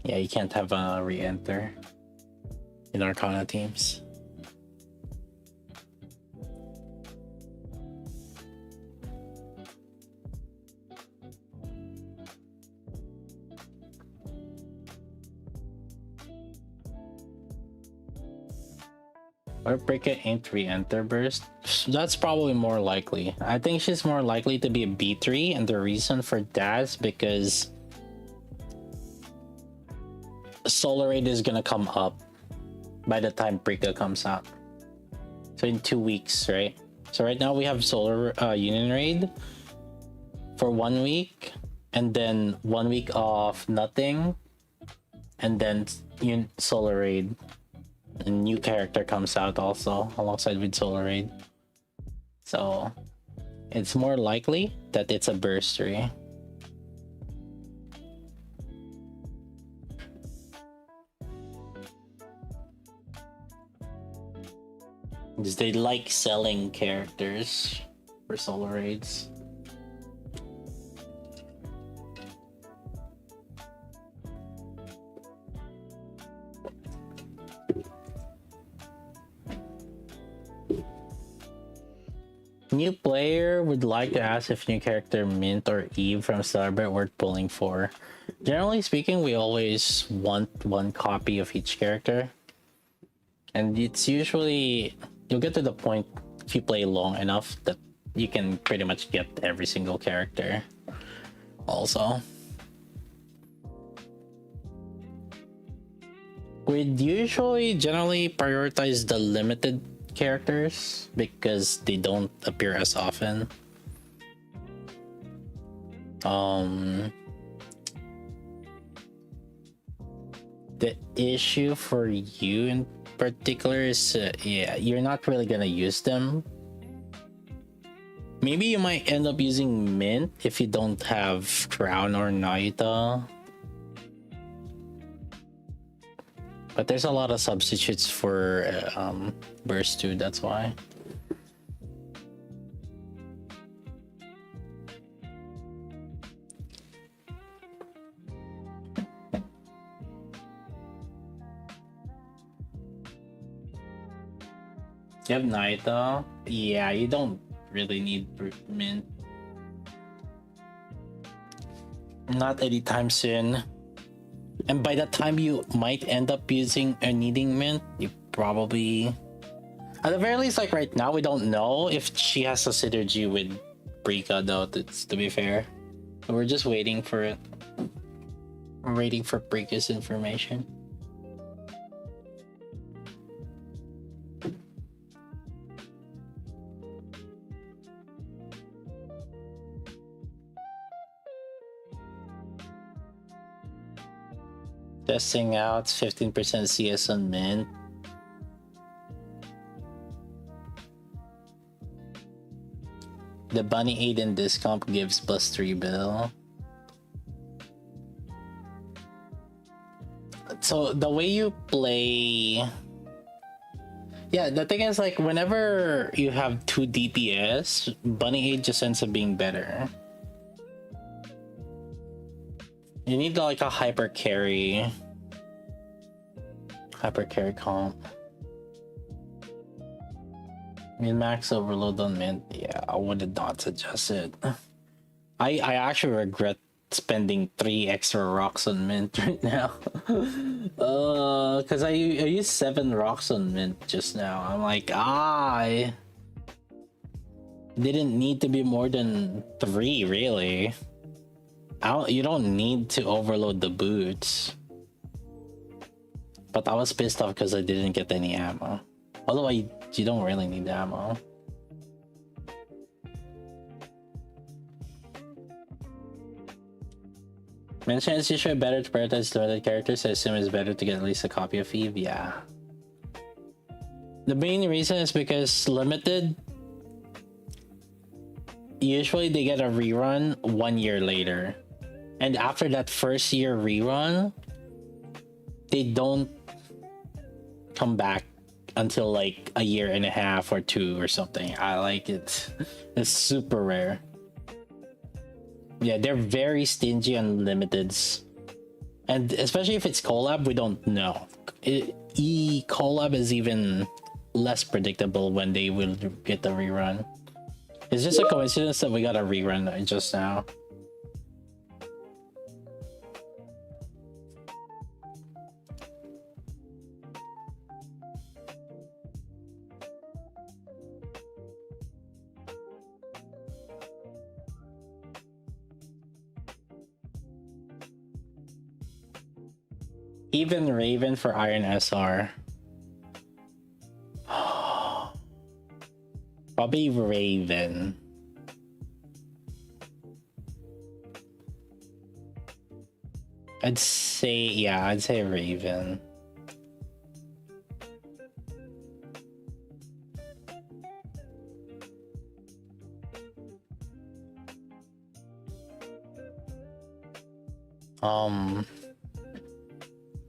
Yeah, you can't have a re-enter in Arcana teams. Or Brika ain't re-enter burst. That's probably more likely. I think she's more likely to be a B3, and the reason for that is because Solar Raid is gonna come up by the time Brika comes out. So in 2 weeks, right? So right now we have Solar Union Raid for 1 week, and then 1 week of nothing, and then Solar Raid. A new character comes out also alongside with Solar Raid. So it's more likely that it's a bursary. Because they like selling characters for Solar Raids. New player would like to ask if new character Mint or Eve from Celebrate worth pulling for. Generally speaking, we always want one copy of each character. And it's usually, you'll get to the point if you play long enough that you can pretty much get every single character also. We'd usually generally prioritize the limited characters because they don't appear as often. The issue for you in particular is yeah, you're not really gonna use them. Maybe you might end up using Mint if you don't have Crown or Naita. But there's a lot of substitutes for Burst 2, that's why. You have Naita? Yeah, you don't really need Mint. Not anytime soon. And by the time you might end up using or needing Mint, you probably... At the very least, like right now, we don't know if she has a synergy with Brika, though, to be fair. So we're just waiting for it. We're waiting for Brika's information. Testing out 15% CS on Mint. The Bunny Aiden discount gives +3 bill. So the way you play Yeah, the thing is, like, whenever you have 2 DPS, Bunny Aid just ends up being better. You need like a hyper carry comp. Min max overload on mint. Yeah, I would not suggest it. I actually regret spending 3 extra rocks on mint right now. Because I used 7 rocks on mint just now. I'm like, I didn't need to be more than 3 really. You don't need to overload the boots. But I was pissed off because I didn't get any ammo. Although you don't really need ammo. Mention it's usually better to prioritize limited characters. I assume it's better to get at least a copy of Eve. Yeah. The main reason is because limited, usually they get a rerun 1 year later. And after that first year rerun, they don't come back until like a year and a half or 2 or something. I like it. It's super rare. Yeah, they're very stingy on limiteds. And especially if it's collab, we don't know. Collab is even less predictable when they will get the rerun. It's just a coincidence that we got a rerun just now. Even Raven for Iron SR. Probably Raven. I'd say Raven.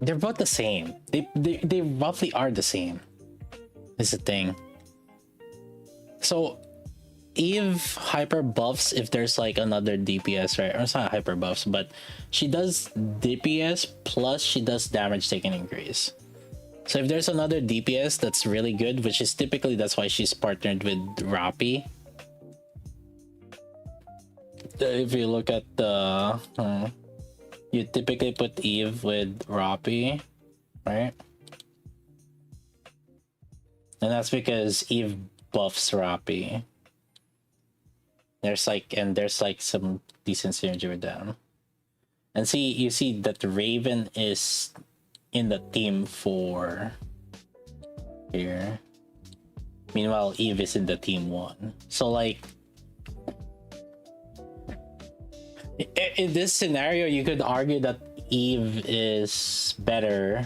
They're both the same. They roughly are the same. Is the thing. So Eve hyper buffs if there's like another DPS, right? Or it's not hyper buffs, but she does DPS plus she does damage taken increase. So if there's another DPS that's really good, which is typically that's why she's partnered with Rappi. If you look at the you typically put Eve with Rappi, right? And that's because Eve buffs Rappi. There's like some decent synergy with them. And you see that Raven is in the team 4 here. Meanwhile, Eve is in the team 1. So like in this scenario, you could argue that Eve is better.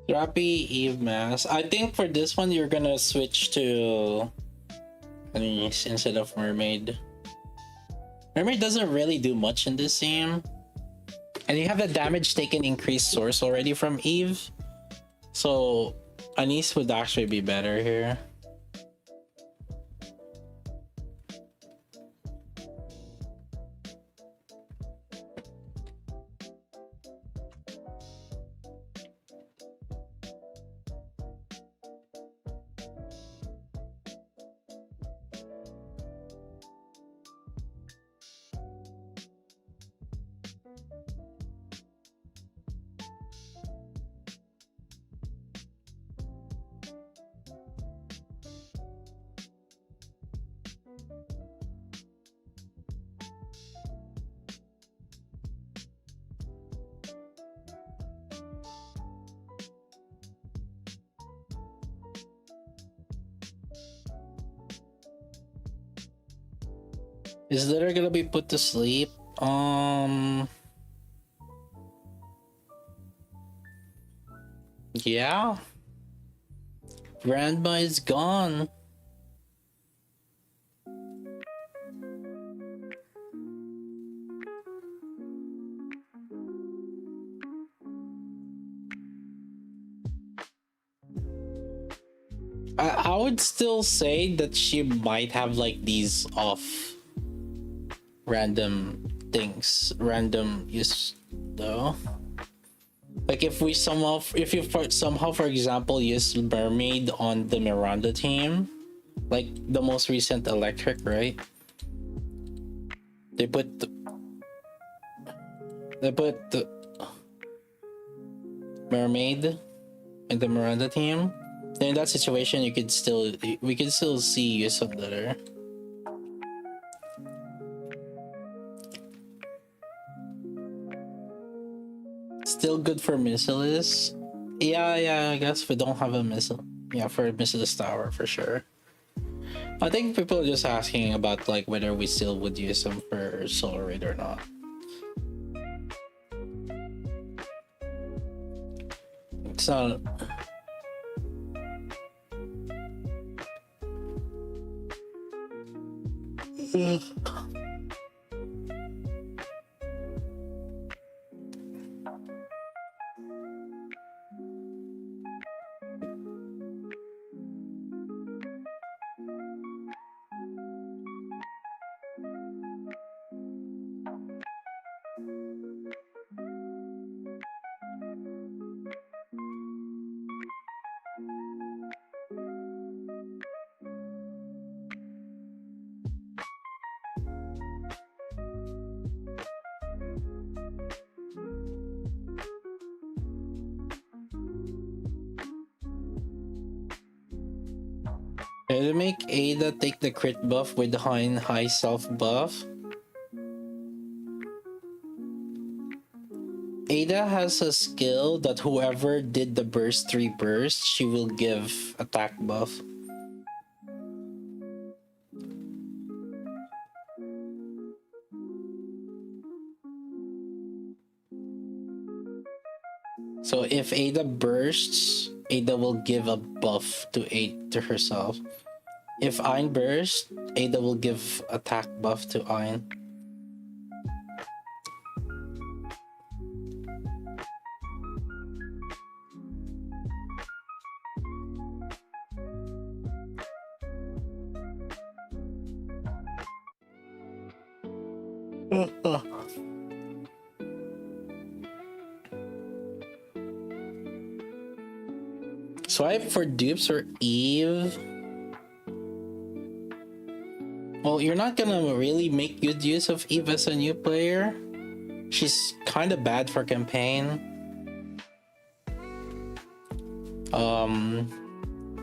Rappi Eve Mask. I think for this one you're gonna switch to Anise instead of Mermaid. Mermaid doesn't really do much in this team. And you have the damage taken increase source already from Eve. So Anise would actually be better here. Is Litter gonna be put to sleep? Yeah. Grandma is gone. I would still say that she might have like these off random things, random use though. Like if we somehow, if you somehow, for example, use Mermaid on the Miranda team, like the most recent Electric, right? They put the Mermaid in the Miranda team. Then in that situation, we could still see use of Litter. Still good for Missilis. Yeah, I guess we don't have a missile. Yeah, for Missilis Tower for sure. I think people are just asking about like whether we still would use them for Solar Raid or not. It's not. To make Ada take the crit buff with the high self buff. Ada has a skill that whoever did the burst 3 burst, she will give attack buff. So if Ada bursts, Ada will give a buff to herself. If Ein bursts, Ada will give attack buff to Ein. Swipe for dupes or Eve. Well, you're not gonna really make good use of Eve as a new player. She's kind of bad for campaign.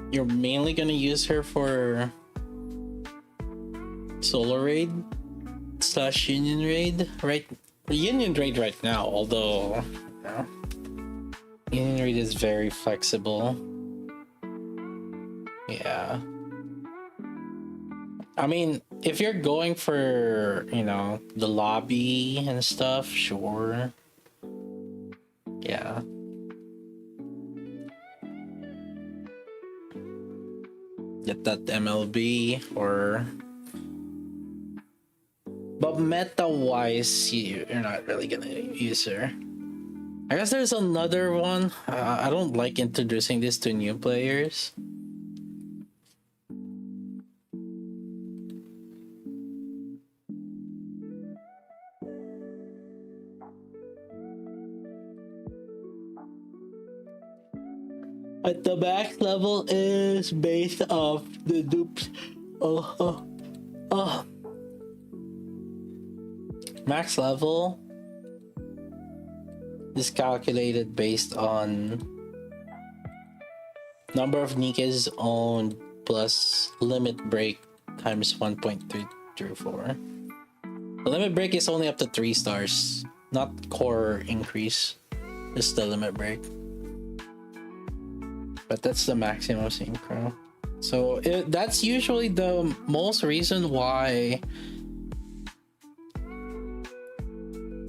You're mainly gonna use her for Solar Raid / Union Raid, right? Union Raid right now, although Union Raid is very flexible. Yeah. I mean, if you're going for, the lobby and stuff, sure. Yeah. Get that MLB or... But meta-wise, you're not really gonna use her. I guess there's another one. I don't like introducing this to new players. But the max level is based off the dupes. Max level is calculated based on number of Nikas owned plus limit break times 1.334. The limit break is only up to 3 stars, not core increase. Just the limit break. But that's the maximum synchro. So that's usually the most reason why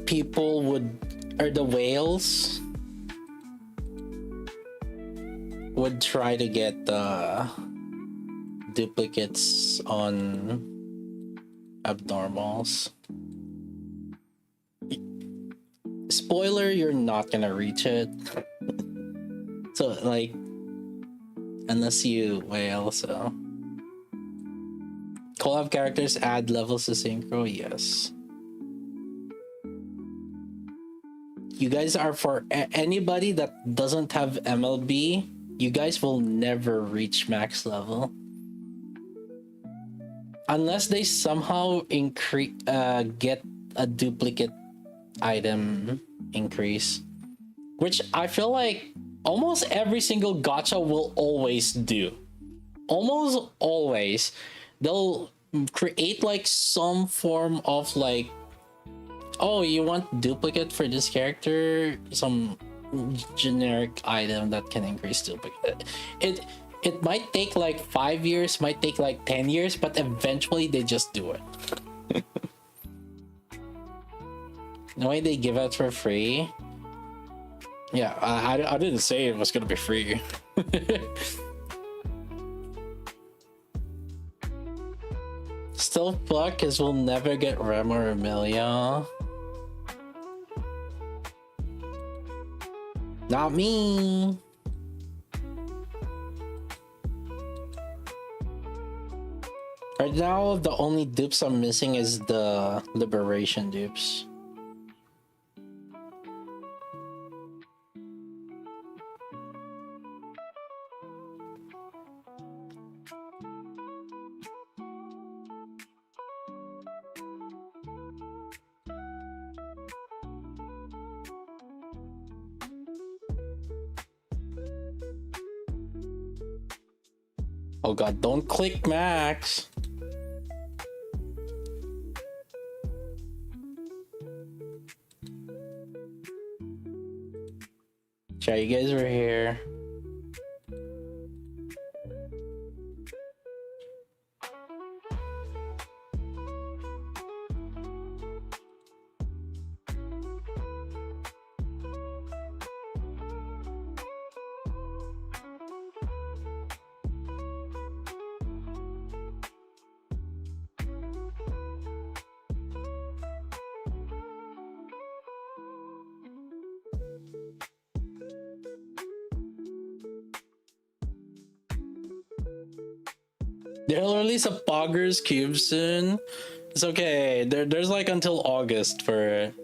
people or the whales would try to get the duplicates on abnormals. Spoiler, you're not gonna reach it. So like, unless you whale, so. Collab characters add levels to synchro, yes. You guys are for anybody that doesn't have MLB, you guys will never reach max level. Unless they somehow get a duplicate item increase. Which I feel like almost every single gacha will always do. Almost always. They'll create like some form of like, oh, you want duplicate for this character? Some generic item that can increase duplicate. It might take like 5 years, might take like 10 years, but eventually they just do it. The way they give out for free. Yeah, I didn't say it was gonna be free. Still fuck, cause we'll never get Rem or Amelia. Not me. Right now, the only dupes I'm missing is the Liberation dupes. Oh god, don't click max. Chat, you guys were here. They'll release a Poggers cube soon. It's okay. There's like until August for it.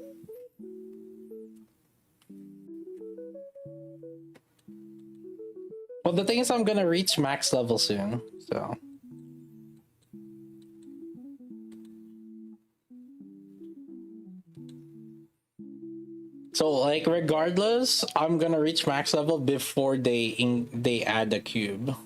Well, the thing is, I'm gonna reach max level soon, so. So, like, regardless, I'm gonna reach max level before they add a cube.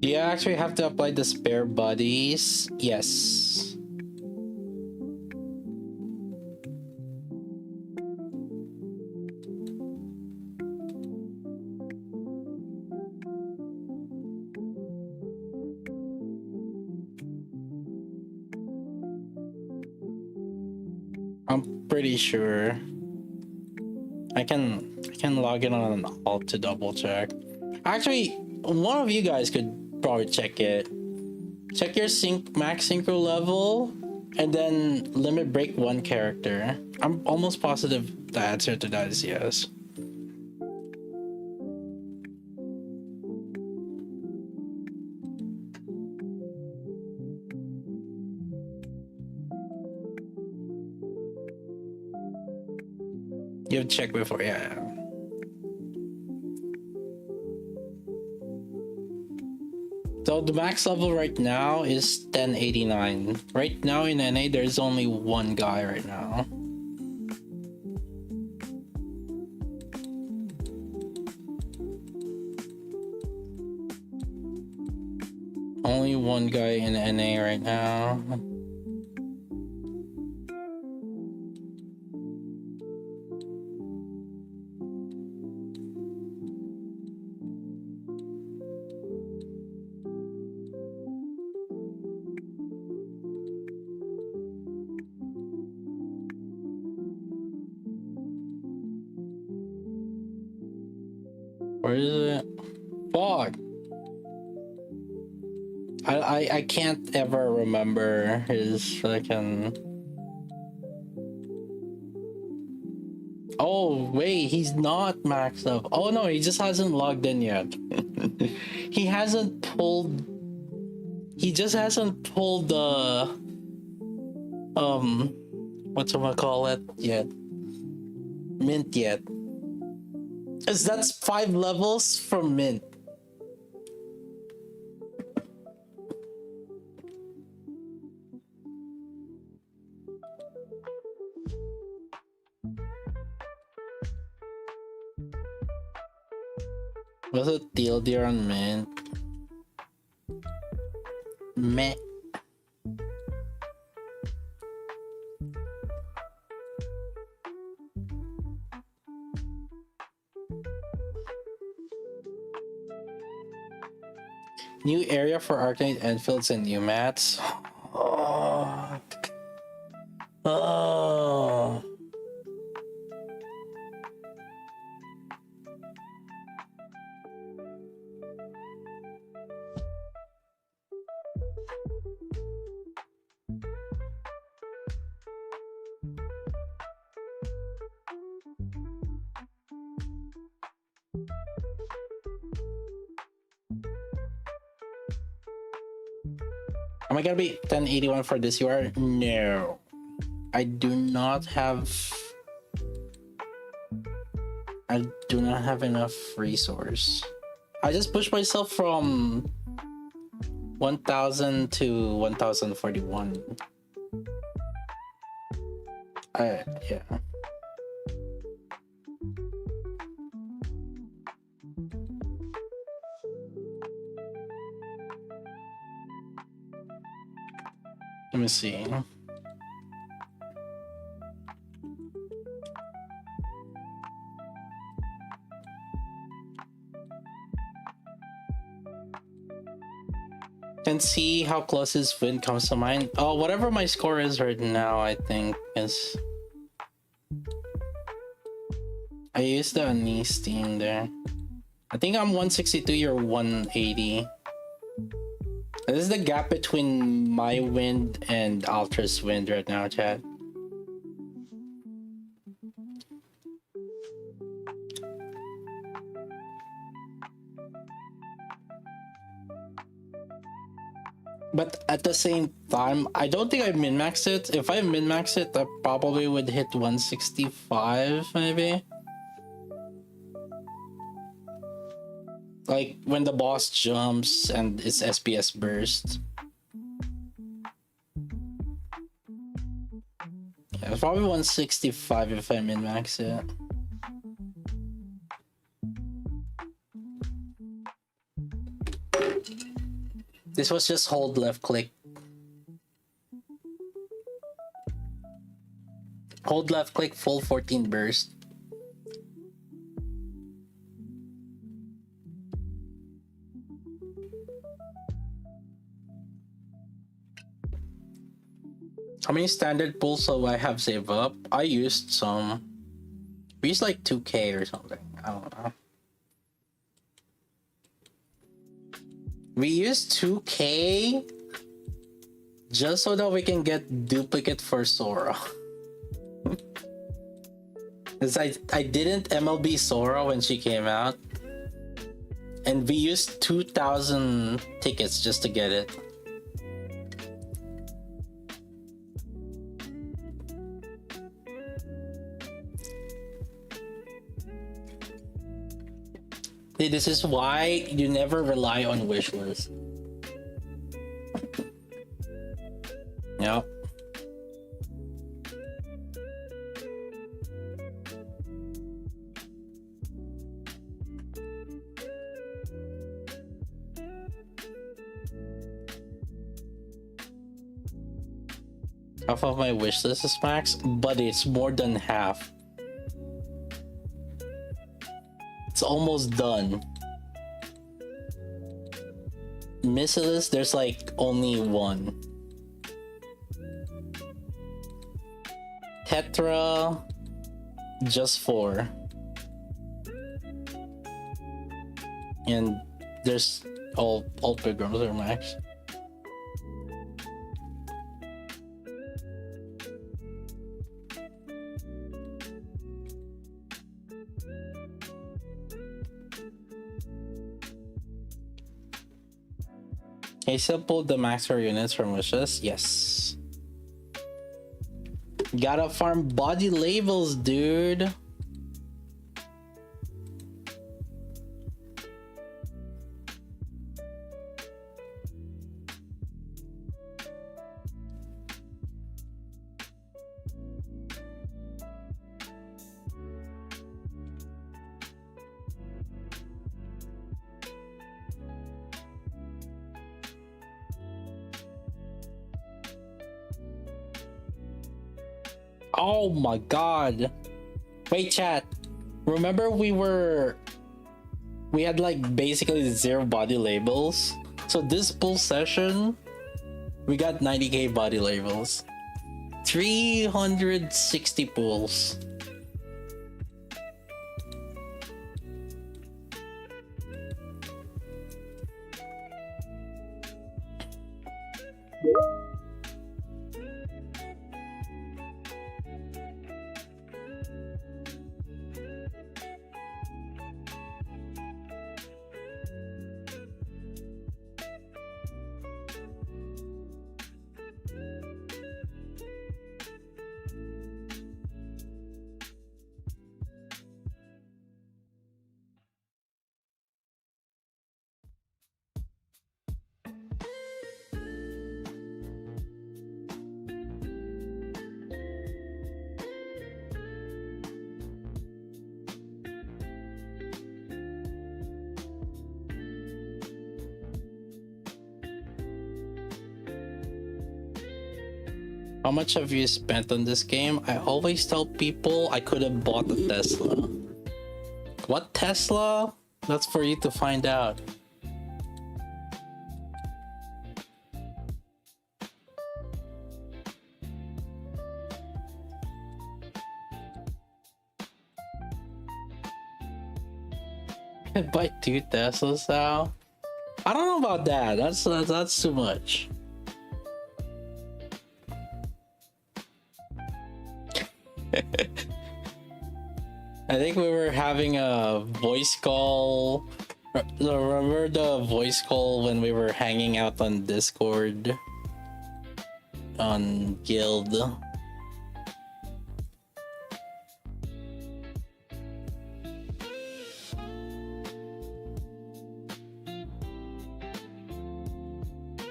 You actually have to apply the spare bodies. Yes. I'm pretty sure. I can log in on an alt to double check. Actually, one of you guys could probably check it. Check your max synchro level and then limit break one character. I'm almost positive the answer to that is yes. You've checked before, yeah. So the max level right now is 1089. Right now in NA, there's only one guy right now. Only one guy in NA right now. Where is it? Fuck. I can't ever remember his fucking. Oh wait, he's not maxed up. Oh no, he just hasn't logged in yet. He hasn't pulled. He just hasn't pulled the whatchamacallit yet. Mint yet. Cause that's 5 levels from mint. Was it deal deer on mint? Meh. New area for Arcanite Enfields and new mats. Oh. Oh. Am I gonna be 1081 for this UR? No. I do not have enough resource. I just pushed myself from 1000 to 1041. Yeah. Let me see. Can see how close his win comes to mine. Oh, whatever my score is right now, I think is. I used the Anise team there. I think I'm 162, you're 180. This is the gap between my wind and Ultra's wind right now, chat. But at the same time, I don't think I min-maxed it. If I min-maxed it, I probably would hit 165 maybe. Like when the boss jumps and its SPS burst. Yeah, it's probably 165 if I min-max it. This was just hold left click. Hold left click full 14 burst. How many standard pulls do I have saved up? I used some. We used like 2k or something. I don't know. We used 2k just so that we can get duplicate for Sora. Because I didn't MLB Sora when she came out. And we used 2,000 tickets just to get it. See, this is why you never rely on wishlist. Yep. Half of my wish list is max, but it's more than half. It's almost done. Missilus, there's like only one. Tetra, just 4. And there's all pilgrims are max. Can you still pull the max for units from wishes? Yes. Gotta farm body labels, dude. Oh my god. Wait, chat. Remember we had like basically 0 body labels. So this pull session, we got 90k body labels. 360 pulls. How much have you spent on this game? I always tell people I could have bought a Tesla. What Tesla? That's for you to find out. Buy 2 Teslas now? I don't know about that. That's too much. I think we were having a voice call. Remember the voice call when we were hanging out on Discord? On Guild.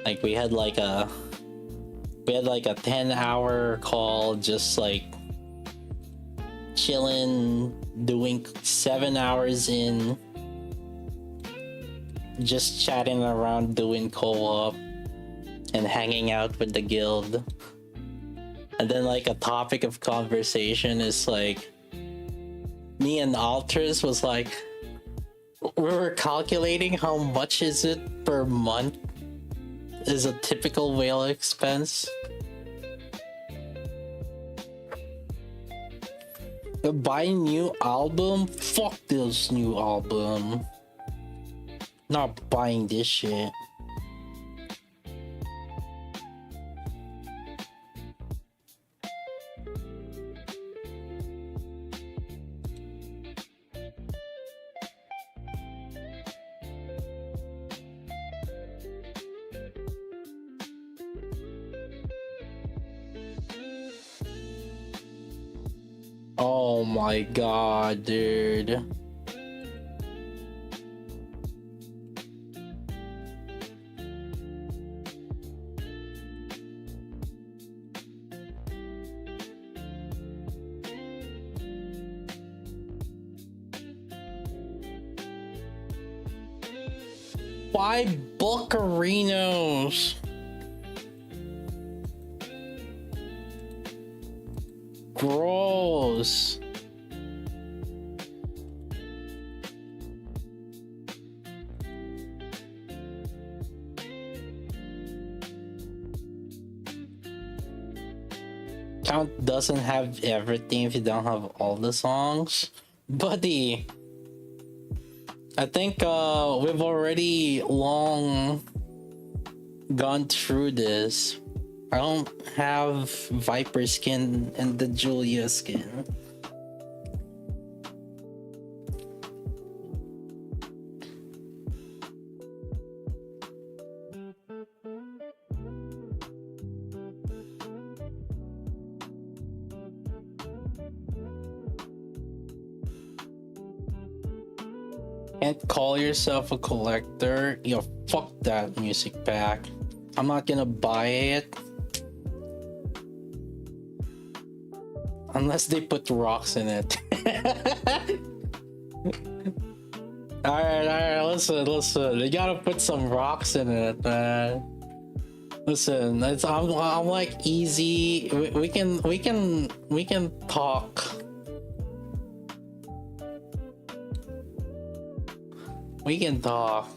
Like we had like a 10-hour call, just like chilling, doing 7 hours in, just chatting around, doing co-op. and hanging out with the guild. And then like a topic of conversation is like me and Alters was like we were calculating how much is it per month is a typical whale expense. Buy new album? Fuck this new album. Not buying this shit. Oh my god, dude. Buy Buccarinos. Gross. Count doesn't have everything if you don't have all the songs. Buddy, I think we've already long gone through this. I don't have Viper skin and the Julia skin. Can't call yourself a collector. Yo, fuck that music pack. I'm not gonna buy it. Unless they put rocks in it. Alright, listen. You gotta put some rocks in it, man. Listen, I'm like easy. We can talk. We can talk.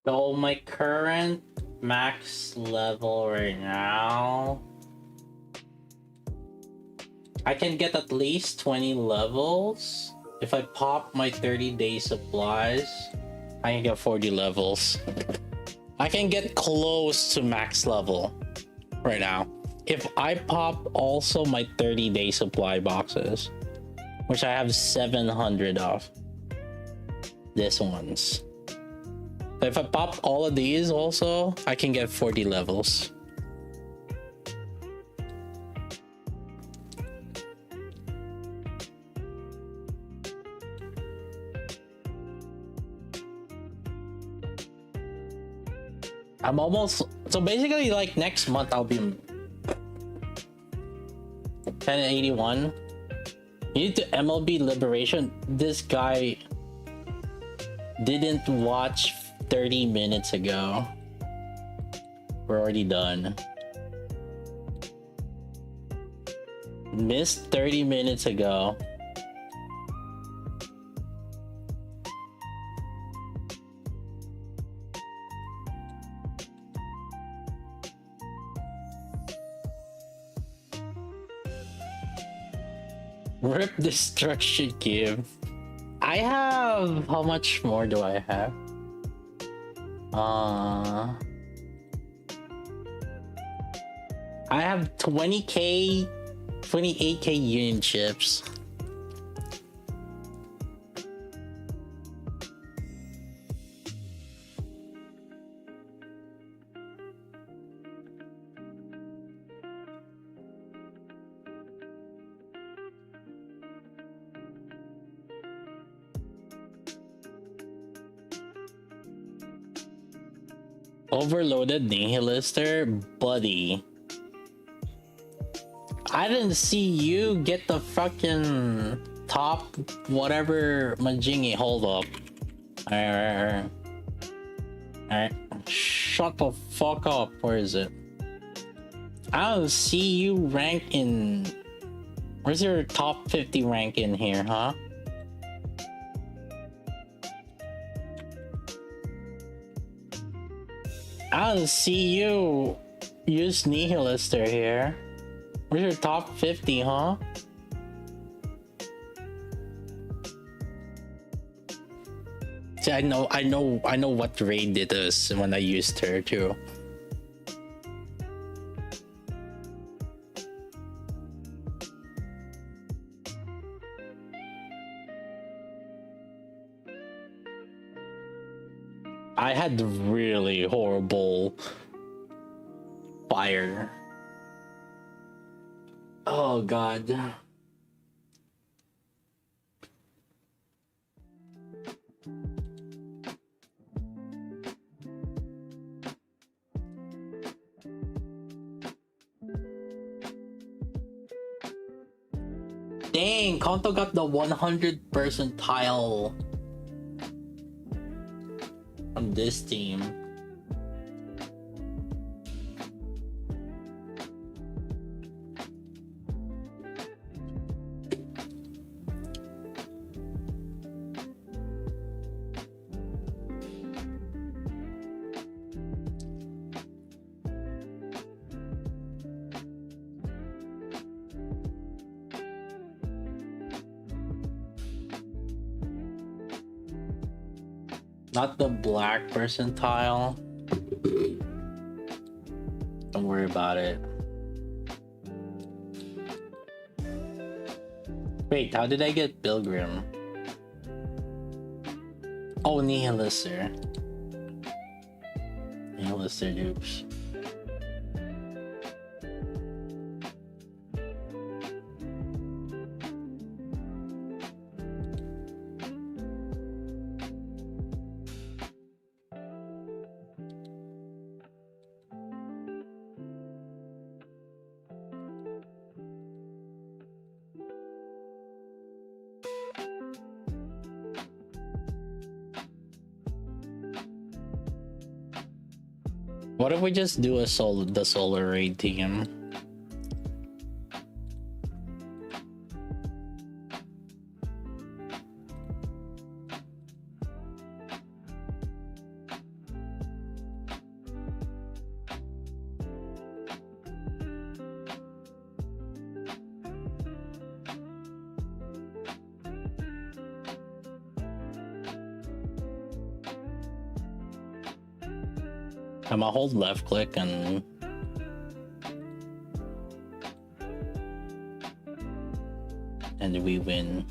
So my current max level right now, I can get at least 20 levels. If I pop my 30-day supplies, I can get 40 levels. I can get close to max level right now. if I pop also my 30-day supply boxes, which I have 700 of, this ones. So if I pop all of these also, I can get 40 levels. I'm almost, so basically like next month I'll be 1081. You need to MLB Liberation. This guy didn't watch 30 minutes ago. We're already done. Missed 30 minutes ago. Rip Destruction Cube. I have, how much more do I have? I have 20k, 28k union chips. Overloaded Nihilister, buddy. I didn't see you get the fucking top whatever Majingi. Hold up. Alright. Shut the fuck up. Where is it? I don't see you rank in. Where's your top 50 rank in here, huh? I don't see you use Nihilister here. Where's your top 50, huh? See, I know what raid it is when I used her too. I had really horrible fire. Oh god. Dang, Kanto got the 100 percentile on this team. Not the black percentile. Don't worry about it. Wait, how did I get Pilgrim? Oh, Nihilister. Nihilister dupes. What if we just do the solar raid team? I'ma hold left click and and we win.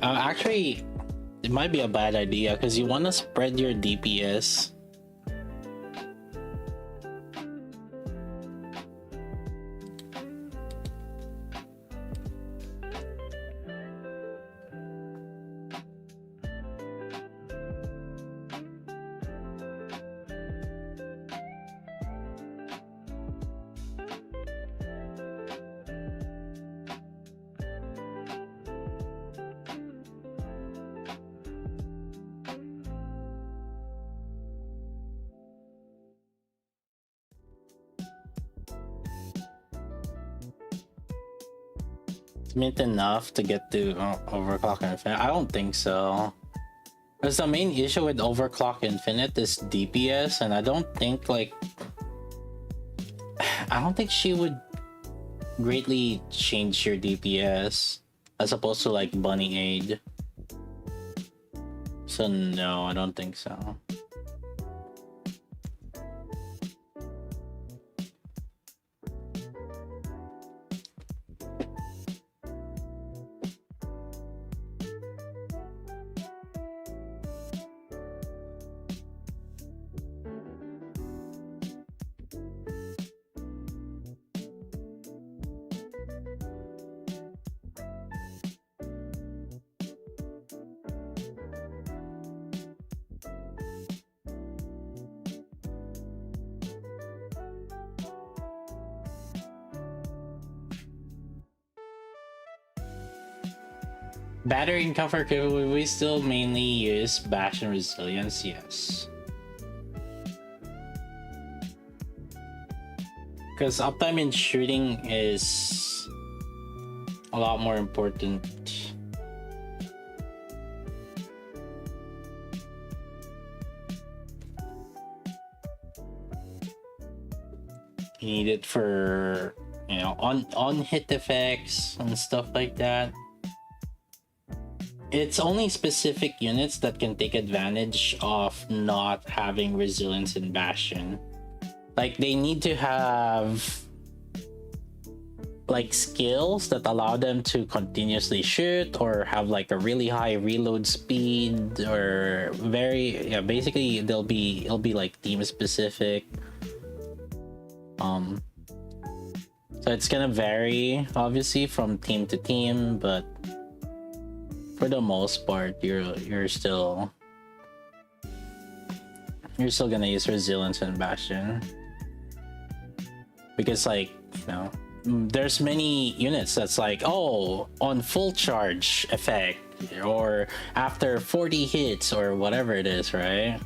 Actually, it might be a bad idea because you want to spread your DPS. Mint enough to get to overclock infinite? I don't think so. Because the main issue with overclock infinite is DPS, and I don't think like I don't think she would greatly change your DPS as opposed to like Bunny Aid. So no, I don't think so. Battery and comfort, we still mainly use bash and resilience, yes. Because uptime in shooting is a lot more important. You need it for, you know, on hit effects and stuff like that. It's only specific units that can take advantage of not having resilience in Bastion. Like, they need to have like skills that allow them to continuously shoot or have like a really high reload speed, or very, yeah, basically it'll be like team specific. So it's gonna vary obviously from team to team, but for the most part, you're still gonna use resilience and Bastion, because like, you know, there's many units that's like, oh, on full charge effect or after 40 hits or whatever it is, right?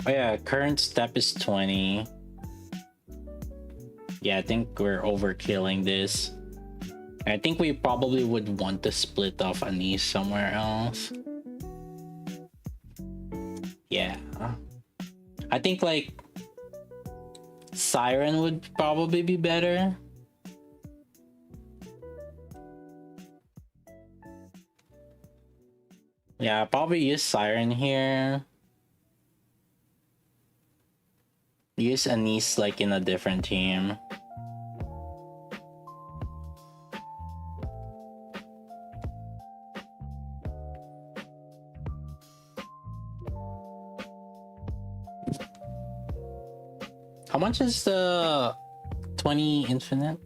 Oh yeah, current step is 20. Yeah, I think we're overkilling this. I think we probably would want to split off Anise somewhere else. Yeah. I think like Siren would probably be better. Yeah, probably use Siren here. Use Anise like in a different team. How much is the 20 infinite?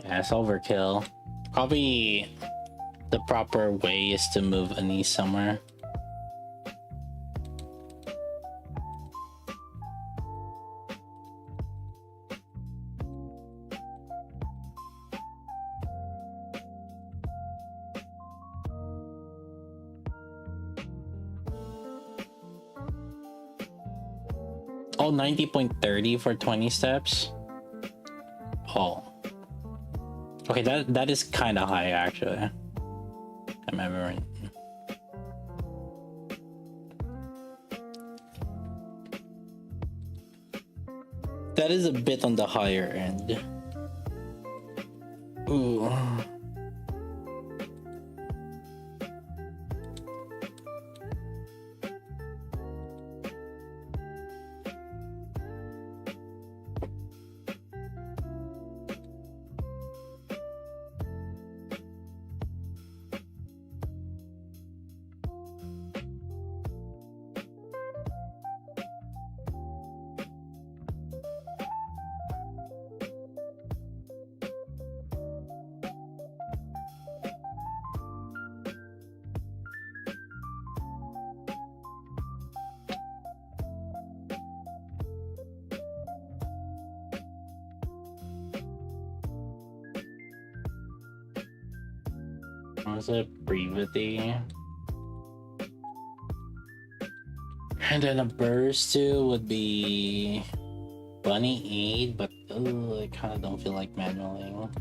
Yeah, it's overkill. Probably the proper way is to move Anise somewhere. Oh, 90.30 for 20 steps. Oh. Okay, that is kind of high actually. I remember. That is a bit on the higher end. Ooh. Was it brevity? And then a burst too would be bunny aid, but I kind of don't feel like manualing.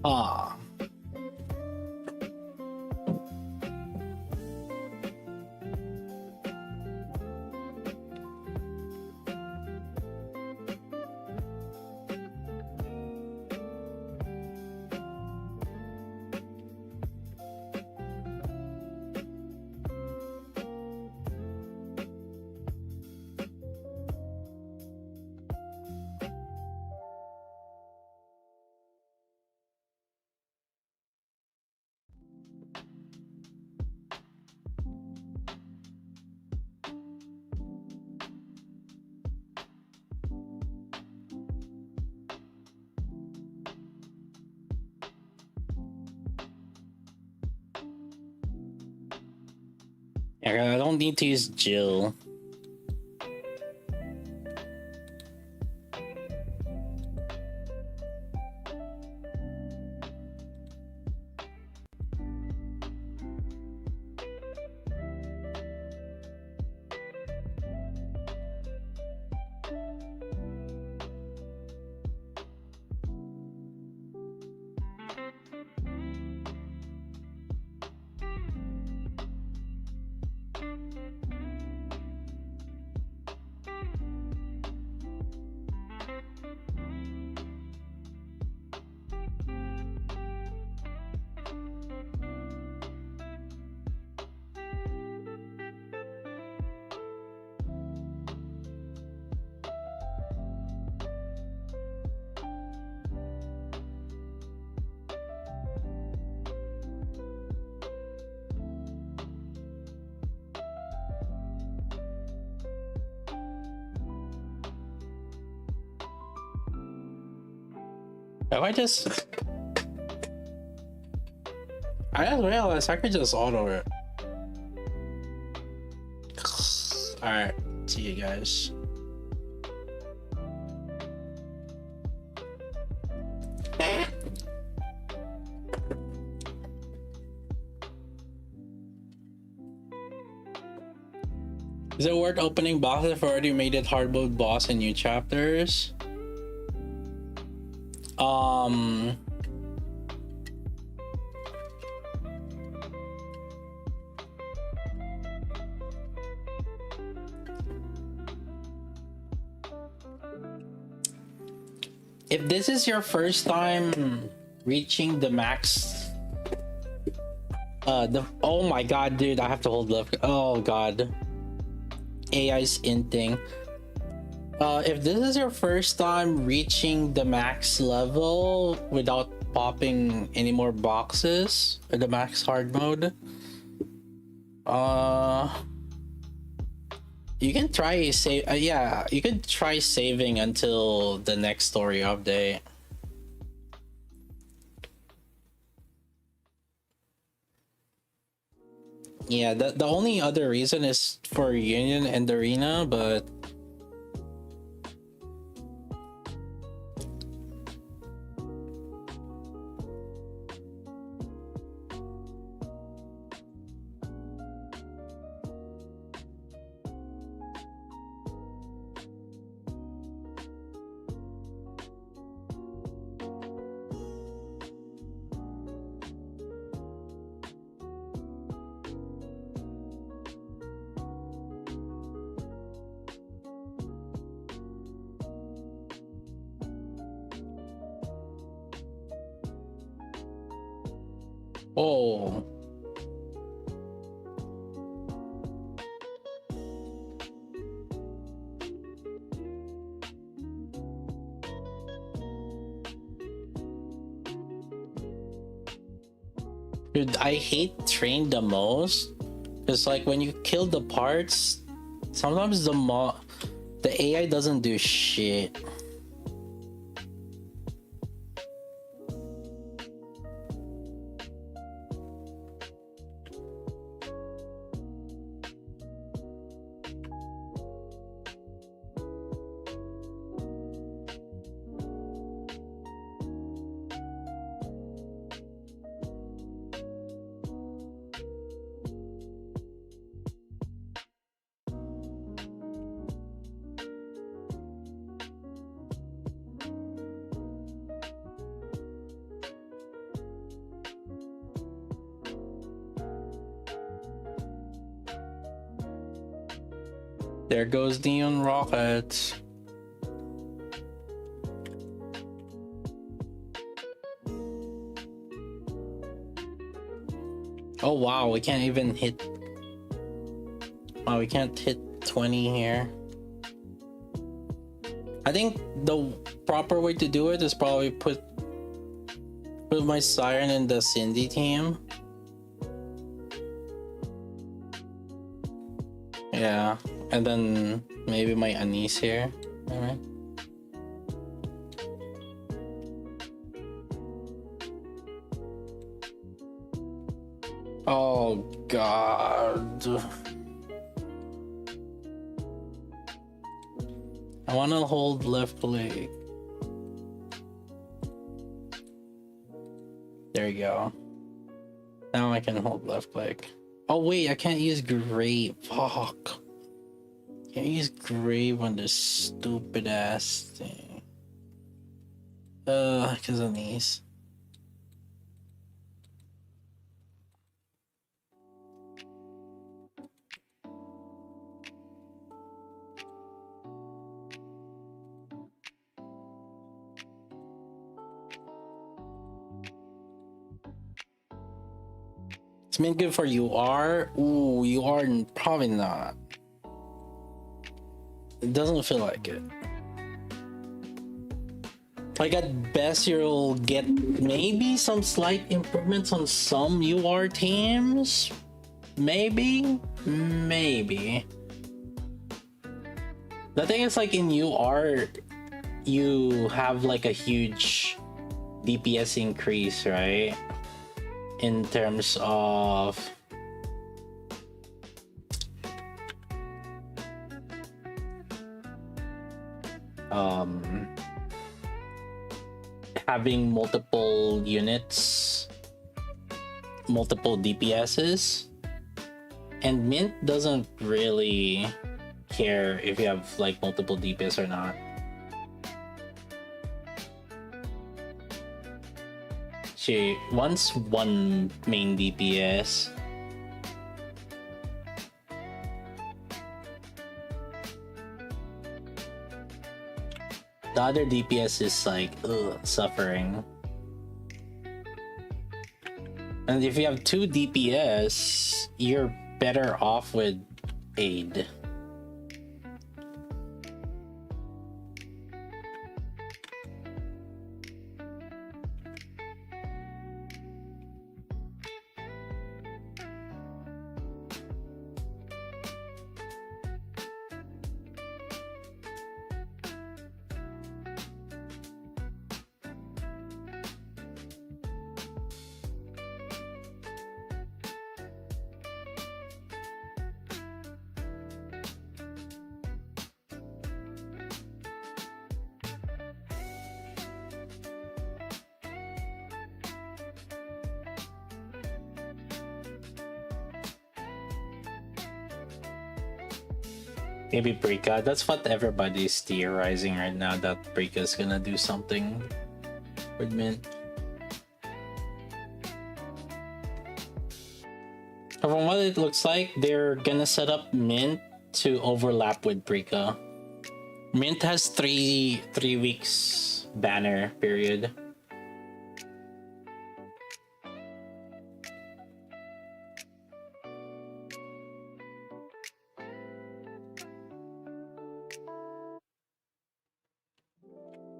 Ah. Yeah, I don't need to use Jill. If I just realized I could just auto it. Alright, see you guys. Is it worth opening boxes if I already made it hard mode boss in new chapters? If this is your first time reaching the max, oh my god, dude, I have to hold left. Oh god, AI's inting. If this is your first time reaching the max level without popping any more boxes or the max hard mode, you can try save. Yeah, you could try saving until the next story update. Yeah, the only other reason is for Union and Arena, but oh. Dude, I hate train the most. It's like when you kill the parts, sometimes the AI doesn't do shit. There goes Neon Rockets. Oh wow, we can't even hit. Wow, we can't hit 20 here. I think the proper way to do it is probably put my Siren in the Cindy team. Yeah, and then maybe my Anise here. Alright. Oh god. I want to hold left click. There you go. Now I can hold left click. Oh wait, I can't use grave. Fuck. Can't use grave on this stupid ass thing. Because of these. It's been good for UR. Ooh, UR probably not. It doesn't feel like it. Like at best, you'll get maybe some slight improvements on some UR teams. Maybe. The thing is, like in UR, you have like a huge DPS increase, right? In terms of having multiple units, multiple DPSs, and Mint doesn't really care if you have like multiple DPS or not. She wants one main DPS. The other DPS is like suffering. And if you have two DPS, you're better off with aid. Maybe Brika. That's what everybody's theorizing right now, that Brika's gonna do something with Mint. From what it looks like, they're gonna set up Mint to overlap with Brika. Mint has three weeks banner period.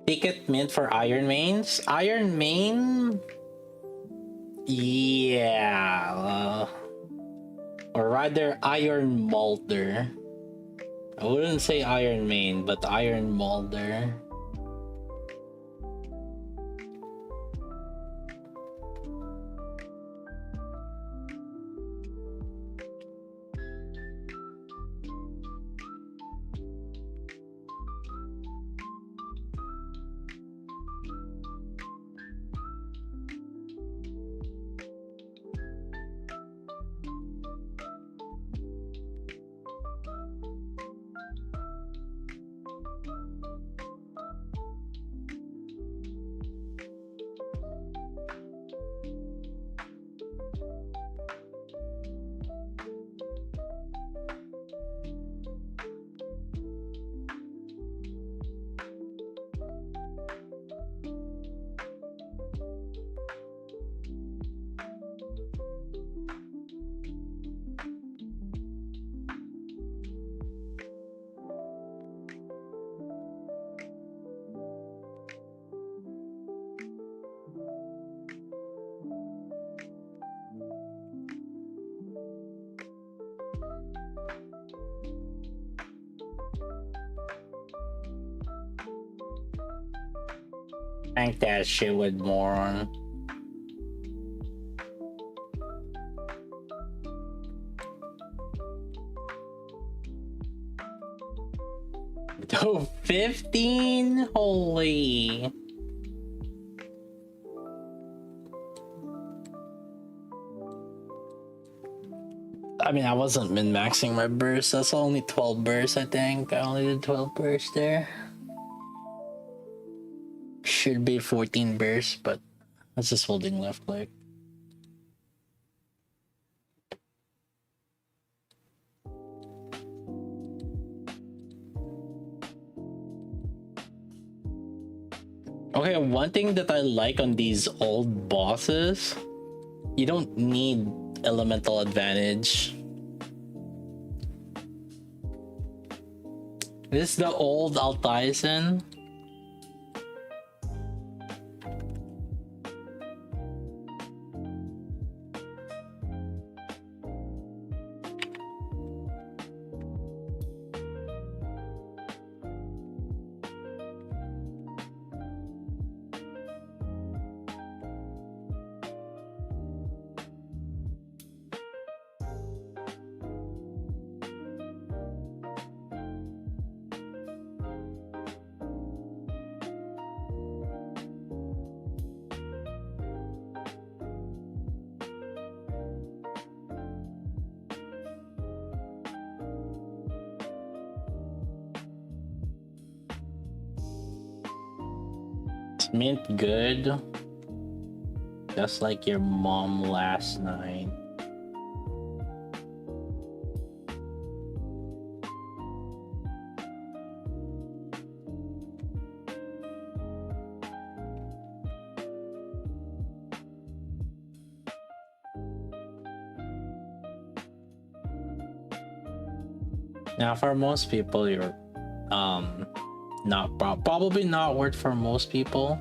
Ticket Mint for Iron Mains? Iron Main? Yeah. Or rather, Iron Molder. I wouldn't say Iron Main, but Iron Molder. Rank that shit with moron. Oh, 15? Holy. I mean, I wasn't min-maxing my burst. That's only 12 bursts, I think. I only did 12 bursts there. Should be 14 bursts, but that's just holding left click. Okay, one thing that I like on these old bosses, you don't need elemental advantage. This is the old Altizen. Mint good, just like your mom last night. Now, for most people, you're not probably not worth for most people.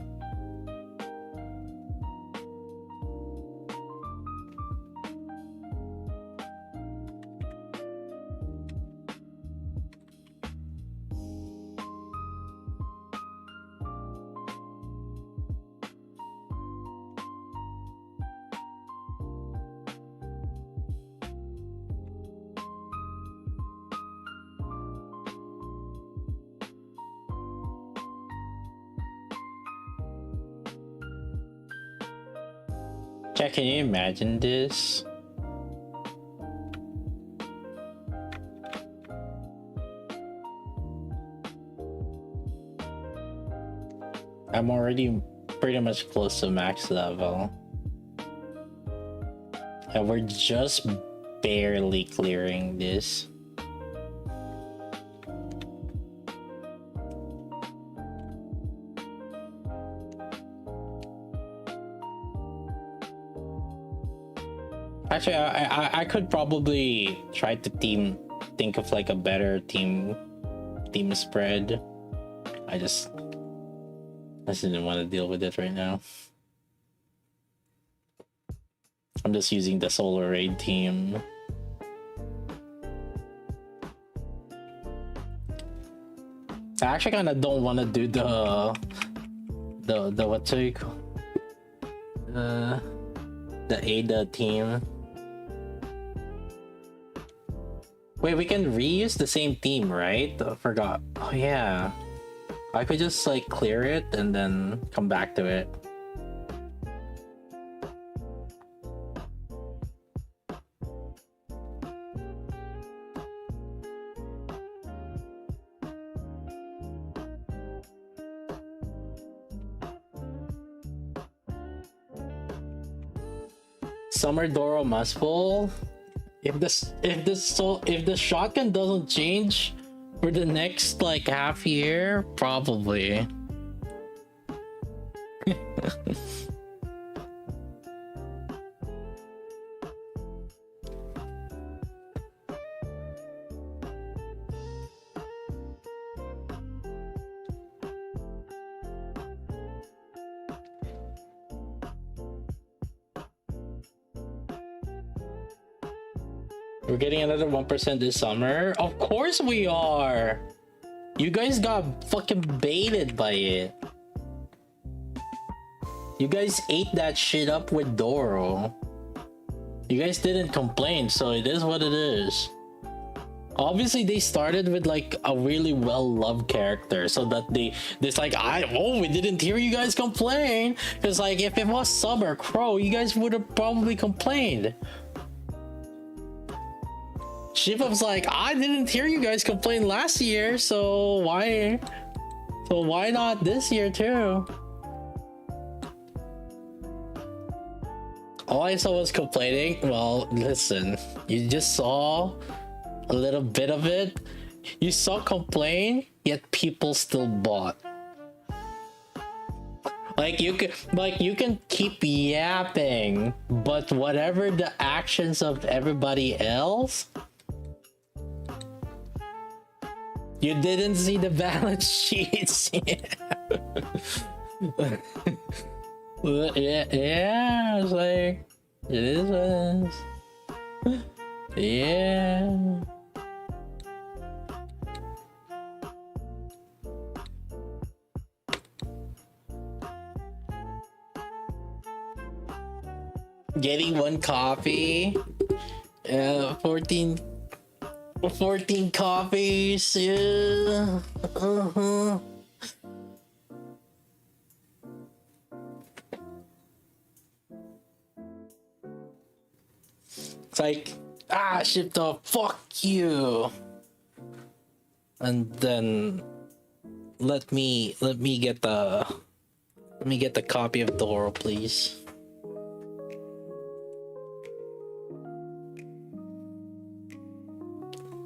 Jack, can you imagine this? I'm already pretty much close to max level. And we're just barely clearing this. Actually, I could probably try to think of like a better team spread. I just didn't want to deal with it right now. I'm just using the Solar Raid team. I actually kind of don't want to do the what do you call the Ada team. Wait, we can reuse the same theme, right? I forgot. Oh yeah. I could just like clear it and then come back to it. Summer Doro must fall. If the shotgun doesn't change for the next like half year, probably. We're getting another 1% this summer? Of course we are! You guys got fucking baited by it. You guys ate that shit up with Doro. You guys didn't complain, so it is what it is. Obviously, they started with like a really well-loved character, so that this like we didn't hear you guys complain. Because like if it was Summer Crow, you guys would have probably complained. Shiva was like, I didn't hear you guys complain last year, so why not this year too? All I saw was complaining. Well, listen, you just saw a little bit of it. You saw complain, yet people still bought. Like you can keep yapping, but whatever the actions of everybody else, you didn't see the balance sheets. Yeah, it's like it is what it is. Yeah. Getting one coffee. 14 coffees. Yeah. It's like, shipped off, fuck you. And then let me get the copy of Doro, please.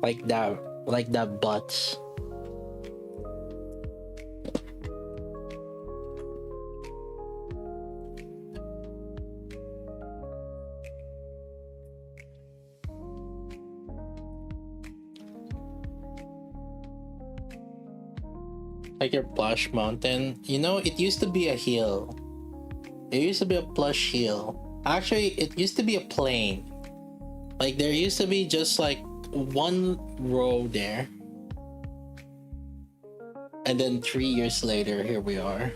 Like that butt. Like your plush mountain. You know, it used to be a hill. It used to be a plush hill. Actually, it used to be a plain. Like there used to be just like one row there. And then 3 years later, here we are.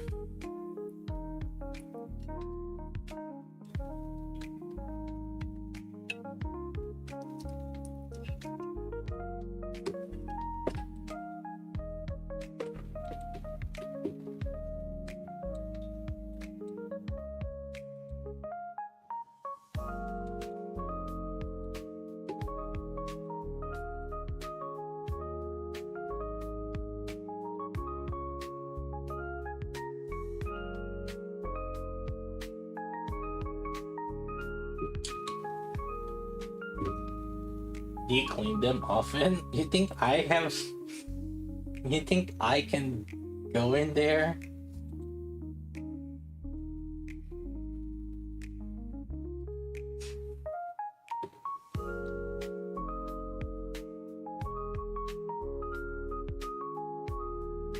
Do you clean them often? You think I have? You think I can go in there?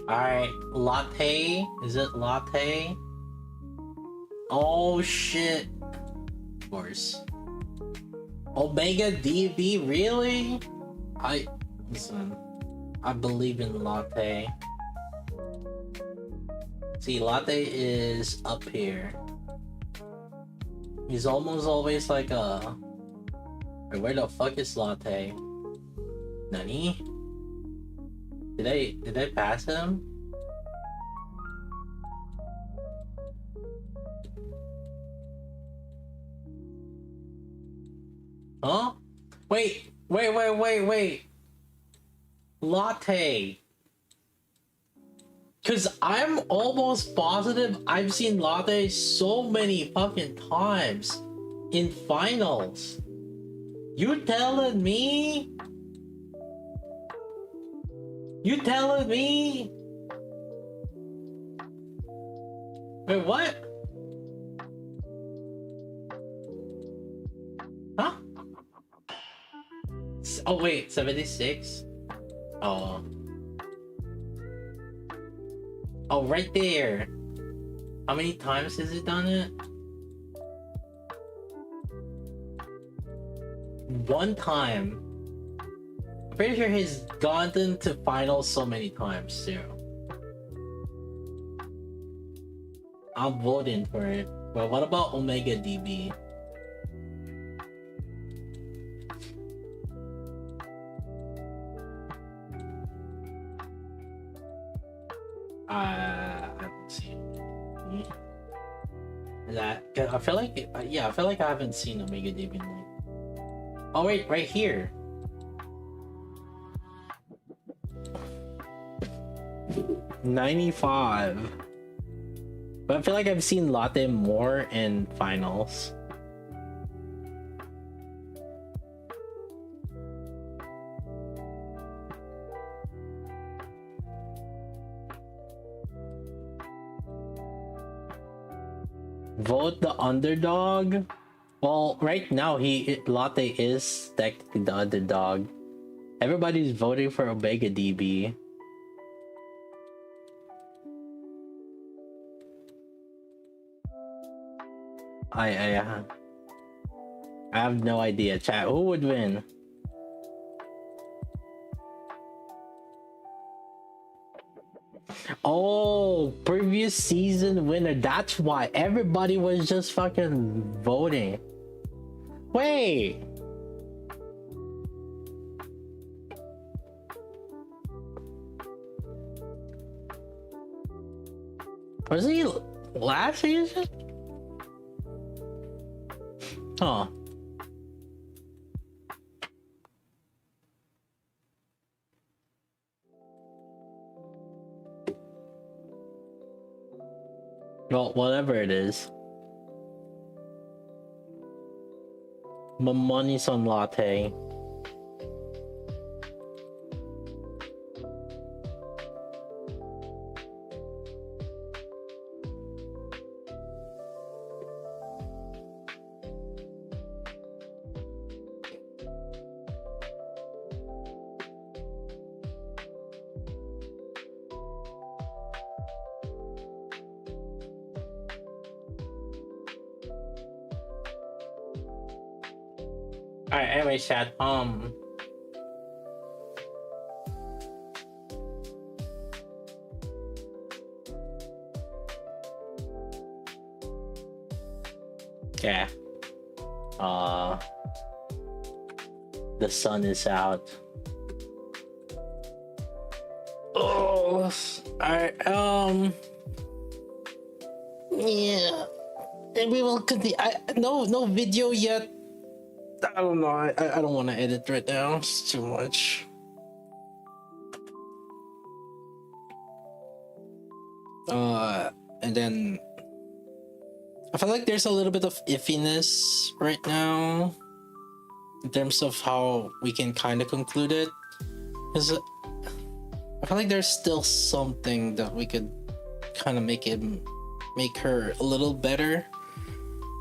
Alright, latte? Is it latte? Oh shit. Of course. Omega DB, really? Listen, I believe in latte. See, latte is up here. He's almost always like a... Wait, where the fuck is latte? Nani? Did I pass him? Huh? Wait. Latte. Cause I'm almost positive I've seen latte so many fucking times in finals. You telling me? You telling me? Wait, what? Huh? Oh wait, 76? Oh. Oh, right there. How many times has it done it? One time. I'm pretty sure he's gotten to finals so many times too. I'm voting for it. But what about Omega DB? I don't see it. That I feel like yeah, I feel like I haven't seen Omega DB in like... Oh wait, right here. $95. But I feel like I've seen Latte more in finals. Vote the underdog? Well, right now Latte is technically the underdog. Everybody's voting for Omega DB. I have no idea. Chat, who would win? Oh, previous season winner. That's why everybody was just fucking voting. Wait. Was he last season? Huh. Well, whatever it is. My money's on Latte. Alright, anyway, chat, yeah. The sun is out. Oh, alright, yeah. And we will continue. No video yet. I don't know. I don't want to edit right now. It's too much. And then I feel like there's a little bit of iffiness right now. in terms of how we can kind of conclude it, is I feel like there's still something that we could kind of make her a little better.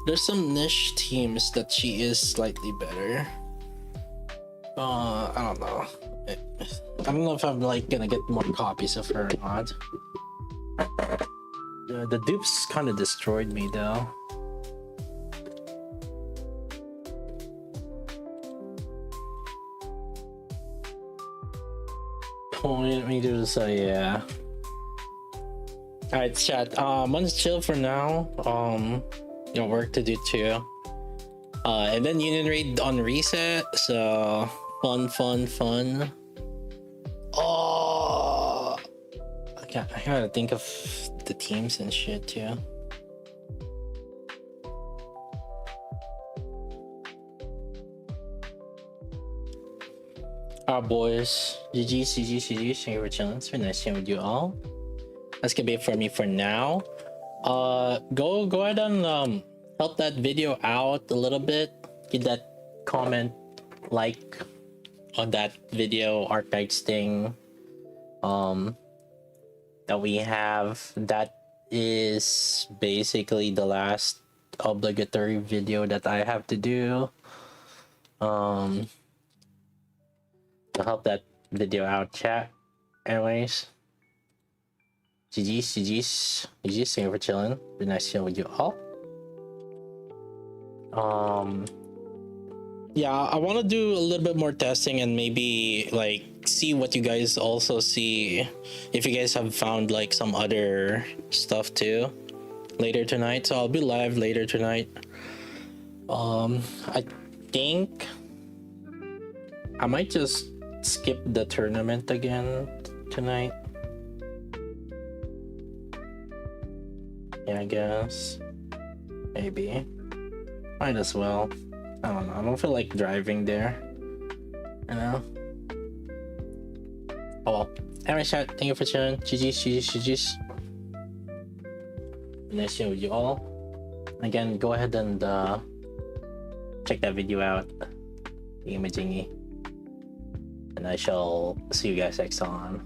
There's some niche teams that she is slightly better. I don't know. I don't know if I'm like gonna get more copies of her or not. The dupes kind of destroyed me though. Point me to say yeah. Alright, chat. I'm gonna chill for now. Work to do too. And then Union Raid on reset. So fun. Oh, I gotta think of the teams and shit too. Alright, boys. GG's. Thank you for chilling. It's been nice chatting with you all. That's gonna be it for me for now. Go ahead and help that video out a little bit. Give that comment, like on that video archives thing that we have. That is basically the last obligatory video that I have to do to help that video out, chat. Anyways, GG's. Thank you for chilling. Been nice chilling with you all. Yeah, I want to do a little bit more testing and maybe like see what you guys also see, if you guys have found like some other stuff too later tonight. So I'll be live later tonight. I think I might just skip the tournament again tonight. Yeah, I guess maybe might as well. I don't know. I don't feel like driving there. You know. Oh well. Anyway, chat. Thank you for chilling. GG's. Nice to meet you all. Again, go ahead and check that video out. Imaging, and I shall see you guys next time.